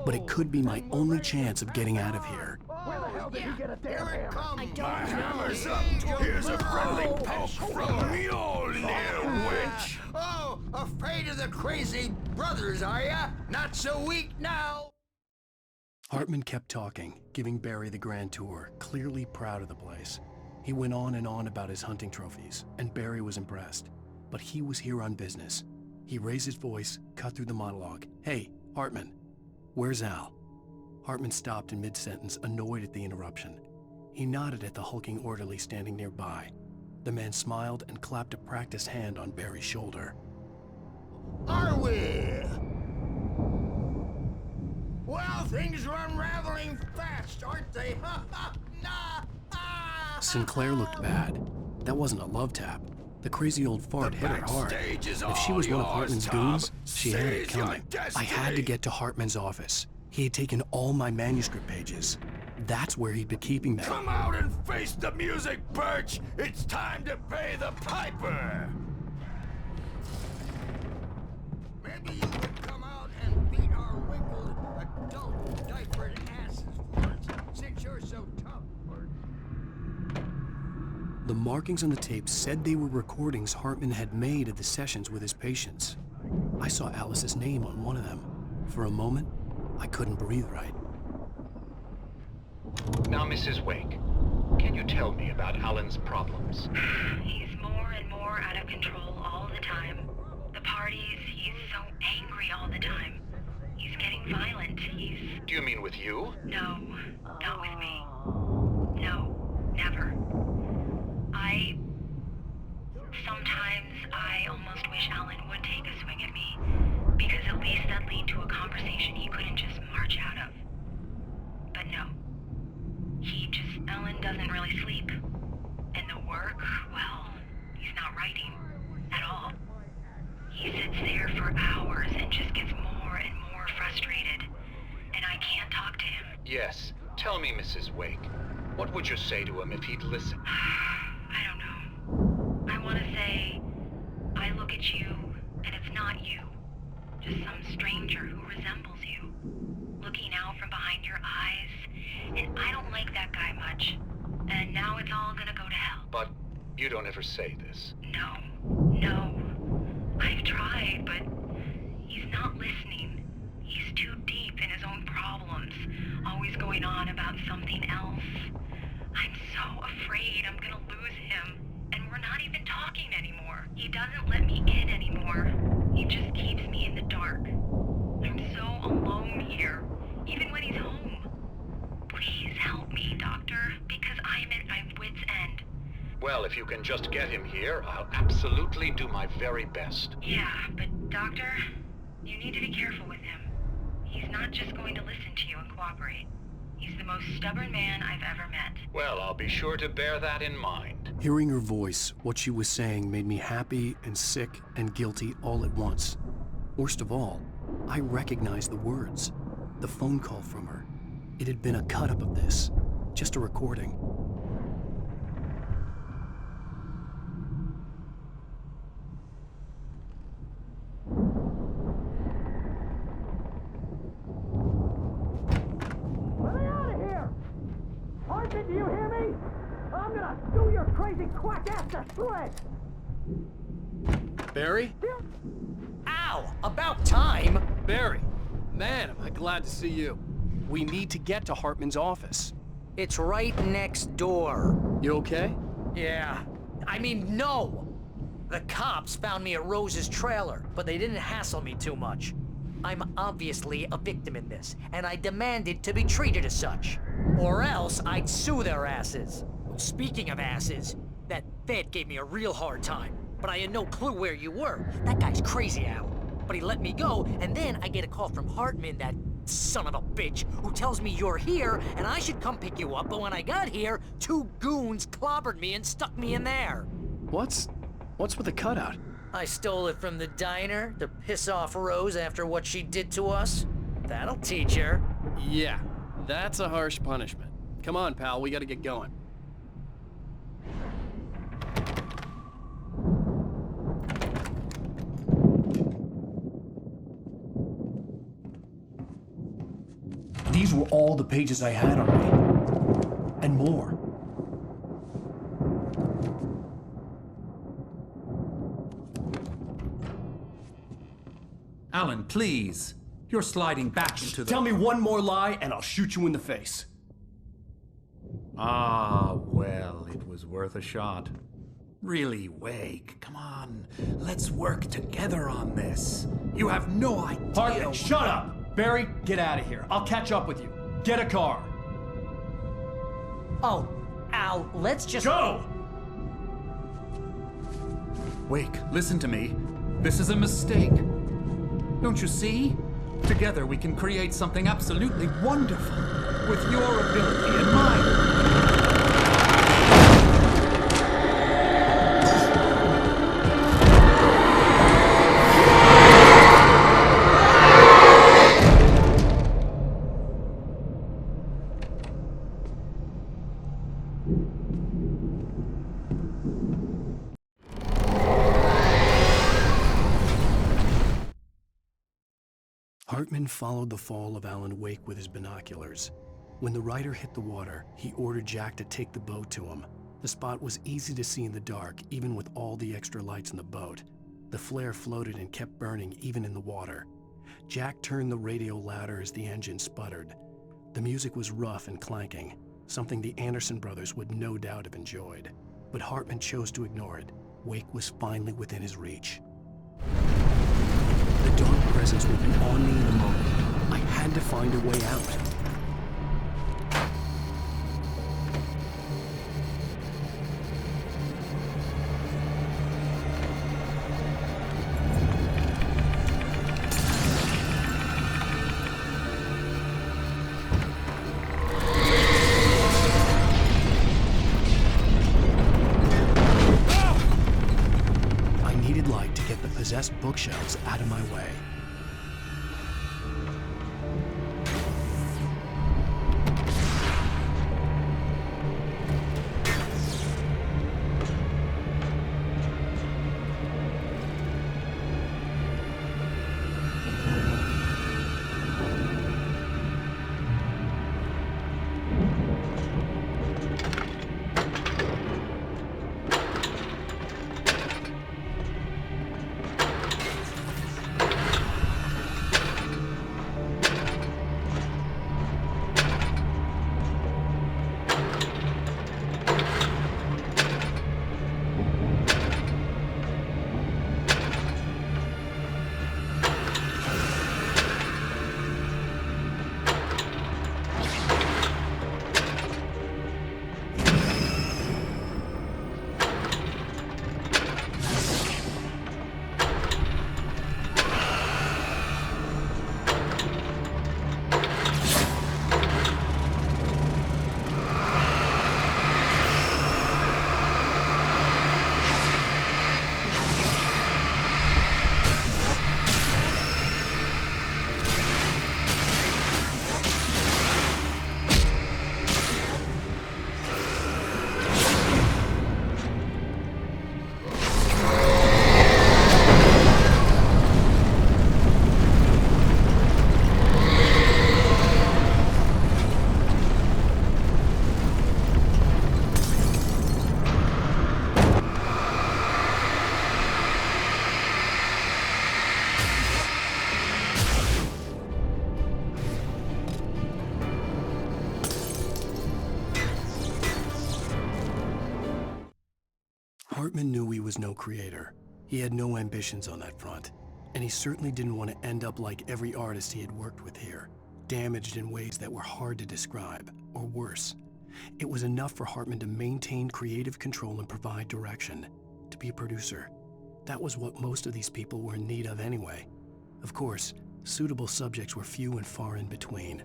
but it could be my only chance of getting out of here. Where the hell did he get a damn hammer? I don't My know. hammer's up. Here's a friendly poke from Mjolnir, witch. Oh, afraid of the crazy brothers, are ya? Not so weak now. Hartman kept talking, giving Barry the grand tour, clearly proud of the place. He went on and on about his hunting trophies, and Barry was impressed. But he was here on business. He raised his voice, cut through the monologue. Hey, Hartman, where's Al? Hartman stopped in mid-sentence, annoyed at the interruption. He nodded at the hulking orderly standing nearby. The man smiled and clapped a practiced hand on Barry's shoulder. Are we? Well, things are unraveling fast, aren't they? Sinclair looked bad. That wasn't a love tap. The crazy old fart hit her hard. If she was one of Hartman's goons, she had it coming. I had to get to Hartman's office. He had taken all my manuscript pages. That's where he'd been keeping them. Come out and face the music, Birch. It's time to pay the piper. Maybe you could come out and beat our wrinkled adult diapered asses once, since you're so tough, Bert. The markings on the tape said they were recordings Hartman had made of the sessions with his patients. I saw Alice's name on one of them. For a moment, I couldn't breathe right. Now, Mrs. Wake, can you tell me about Alan's problems? He's more and more out of control all the time. The parties, he's so angry all the time. He's getting violent. Do you mean with you? No, not with me. No, never. Sometimes I almost wish Alan would take a swing at me, because at least that'd lead to a conversation he couldn't just march out of. But no. Alan doesn't really sleep. And the work, well, he's not writing at all. He sits there for hours and just gets more and more frustrated. And I can't talk to him. Yes. Tell me, Mrs. Wake. What would you say to him if he'd listen? I don't know. I want to say, I look at you, and it's not you. Just some stranger who resembles you. Looks You don't ever say this. No. I've tried, but he's not listening. He's too deep in his own problems, always going on about something else. I'm so afraid I'm gonna lose him, and we're not even talking anymore. He doesn't let me in anymore. He just keeps me in the dark. I'm so alone here, even when he's home. Please help me, Doctor, because I'm at my wit's end. Well, if you can just get him here, I'll absolutely do my very best. Yeah, but Doctor, you need to be careful with him. He's not just going to listen to you and cooperate. He's the most stubborn man I've ever met. Well, I'll be sure to bear that in mind. Hearing her voice, what she was saying made me happy and sick and guilty all at once. Worst of all, I recognized the words. The phone call from her. It had been a cut-up of this. Just a recording. Let me out of here! Hartman, do you hear me? I'm gonna sue your crazy quack ass to shreds! Barry? Ow! About time! Barry! Man, am I glad to see you. We need to get to Hartman's office. It's right next door. You okay? Yeah. I mean, no! The cops found me at Rose's trailer, but they didn't hassle me too much. I'm obviously a victim in this, and I demanded to be treated as such. Or else I'd sue their asses. Speaking of asses, that Fed gave me a real hard time, but I had no clue where you were. That guy's crazy, Al. But he let me go, and then I get a call from Hartman, that son of a bitch, who tells me you're here, and I should come pick you up, but when I got here, 2 goons clobbered me and stuck me in there. What's with the cutout? I stole it from the diner to piss off Rose after what she did to us. That'll teach her. Yeah, that's a harsh punishment. Come on, pal, we gotta get going. These were all the pages I had on me. And more. Alan, please. You're sliding back into the... Tell me one more lie and I'll shoot you in the face. Ah, well, it was worth a shot. Really, Wake, come on. Let's work together on this. You have no idea... Hartman, shut up! Barry, get out of here. I'll catch up with you. Get a car. Oh, Al, let's just... Go! Wake, listen to me. This is a mistake. Don't you see? Together we can create something absolutely wonderful. With your ability and mine. Hartman followed the fall of Alan Wake with his binoculars. When the rider hit the water, he ordered Jack to take the boat to him. The spot was easy to see in the dark, even with all the extra lights in the boat. The flare floated and kept burning even in the water. Jack turned the radio louder as the engine sputtered. The music was rough and clanking, something the Anderson brothers would no doubt have enjoyed. But Hartman chose to ignore it. Wake was finally within his reach. The dark presence would be on me in a moment. I had to find a way out. Possessed bookshelves out of my way. Hartman knew he was no creator. He had no ambitions on that front, and he certainly didn't want to end up like every artist he had worked with here, damaged in ways that were hard to describe, or worse. It was enough for Hartman to maintain creative control and provide direction, to be a producer. That was what most of these people were in need of anyway. Of course, suitable subjects were few and far in between.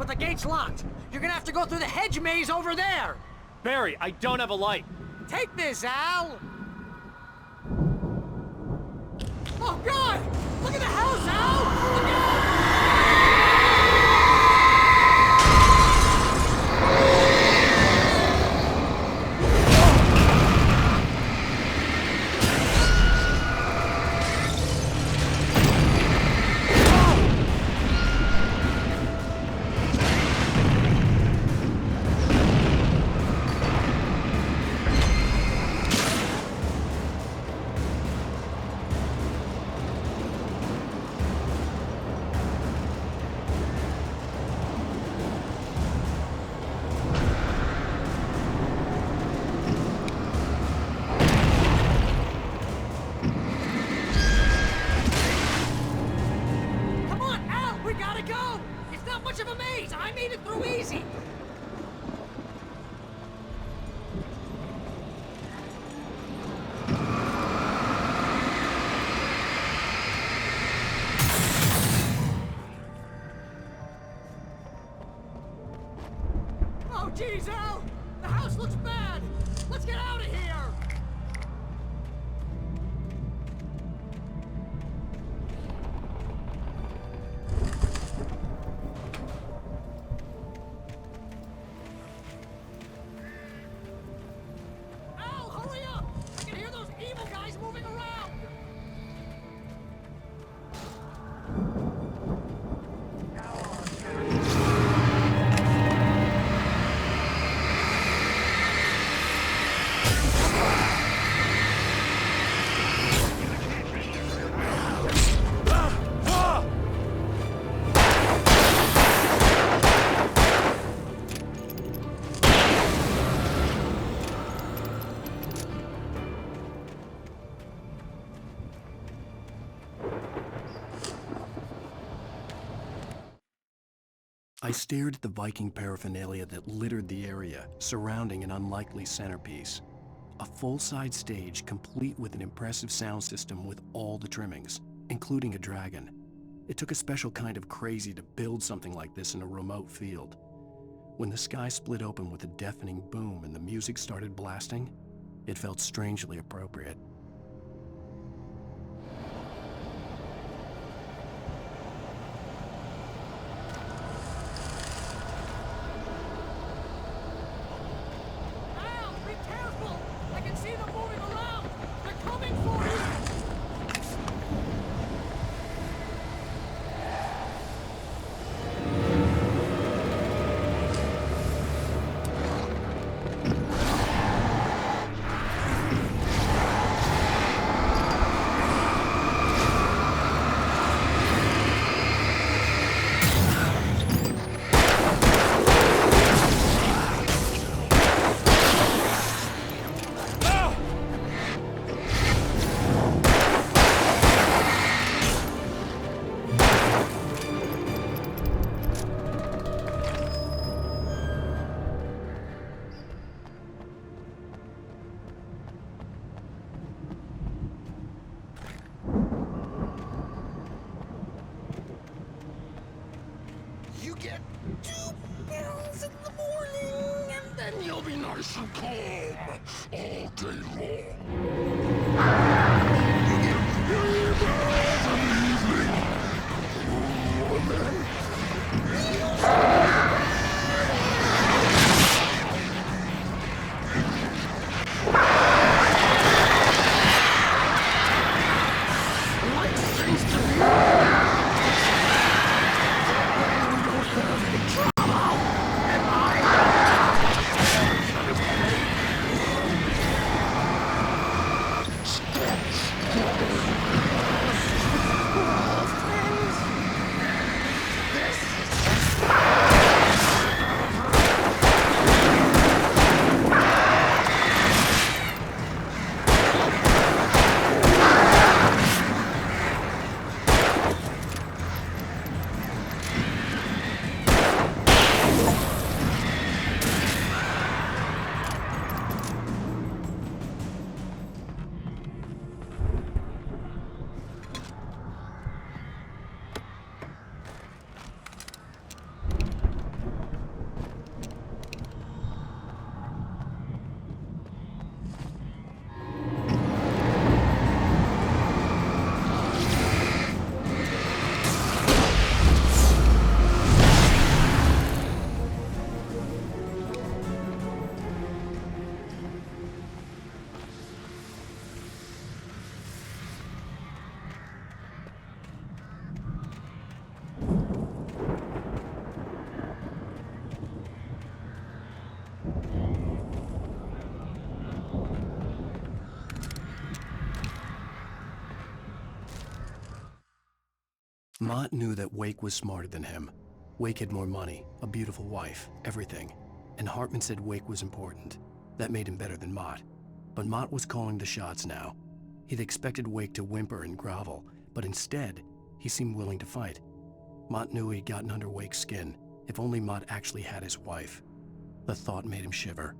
but the gate's locked. You're gonna have to go through the hedge maze over there. Barry, I don't have a light. Take this, Al. Oh, God! Look at the house, Al! Look out! I made it through easy! Oh, geez, Al! The house looks bad! Let's get out of here! I stared at the Viking paraphernalia that littered the area, surrounding an unlikely centerpiece. A full-size stage complete with an impressive sound system with all the trimmings, including a dragon. It took a special kind of crazy to build something like this in a remote field. When the sky split open with a deafening boom and the music started blasting, it felt strangely appropriate. Then you'll be nice and calm all day long. Mott knew that Wake was smarter than him. Wake had more money, a beautiful wife, everything. And Hartman said Wake was important. That made him better than Mott. But Mott was calling the shots now. He'd expected Wake to whimper and grovel, but instead, he seemed willing to fight. Mott knew he'd gotten under Wake's skin. If only Mott actually had his wife. The thought made him shiver.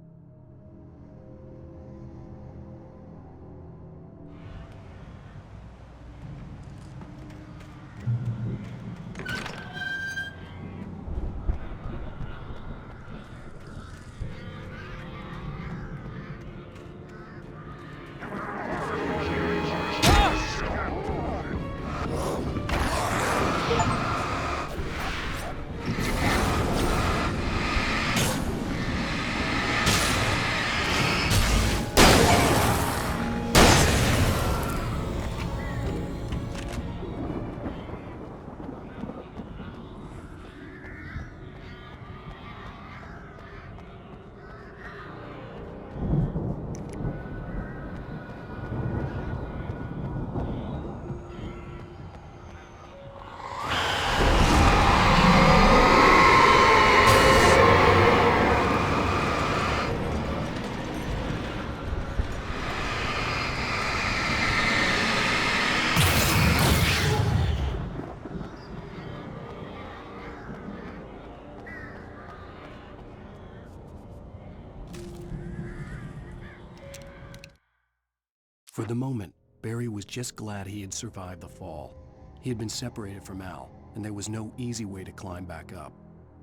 For the moment, Barry was just glad he had survived the fall. He had been separated from Al, and there was no easy way to climb back up.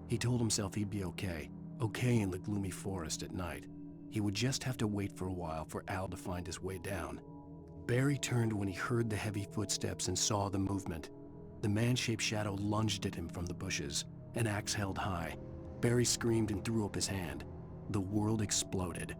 He told himself he'd be okay in the gloomy forest at night. He would just have to wait for a while for Al to find his way down. Barry turned when he heard the heavy footsteps and saw the movement. The man-shaped shadow lunged at him from the bushes, an axe held high. Barry screamed and threw up his hand. The world exploded.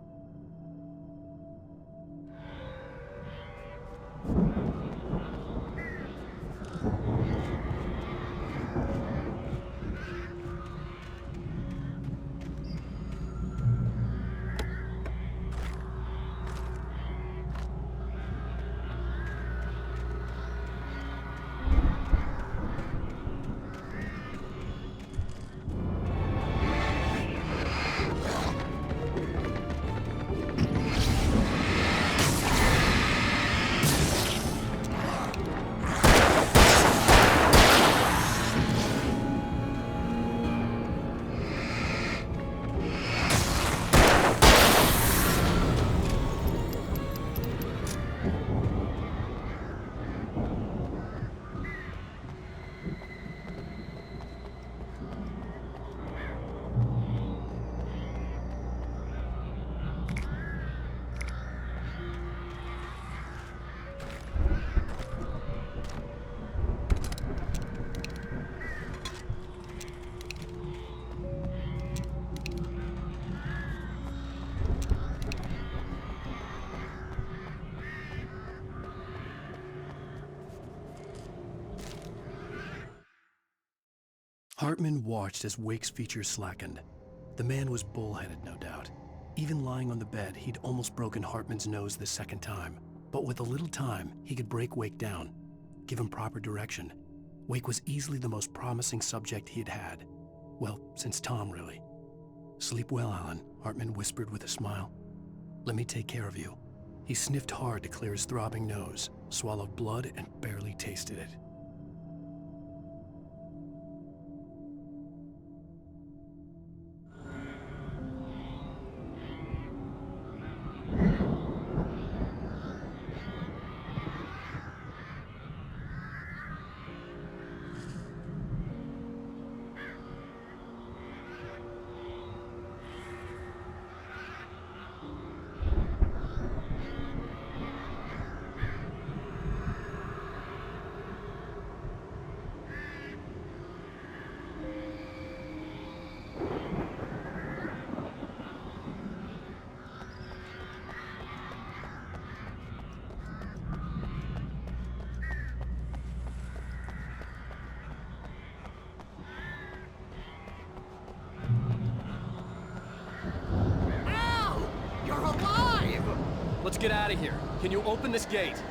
Hartman watched as Wake's features slackened. The man was bullheaded, no doubt. Even lying on the bed, he'd almost broken Hartman's nose the second time. But with a little time, he could break Wake down, give him proper direction. Wake was easily the most promising subject he had had. Well, since Tom, really. "Sleep well, Alan," Hartman whispered with a smile. "Let me take care of you." He sniffed hard to clear his throbbing nose, swallowed blood, and barely tasted it. Let's get out of here. Can you open this gate?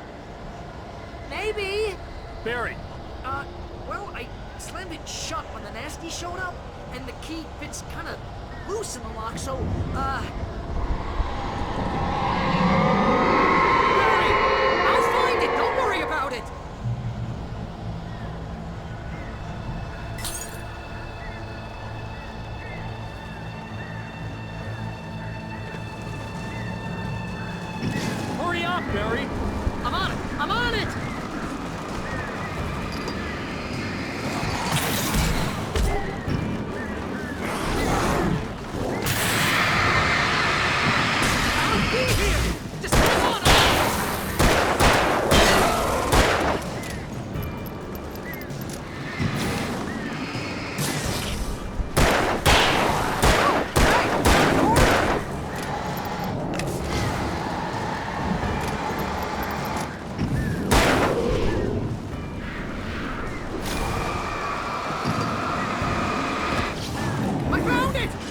Maybe. Barry. Well, I slammed it shut when the nasty showed up, and the key fits kind of loose in the lock, so, Barry! I'll find it! Don't worry about it! Hurry up, Barry! I'm on it! I'm on it! I'll be here! Just come on!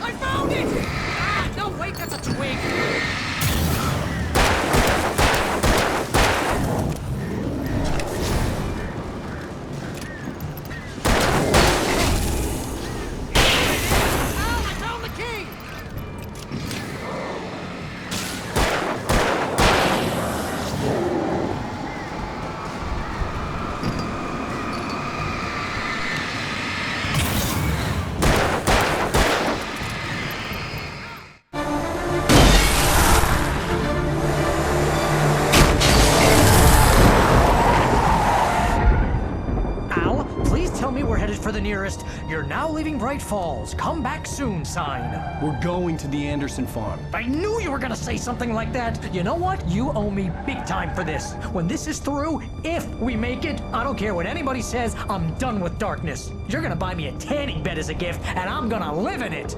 I found it! Ah, no, wait, that's a twig! Oh, I found the key! Tell me we're headed for the nearest "You're now leaving Bright Falls. Come back soon" sign. We're going to the Anderson farm. I knew you were gonna say something like that. You know what? You owe me big time for this. When this is through, if we make it, I don't care what anybody says, I'm done with darkness. You're gonna buy me a tanning bed as a gift, and I'm gonna live in it.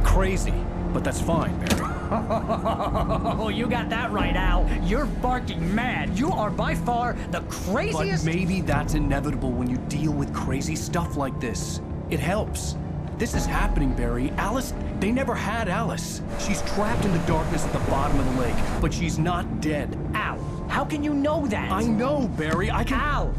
Crazy, but that's fine, Barry. Oh, you got that right, Al. You're barking mad. You are by far the craziest— But maybe that's inevitable when you deal with crazy stuff like this. It helps. This is happening, Barry. Alice, they never had Alice. She's trapped in the darkness at the bottom of the lake, but she's not dead. Al, how can you know that? I know, Barry. I can— Al,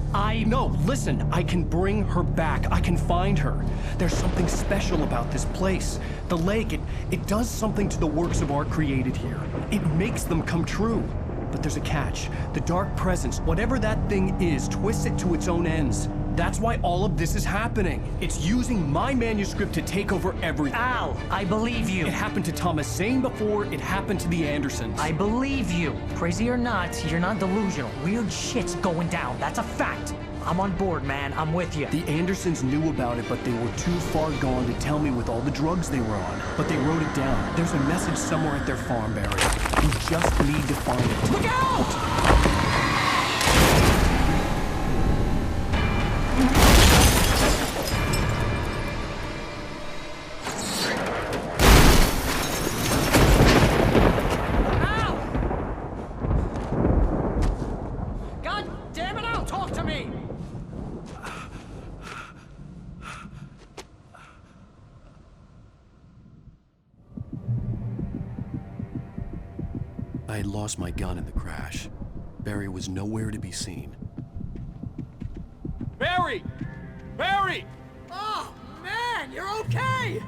No, listen. I can bring her back. I can find her. There's something special about this place. The lake, it does something to the works of art created here. It makes them come true. But there's a catch. The dark presence, whatever that thing is, twists it to its own ends. That's why all of this is happening. It's using my manuscript to take over everything. Al, I believe you. It happened to Thomas Zane before it happened to the Andersons. I believe you. Crazy or not, you're not delusional. Weird shit's going down. That's a fact. I'm on board, man. I'm with you. The Andersons knew about it, but they were too far gone to tell me with all the drugs they were on. But they wrote it down. There's a message somewhere at their farm, Barry. We just need to find it. Look out! I had lost my gun in the crash. Barry was nowhere to be seen. Barry! Barry! Oh, man, you're okay!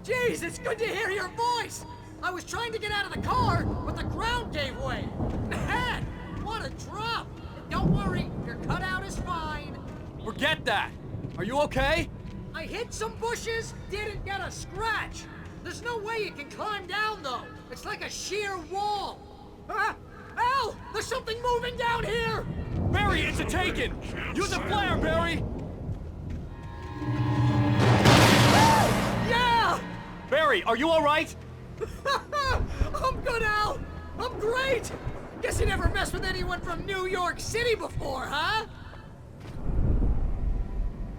Jeez, it's good to hear your voice! I was trying to get out of the car, but the ground gave way! Man, what a drop! Don't worry, your cutout is fine. Forget that! Are you okay? I hit some bushes, didn't get a scratch. There's no way you can climb down, though. It's like a sheer wall. Al! There's something moving down here! Barry, it's a Taken! Use a flare, Barry! Yeah! Barry, are you alright? I'm good, Al! I'm great! Guess you never messed with anyone from New York City before, huh?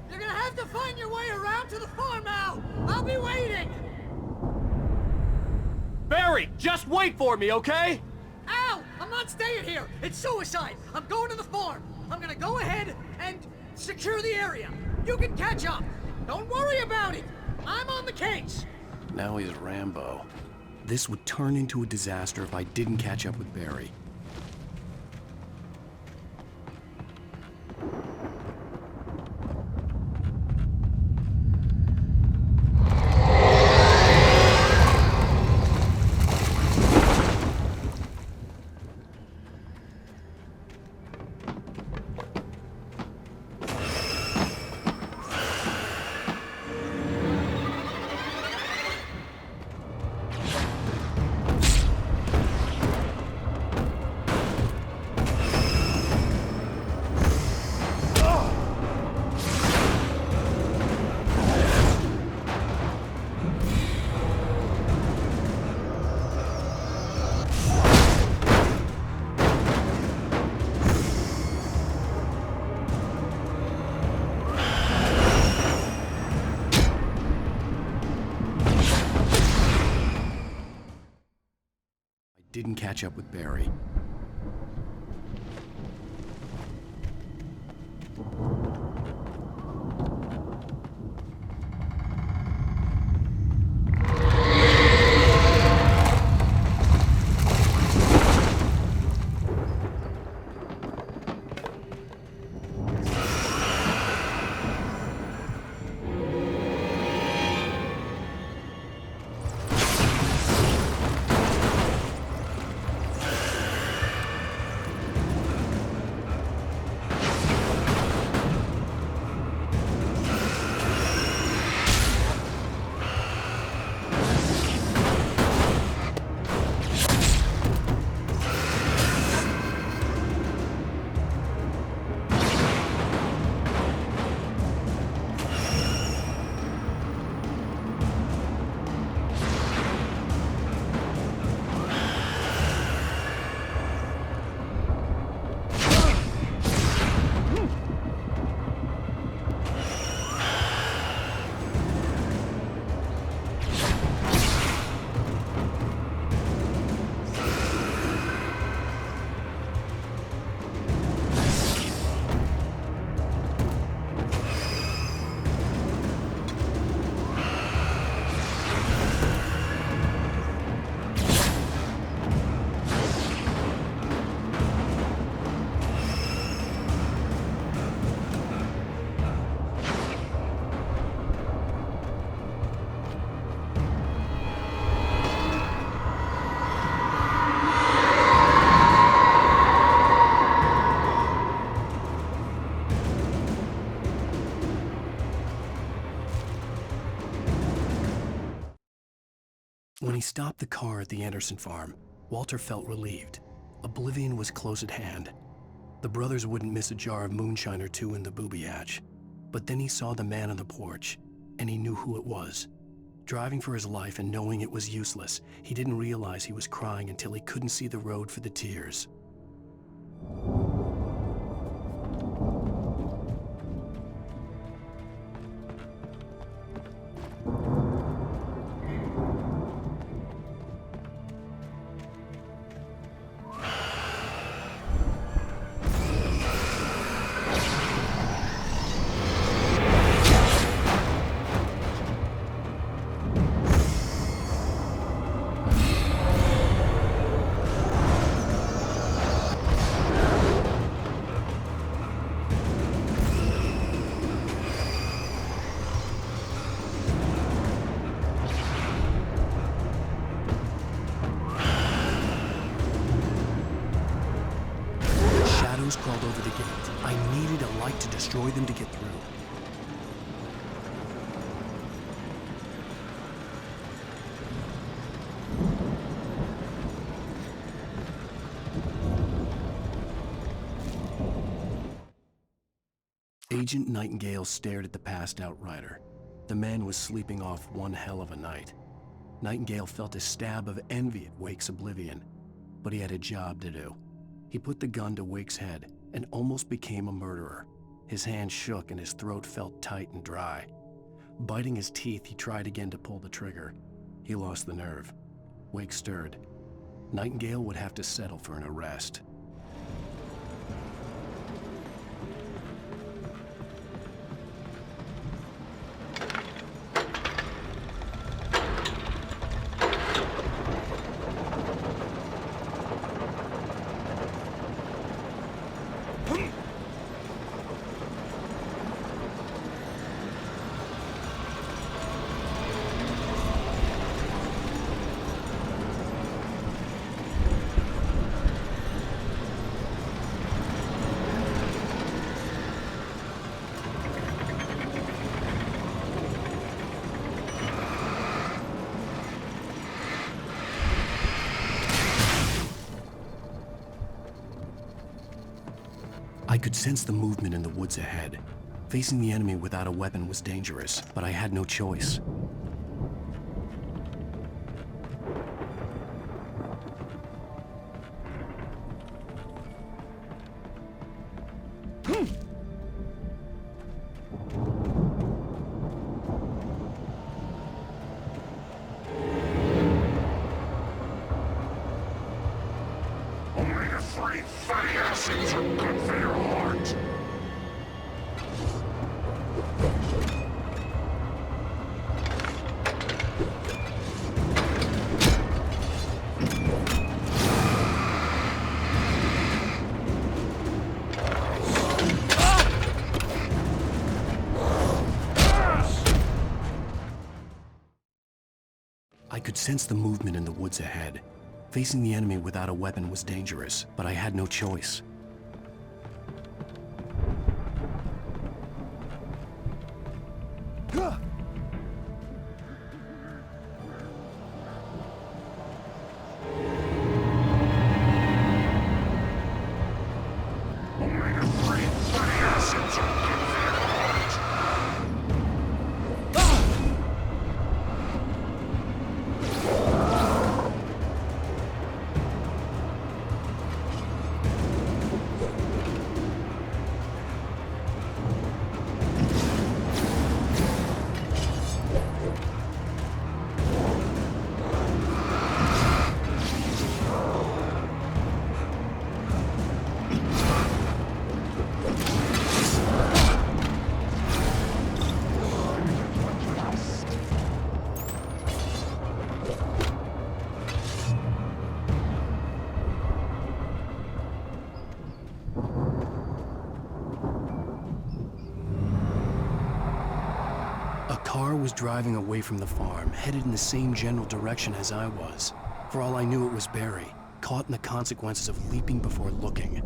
You're gonna have to find your way around to the farm, Al! I'll be waiting! Barry, just wait for me, okay? Al! I'm not staying here! It's suicide! I'm going to the farm! I'm gonna go ahead and secure the area! You can catch up! Don't worry about it! I'm on the case! Now he's Rambo. This would turn into a disaster if I didn't catch up with Barry. Didn't catch up with Barry. When he stopped the car at the Anderson farm, Walter felt relieved. Oblivion was close at hand. The brothers wouldn't miss a jar of moonshine or two in the booby hatch. But then he saw the man on the porch, and he knew who it was. Driving for his life and knowing it was useless, he didn't realize he was crying until he couldn't see the road for the tears. need to destroy them to get through. Agent Nightingale stared at the passed out rider. The man was sleeping off one hell of a night. Nightingale felt a stab of envy at Wake's oblivion, but he had a job to do. He put the gun to Wake's head and almost became a murderer. His hand shook and his throat felt tight and dry. Biting his teeth, he tried again to pull the trigger. He lost the nerve. Wake stirred. Nightingale would have to settle for an arrest. I could sense the movement in the woods ahead. Facing the enemy without a weapon was dangerous, but I had no choice. Only the 3 fatty acids are good for your heart. I could sense the movement in the woods ahead. Facing the enemy without a weapon was dangerous, but I had no choice. Only the 3 fatty acids are good for your heart. A car was driving away from the farm, headed in the same general direction as I was. For all I knew, it was Barry, caught in the consequences of leaping before looking.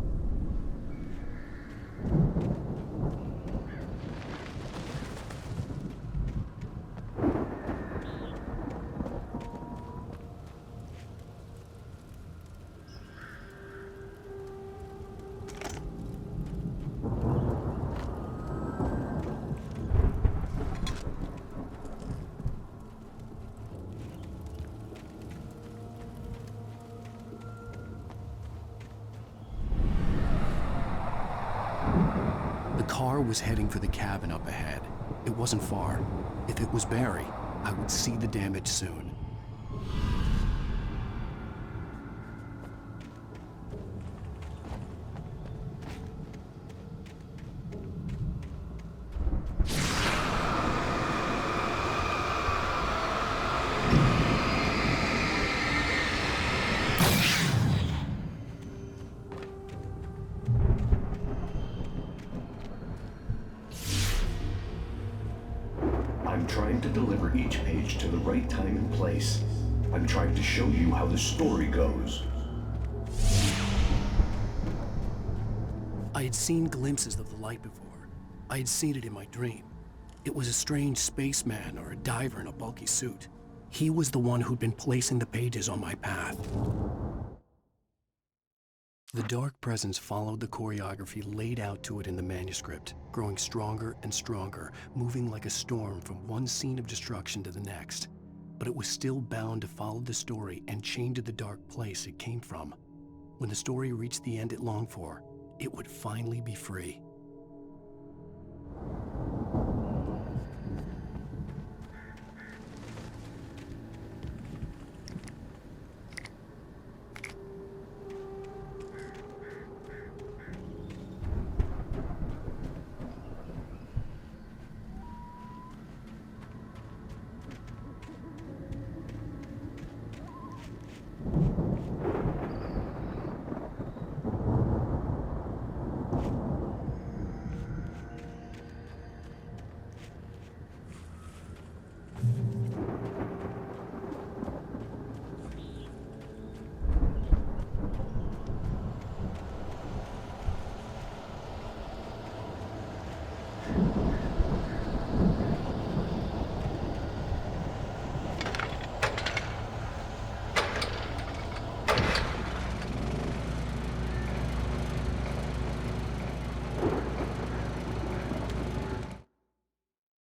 The car was heading for the cabin up ahead. It wasn't far. If it was Barry, I would see the damage soon. I'm trying to deliver each page to the right time and place. I'm trying to show you how the story goes. I had seen glimpses of the light before, I had seen it in my dream. It was a strange spaceman or a diver in a bulky suit. He was the one who'd been placing the pages on my path. The dark presence followed the choreography laid out to it in the manuscript, growing stronger and stronger, moving like a storm from one scene of destruction to the next. But it was still bound to follow the story and chained to the dark place it came from. When the story reached the end it longed for, it would finally be free.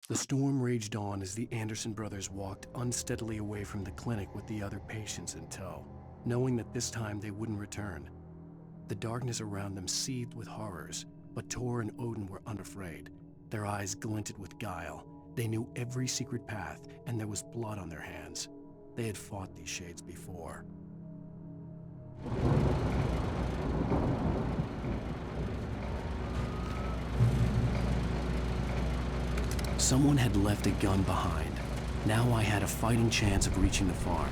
The storm raged on as the Anderson brothers walked unsteadily away from the clinic with the other patients in tow, knowing that this time they wouldn't return. The darkness around them seethed with horrors, but Tor and Odin were unafraid. Their eyes glinted with guile. They knew every secret path, and there was blood on their hands. They had fought these shades before. Someone had left a gun behind. Now I had a fighting chance of reaching the farm.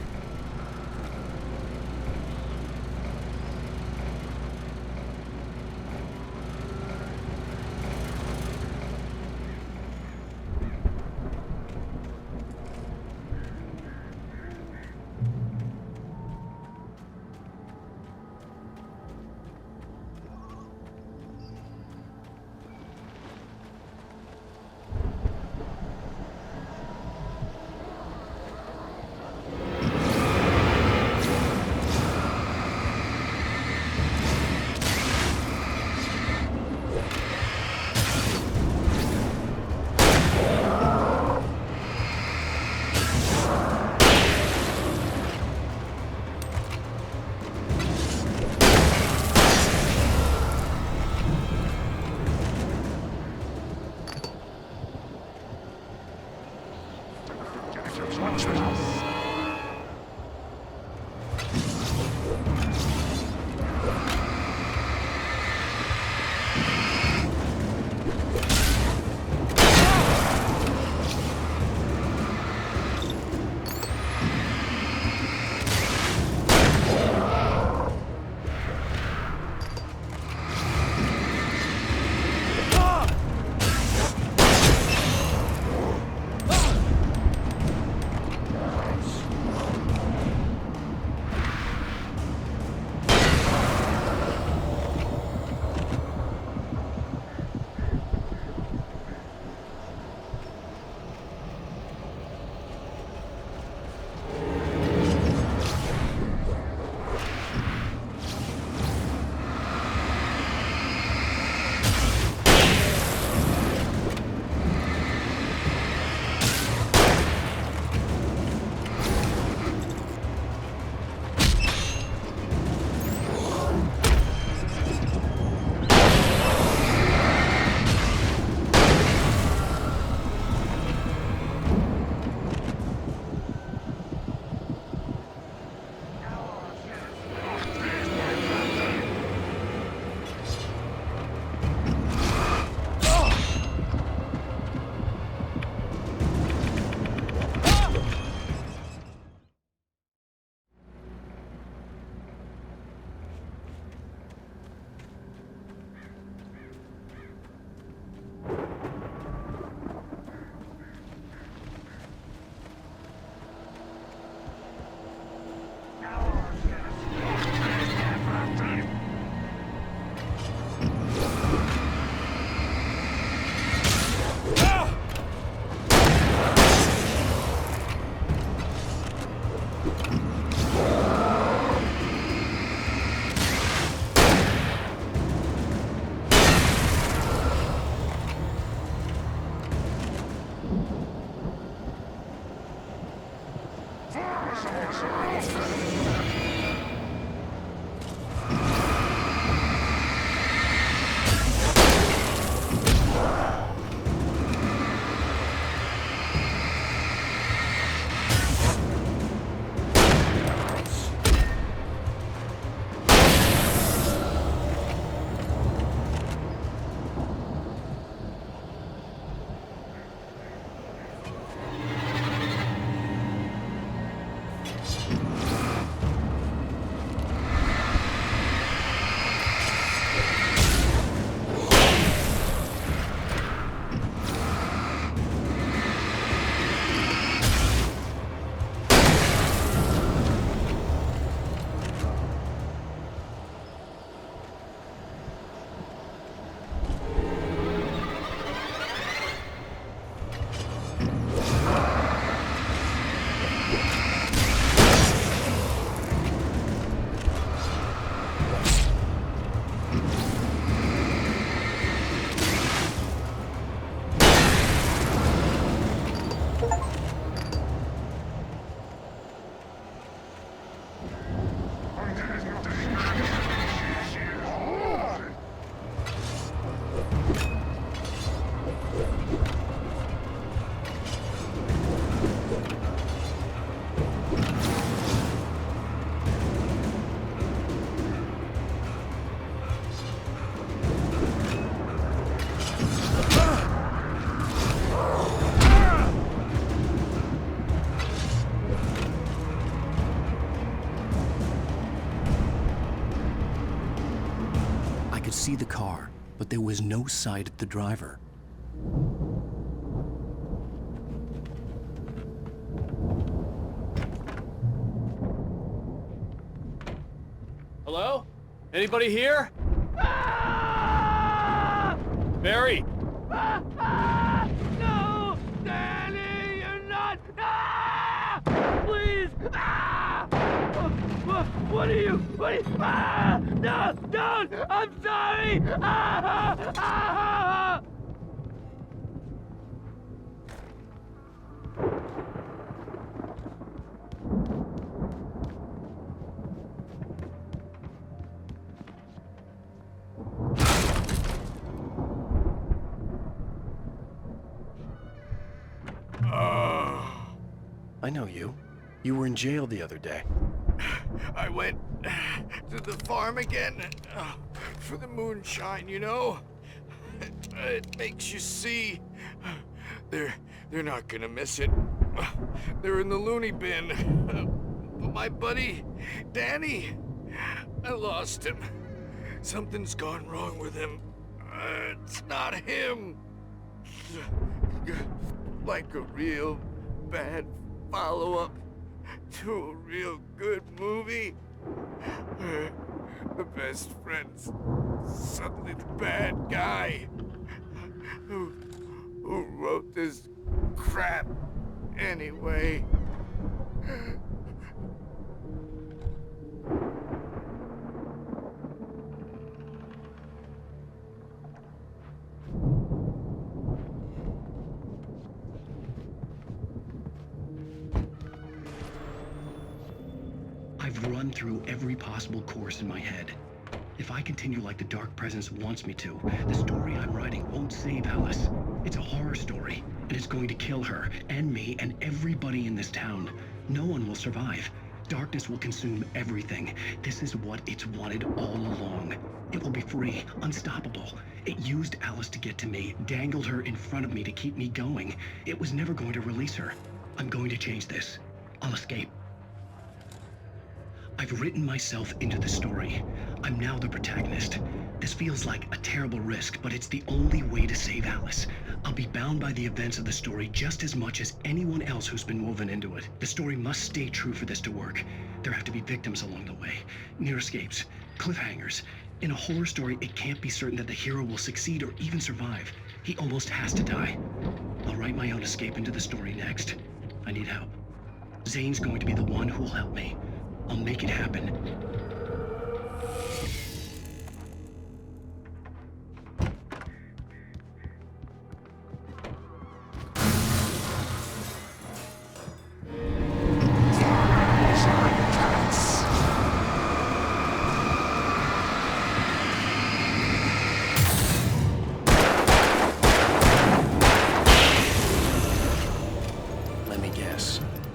I could see the car, but there was no sight of the driver. Hello? Anybody here? Barry! No! Danny, you're not! Please! What are you? No! Don't! I'm sorry! I know you. You were in jail the other day. I went to the farm again for the moonshine, you know? It makes you see. They're not gonna miss it. They're in the loony bin. But my buddy, Danny, I lost him. Something's gone wrong with him. It's not him. Like a real bad follow-up to a real good movie. The best friend's suddenly the bad guy. Who wrote this crap anyway? I've run through every possible course in my head. If I continue like the Dark Presence wants me to, the story I'm writing won't save Alice. It's a horror story, and it's going to kill her, and me, and everybody in this town. No one will survive. Darkness will consume everything. This is what it's wanted all along. It will be free, unstoppable. It used Alice to get to me, dangled her in front of me to keep me going. It was never going to release her. I'm going to change this. I'll escape. I've written myself into the story. I'm now the protagonist. This feels like a terrible risk, but it's the only way to save Alice. I'll be bound by the events of the story just as much as anyone else who's been woven into it. The story must stay true for this to work. There have to be victims along the way, near escapes, cliffhangers. In a horror story, it can't be certain that the hero will succeed or even survive. He almost has to die. I'll write my own escape into the story next. I need help. Zane's going to be the one who will help me. I'll make it happen.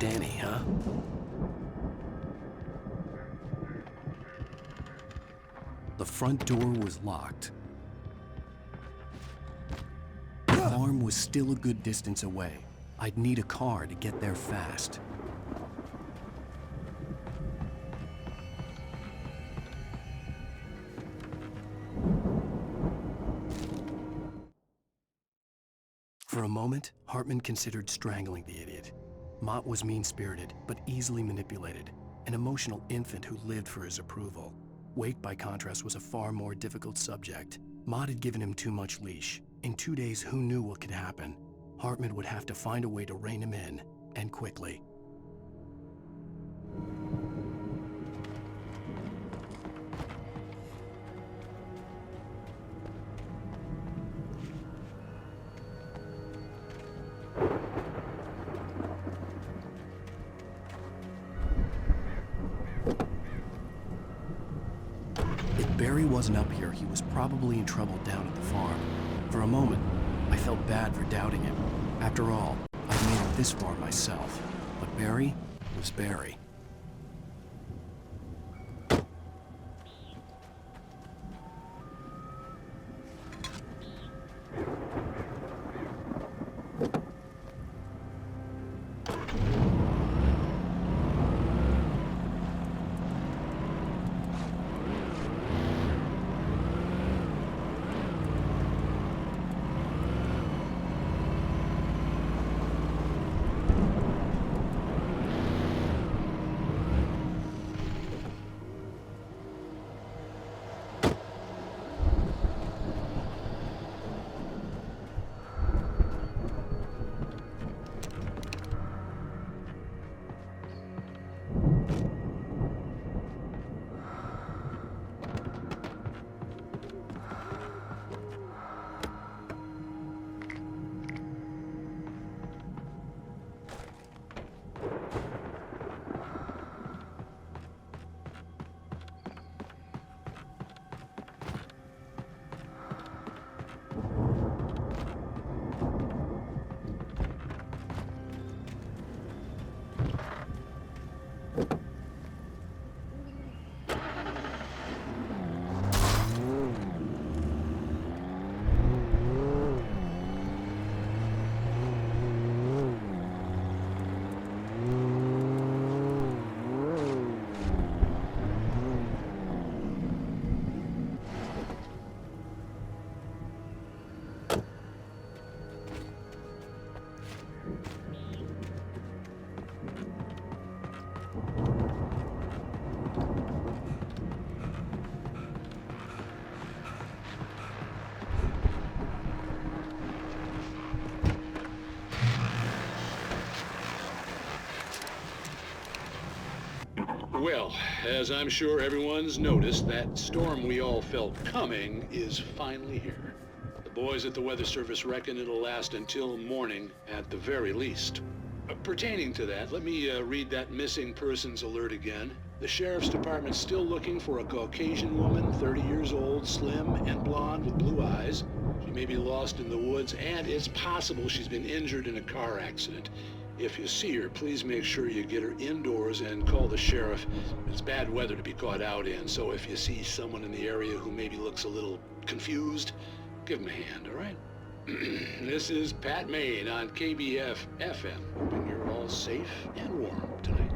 Danny, huh? The front door was locked. The farm was still a good distance away. I'd need a car to get there fast. For a moment, Hartman considered strangling the idiot. Mott was mean-spirited, but easily manipulated, an emotional infant who lived for his approval. Wake, by contrast, was a far more difficult subject. Mott had given him too much leash. In 2 days, who knew what could happen? Hartman would have to find a way to rein him in, and quickly. If Barry wasn't up here, he was probably in trouble down at the farm. For a moment, I felt bad for doubting him. After all, I'd made it this far myself. But Barry was Barry. Well, as I'm sure everyone's noticed, that storm we all felt coming is finally here. The boys at the Weather Service reckon it'll last until morning at the very least. Pertaining to that, let me read that missing persons alert again. The Sheriff's Department's still looking for a Caucasian woman, 30 years old, slim and blonde with blue eyes. She may be lost in the woods, and it's possible she's been injured in a car accident. If you see her, please make sure you get her indoors and call the sheriff. It's bad weather to be caught out in, so if you see someone in the area who maybe looks a little confused, give them a hand, all right? This is Pat Maine on KBF FM, hoping you're all safe and warm tonight.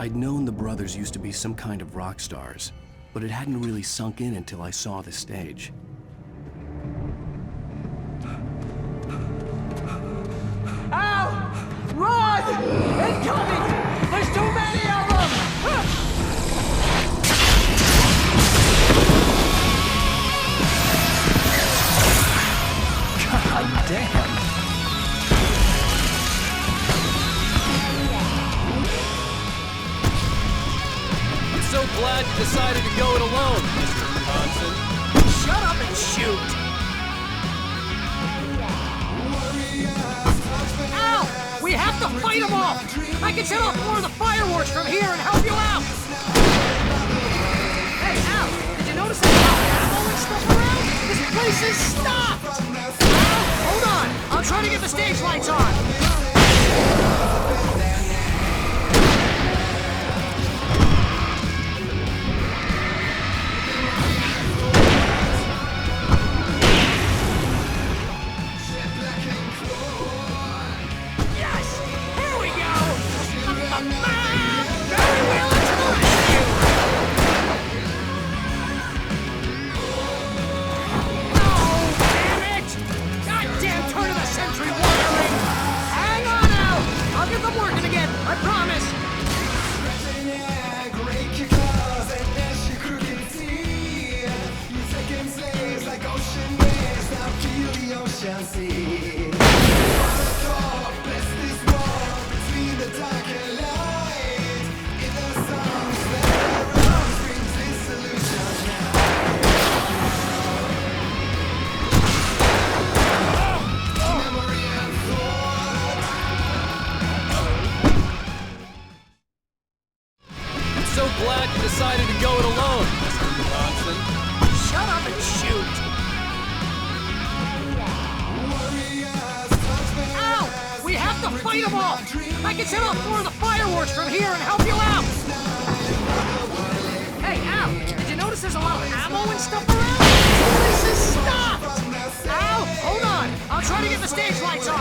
I'd known the brothers used to be some kind of rock stars, but it hadn't really sunk in until I saw the stage. Ow! Run! Incoming! There's too many of them! God damn! I'm so glad you decided to go it alone, Mr. Johnson. Shut up and shoot! Ow! We have to fight them off! I can set off more of the fireworks from here and help you out! Hey, Al! Did you notice there's ammo and stuff around? This place is stopped! Al, hold on! I'll try to get the stage lights on! I can set off more of the fireworks from here and help you out! Hey, Al, did you notice there's a lot of ammo and stuff around? This is stopped! Al, hold on! I'll try to get the stage lights on!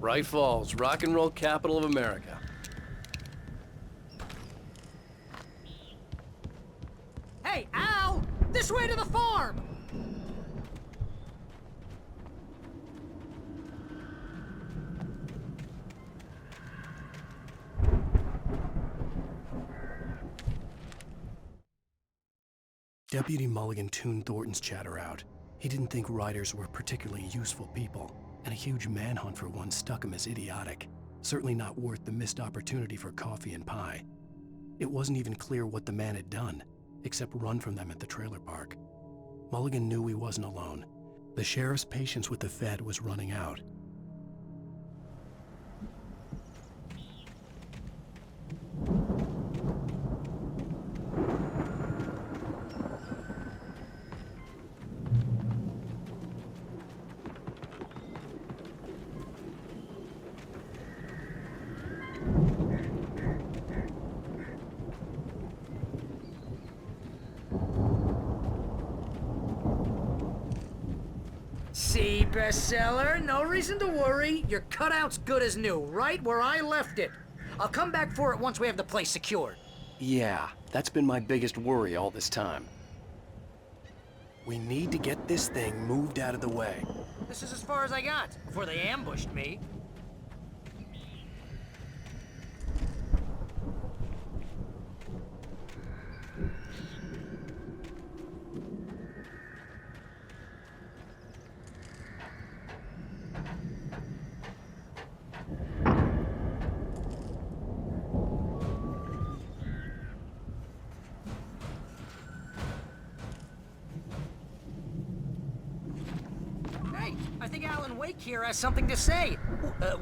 Bright Falls, rock and roll capital of America. Hey, Al! This way to the farm! Deputy Mulligan tuned Thornton's chatter out. He didn't think riders were particularly useful people, and a huge manhunt for one struck him as idiotic. Certainly not worth the missed opportunity for coffee and pie. It wasn't even clear what the man had done, except run from them at the trailer park. Mulligan knew he wasn't alone. The sheriff's patience with the Fed was running out. See, bestseller? No reason to worry. Your cutout's good as new, right where I left it. I'll come back for it once we have the place secured. Yeah, that's been my biggest worry all this time. We need to get this thing moved out of the way. This is as far as I got, before they ambushed me. I think Alan Wake here has something to say.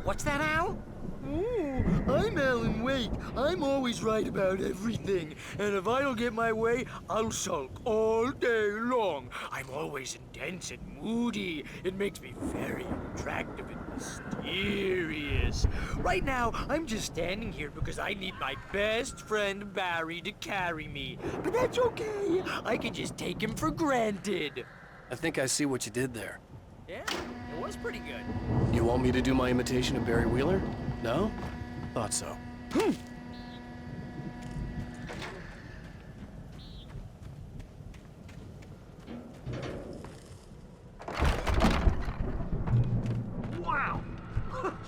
What's that, Al? I'm Alan Wake. I'm always right about everything. And if I don't get my way, I'll sulk all day long. I'm always intense and moody. It makes me very attractive and mysterious. Right now, I'm just standing here because I need my best friend Barry to carry me. But that's okay. I can just take him for granted. I think I see what you did there. Yeah, it was pretty good. You want me to do my imitation of Barry Wheeler? No? Thought so. Wow!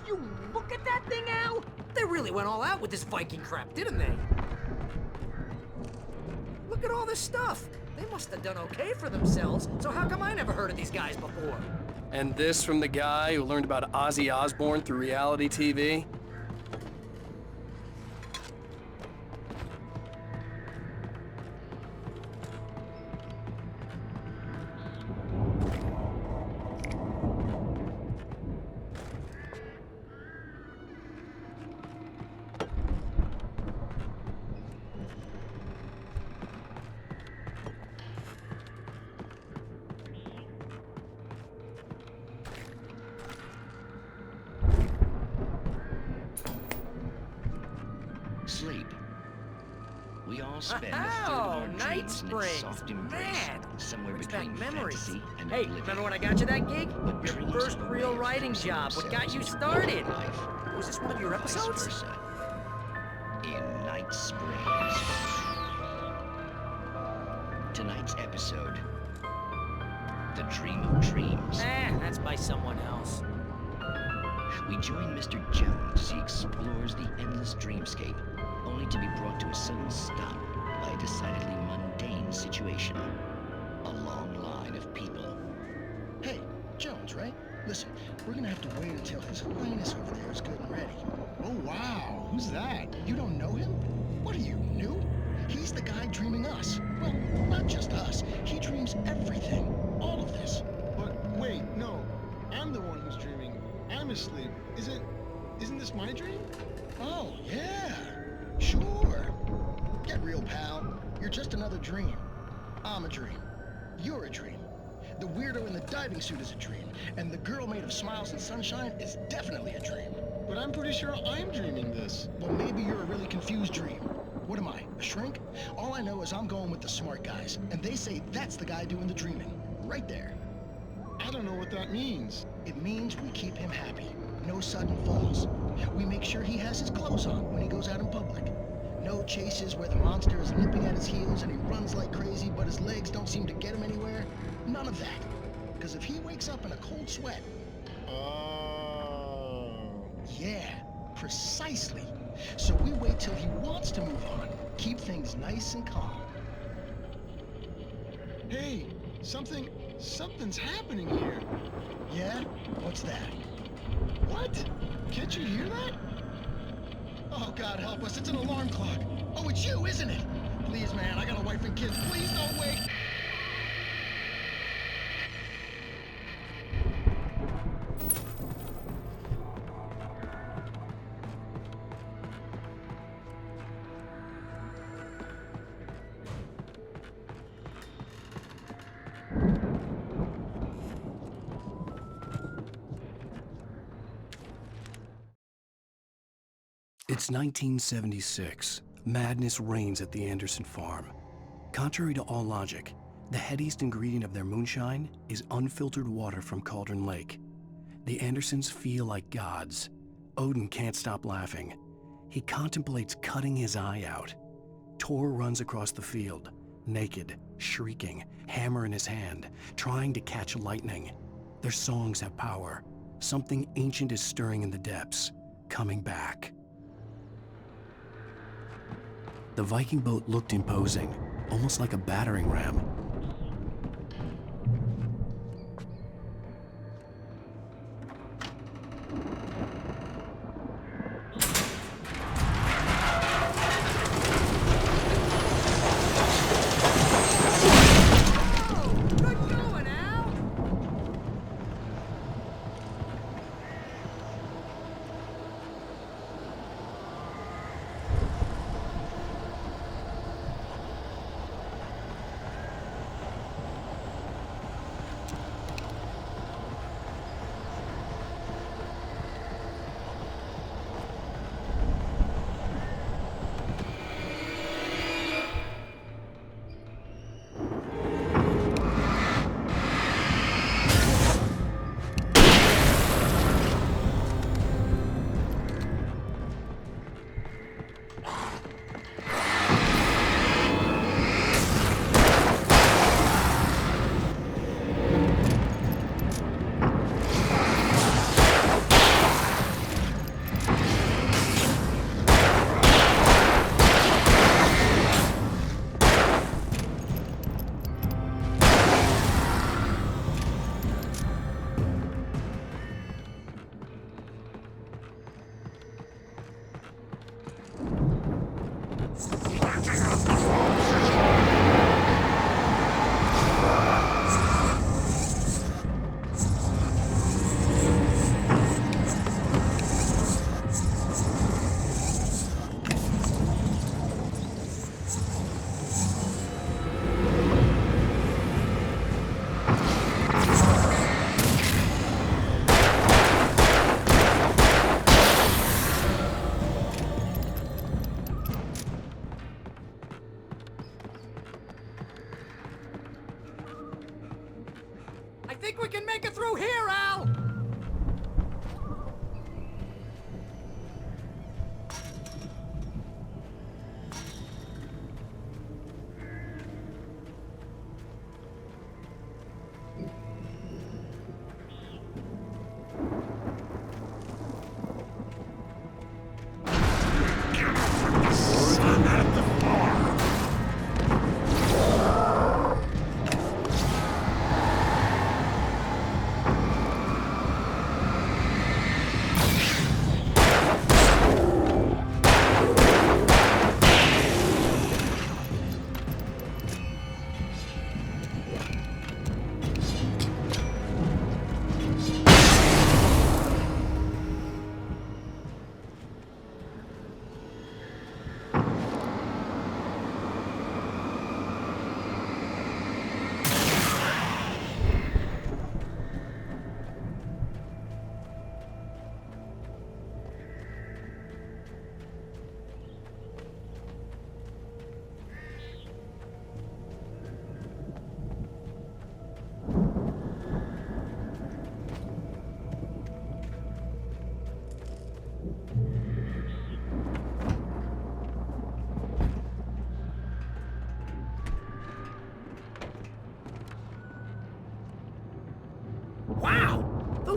You look at that thing, Al! They really went all out with this Viking crap, didn't they? Look at all this stuff. They must have done okay for themselves, so how come I never heard of these guys before? And this from the guy who learned about Ozzy Osbourne through reality TV? Sleep. We all spend a third of our Night dreams in a Springs. soft embrace, Man, somewhere brings between back memories. fantasy and Hey, oblivion. remember when I got you that gig? But Your dreams first are real ways of writing expressing job. What got you themselves started? in life, Was this one of your vice episodes? versa. In Night Springs. Tonight's episode, The Dream of Dreams. That's by someone else. We join Mr. Jones as he explores the endless dreamscape, only to be brought to a sudden stop by a decidedly mundane situation. A long line of people. Hey, Jones, right? Listen, we're gonna have to wait until His Highness over there is good and ready. Oh, wow. Who's that? You don't know him? What are you, new? He's the guy dreaming us. Well, not just us. He dreams everything. All of this. But wait, no. I'm the one who's dreaming. I'm asleep. Isn't this my dream? Oh, yeah. Sure. Get real, pal. You're just another dream. I'm a dream. You're a dream. The weirdo in the diving suit is a dream. And the girl made of smiles and sunshine is definitely a dream. But I'm pretty sure I'm dreaming this. Well, maybe you're a really confused dream. What am I, a shrink? All I know is I'm going with the smart guys. And they say that's the guy doing the dreaming. Right there. I don't know what that means. It means we keep him happy. No sudden falls. We make sure he has his clothes on when he goes out in public. No chases where the monster is nipping at his heels and he runs like crazy, but his legs don't seem to get him anywhere. None of that. Because if he wakes up in a cold sweat... Yeah, precisely. So we wait till he wants to move on. Keep things nice and calm. Hey, something's happening here. Yeah? What's that? What? Can't you hear that? Oh, God help us, it's an alarm clock. Oh, it's you, isn't it? Please, man, I got a wife and kids. Please don't wake. It's 1976. Madness reigns at the Anderson farm. Contrary to all logic, the headiest ingredient of their moonshine is unfiltered water from Cauldron Lake. The Andersons feel like gods. Odin can't stop laughing. He contemplates cutting his eye out. Tor runs across the field, naked, shrieking, hammer in his hand, trying to catch lightning. Their songs have power. Something ancient is stirring in the depths, coming back. The Viking boat looked imposing, almost like a battering ram.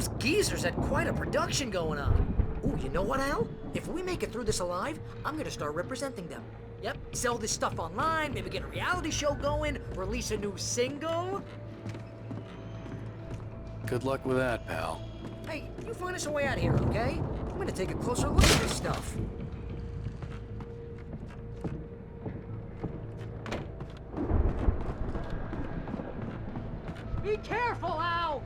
Those geezers had quite a production going on. Ooh, you know what, Al? If we make it through this alive, I'm gonna start representing them. Yep, sell this stuff online, maybe get a reality show going, release a new single. Good luck with that, pal. Hey, you find us a way out of here, okay? I'm gonna take a closer look at this stuff. Be careful, Al!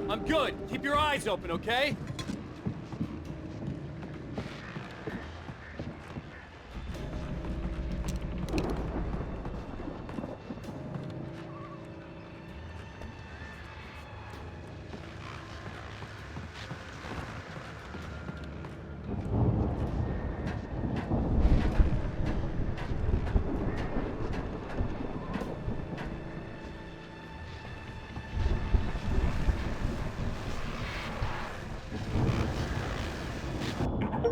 I'm good. Keep your eyes open, okay?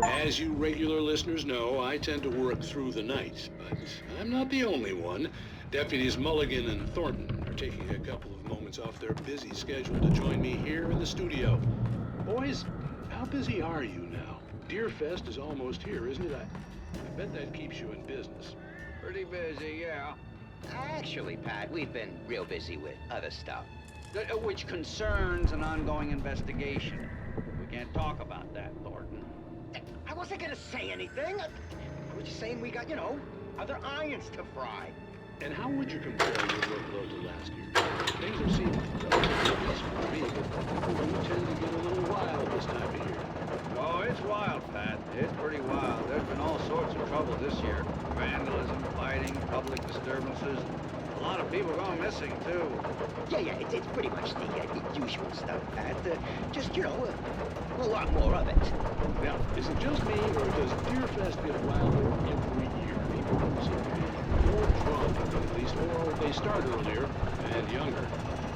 As you regular listeners know, I tend to work through the night, but I'm not the only one. Deputies Mulligan and Thornton are taking a couple of moments off their busy schedule to join me here in the studio. Boys, how busy are you now? Deerfest is almost here, isn't it? I bet that keeps you in business. Pretty busy, yeah. Actually, Pat, we've been real busy with other stuff, which concerns an ongoing investigation. We can't talk about that, Thornton. I wasn't gonna say anything. I was just saying we got, other irons to fry. And how would you compare your workload to last year? Things have seemed relatively peaceful for me, but you tend to get a little wild this time of year. Oh, it's wild, Pat. It's pretty wild. There's been all sorts of trouble this year. Vandalism, fighting, public disturbances. A lot of people gone missing, too. Yeah, it's pretty much the usual stuff, Pat. Just, a lot more of it. Now, is it just me, or does Deerfest get wilder every year? People seem to be more drunk, at least, or they start earlier and younger.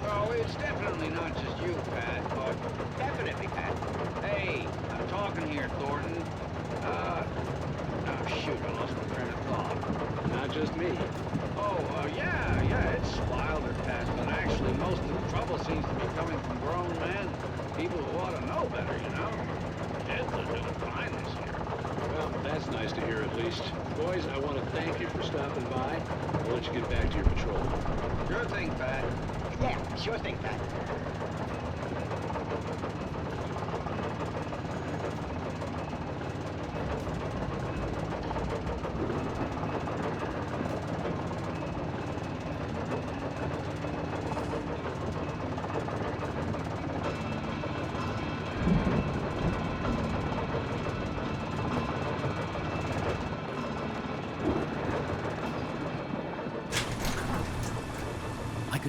Oh, it's definitely not just you, Pat, but definitely, Pat. Hey, I'm talking here, Thornton. Shoot, I lost my train of thought. Not just me. Yeah, it's wilder, Pat, but actually most of the trouble seems to be coming from grown men. People who ought to know better, Kids are doing fine this year. Well, that's nice to hear at least. Boys, I want to thank you for stopping by. I'll let you get back to your patrol. Sure thing, Pat. Yeah, sure thing, Pat.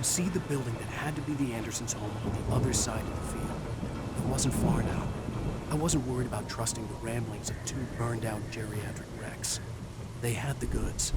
See the building that had to be the Andersons' home on the other side of the field. It wasn't far now. I wasn't worried about trusting the ramblings of two burned-out geriatric wrecks. They had the goods.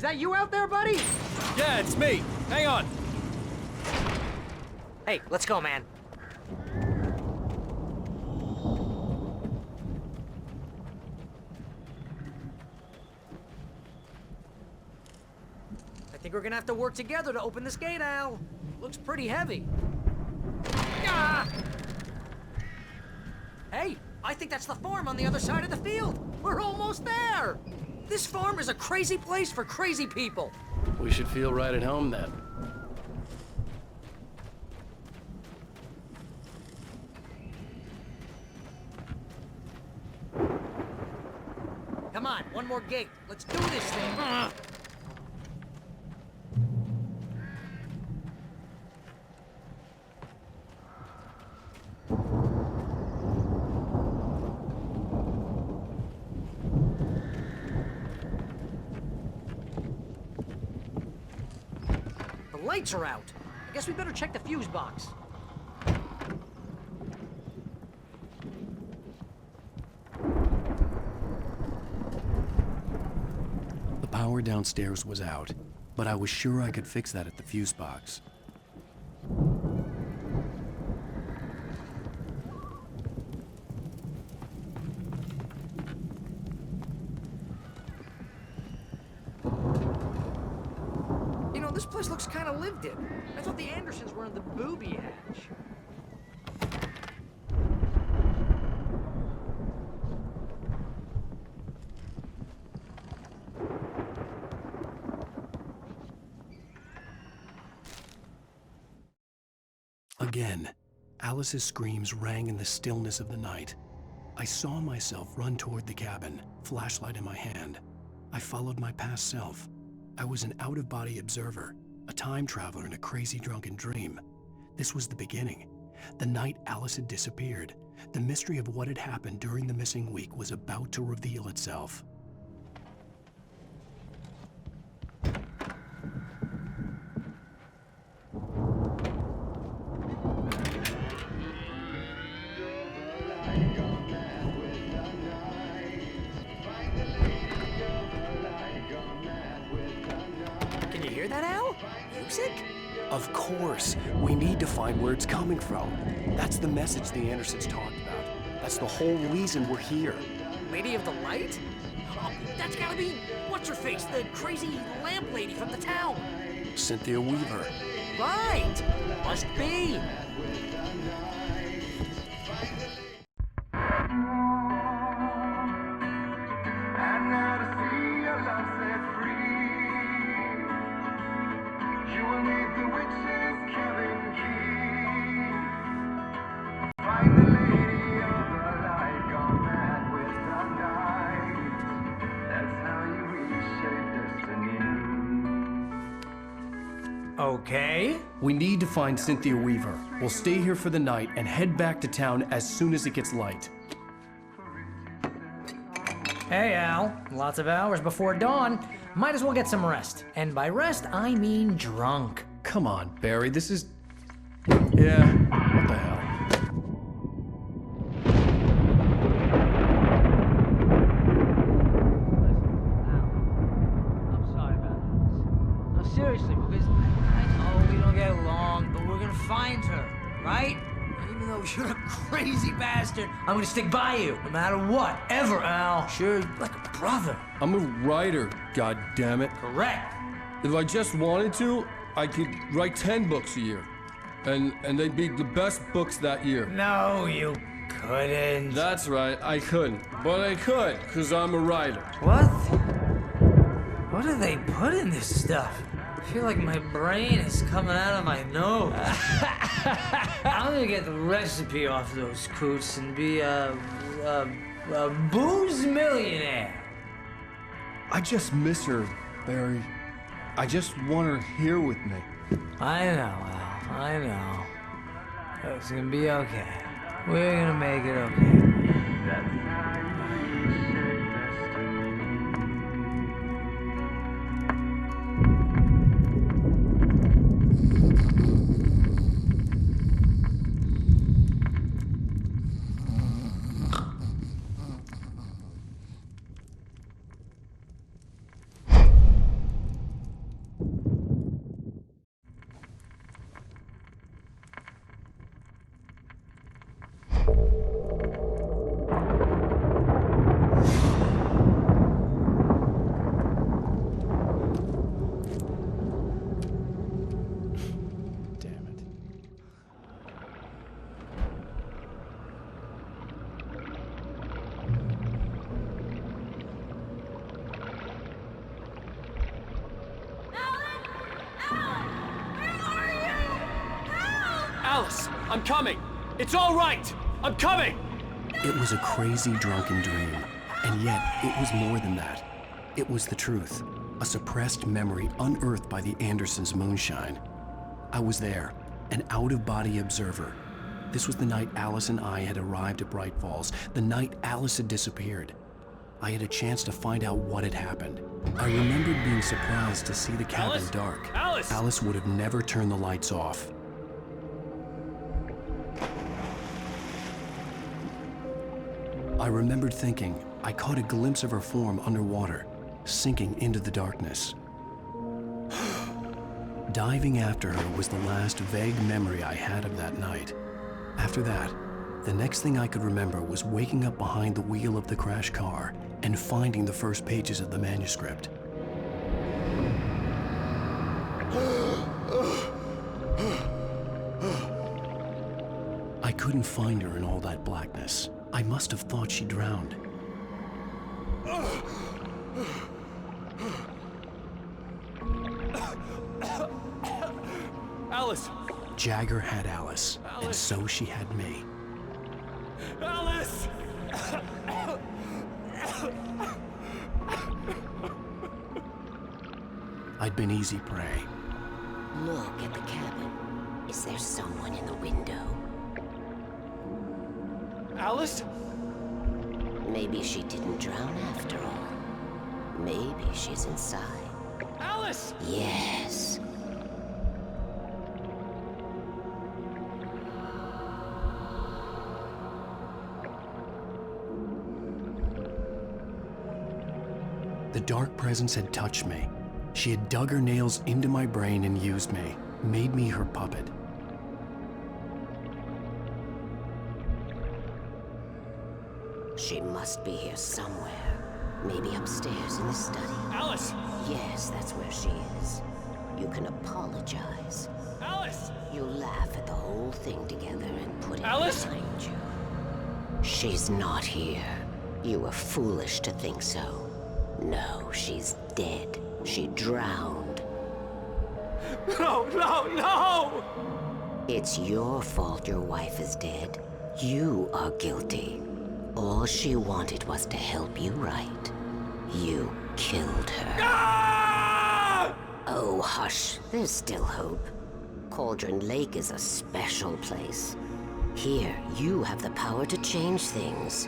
that you out there, buddy? Yeah, it's me. Hang on. Hey, let's go, man. I think we're gonna have to work together to open this gate, Al. Looks pretty heavy. Ah! Hey, I think that's the farm on the other side of the field. We're almost there. This farm is a crazy place for crazy people. We should feel right at home then. Come on, one more gate. Let's do this thing. The lights are out. I guess we better check the fuse box. The power downstairs was out, but I was sure I could fix that at the fuse box. You know, this place looks kind of lived in. I thought the Andersons were in the booby hatch. Again, Alice's screams rang in the stillness of the night. I saw myself run toward the cabin, flashlight in my hand. I followed my past self. I was an out-of-body observer, a time traveler in a crazy drunken dream. This was the beginning. The night Alice had disappeared. The mystery of what had happened during the missing week was about to reveal itself. Can you hear that, Al? Music? Of course. We need to find where it's coming from. That's the message the Andersons talked about. That's the whole reason we're here. Lady of the Light? Oh, that's gotta be what's-her-face, the crazy lamp lady from the town. Cynthia Weaver. Right! Must be. Okay. We need to find Cynthia Weaver. We'll stay here for the night and head back to town as soon as it gets light. Hey, Al. Lots of hours before dawn. Might as well get some rest. And by rest, I mean drunk. Come on, Barry, this is... Yeah, what the hell? I'm sorry about this. No, seriously, because I know we don't get along, but we're gonna find her, right? And even though you're a crazy bastard, I'm gonna stick by you, no matter what, ever, Al. Sure, like a brother. I'm a writer, goddammit. Correct. If I just wanted to, I could write 10 books a year. And they'd be the best books that year. No, you couldn't. That's right, I couldn't. But I could, because I'm a writer. What? What do they put in this stuff? I feel like my brain is coming out of my nose. I'm gonna get the recipe off those coots and be a booze millionaire. I just miss her, Barry. I just want her here with me. I know, Al. I know. It's gonna be okay. We're gonna make it okay. Alice, I'm coming! It's all right! I'm coming! It was a crazy, drunken dream, and yet it was more than that. It was the truth, a suppressed memory unearthed by the Andersons' moonshine. I was there, an out-of-body observer. This was the night Alice and I had arrived at Bright Falls, the night Alice had disappeared. I had a chance to find out what had happened. I remembered being surprised to see the cabin dark. Alice! Alice would have never turned the lights off. I remembered thinking I caught a glimpse of her form underwater, sinking into the darkness. Diving after her was the last vague memory I had of that night. After that, the next thing I could remember was waking up behind the wheel of the crashed car and finding the first pages of the manuscript. I couldn't find her in all that blackness. I must have thought she drowned. Alice! Jagger had Alice, and so she had me. Alice! I'd been easy prey. Look at the cabin. Is there someone in the window? Alice? Maybe she didn't drown after all. Maybe she's inside. Alice! Yes. The dark presence had touched me. She had dug her nails into my brain and used me, made me her puppet. She must be here somewhere. Maybe upstairs in the study. Alice! Yes, that's where she is. You can apologize. Alice! You laugh at the whole thing together and put it Alice! behind you. She's not here. You were foolish to think so. No, she's dead. She drowned. No, no, no! It's your fault your wife is dead. You are guilty. All she wanted was to help you right. You killed her. Ah! Oh, hush. There's still hope. Cauldron Lake is a special place. Here, you have the power to change things.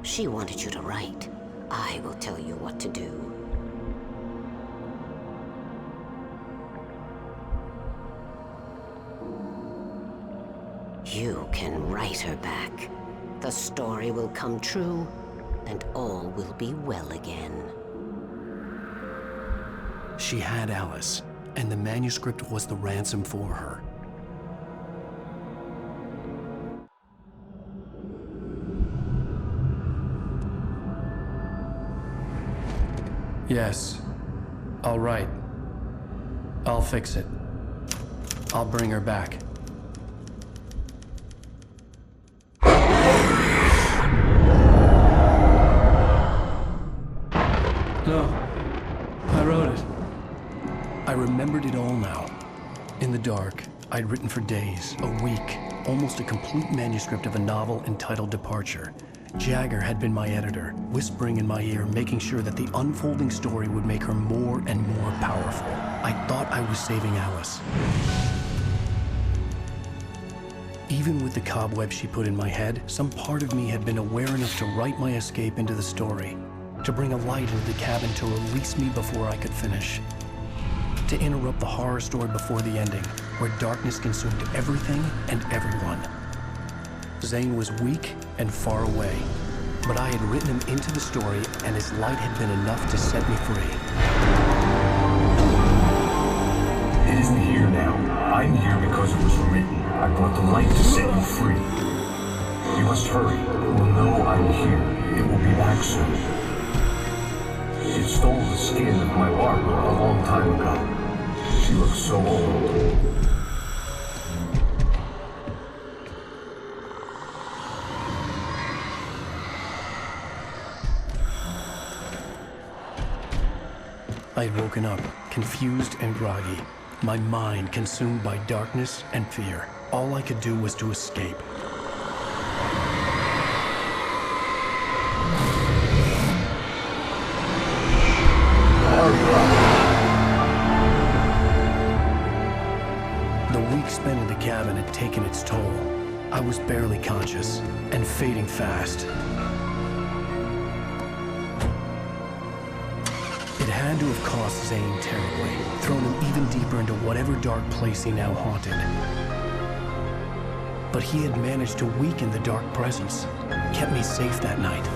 She wanted you to write. I will tell you what to do. You can write her back. The story will come true, and all will be well again. She had Alice, and the manuscript was the ransom for her. Yes, I'll write. I'll fix it. I'll bring her back. No, I wrote it. I remembered it all now. In the dark, I'd written for days, a week, almost a complete manuscript of a novel entitled Departure. Jagger had been my editor, whispering in my ear, making sure that the unfolding story would make her more and more powerful. I thought I was saving Alice. Even with the cobweb she put in my head, some part of me had been aware enough to write my escape into the story, to bring a light into the cabin to release me before I could finish, to interrupt the horror story before the ending, where darkness consumed everything and everyone. Zane was weak and far away, but I had written him into the story, and his light had been enough to set me free. It isn't here now. I'm here because it was written. I brought the light to set you free. You must hurry. It will know I'm here. It will be back soon. It stole the skin of my Barbara a long time ago. She looks so old. I had woken up, confused and groggy. My mind consumed by darkness and fear. All I could do was to escape. The week spent in the cabin had taken its toll. I was barely conscious and fading fast. It had to have cost Zane terribly, thrown him even deeper into whatever dark place he now haunted. But he had managed to weaken the dark presence, kept me safe that night.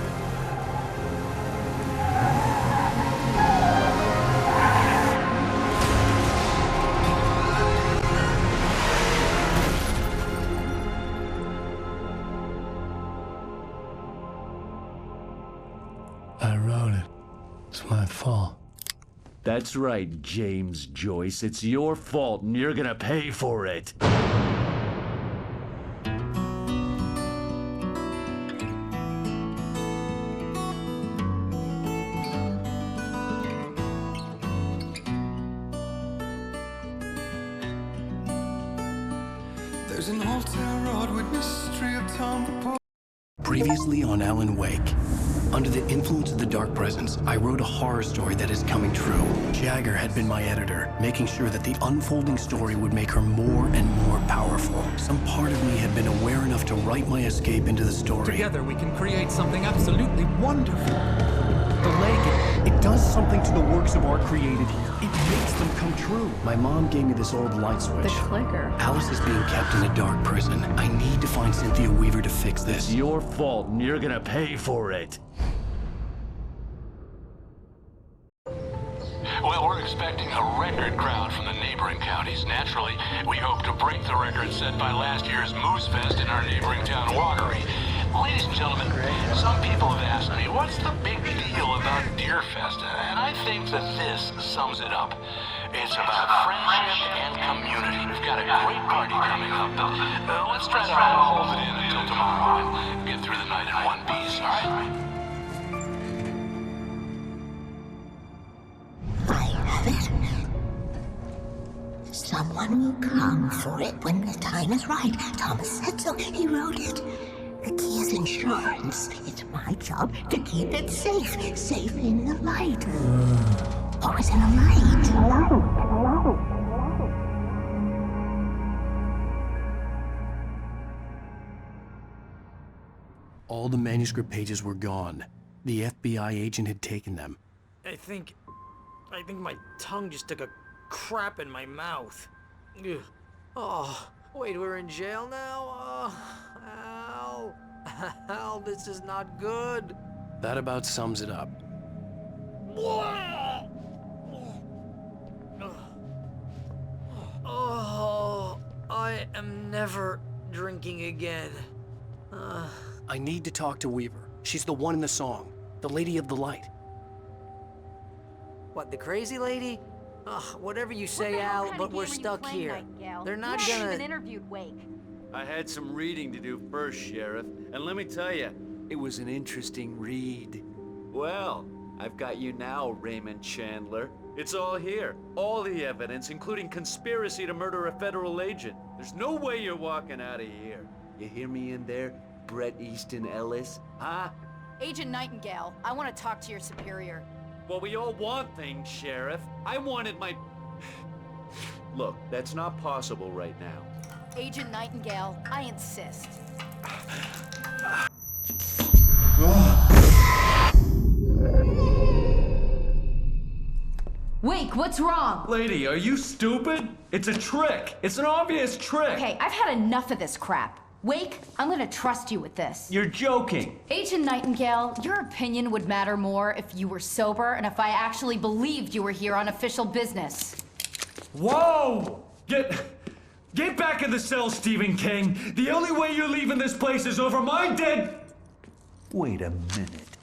I wrote it. It's my fault. That's right, James Joyce. It's your fault, and you're gonna pay for it. There's an old town road with mystery of Tom the Poet. Previously on Alan Wake. Under the influence of the dark presence, I wrote a horror story that is coming true. Jagger had been my editor, making sure that the unfolding story would make her more and more powerful. Some part of me had been aware enough to write my escape into the story. Together we can create something absolutely wonderful. The lake, it does something to the works of art created here. It makes them come true. My mom gave me this old light switch. The clicker. Alice is being kept in a dark prison. I need to find Cynthia Weaver to fix this. It's your fault, and you're gonna pay for it. Well, we're expecting a record crowd from the neighboring counties. Naturally, we hope to break the record set by last year's Moose Fest in our neighboring town, Watery. Ladies and gentlemen, some people have asked me, what's the big deal about Deer Fest? And I think that this sums it up. It's about friendship and community. We've got a great party coming up, but let's try to hold it in until tomorrow and get through the night in one piece, all right? Someone will come for it when the time is right. Thomas said so. He wrote it. The key is insurance. It's my job to keep it safe. Safe in the light. Always in the light. All the manuscript pages were gone. The FBI agent had taken them. I think my tongue just took a crap in my mouth. Ugh. Oh, wait, we're in jail now? Oh, Al. Al, this is not good. That about sums it up. Oh, I am never drinking again. I need to talk to Weaver. She's the one in the song. The Lady of the Light. What, the crazy lady? Ugh, whatever you say, Al, but we're stuck here. They're not You haven't gonna... even interviewed Wake. I had some reading to do first, Sheriff, and let me tell you, it was an interesting read. Well, I've got you now, Raymond Chandler. It's all here. All the evidence, including conspiracy to murder a federal agent. There's no way you're walking out of here. You hear me in there, Bret Easton Ellis? Huh? Agent Nightingale, I want to talk to your superior. Well, we all want things, Sheriff. I wanted my... Look, that's not possible right now. Agent Nightingale, I insist. Wake, what's wrong? Lady, are you stupid? It's a trick. It's an obvious trick. Okay, I've had enough of this crap. Wake, I'm gonna trust you with this. You're joking. Agent Nightingale, your opinion would matter more if you were sober and if I actually believed you were here on official business. Whoa! Get back in the cell, Stephen King. The only way you're leaving this place is over my dead... Wait a minute.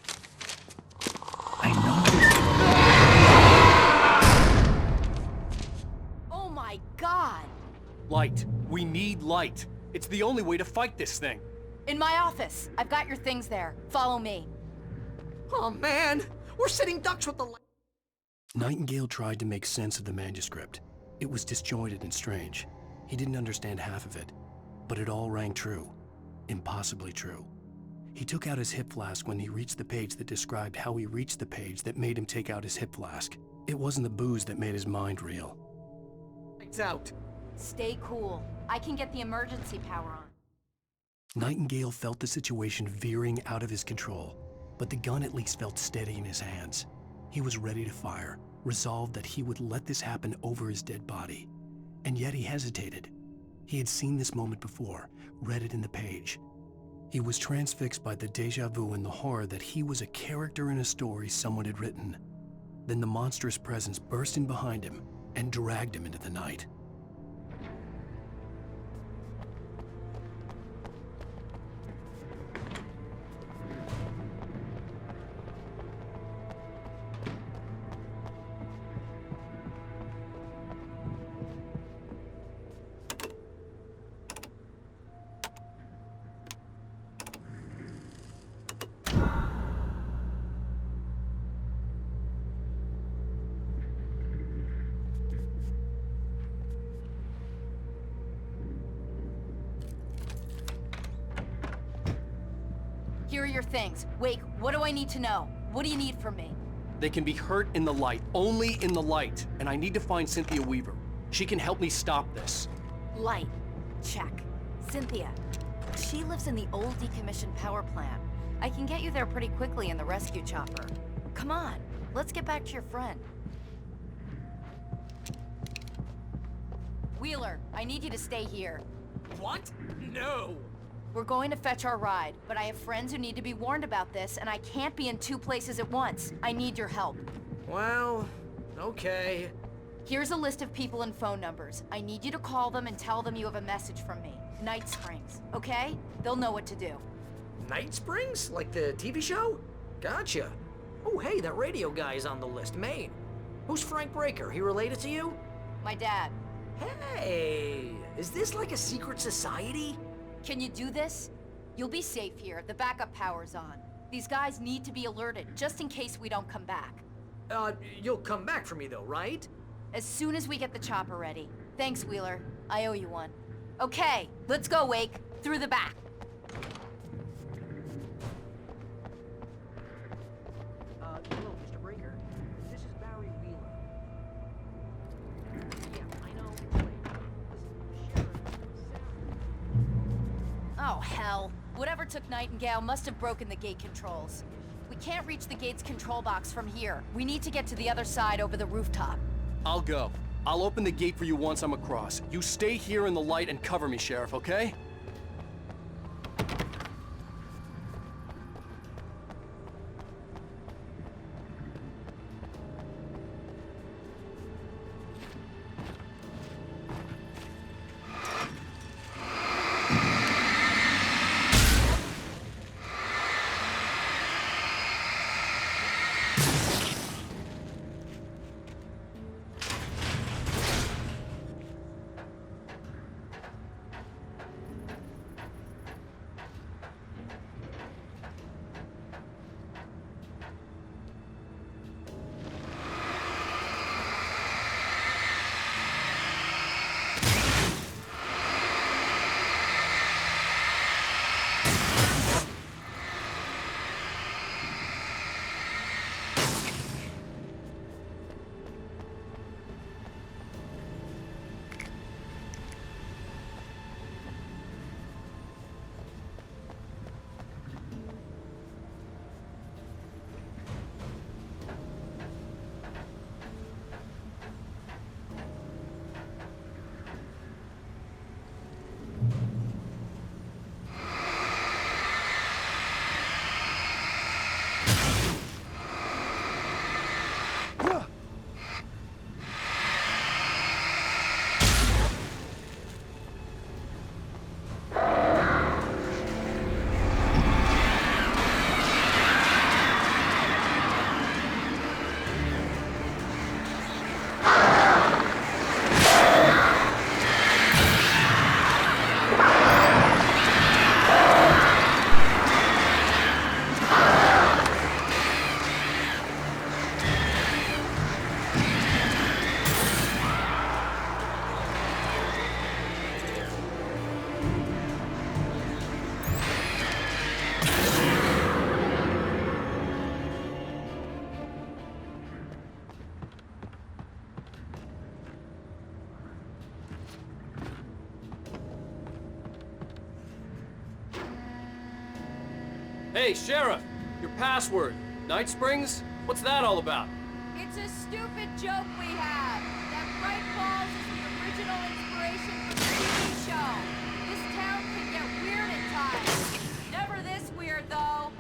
Oh my God! Light. We need light. It's the only way to fight this thing. In my office. I've got your things there. Follow me. Oh man, we're sitting ducks with the... Nightingale tried to make sense of the manuscript. It was disjointed and strange. He didn't understand half of it, but it all rang true. Impossibly true. He took out his hip flask when he reached the page that described how he reached the page that made him take out his hip flask. It wasn't the booze that made his mind reel. Lights out. Stay cool. I can get the emergency power on. Nightingale felt the situation veering out of his control, but the gun at least felt steady in his hands. He was ready to fire, resolved that he would let this happen over his dead body. And yet he hesitated. He had seen this moment before, read it in the page. He was transfixed by the déjà vu and the horror that he was a character in a story someone had written. Then the monstrous presence burst in behind him and dragged him into the night. Here are your things. Wake, what do I need to know? What do you need from me? They can be hurt in the light, only in the light. And I need to find Cynthia Weaver. She can help me stop this. Light. Check. Cynthia. She lives in the old decommissioned power plant. I can get you there pretty quickly in the rescue chopper. Come on, let's get back to your friend. Wheeler, I need you to stay here. What? No! We're going to fetch our ride, but I have friends who need to be warned about this, and I can't be in 2 places at once. I need your help. Well, okay. Here's a list of people and phone numbers. I need you to call them and tell them you have a message from me. Night Springs, okay? They'll know what to do. Night Springs? Like the TV show? Gotcha. Oh, hey, that radio guy is on the list, Maine. Who's Frank Breaker? He related to you? My dad. Hey, is this like a secret society? Can you do this? You'll be safe here. The backup power's on. These guys need to be alerted, just in case we don't come back. You'll come back for me though, right? As soon as we get the chopper ready. Thanks, Wheeler. I owe you one. Okay, let's go, Wake. Through the back. Hello, Mr. Breaker. This is Barry Wheeler. Yeah, I know. Oh, hell. Whatever took Nightingale must have broken the gate controls. We can't reach the gate's control box from here. We need to get to the other side over the rooftop. I'll go. I'll open the gate for you once I'm across. You stay here in the light and cover me, Sheriff, okay? Hey, Sheriff! Your password. Night Springs? What's that all about? It's a stupid joke we have. That Bright Falls is the original inspiration for the TV show. This town can get weird at times. Never this weird, though.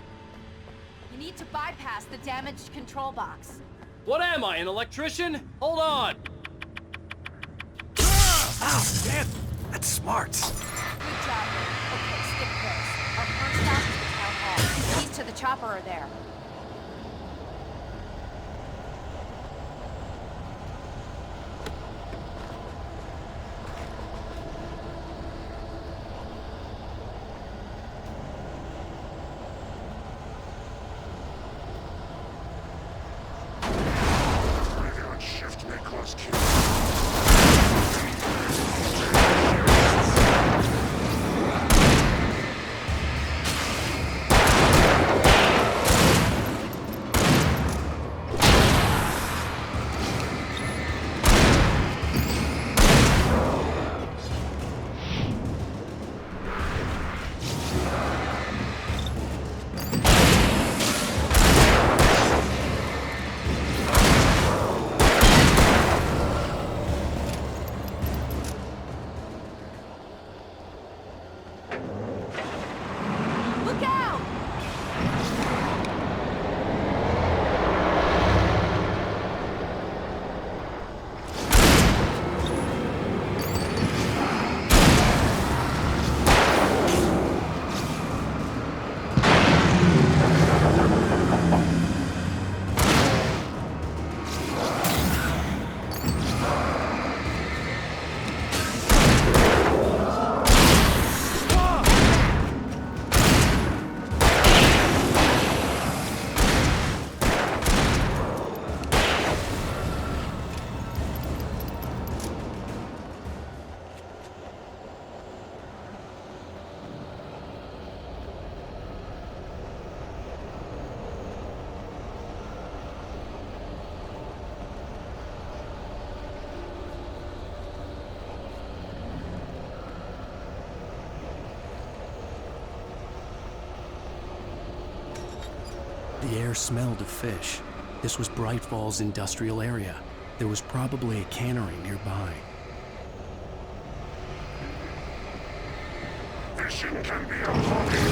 You need to bypass the damaged control box. What am I, an electrician? Hold on! Ow, damn! That's smart. Good job. Okay, skip this. Our first stop is the town hall. The keys to the chopper are there. The air smelled of fish. This was Bright Falls industrial area. There was probably a cannery nearby. Fishing can be a hobby.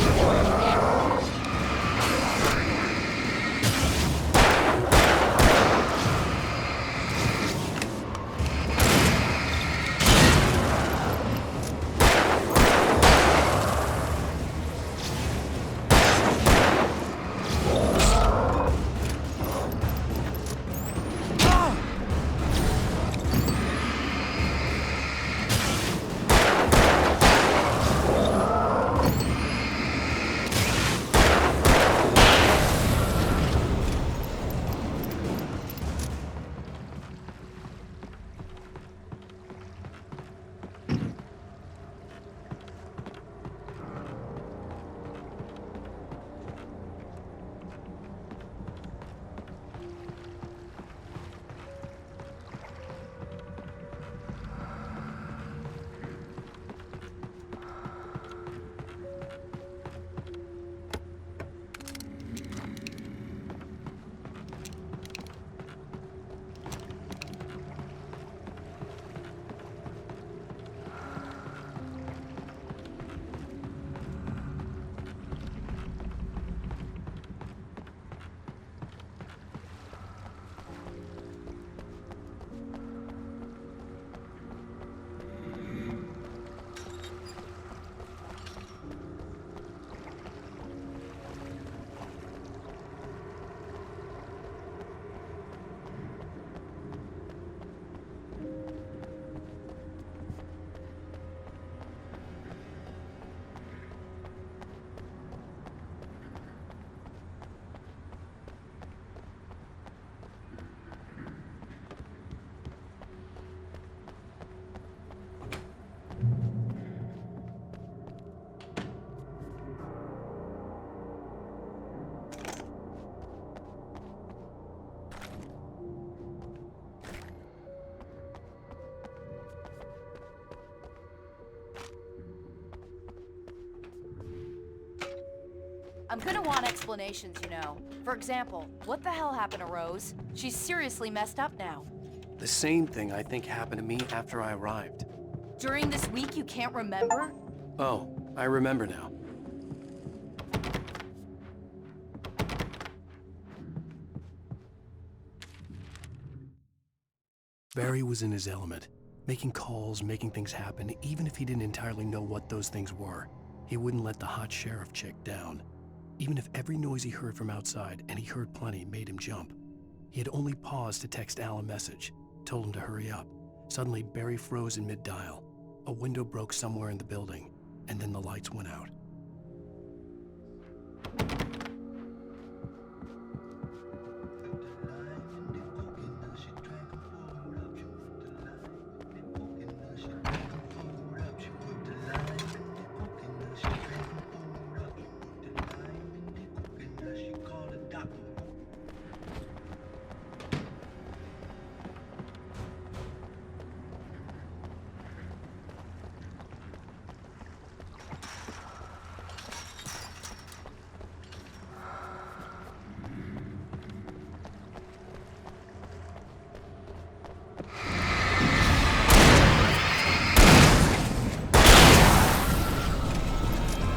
I'm gonna want explanations, you know. For example, what the hell happened to Rose? She's seriously messed up now. The same thing I think happened to me after I arrived. During this week, you can't remember? Oh, I remember now. Barry was in his element, making calls, making things happen, even if he didn't entirely know what those things were. He wouldn't let the hot sheriff chick down. Even if every noise he heard from outside, and he heard plenty, made him jump. He had only paused to text Al a message, told him to hurry up. Suddenly, Barry froze in mid-dial. A window broke somewhere in the building, and then the lights went out.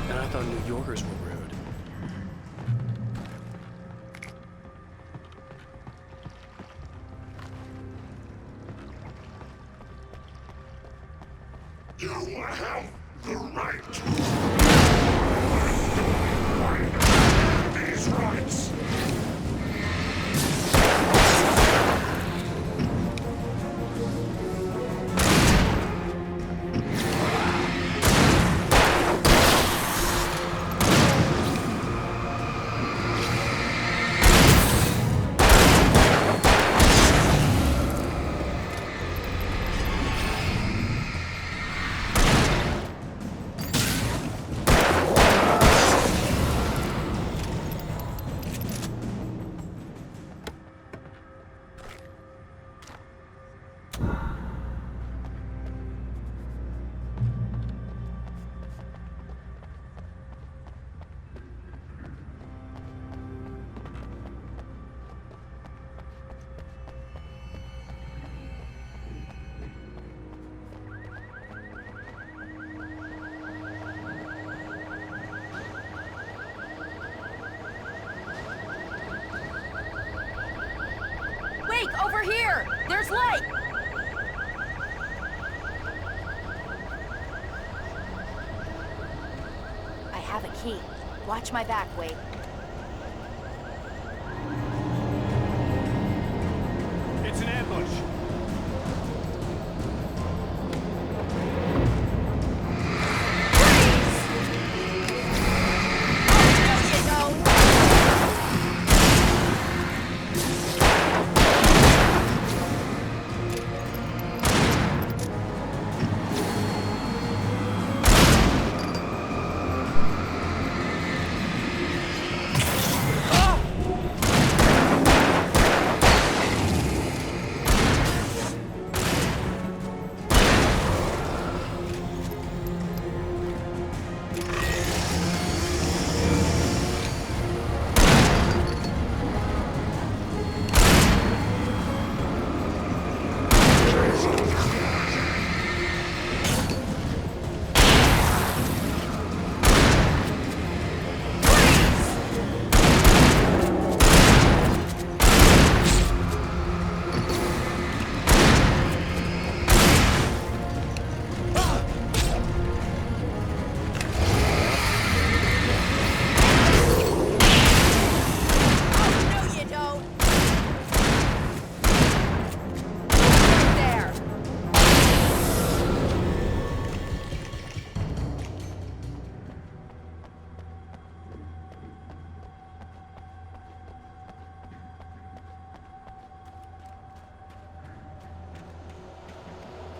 I thought New Yorkers were rude. You have the right. These rights. Wake, over here! There's light! I have a key. Watch my back, Wake. It's an ambush.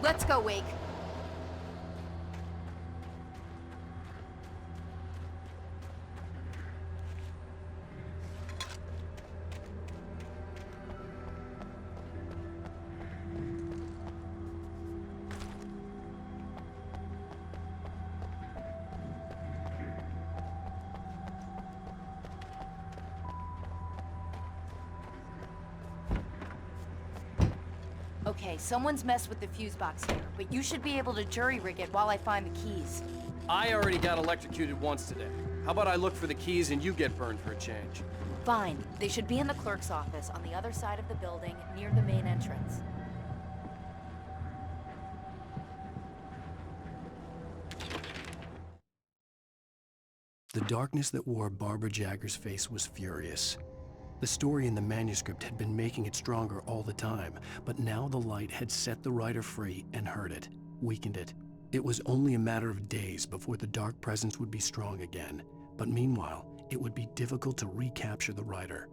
Let's go, Wake. Okay, someone's messed with the fuse box here, but you should be able to jury-rig it while I find the keys. I already got electrocuted once today. How about I look for the keys and you get burned for a change? Fine. They should be in the clerk's office on the other side of the building, near the main entrance. The darkness that wore Barbara Jagger's face was furious. The story in the manuscript had been making it stronger all the time, but now the light had set the writer free and hurt it, weakened it. It was only a matter of days before the dark presence would be strong again, but meanwhile, it would be difficult to recapture the writer.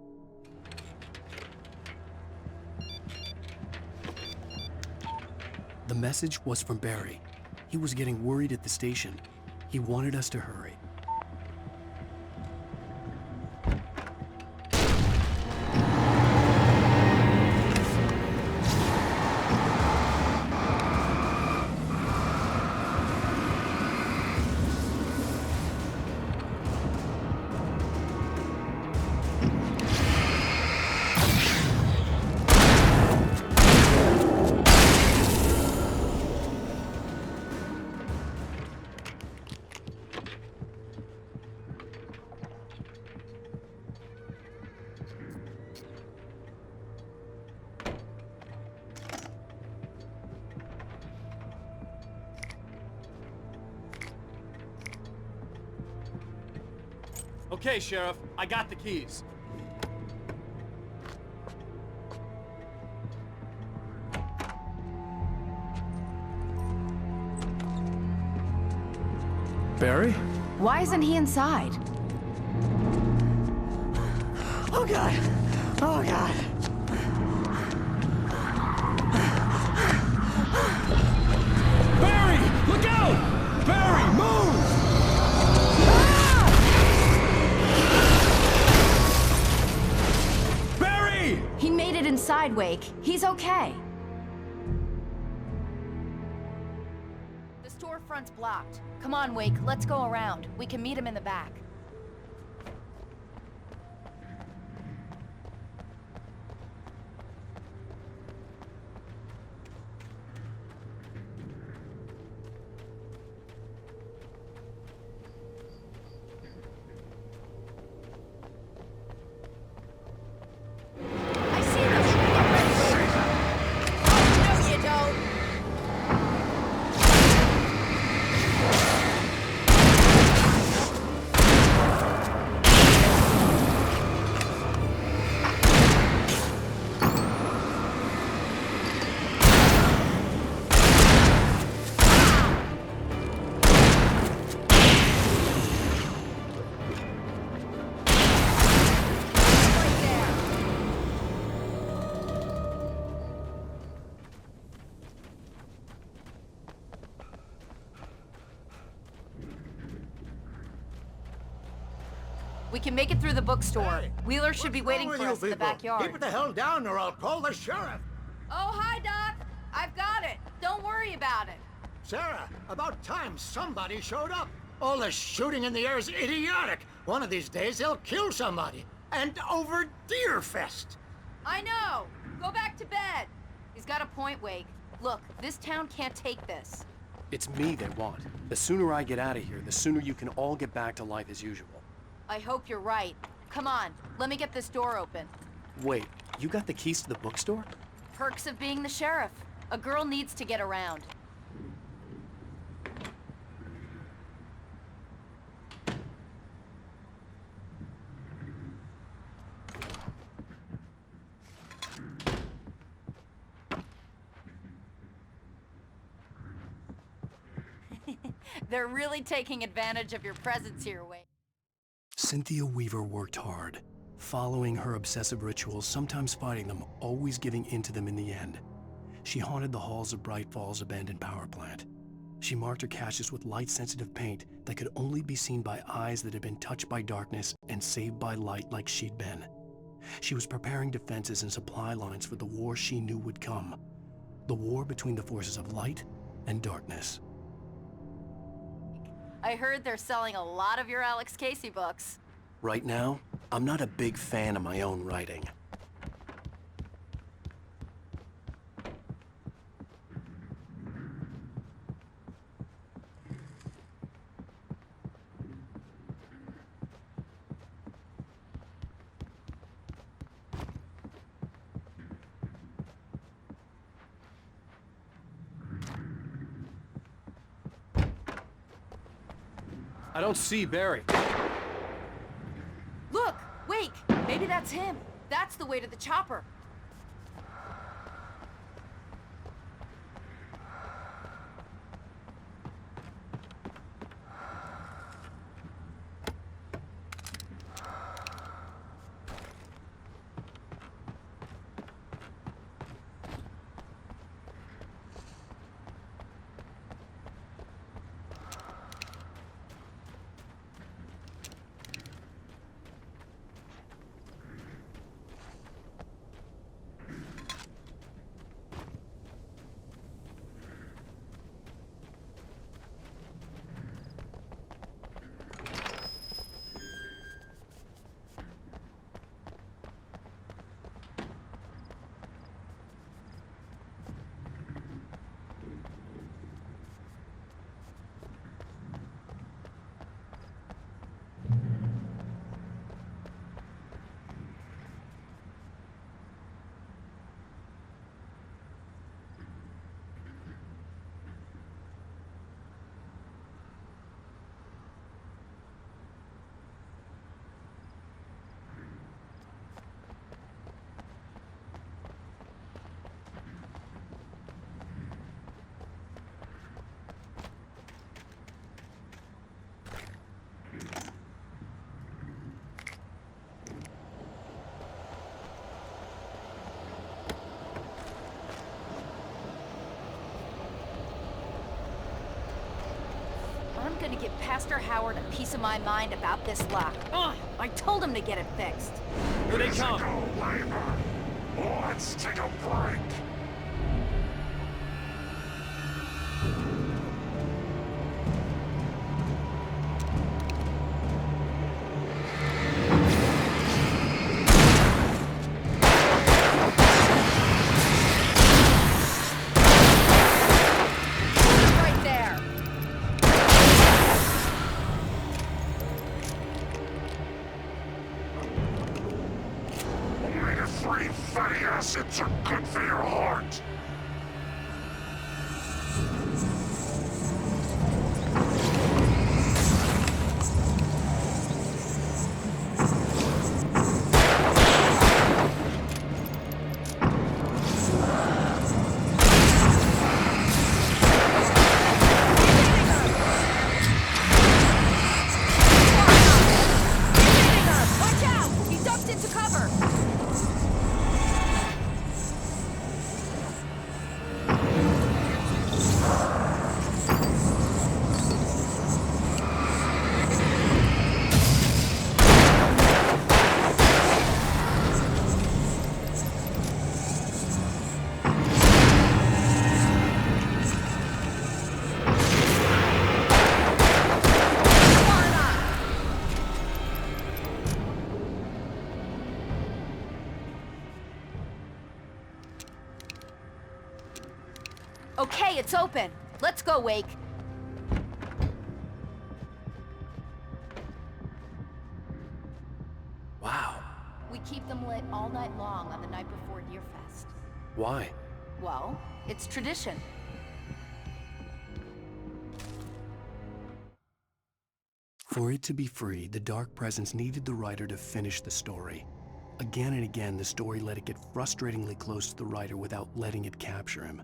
The message was from Barry. He was getting worried at the station. He wanted us to hurry. Okay, Sheriff, I got the keys. Barry? Why isn't he inside? Oh God! Oh God! Barry! Look out! Barry, move! Barry! He made it inside, Wake. He's okay. The storefront's blocked. Come on, Wake. Let's go around. We can meet him in the back. We can make it through the bookstore. Hey, Wheeler should be waiting for us in the backyard. Keep it the hell down or I'll call the sheriff. Oh, hi, Doc. I've got it. Don't worry about it. Sarah, about time somebody showed up. All this shooting in the air is idiotic. One of these days they'll kill somebody. And over Deerfest. I know. Go back to bed. He's got a point, Wake. Look, this town can't take this. It's me they want. The sooner I get out of here, the sooner you can all get back to life as usual. I hope you're right. Come on, let me get this door open. Wait, you got the keys to the bookstore? Perks of being the sheriff. A girl needs to get around. They're really taking advantage of your presence here, Wade. Cynthia Weaver worked hard, following her obsessive rituals, sometimes fighting them, always giving in to them in the end. She haunted the halls of Bright Falls abandoned power plant. She marked her caches with light-sensitive paint that could only be seen by eyes that had been touched by darkness and saved by light like she'd been. She was preparing defenses and supply lines for the war she knew would come. The war between the forces of light and darkness. I heard they're selling a lot of your Alex Casey books. Right now, I'm not a big fan of my own writing. I don't see Barry. Look! Wake! Maybe that's him. That's the way to the chopper. I'm gonna give Pastor Howard a piece of my mind about this lock. Ugh, I told him to get it fixed. Here they come. Let's take a break. Omega-3 fatty acids are good for your heart. Okay, it's open. Let's go, Wake. Wow. We keep them lit all night long on the night before Deerfest. Why? Well, it's tradition. For it to be free, the Dark Presence needed the writer to finish the story. Again and again, the story let it get frustratingly close to the writer without letting it capture him.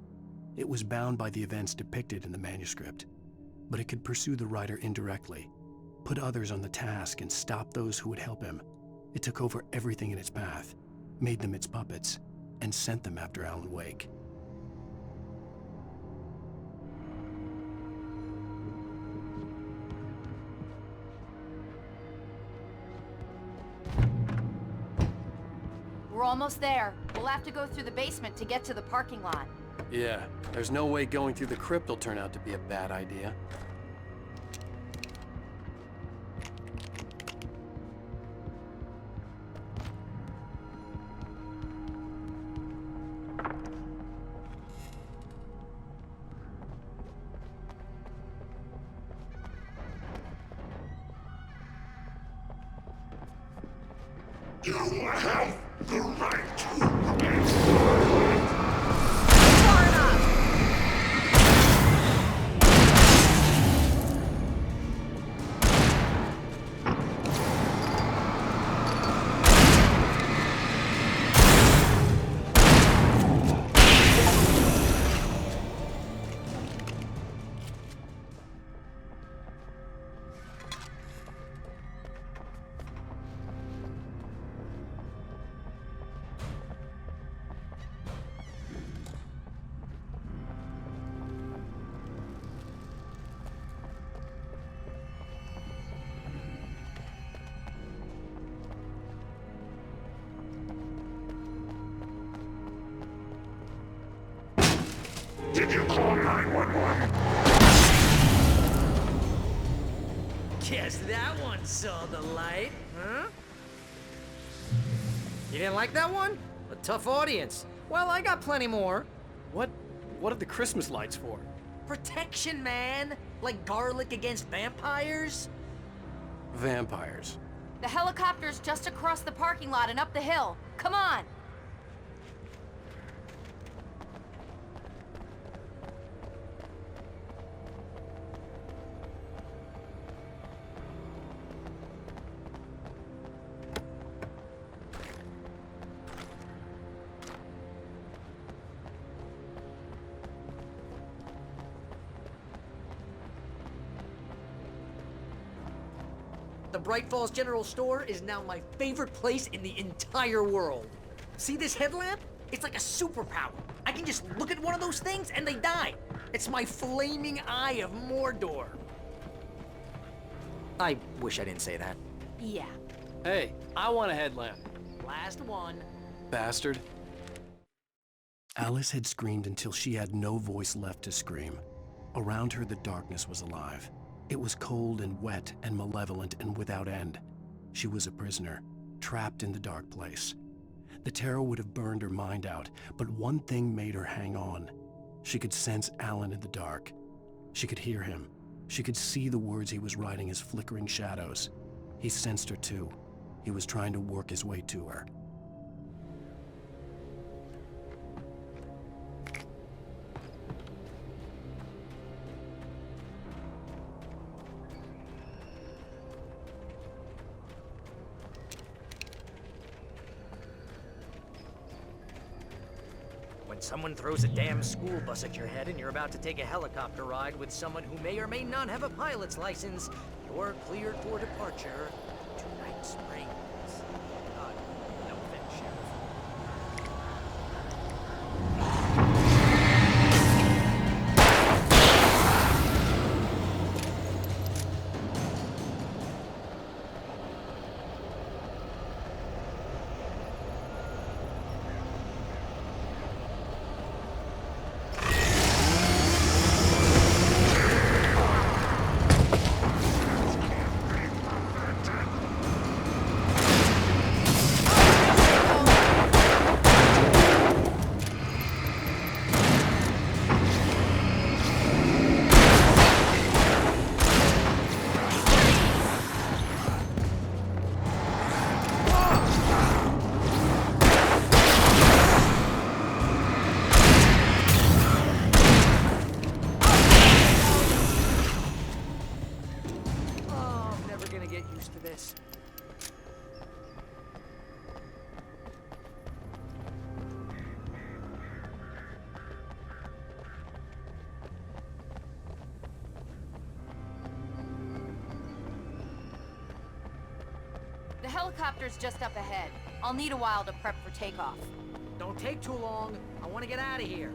It was bound by the events depicted in the manuscript, but it could pursue the writer indirectly, put others on the task, and stop those who would help him. It took over everything in its path, made them its puppets, and sent them after Alan Wake. We're almost there. We'll have to go through the basement to get to the parking lot. Yeah, there's no way going through the crypt will turn out to be a bad idea. You have the right. Did you call 911? Guess that one saw the light, huh? You didn't like that one? A tough audience. Well, I got plenty more. What are the Christmas lights for? Protection, man! Like garlic against vampires? Vampires. The helicopter's just across the parking lot and up the hill. Come on! The Bright Falls General Store is now my favorite place in the entire world. See this headlamp? It's like a superpower. I can just look at one of those things and they die. It's my flaming eye of Mordor. I wish I didn't say that. Yeah. Hey, I want a headlamp. Last one. Bastard. Alice had screamed until she had no voice left to scream. Around her, the darkness was alive. It was cold and wet and malevolent and without end. She was a prisoner, trapped in the dark place. The terror would have burned her mind out, but one thing made her hang on. She could sense Alan in the dark. She could hear him. She could see the words he was writing as flickering shadows. He sensed her too. He was trying to work his way to her. When someone throws a damn school bus at your head and you're about to take a helicopter ride with someone who may or may not have a pilot's license, you're cleared for departure to Night Springs. No offense, Sheriff. The helicopter's just up ahead. I'll need a while to prep for takeoff. Don't take too long. I want to get out of here.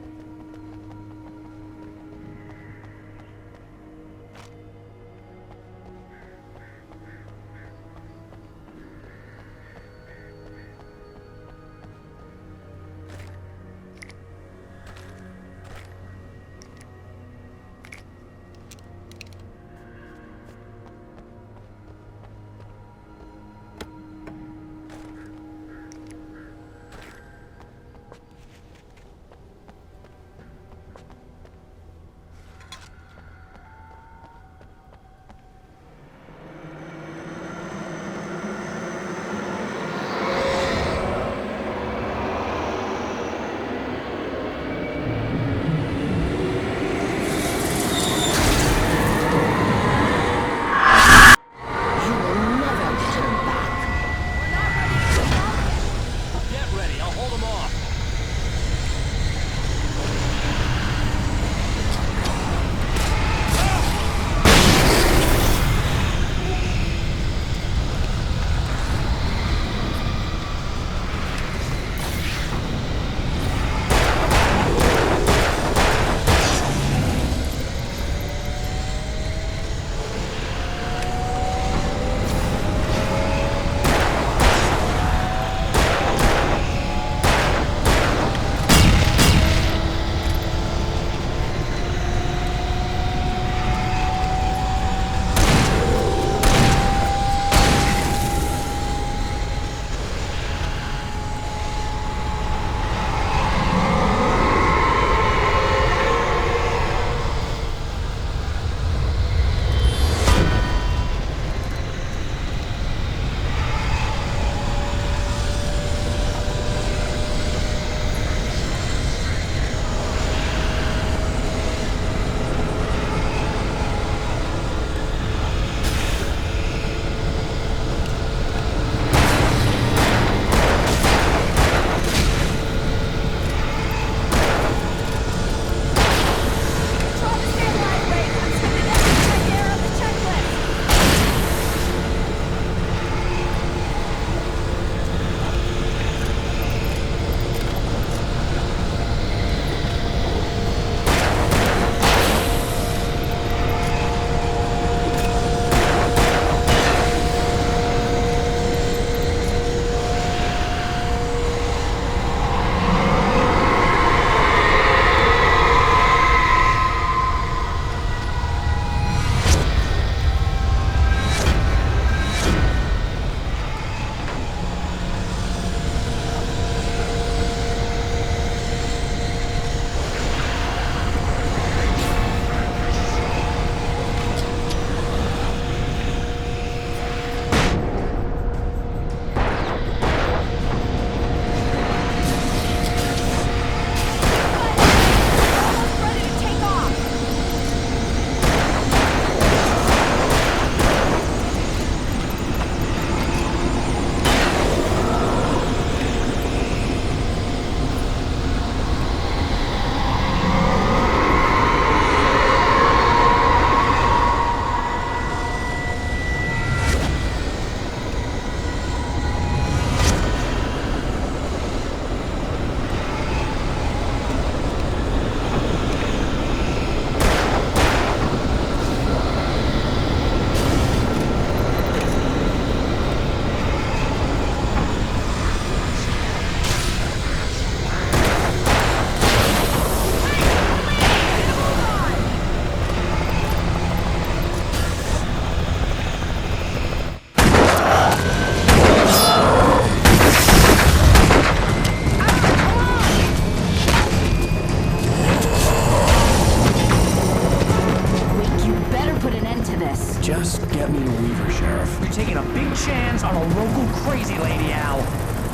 Nina Weaver, Sheriff. You're taking a big chance on a local crazy lady, Al.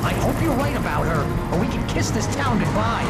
I hope you're right about her, or we can kiss this town goodbye.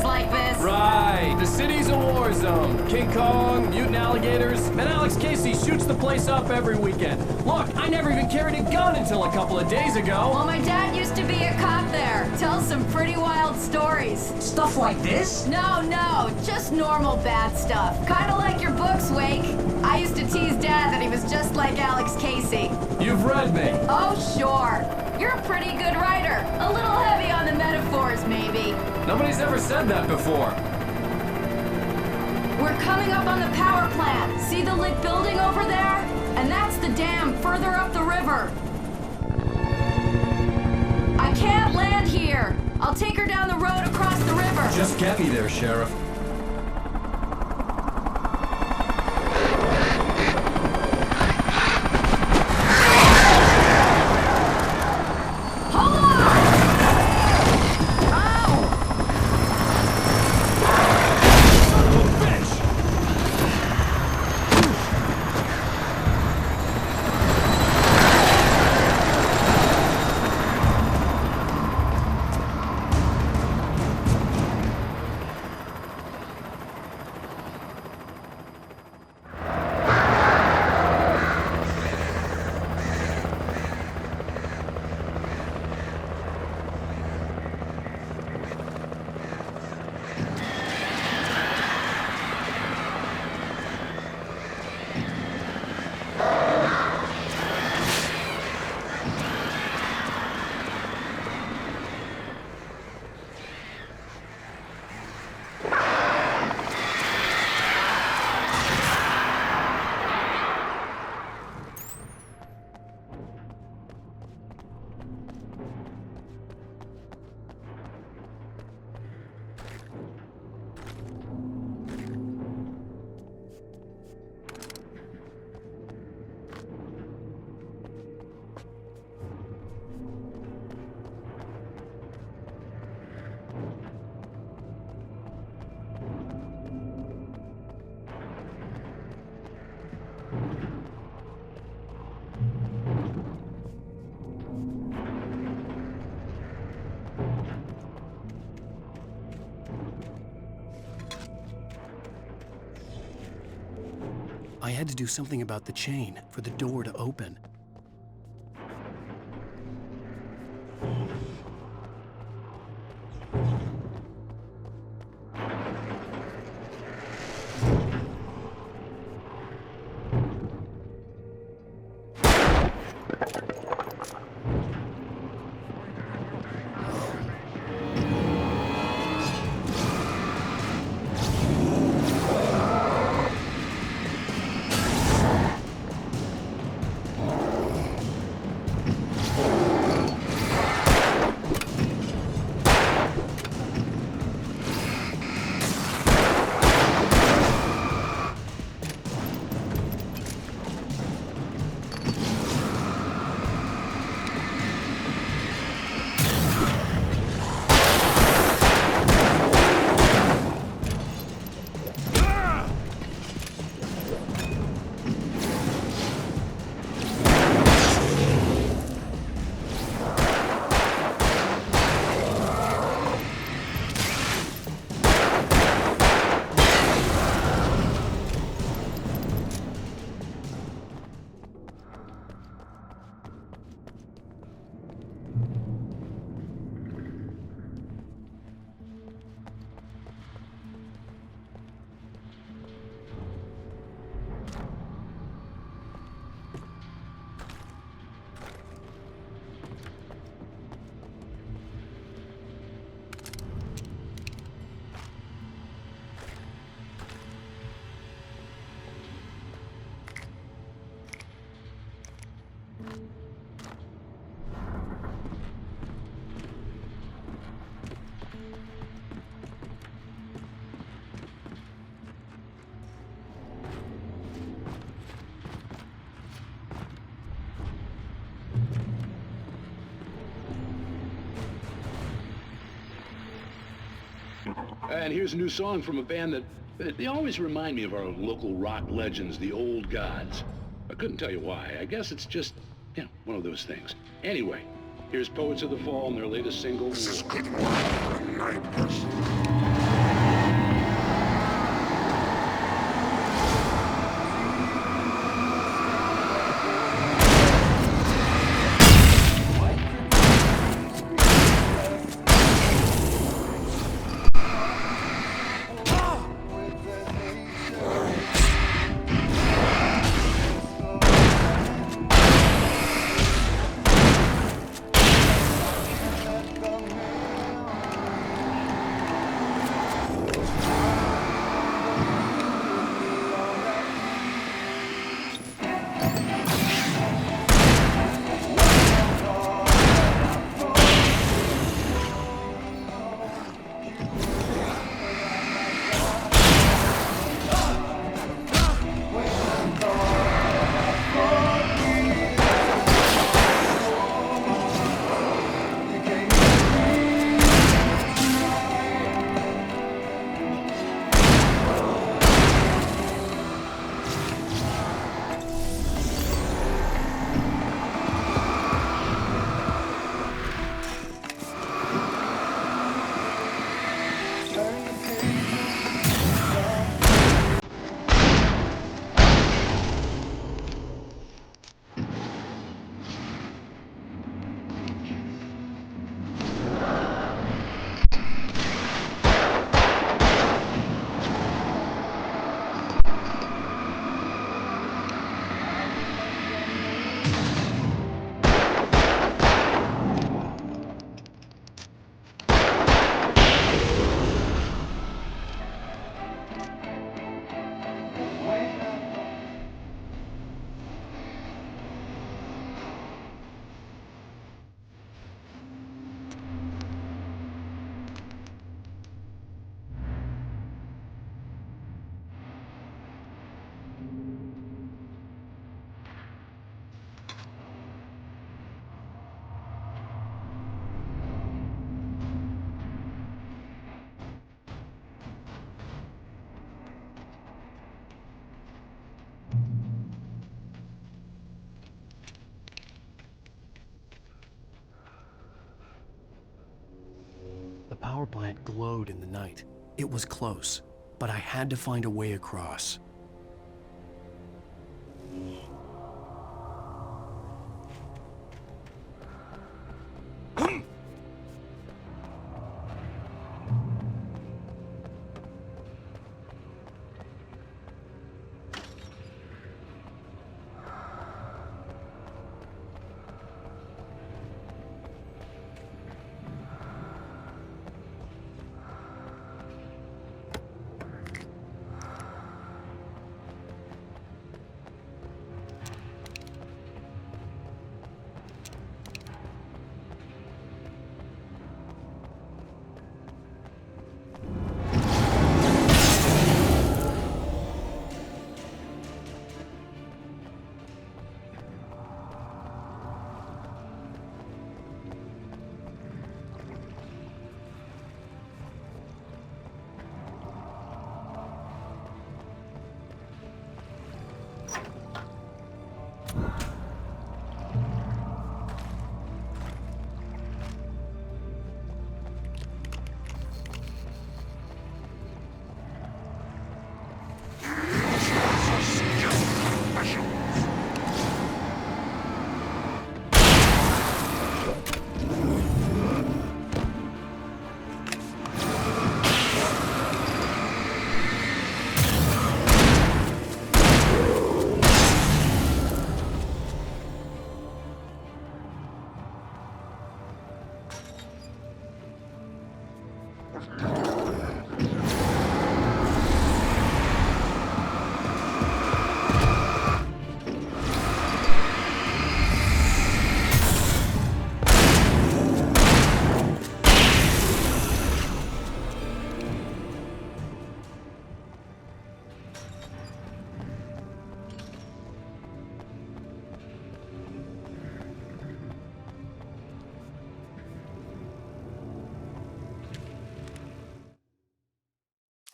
Like this. Right, the city's a war zone. King Kong, mutant alligators, and Alex Casey shoots the place up every weekend. Look, I never even carried a gun until a couple of days ago. Well, my dad used to be a cop there. Tells some pretty wild stories. Stuff like this? No, just normal bad stuff. Kinda like your books, Wake. I used to tease Dad that he was just like Alex Casey. You've read me. Oh, sure. You're a pretty good writer. A little heavy on the metaphors, maybe. Nobody's ever said that before. We're coming up on the power plant. See the lit building over there? And that's the dam further up the river. I can't land here. I'll take her down the road across the river. Just get me there, Sheriff. I had to do something about the chain for the door to open. And here's a new song from a band that they always remind me of our local rock legends, the Old Gods. I couldn't tell you why. I guess it's just, one of those things. Anyway, here's Poets of the Fall and their latest single, This is good work. The power plant glowed in the night. It was close, but I had to find a way across.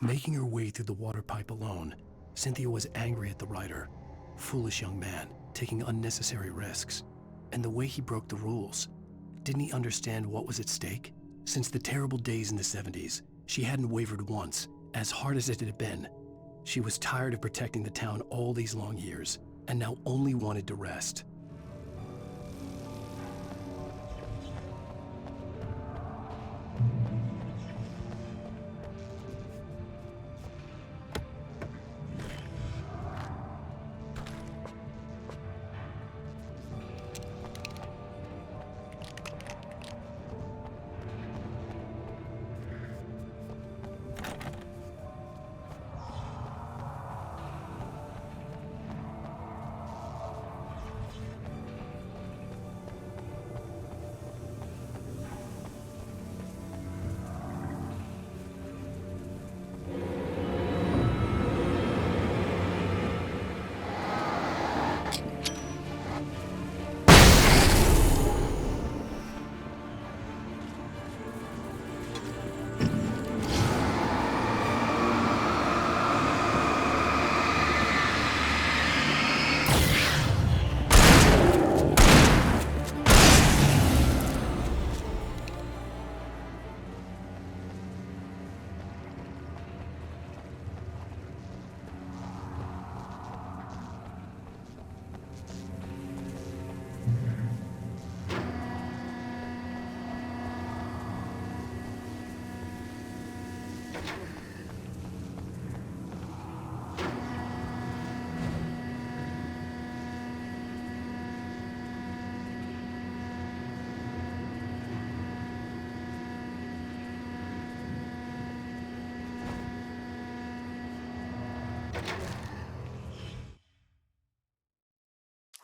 Making her way through the water pipe alone, Cynthia was angry at the writer. Foolish young man, taking unnecessary risks. And the way he broke the rules. Didn't he understand what was at stake? Since the terrible days in the 70s, she hadn't wavered once, as hard as it had been. She was tired of protecting the town all these long years, and now only wanted to rest.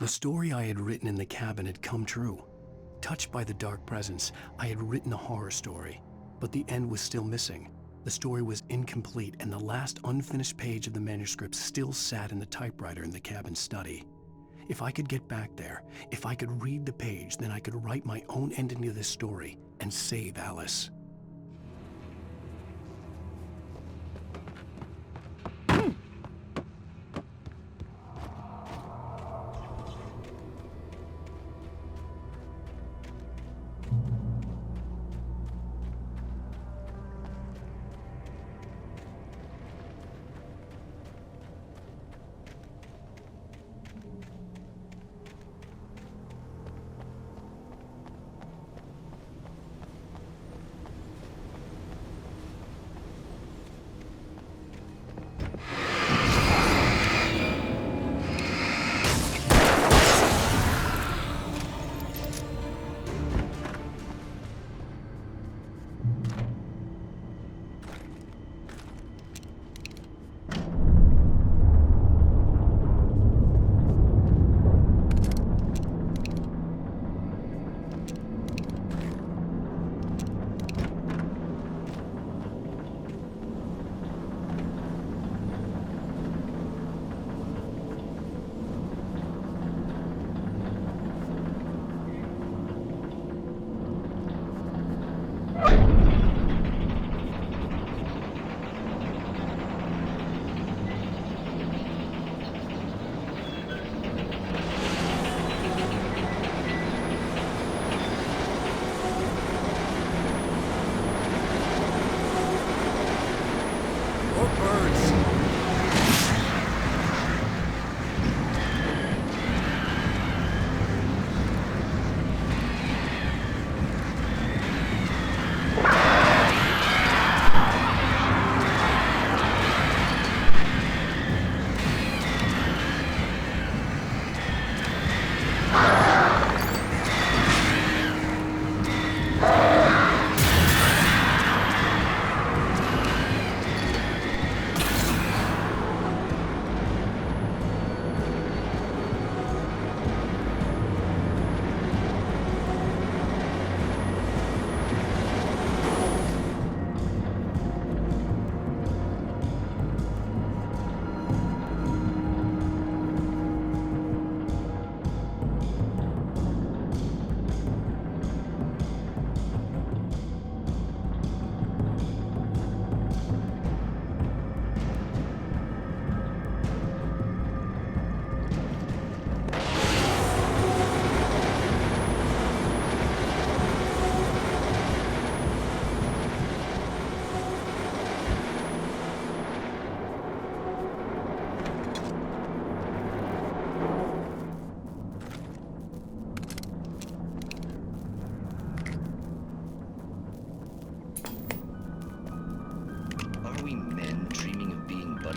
The story I had written in the cabin had come true. Touched by the dark presence, I had written a horror story, but the end was still missing. The story was incomplete, and the last unfinished page of the manuscript still sat in the typewriter in the cabin study. If I could get back there, if I could read the page, then I could write my own ending to this story and save Alice.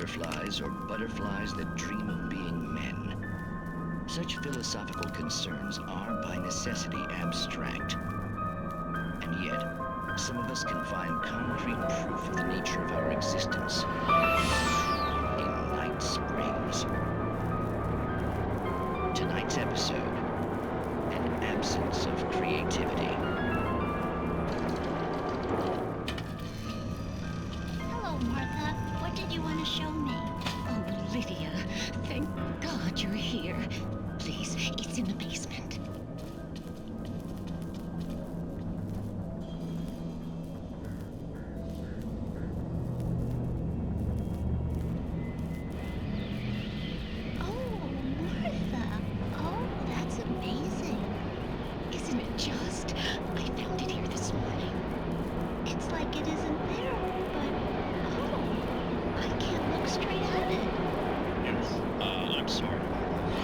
butterflies or butterflies that dream of being men. Such philosophical concerns are by necessity abstract. And yet, some of us can find concrete proof of the nature of our existence in Night Springs. Tonight's episode, an absence of creativity. Hello, Martha. What did you want to show me? Oh, Lydia, thank God you're here. Please, it's in the basement. Oh, Martha. Oh, that's amazing. Isn't it just? I found it here this morning. It's like it isn't there, but oh, I can't look straight at it. Yes, I'm sorry.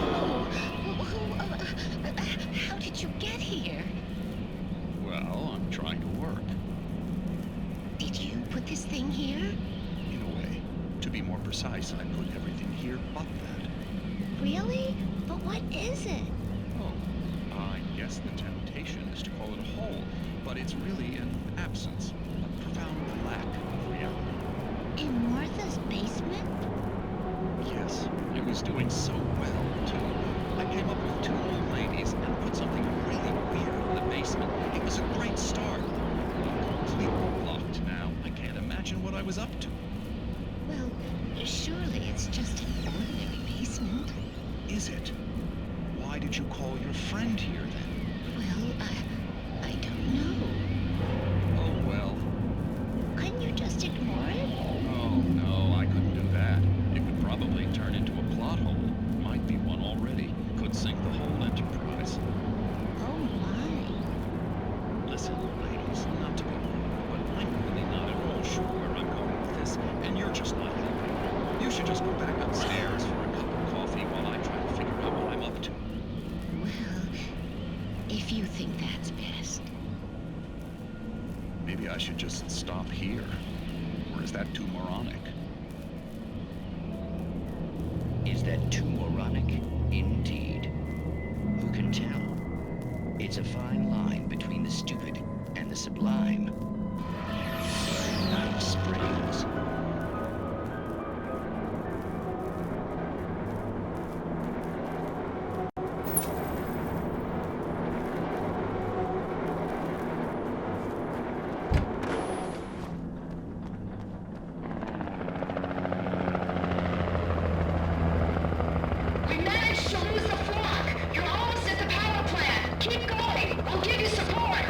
Oh, how did you get here? Well, I'm trying to work. Did you put this thing here? In a way. To be more precise, I put everything here but that. Really? But what is it? Oh, I guess the temptation is to call it a hole, but it's really an absence, a profound lack of reality. In Martha's basement? Yes, it was doing so well, too. I came up with 2 old ladies and put something really weird in the basement. It was a great start. I'm completely blocked now. I can't imagine what I was up to. Well, surely it's just an ordinary basement. Is it? Why did you call your friend here, then? Well, I don't know. Oh, well. Couldn't you just ignore it? Oh, no, I couldn't do that. It would probably turn into a plot hole. Might be one already. Could sink the whole enterprise. Oh, my. Listen, ladies, not to be rude, but I'm really not at all sure where I'm going with this, and you're just not helping. You should just go back upstairs for a cup of coffee while I try to figure out what I'm up to. Well, if you think that's best. Maybe I should just stop here. Or is that too moronic? Is that too moronic? Indeed. Who can tell? It's a fine line between the stupid and the sublime. Night Springs. We managed to lose the flock. You're almost at the power plant. Keep going. I'll give you support.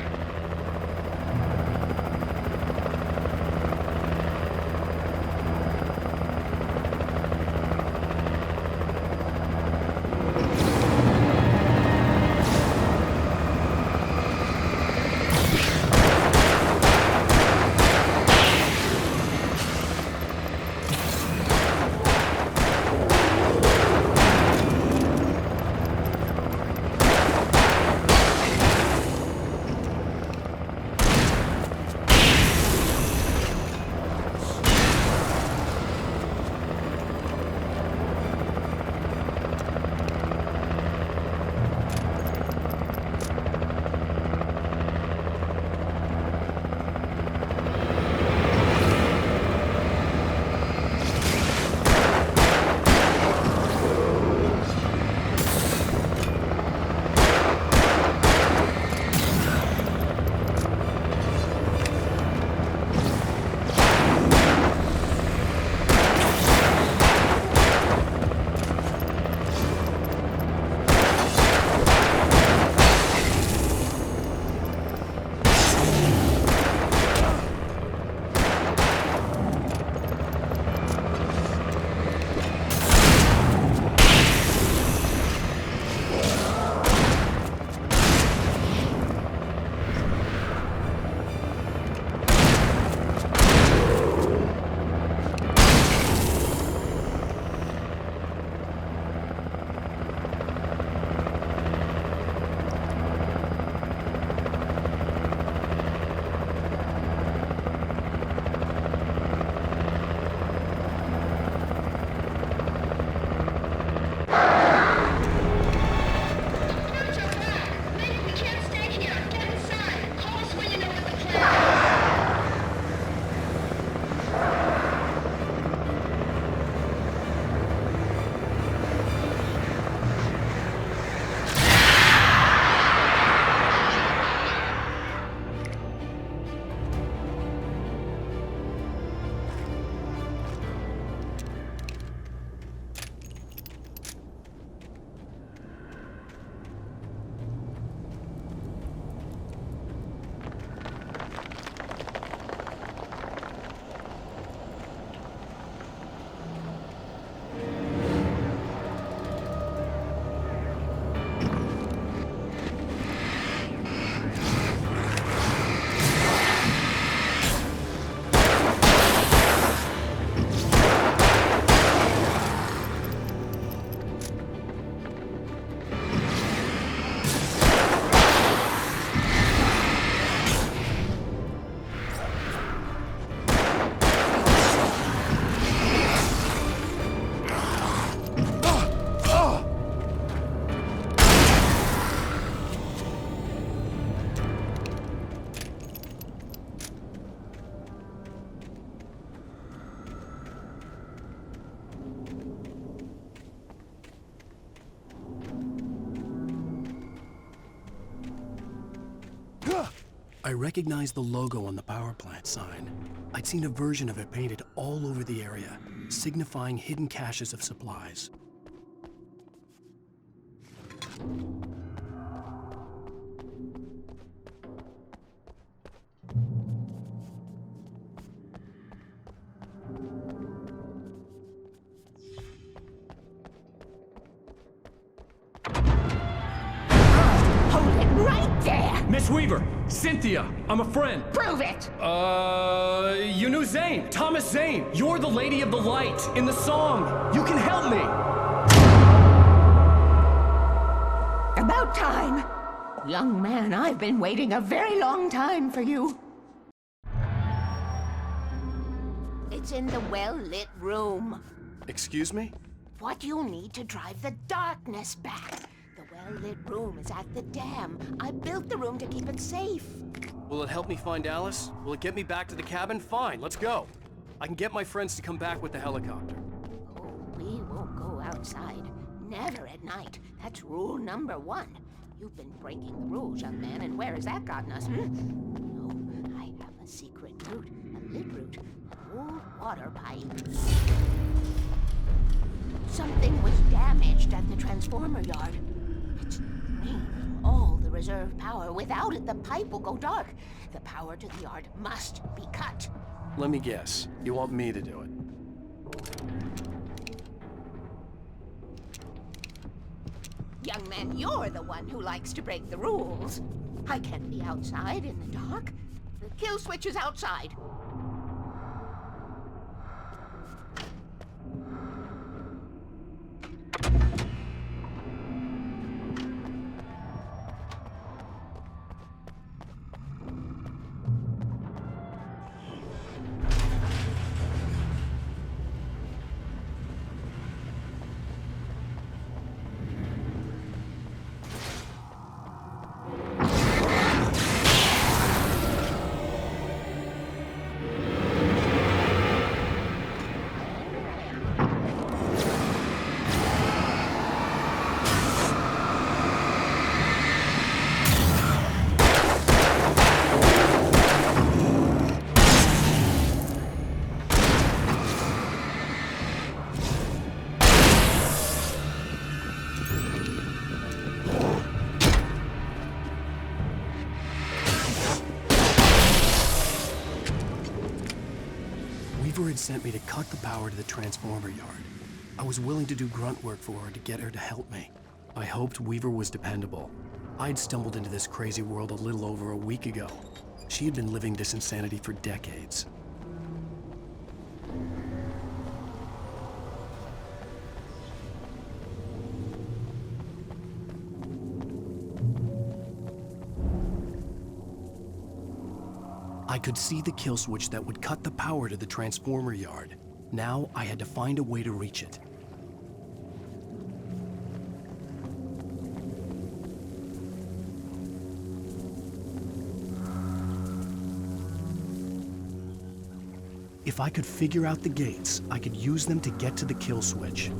I recognized the logo on the power plant sign. I'd seen a version of it painted all over the area, signifying hidden caches of supplies. Hold it right there! Miss Weaver! Cynthia! I'm a friend! Prove it! You knew Zane! Thomas Zane! You're the Lady of the Light in the song! You can help me! About time! Young man, I've been waiting a very long time for you. It's in the well-lit room. Excuse me? What you need to drive the darkness back. The well-lit room is at the dam. I built the room to keep it safe. Will it help me find Alice? Will it get me back to the cabin? Fine, let's go. I can get my friends to come back with the helicopter. Oh, we won't go outside. Never at night. That's rule number 1. You've been breaking the rules, young man, and where has that gotten us, No, I have a secret route, a lit route, an old water pipe. Something was damaged at the transformer yard. It's draining all the reserve power. Without it, the pipe will go dark. The power to the yard must be cut. Let me guess. You want me to do it? Young man, you're the one who likes to break the rules. I can't be outside in the dark. The kill switch is outside. Weaver had sent me to cut the power to the transformer yard. I was willing to do grunt work for her to get her to help me. I hoped Weaver was dependable. I'd stumbled into this crazy world a little over a week ago. She had been living this insanity for decades. I could see the kill switch that would cut the power to the transformer yard. Now I had to find a way to reach it. If I could figure out the gates, I could use them to get to the kill switch.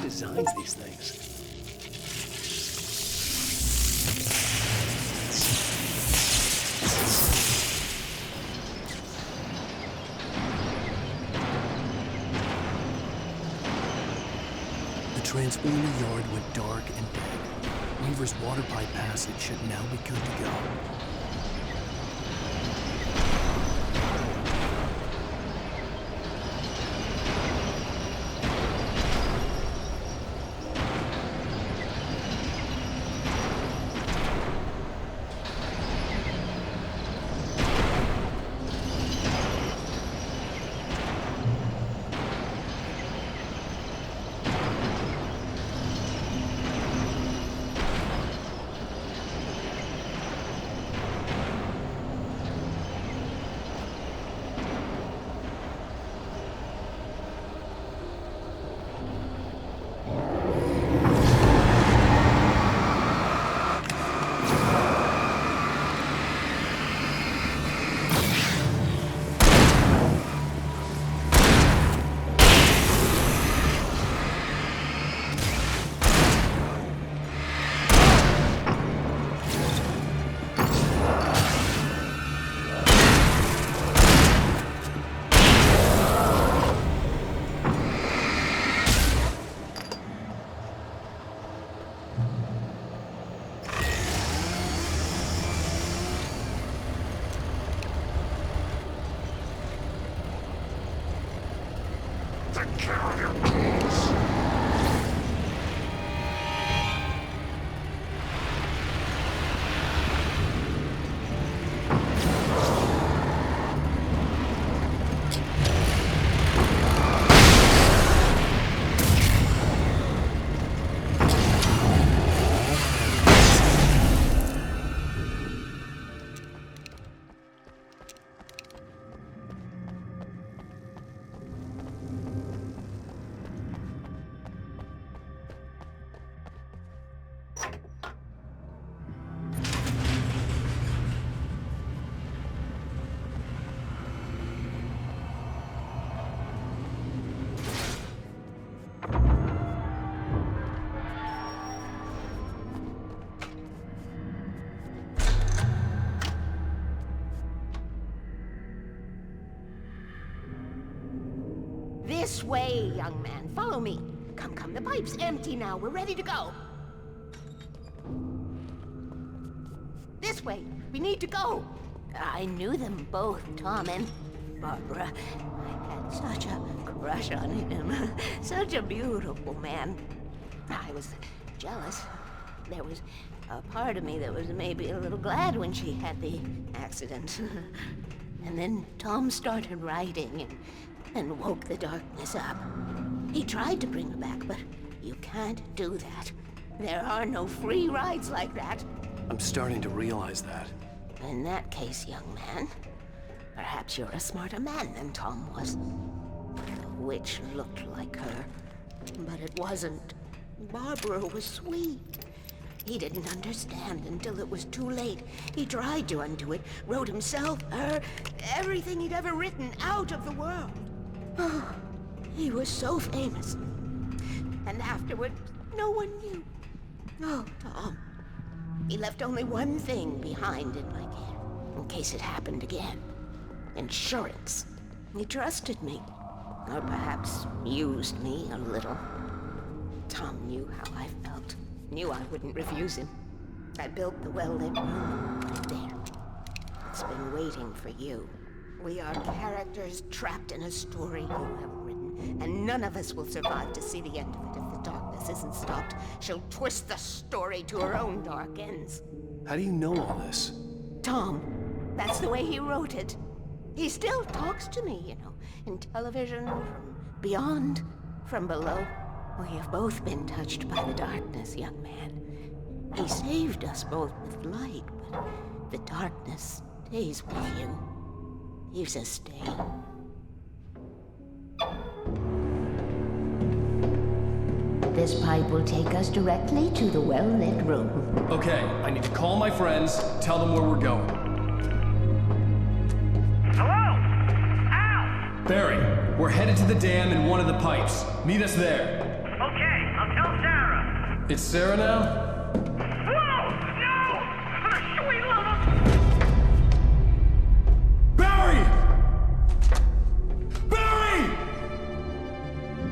Designs these things. The transformer yard went dark and dead. Weaver's water pipe passage should now be good to go. take care of your kids. This way, young man. Follow me. Come, come. The pipe's empty now. We're ready to go. This way. We need to go. I knew them both, Tom and Barbara. I had such a crush on him. Such a beautiful man. I was jealous. There was a part of me that was maybe a little glad when she had the accident. And then Tom started writing and woke the darkness up. He tried to bring her back, but you can't do that. There are no free rides like that. I'm starting to realize that. In that case, young man, perhaps you're a smarter man than Tom was. The witch looked like her, but it wasn't. Barbara was sweet. He didn't understand until it was too late. He tried to undo it, wrote himself, her, everything he'd ever written out of the world. Oh, he was so famous. And afterward, no one knew. Oh, Tom. He left only one thing behind in my care, in case it happened again. Insurance. He trusted me. Or perhaps used me a little. Tom knew how I felt. Knew I wouldn't refuse him. I built the well-lit room right there. It's been waiting for you. We are characters trapped in a story you have written, and none of us will survive to see the end of it if the darkness isn't stopped. She'll twist the story to her own dark ends. How do you know all this? Tom, that's the way he wrote it. He still talks to me, you know, in television, from beyond, from below. We have both been touched by the darkness, young man. He saved us both with light, but the darkness stays with you. Leaves a stain. This pipe will take us directly to the well-lit room. Okay, I need to call my friends, tell them where we're going. Hello? Al! Barry, we're headed to the dam in one of the pipes. Meet us there. Okay, I'll tell Sarah. It's Sarah now? Whoa! No! Sweet love! Barry! Barry!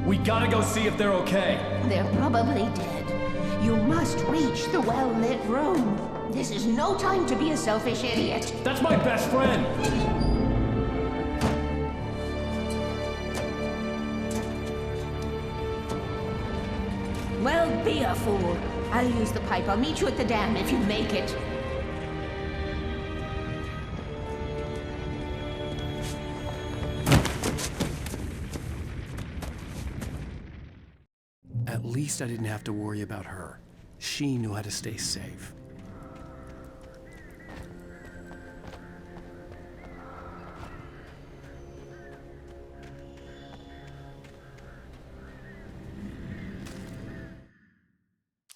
We gotta go see if they're okay. They're probably dead. You must reach the well-lit room. This is no time to be a selfish idiot. That's my best friend! Well, be a fool. I'll use the pipe. I'll meet you at the dam if you make it. At least I didn't have to worry about her. She knew how to stay safe.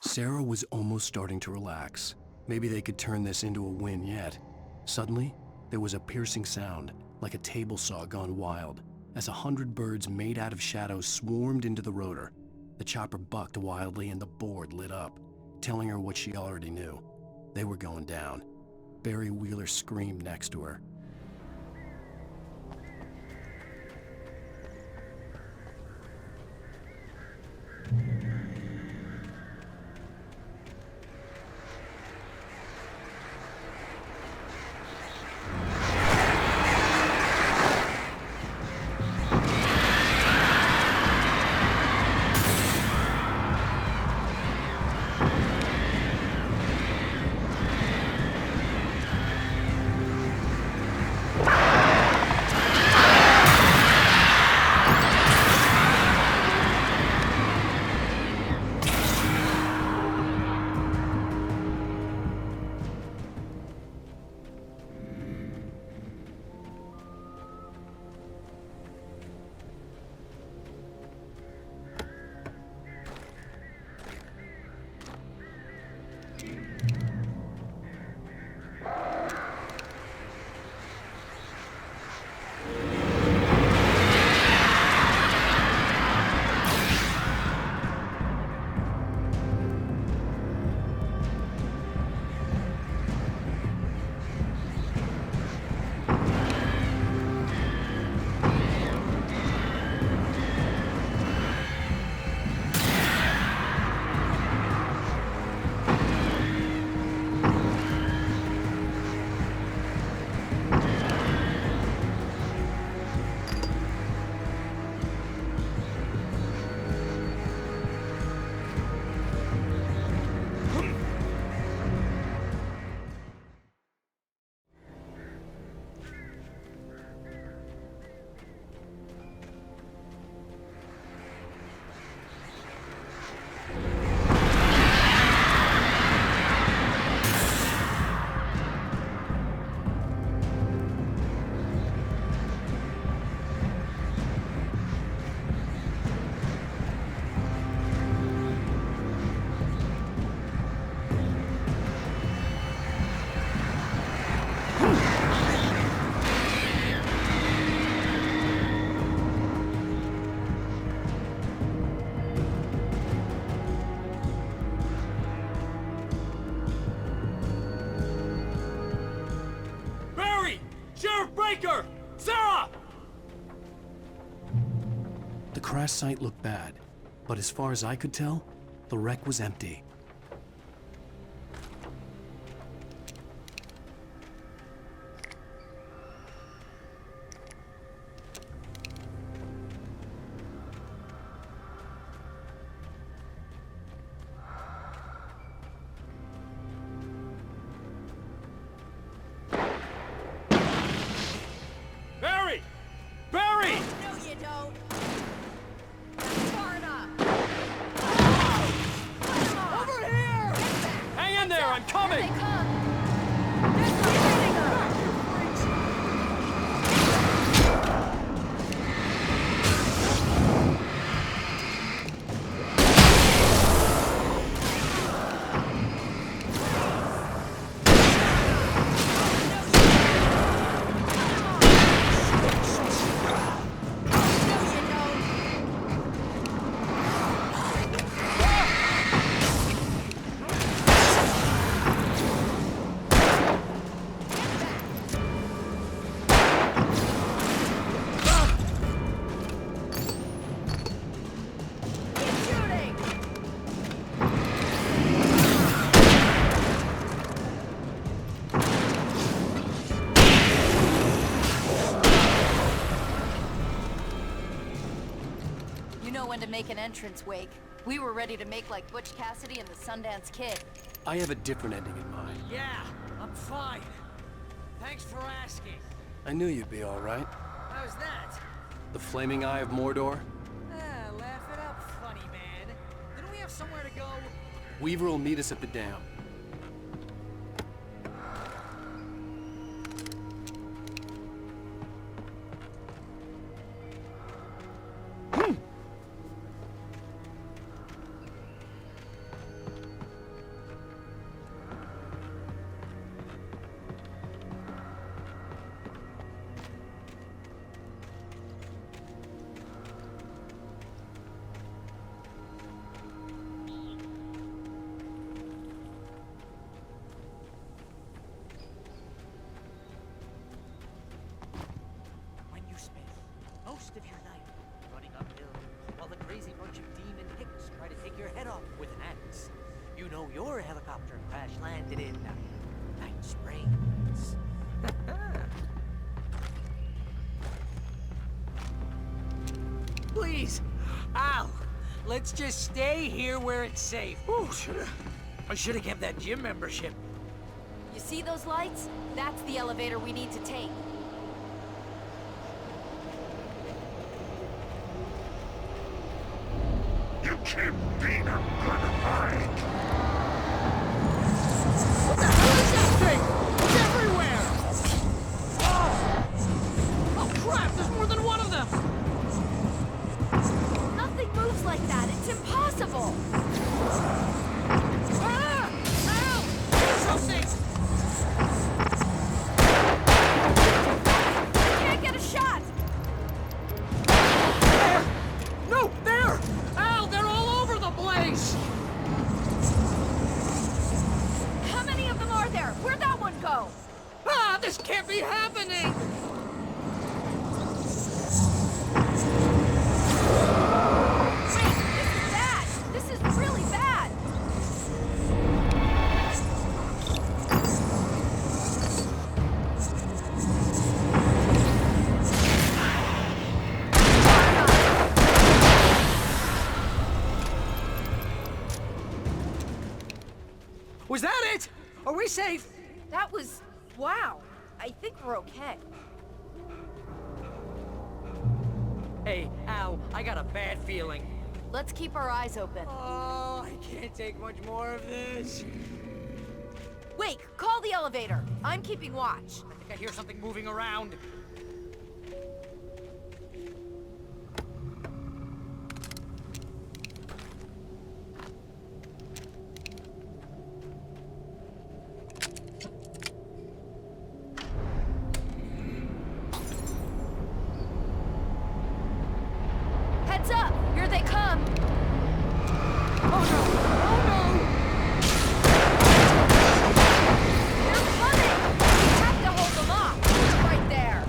Sarah was almost starting to relax. Maybe they could turn this into a win yet. Suddenly, there was a piercing sound, like a table saw gone wild, as 100 birds made out of shadows swarmed into the rotor. The chopper bucked wildly and the board lit up, telling her what she already knew. They were going down. Barry Wheeler screamed next to her. crash site looked bad, but as far as I could tell, the wreck was empty. Barry! Barry! No, you don't. That's far enough. Over here! Hang in there, I'm coming! Here they come. Get them! You know when to make an entrance, Wake. We were ready to make like Butch Cassidy and the Sundance Kid. I have a different ending in mind. Yeah, I'm fine. Thanks for asking. I knew you'd be all right. How's that? The flaming eye of Mordor? Laugh it up, funny man. Didn't we have somewhere to go? Weaver will meet us at the dam. Most of your night running uphill while the crazy bunch of demon hicks try to take your head off with an axe. You know your helicopter crash landed in Night Springs. Please, Al, let's just stay here where it's safe. Ooh, I should have kept that gym membership. You see those lights? That's the elevator we need to take. You keep being a good fight. What the hell is that thing? It's everywhere! Oh crap, there's more than one of them! Nothing moves like that. It's impossible. Ah! Ow! Do something! I can't get a shot. There! No, there! Al, they're all over the place! How many of them are there? Where'd that one go? Ah, this can't be happening! Wait, this is bad. This is really bad. Was that it? Are we safe? That was... wow. I think we're okay. Hey, Al, I got a bad feeling. Let's keep our eyes open. Oh, I can't take much more of this. Wake, call the elevator. I'm keeping watch. I think I hear something moving around. Heads up! Here they come! Oh no! Oh no! They're coming! We have to hold them off! They're right there!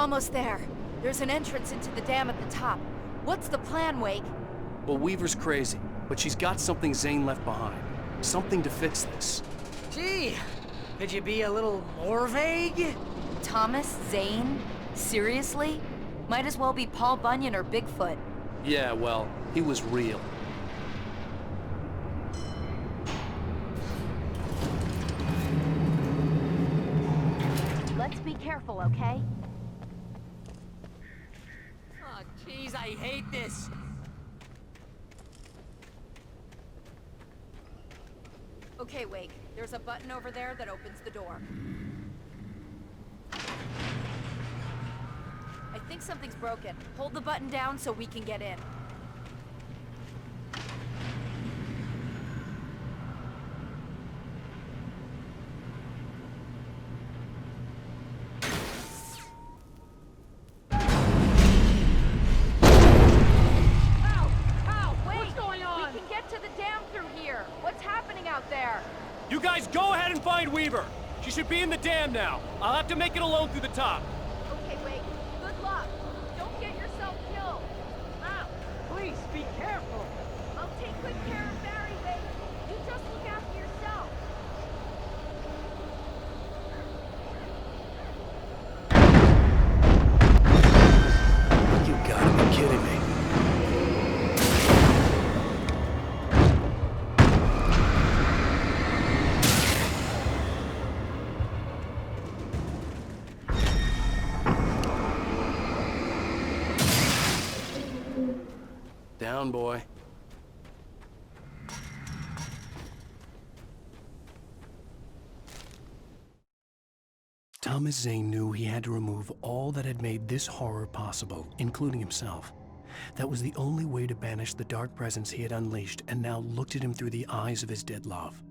almost there. There's an entrance into the dam at the top. What's the plan, Wake? Well, Weaver's crazy, but she's got something Zane left behind. Something to fix this. Gee, could you be a little more vague? Thomas Zane? Seriously? Might as well be Paul Bunyan or Bigfoot. Yeah, well, he was real. Let's be careful, okay? Oh, jeez, I hate this. Okay, Wake. There's a button over there that opens the door. I think something's broken. Hold the button down so we can get in. You guys go ahead and find Weaver. She should be in the dam now. I'll have to make it alone through the top. Okay, Wake. Good luck. Don't get yourself killed. Ow! Please, be careful. I'll take good care of Barry, Wake. You just look after yourself. You gotta be kidding me. Down, boy. Thomas Zane knew he had to remove all that had made this horror possible, including himself. That was the only way to banish the dark presence he had unleashed and now looked at him through the eyes of his dead love.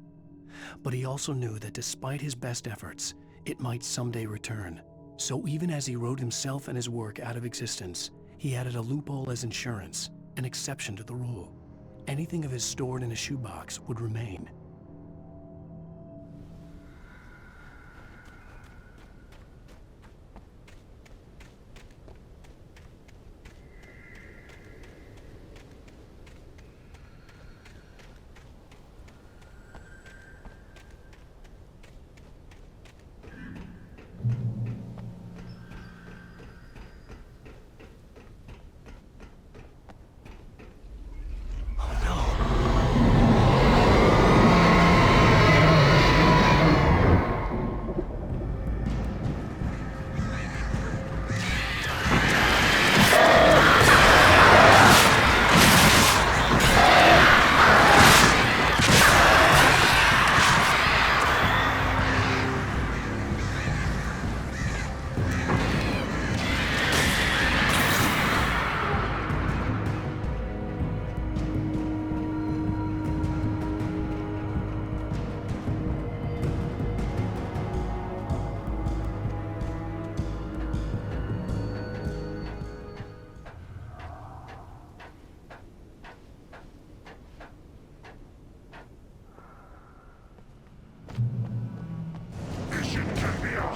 But he also knew that despite his best efforts, it might someday return. So even as he wrote himself and his work out of existence, he added a loophole as insurance, an exception to the rule. Anything of his stored in a shoebox would remain.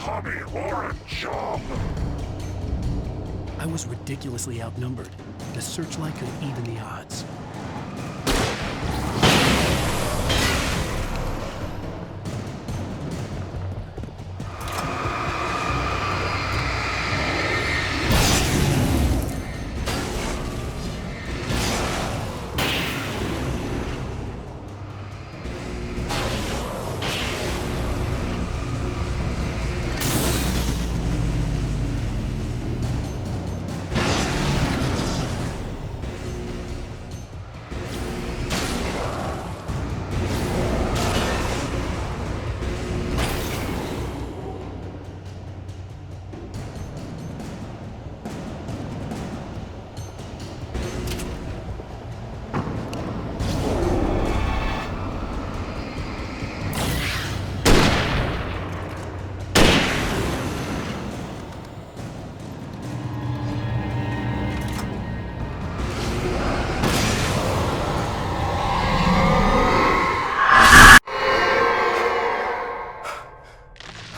hobby or a job. I was ridiculously outnumbered. The searchlight could even the odds.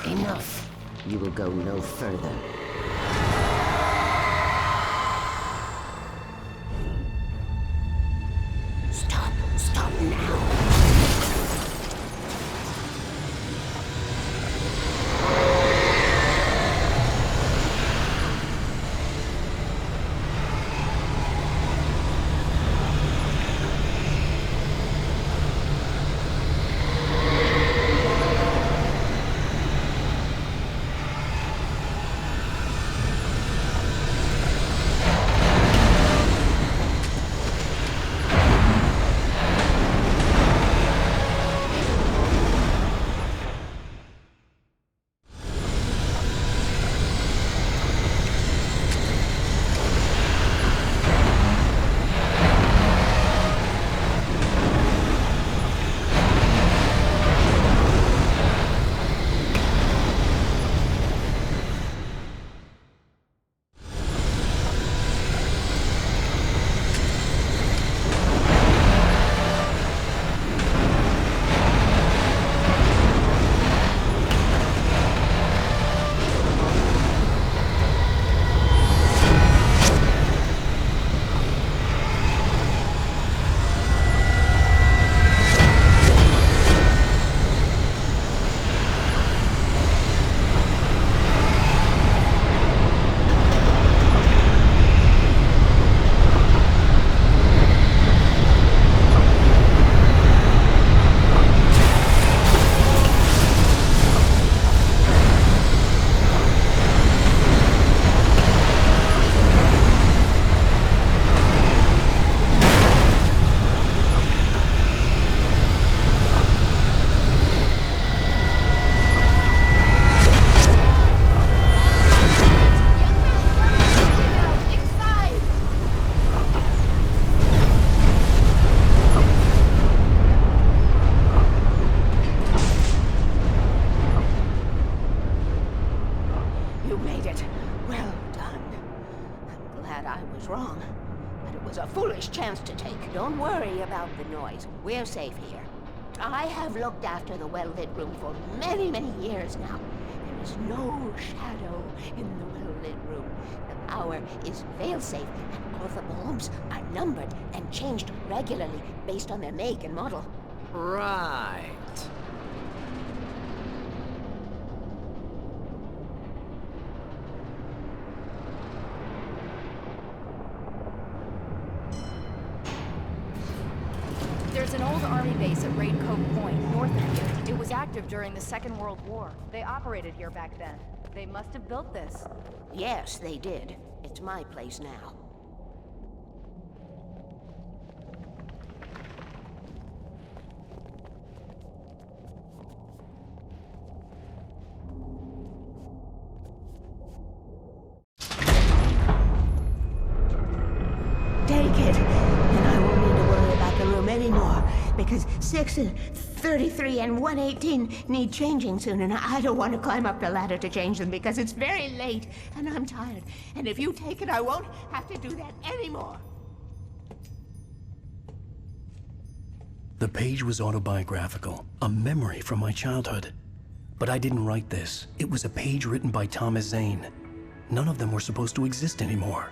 Enough. You will go no further. Stop now. You made it. Well done. I'm glad I was wrong. But it was a foolish chance to take. Don't worry about the noise. We're safe here. I have looked after the well-lit room for many, many years now. There is no shadow in the well-lit room. The power is fail-safe, and all the bulbs are numbered and changed regularly based on their make and model. Right. There's an old army base at Raincoat Point, north of here. It was active during the Second World War. They operated here back then. They must have built this. Yes, they did. It's my place now. Take it, and I won't need to worry about the room anymore, because 6 and 33 and 118 need changing soon, and I don't want to climb up the ladder to change them because it's very late, and I'm tired. And if you take it, I won't have to do that anymore. The page was autobiographical, a memory from my childhood. But I didn't write this. It was a page written by Thomas Zane. None of them were supposed to exist anymore.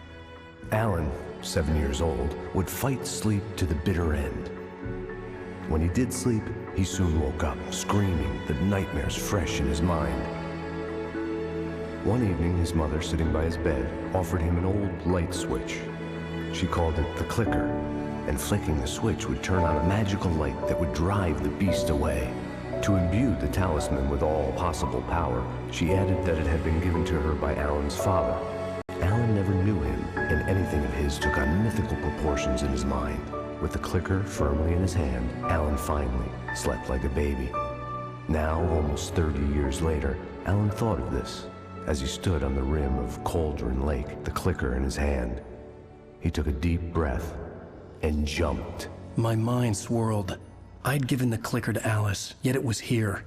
Alan, 7 years old, would fight sleep to the bitter end. When he did sleep, he soon woke up, screaming, the nightmares fresh in his mind. One evening, his mother, sitting by his bed, offered him an old light switch. She called it the clicker, and flicking the switch would turn on a magical light that would drive the beast away. To imbue the talisman with all possible power, she added that it had been given to her by Alan's father. Alan never knew him, and anything of his took on mythical proportions in his mind. With the clicker firmly in his hand, Alan finally slept like a baby. Now, almost 30 years later, Alan thought of this as he stood on the rim of Cauldron Lake, the clicker in his hand. He took a deep breath and jumped. My mind swirled. I'd given the clicker to Alice, yet it was here.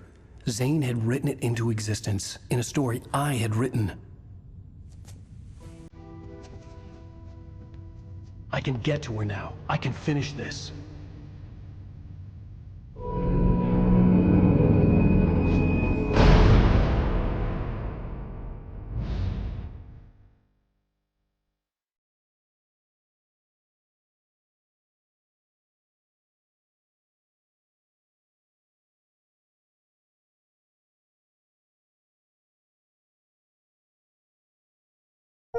Zane had written it into existence in a story I had written. I can get to her now. I can finish this.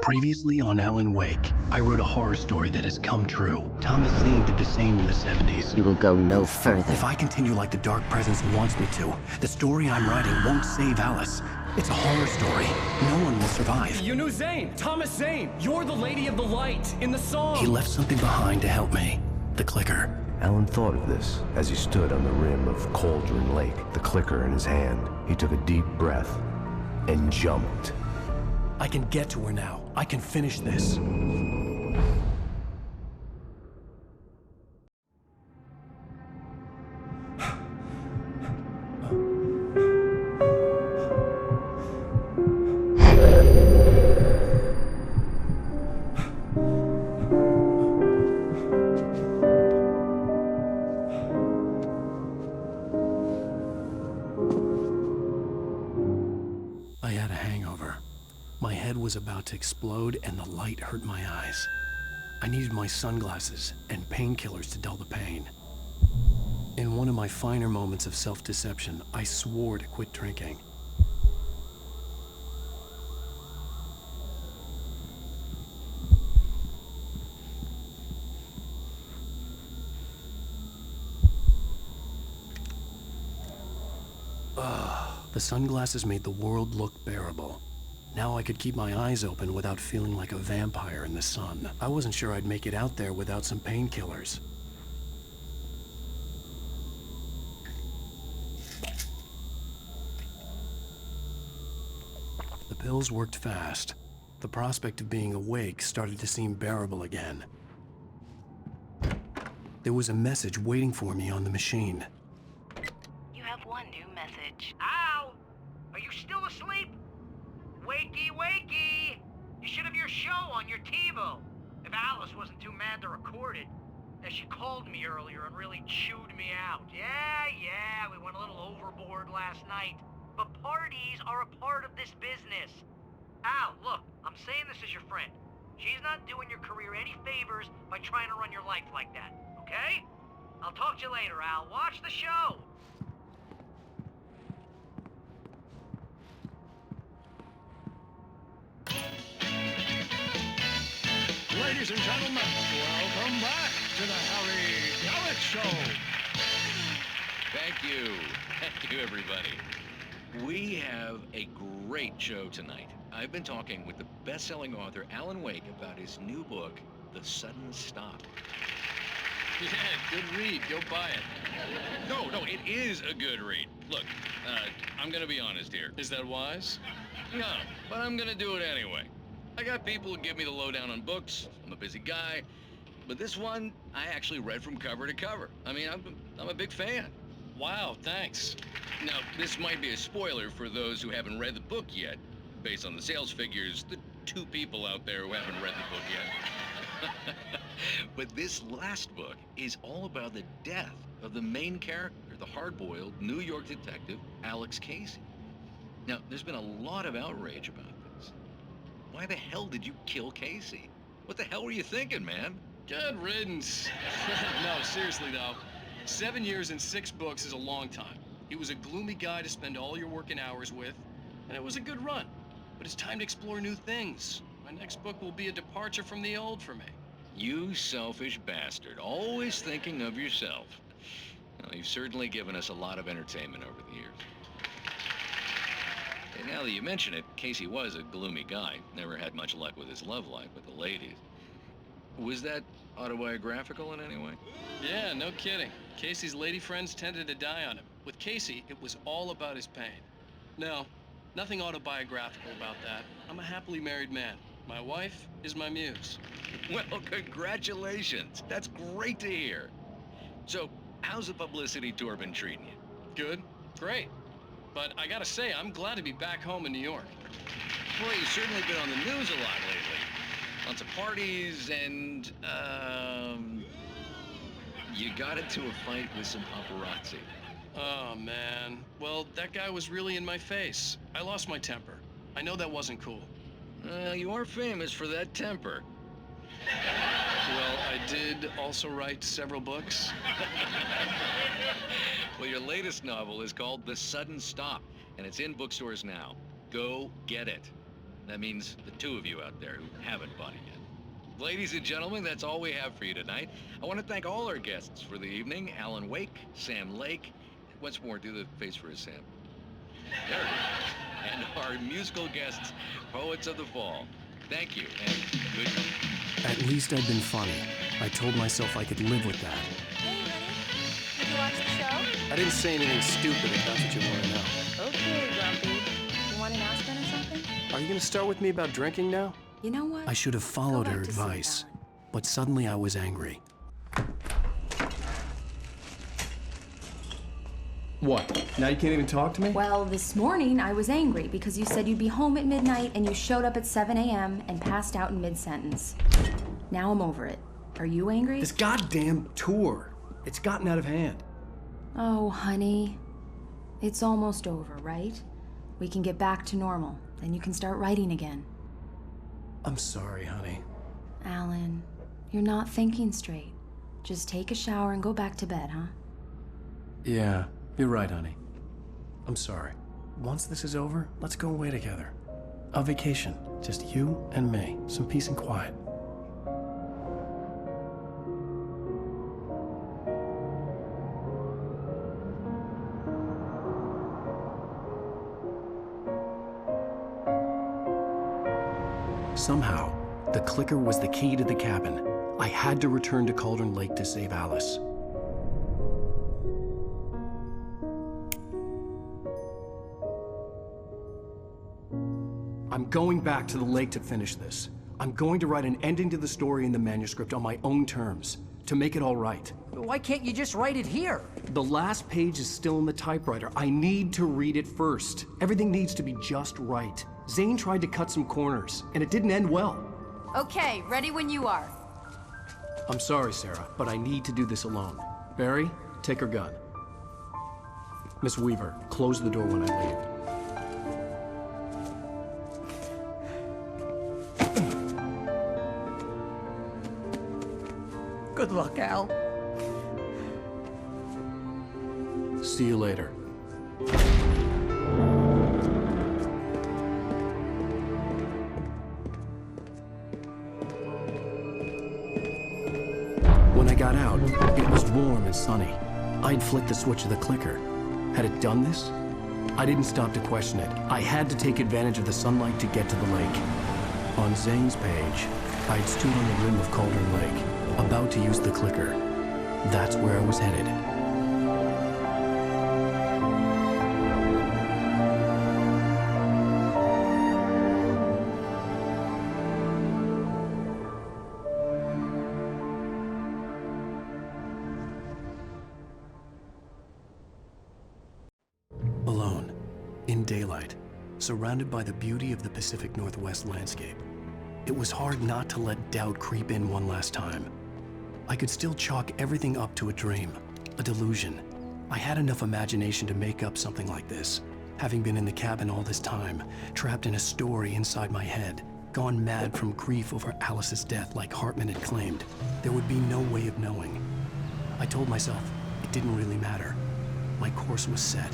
Previously on Alan Wake, I wrote a horror story that has come true. Thomas Zane did the same in the 70s. You will go no further. If I continue like the Dark Presence wants me to, the story I'm writing won't save Alice. It's a horror story. No one will survive. You knew Zane! Thomas Zane! You're the Lady of the Light in the song! He left something behind to help me. The clicker. Alan thought of this as he stood on the rim of Cauldron Lake, the clicker in his hand. He took a deep breath and jumped. I can get to her now. I can finish this. I had a hangover. My head was about to explode and the light hurt my eyes. I needed my sunglasses and painkillers to dull the pain. In one of my finer moments of self-deception, I swore to quit drinking. The sunglasses made the world look bearable. Now I could keep my eyes open without feeling like a vampire in the sun. I wasn't sure I'd make it out there without some painkillers. The pills worked fast. The prospect of being awake started to seem bearable again. There was a message waiting for me on the machine. You have one new message. Al! Are you still asleep? Wakey, wakey! You should have your show on your TiVo. If Alice wasn't too mad to record it. As she called me earlier and really chewed me out. Yeah, we went a little overboard last night. But parties are a part of this business. Al, look, I'm saying this as your friend. She's not doing your career any favors by trying to run your life like that, okay? I'll talk to you later, Al. Watch the show! Ladies and gentlemen, welcome back to the Harry Gallitt Show. Thank you. Thank you, everybody. We have a great show tonight. I've been talking with the best-selling author Alan Wake about his new book, The Sudden Stop. Yeah, good read. Go buy it. No, it is a good read. Look, I'm gonna be honest here. Is that wise? No, but I'm gonna do it anyway. I got people who give me the lowdown on books. I'm a busy guy. But this one, I actually read from cover to cover. I mean, I'm a big fan. Wow, thanks. Now, this might be a spoiler for those who haven't read the book yet. Based on the sales figures, the 2 people out there who haven't read the book yet. But this last book is all about the death of the main character, the hard-boiled New York detective, Alex Casey. Now, there's been a lot of outrage about this. Why the hell did you kill Casey? What the hell were you thinking, man? Good riddance. No, seriously though. 7 years and 6 books is a long time. He was a gloomy guy to spend all your working hours with, and it was a good run. But it's time to explore new things. My next book will be a departure from the old for me. You selfish bastard, always thinking of yourself. Well, you've certainly given us a lot of entertainment over the years. And now that you mention it, Casey was a gloomy guy. Never had much luck with his love life with the ladies. Was that autobiographical in any way? Yeah, no kidding. Casey's lady friends tended to die on him. With Casey, it was all about his pain. No, nothing autobiographical about that. I'm a happily married man. My wife is my muse. Well, congratulations. That's great to hear. So, how's the publicity tour been treating you? Good. Great. But I gotta say, I'm glad to be back home in New York. Well, you've certainly been on the news a lot lately. Lots of parties and, you got into a fight with some paparazzi. Oh, man. Well, that guy was really in my face. I lost my temper. I know that wasn't cool. You are famous for that temper. Well, I did also write several books. Well, your latest novel is called The Sudden Stop, and it's in bookstores now. Go get it. That means the two of you out there who haven't bought it yet. Ladies and gentlemen, that's all we have for you tonight. I want to thank all our guests for the evening. Alan Wake, Sam Lake. Once more, do the face for us, Sam. There it is. And our musical guests, Poets of the Fall. Thank you, and good night. At least I'd been funny. I told myself I could live with that. Hey, Rennie. Did you watch the show? I didn't say anything stupid if that's what you want to know. Okay, Grumpy. You want an aspirin or something? Are you going to start with me about drinking now? You know what? I should have followed Go her back to sleep, advice, but suddenly I was angry. What? Now you can't even talk to me? Well, this morning I was angry because you said you'd be home at midnight and you showed up at 7 a.m. and passed out in mid-sentence. Now I'm over it. Are you angry? This goddamn tour. It's gotten out of hand. Oh, honey. It's almost over, right? We can get back to normal. Then you can start writing again. I'm sorry, honey. Alan, you're not thinking straight. Just take a shower and go back to bed, huh? Yeah, you're right, honey. I'm sorry. Once this is over, let's go away together. A vacation. Just you and me. Some peace and quiet. Somehow, the clicker was the key to the cabin. I had to return to Cauldron Lake to save Alice. I'm going back to the lake to finish this. I'm going to write an ending to the story in the manuscript on my own terms, to make it all right. Why can't you just write it here? The last page is still in the typewriter. I need to read it first. Everything needs to be just right. Zane tried to cut some corners, and it didn't end well. Okay, ready when you are. I'm sorry, Sarah, but I need to do this alone. Barry, take her gun. Miss Weaver, close the door when I leave. Good luck, Al. See you later. When I got out, it was warm and sunny. I'd flicked the switch of the clicker. Had it done this? I didn't stop to question it. I had to take advantage of the sunlight to get to the lake. On Zane's page, I'd stood on the rim of Cauldron Lake, about to use the clicker. That's where I was headed. Alone, in daylight, surrounded by the beauty of the Pacific Northwest landscape. It was hard not to let doubt creep in one last time. I could still chalk everything up to a dream, a delusion. I had enough imagination to make up something like this. Having been in the cabin all this time, trapped in a story inside my head, gone mad from grief over Alice's death like Hartman had claimed, there would be no way of knowing. I told myself it didn't really matter. My course was set.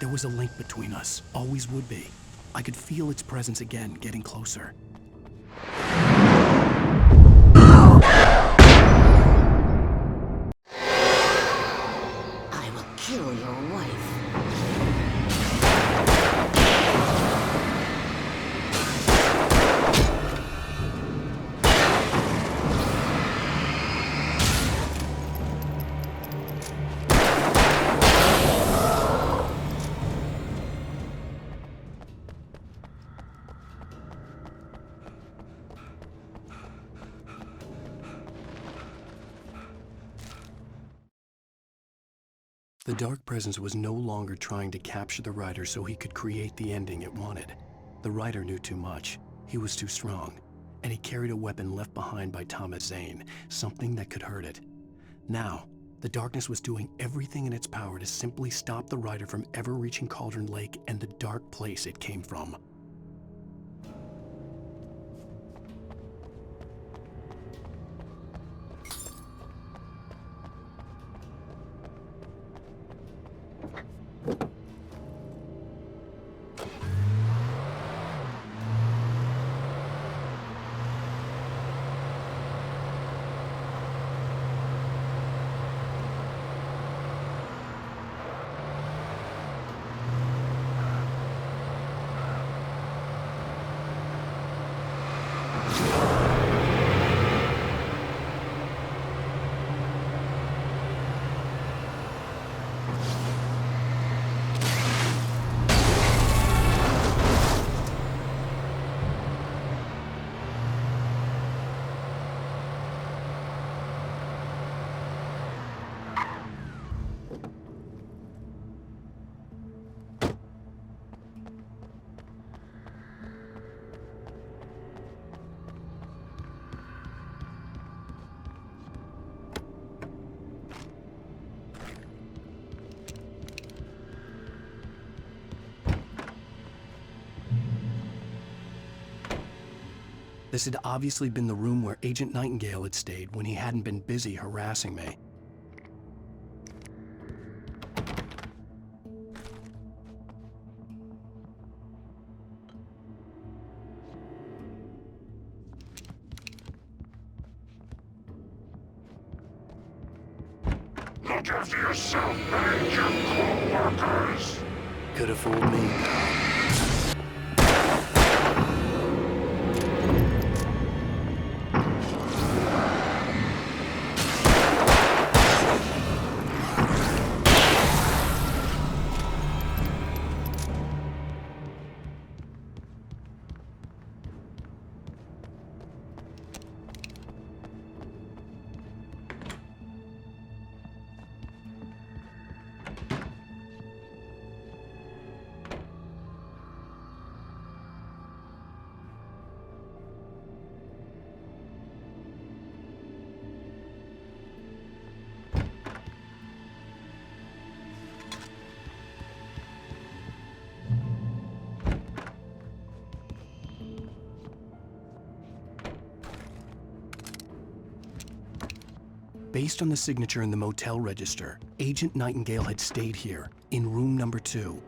There was a link between us, always would be. I could feel its presence again, getting closer. I will kill your wife. The Dark Presence was no longer trying to capture the writer so he could create the ending it wanted. The writer knew too much. He was too strong. And he carried a weapon left behind by Thomas Zane, something that could hurt it. Now, the darkness was doing everything in its power to simply stop the writer from ever reaching Cauldron Lake and the dark place it came from. This had obviously been the room where Agent Nightingale had stayed when he hadn't been busy harassing me. Look after yourself and your co-workers. Could have fooled me. Based on the signature in the motel register, Agent Nightingale had stayed here, in room number 2.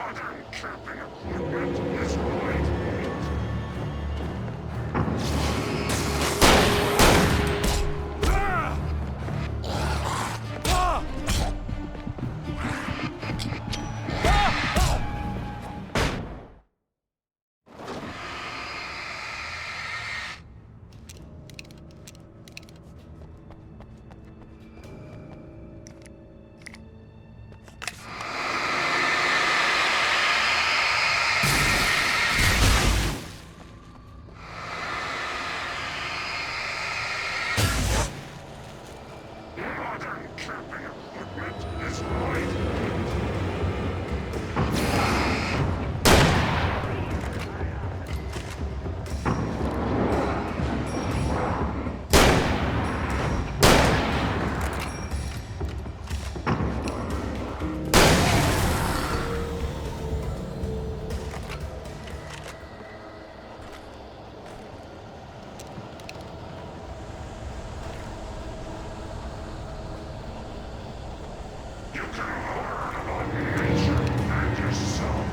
modern camping equipment is right. Modern camping equipment is right. You can hoard on nature and yourself.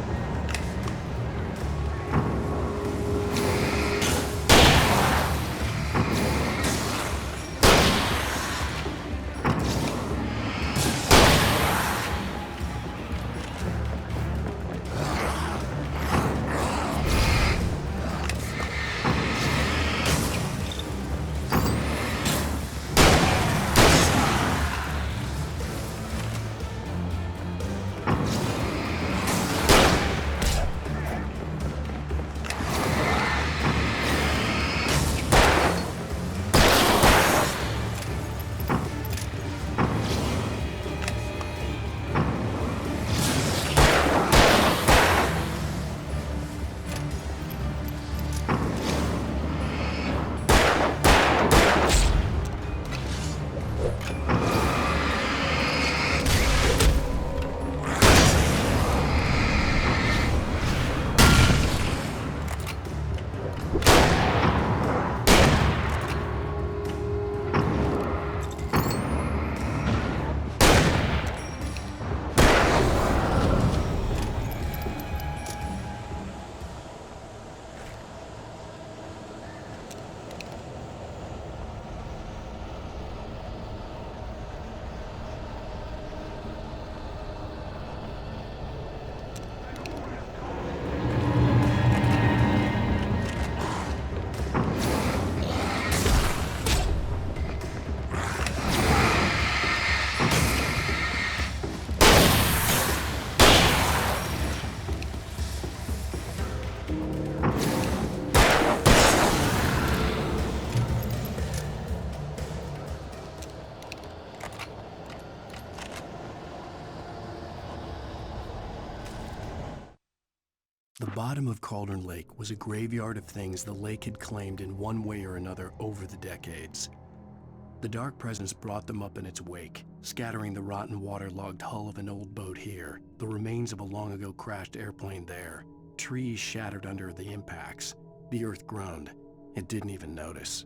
The bottom of Cauldron Lake was a graveyard of things the lake had claimed in one way or another over the decades. The Dark Presence brought them up in its wake, scattering the rotten waterlogged hull of an old boat here, the remains of a long-ago crashed airplane there, trees shattered under the impacts. The earth groaned. It didn't even notice.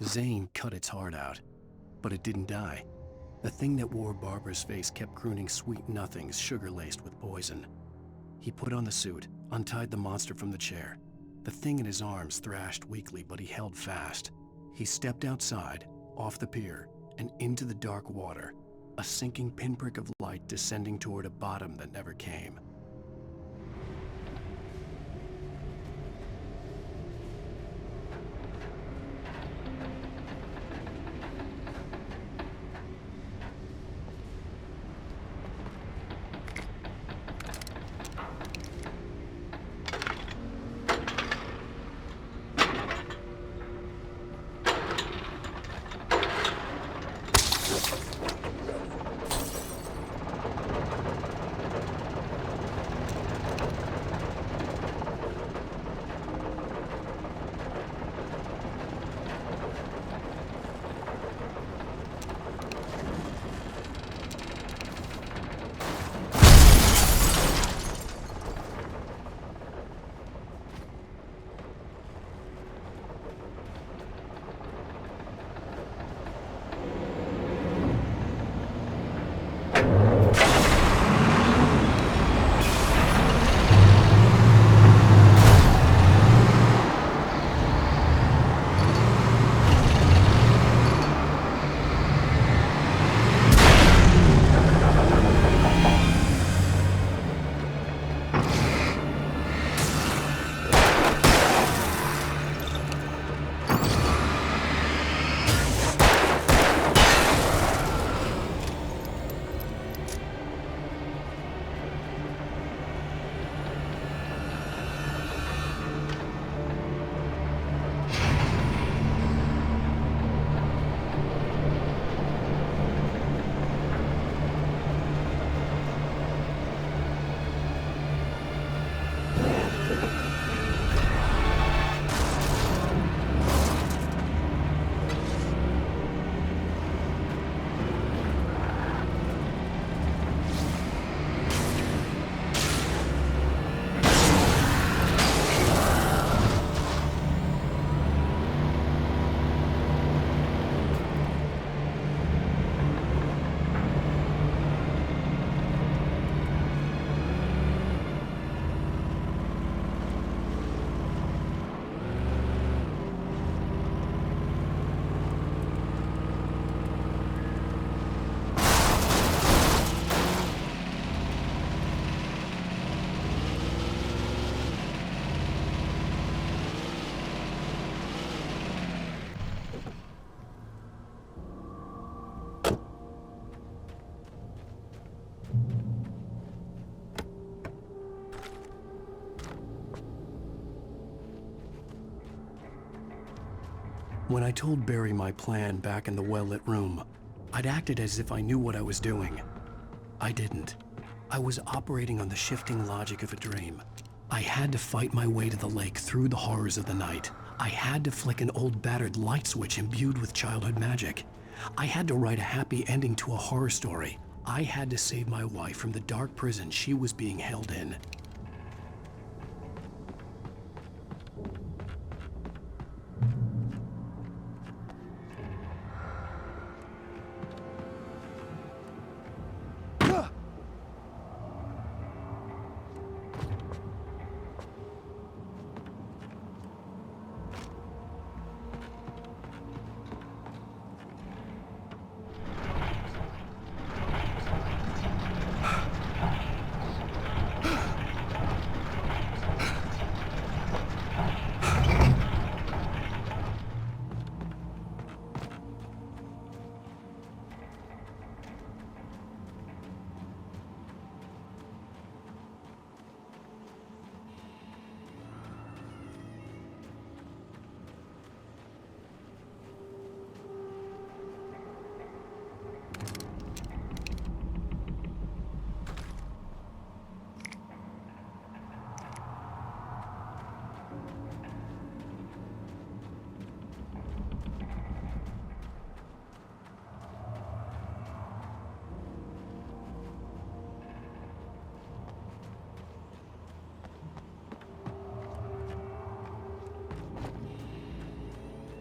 Zane cut its heart out, but it didn't die. The thing that wore Barbara's face kept crooning sweet nothings sugar-laced with poison. He put on the suit, untied the monster from the chair. The thing in his arms thrashed weakly, but he held fast. He stepped outside, off the pier, and into the dark water, a sinking pinprick of light descending toward a bottom that never came. When I told Barry my plan back in the well-lit room, I'd acted as if I knew what I was doing. I didn't. I was operating on the shifting logic of a dream. I had to fight my way to the lake through the horrors of the night. I had to flick an old battered light switch imbued with childhood magic. I had to write a happy ending to a horror story. I had to save my wife from the dark prison she was being held in.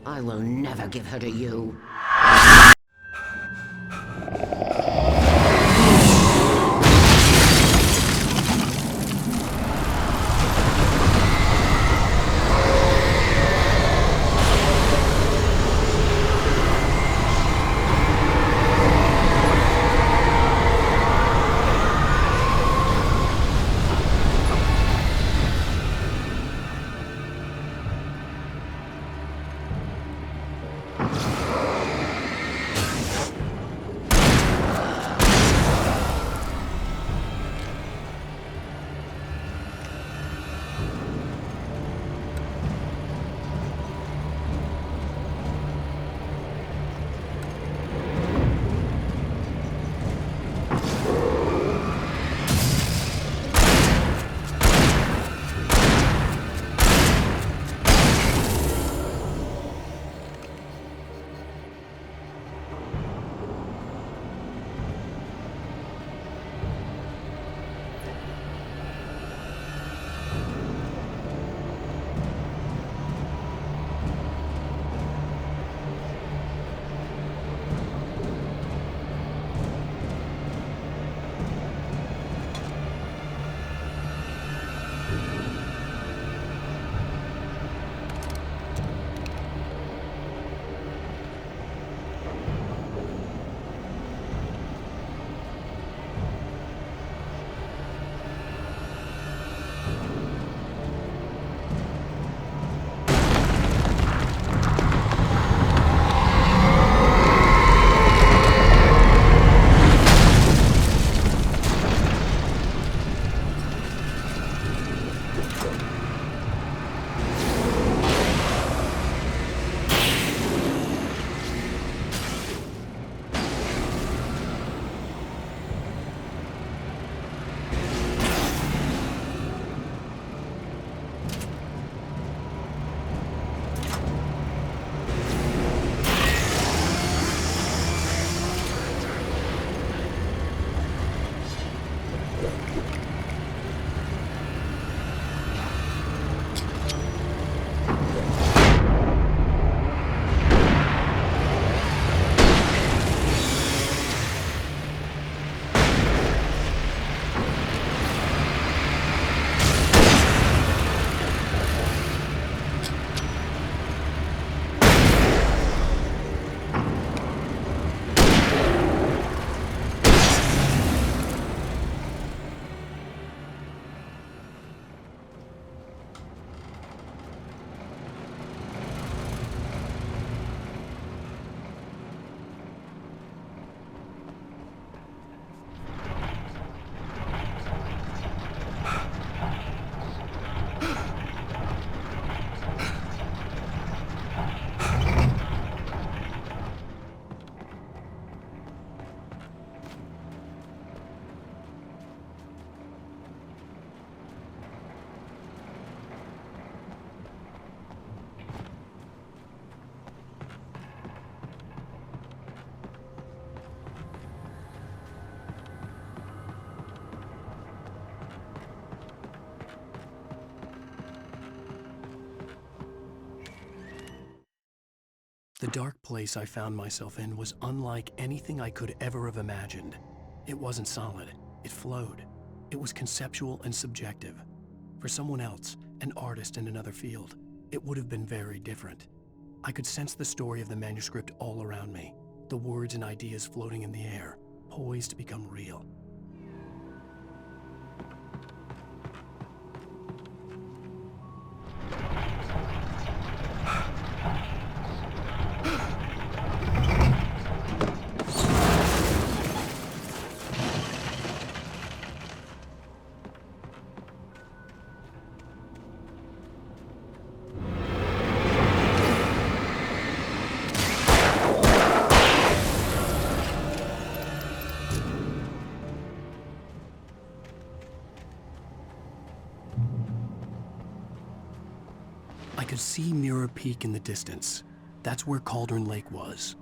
I will never give her to you. The dark place I found myself in was unlike anything I could ever have imagined. It wasn't solid. It flowed. It was conceptual and subjective. For someone else, an artist in another field, it would have been very different. I could sense the story of the manuscript all around me, the words and ideas floating in the air, poised to become real. I could see Mirror Peak in the distance. That's where Cauldron Lake was.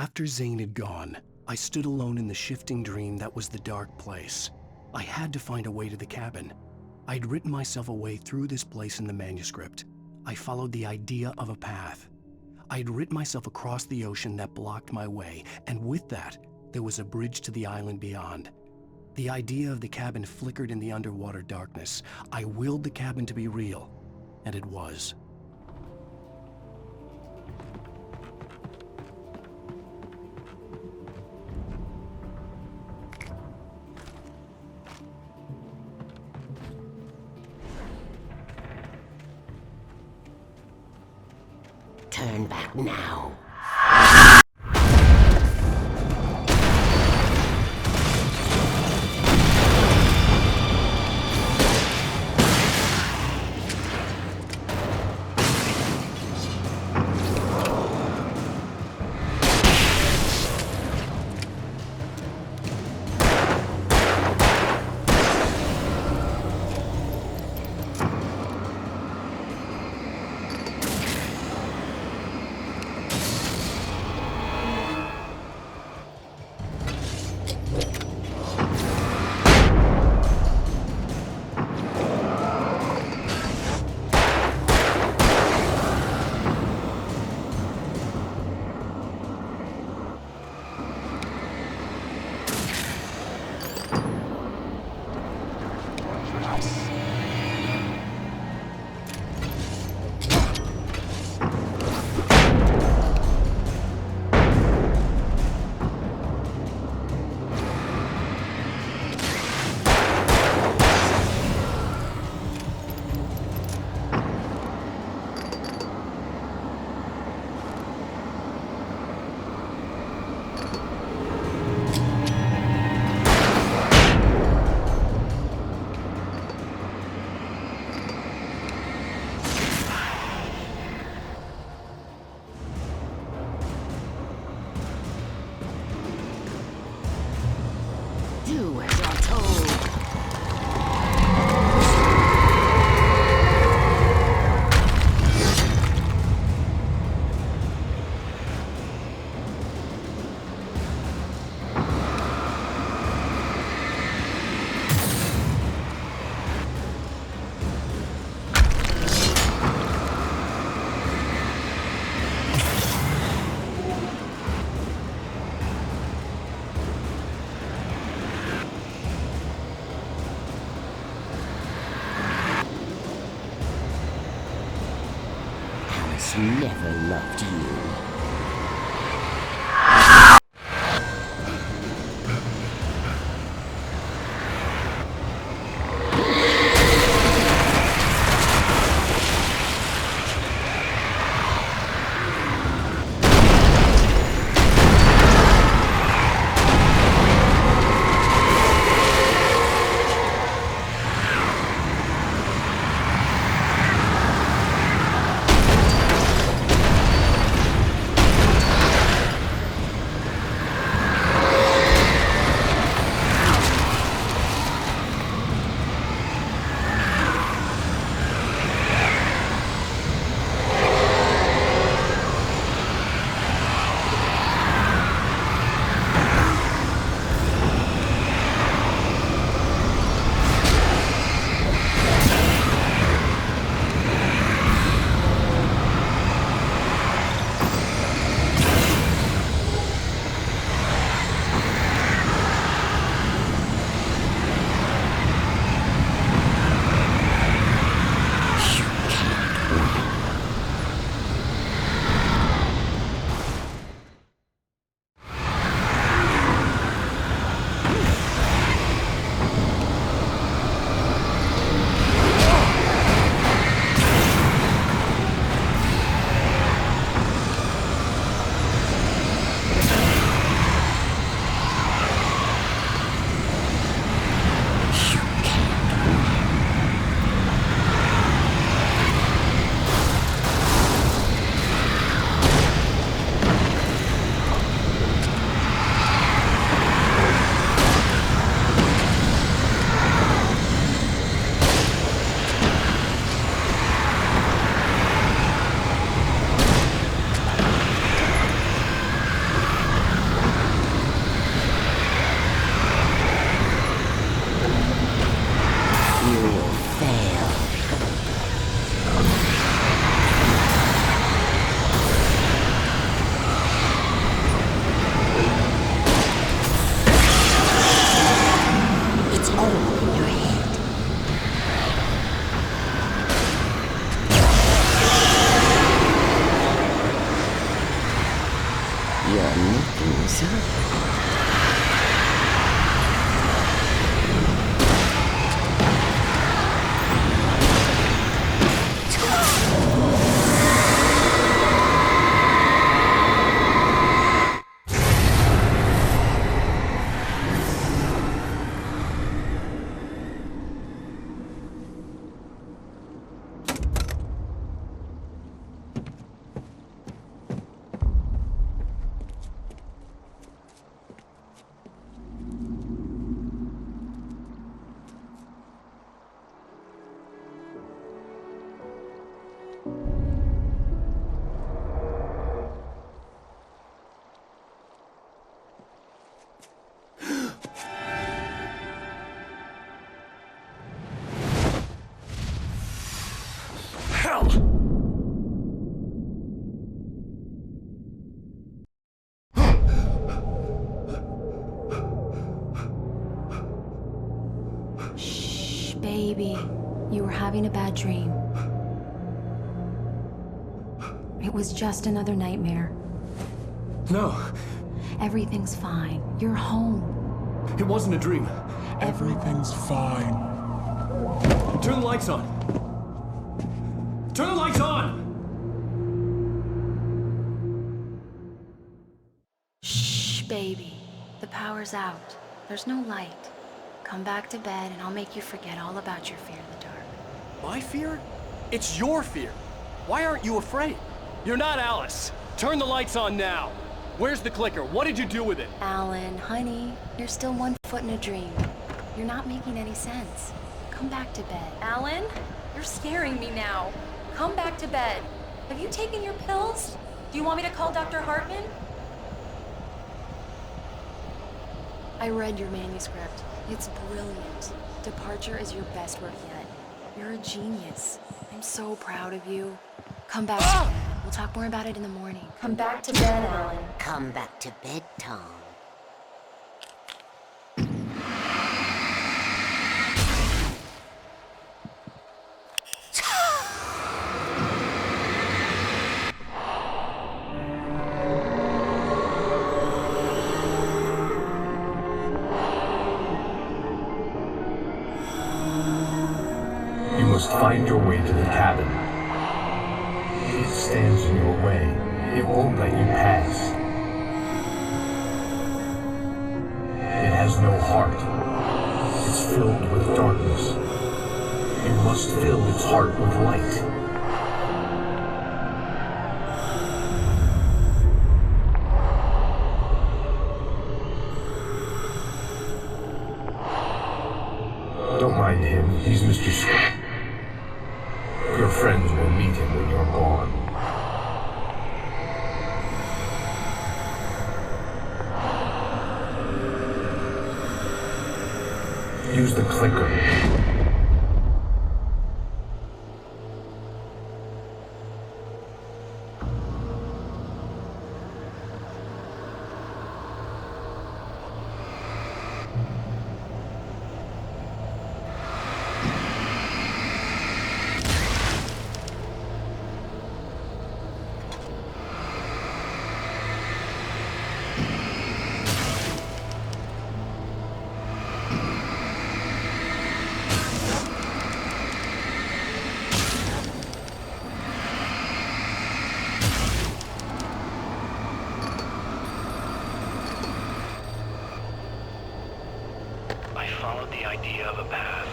After Zane had gone, I stood alone in the shifting dream that was the dark place. I had to find a way to the cabin. I'd written myself a way through this place in the manuscript. I followed the idea of a path. I'd written myself across the ocean that blocked my way, and with that, there was a bridge to the island beyond. The idea of the cabin flickered in the underwater darkness. I willed the cabin to be real, and it was. Turn back now. Do as you're told. Alice never loved you. You're looking so... Shh, baby. You were having a bad dream. It was just another nightmare. No, Everything's fine. You're home. it wasn't a dream. Everything's fine. Turn the lights on. Turn the lights on! Shh, baby. The power's out. There's no light. Come back to bed and I'll make you forget all about your fear of the dark. My fear? It's your fear. Why aren't you afraid? You're not Alice. Turn the lights on now. Where's the clicker? What did you do with it? Alan, honey, you're still one foot in a dream. You're not making any sense. Come back to bed. Alan, you're scaring me now. Come back to bed. Have you taken your pills? Do you want me to call Dr. Hartman? I read your manuscript. It's brilliant. Departure is your best work yet. You're a genius. I'm so proud of you. Come back to bed. We'll talk more about it in the morning. Come back to bed, Alan. Come back to bed, Tom. You must find your way to the cabin. It stands in your way. It won't let you pass. It has no heart. It's filled with darkness. You must fill its heart with light. Don't mind him. He's Mr. Scott. Your friends will meet him when you're gone. Use the clicker. I followed the idea of a path.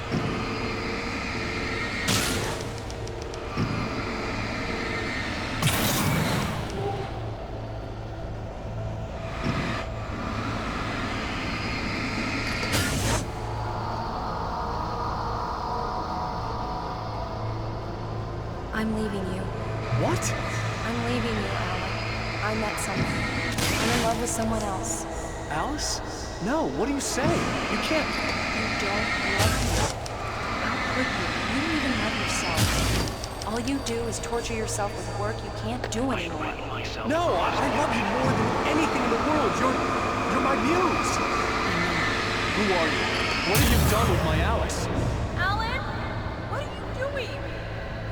I'm leaving you. What? I'm leaving you, Alan. I met someone. I'm in love with someone else. Alice? No, what do you say? You can't. You don't love me. How could you? You don't even love yourself. All you do is torture yourself with work you can't do anymore. No, I love you more than anything in the world. You're my muse. Who are you? What have you done with my Alice? Alan? What are you doing?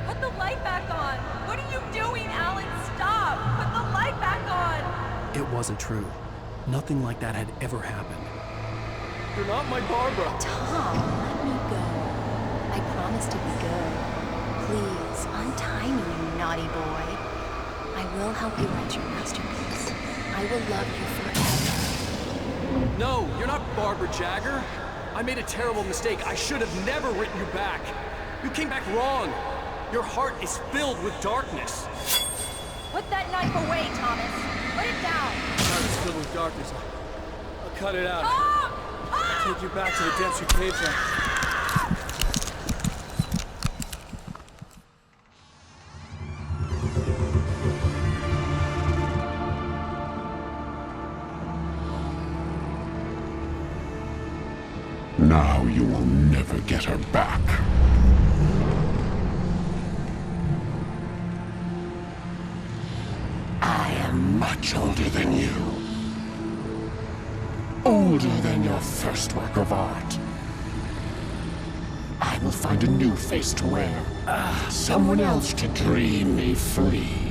Put the light back on. What are you doing, Alan? Stop! Put the light back on! It wasn't true. Nothing like that had ever happened. You're not my Barbara. Tom, let me go. I promise to be good. Please, untie me, you naughty boy. I will help you write your masterpiece. I will love you forever. No, you're not Barbara Jagger. I made a terrible mistake. I should have never written you back. You came back wrong. Your heart is filled with darkness. Put that knife away, Thomas. Put it down. My heart is filled with darkness. I'll cut it out. Tom! I'll take you back to the depths you came from. Now you will never get her back. I am much older than you. Older than your first work of art. I will find a new face to wear. Someone else to dream me free.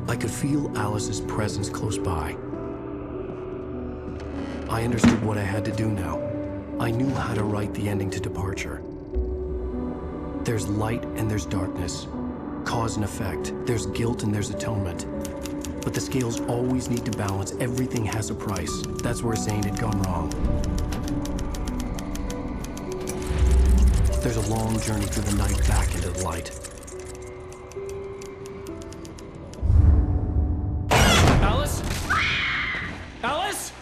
I could feel Alice's presence close by. I understood what I had to do now. I knew how to write the ending to Departure. There's light and there's darkness. Cause and effect. There's guilt and there's atonement. But the scales always need to balance. Everything has a price. That's where Zane had gone wrong. There's a long journey through the night back into the light. Alice? Alice?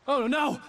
Oh no!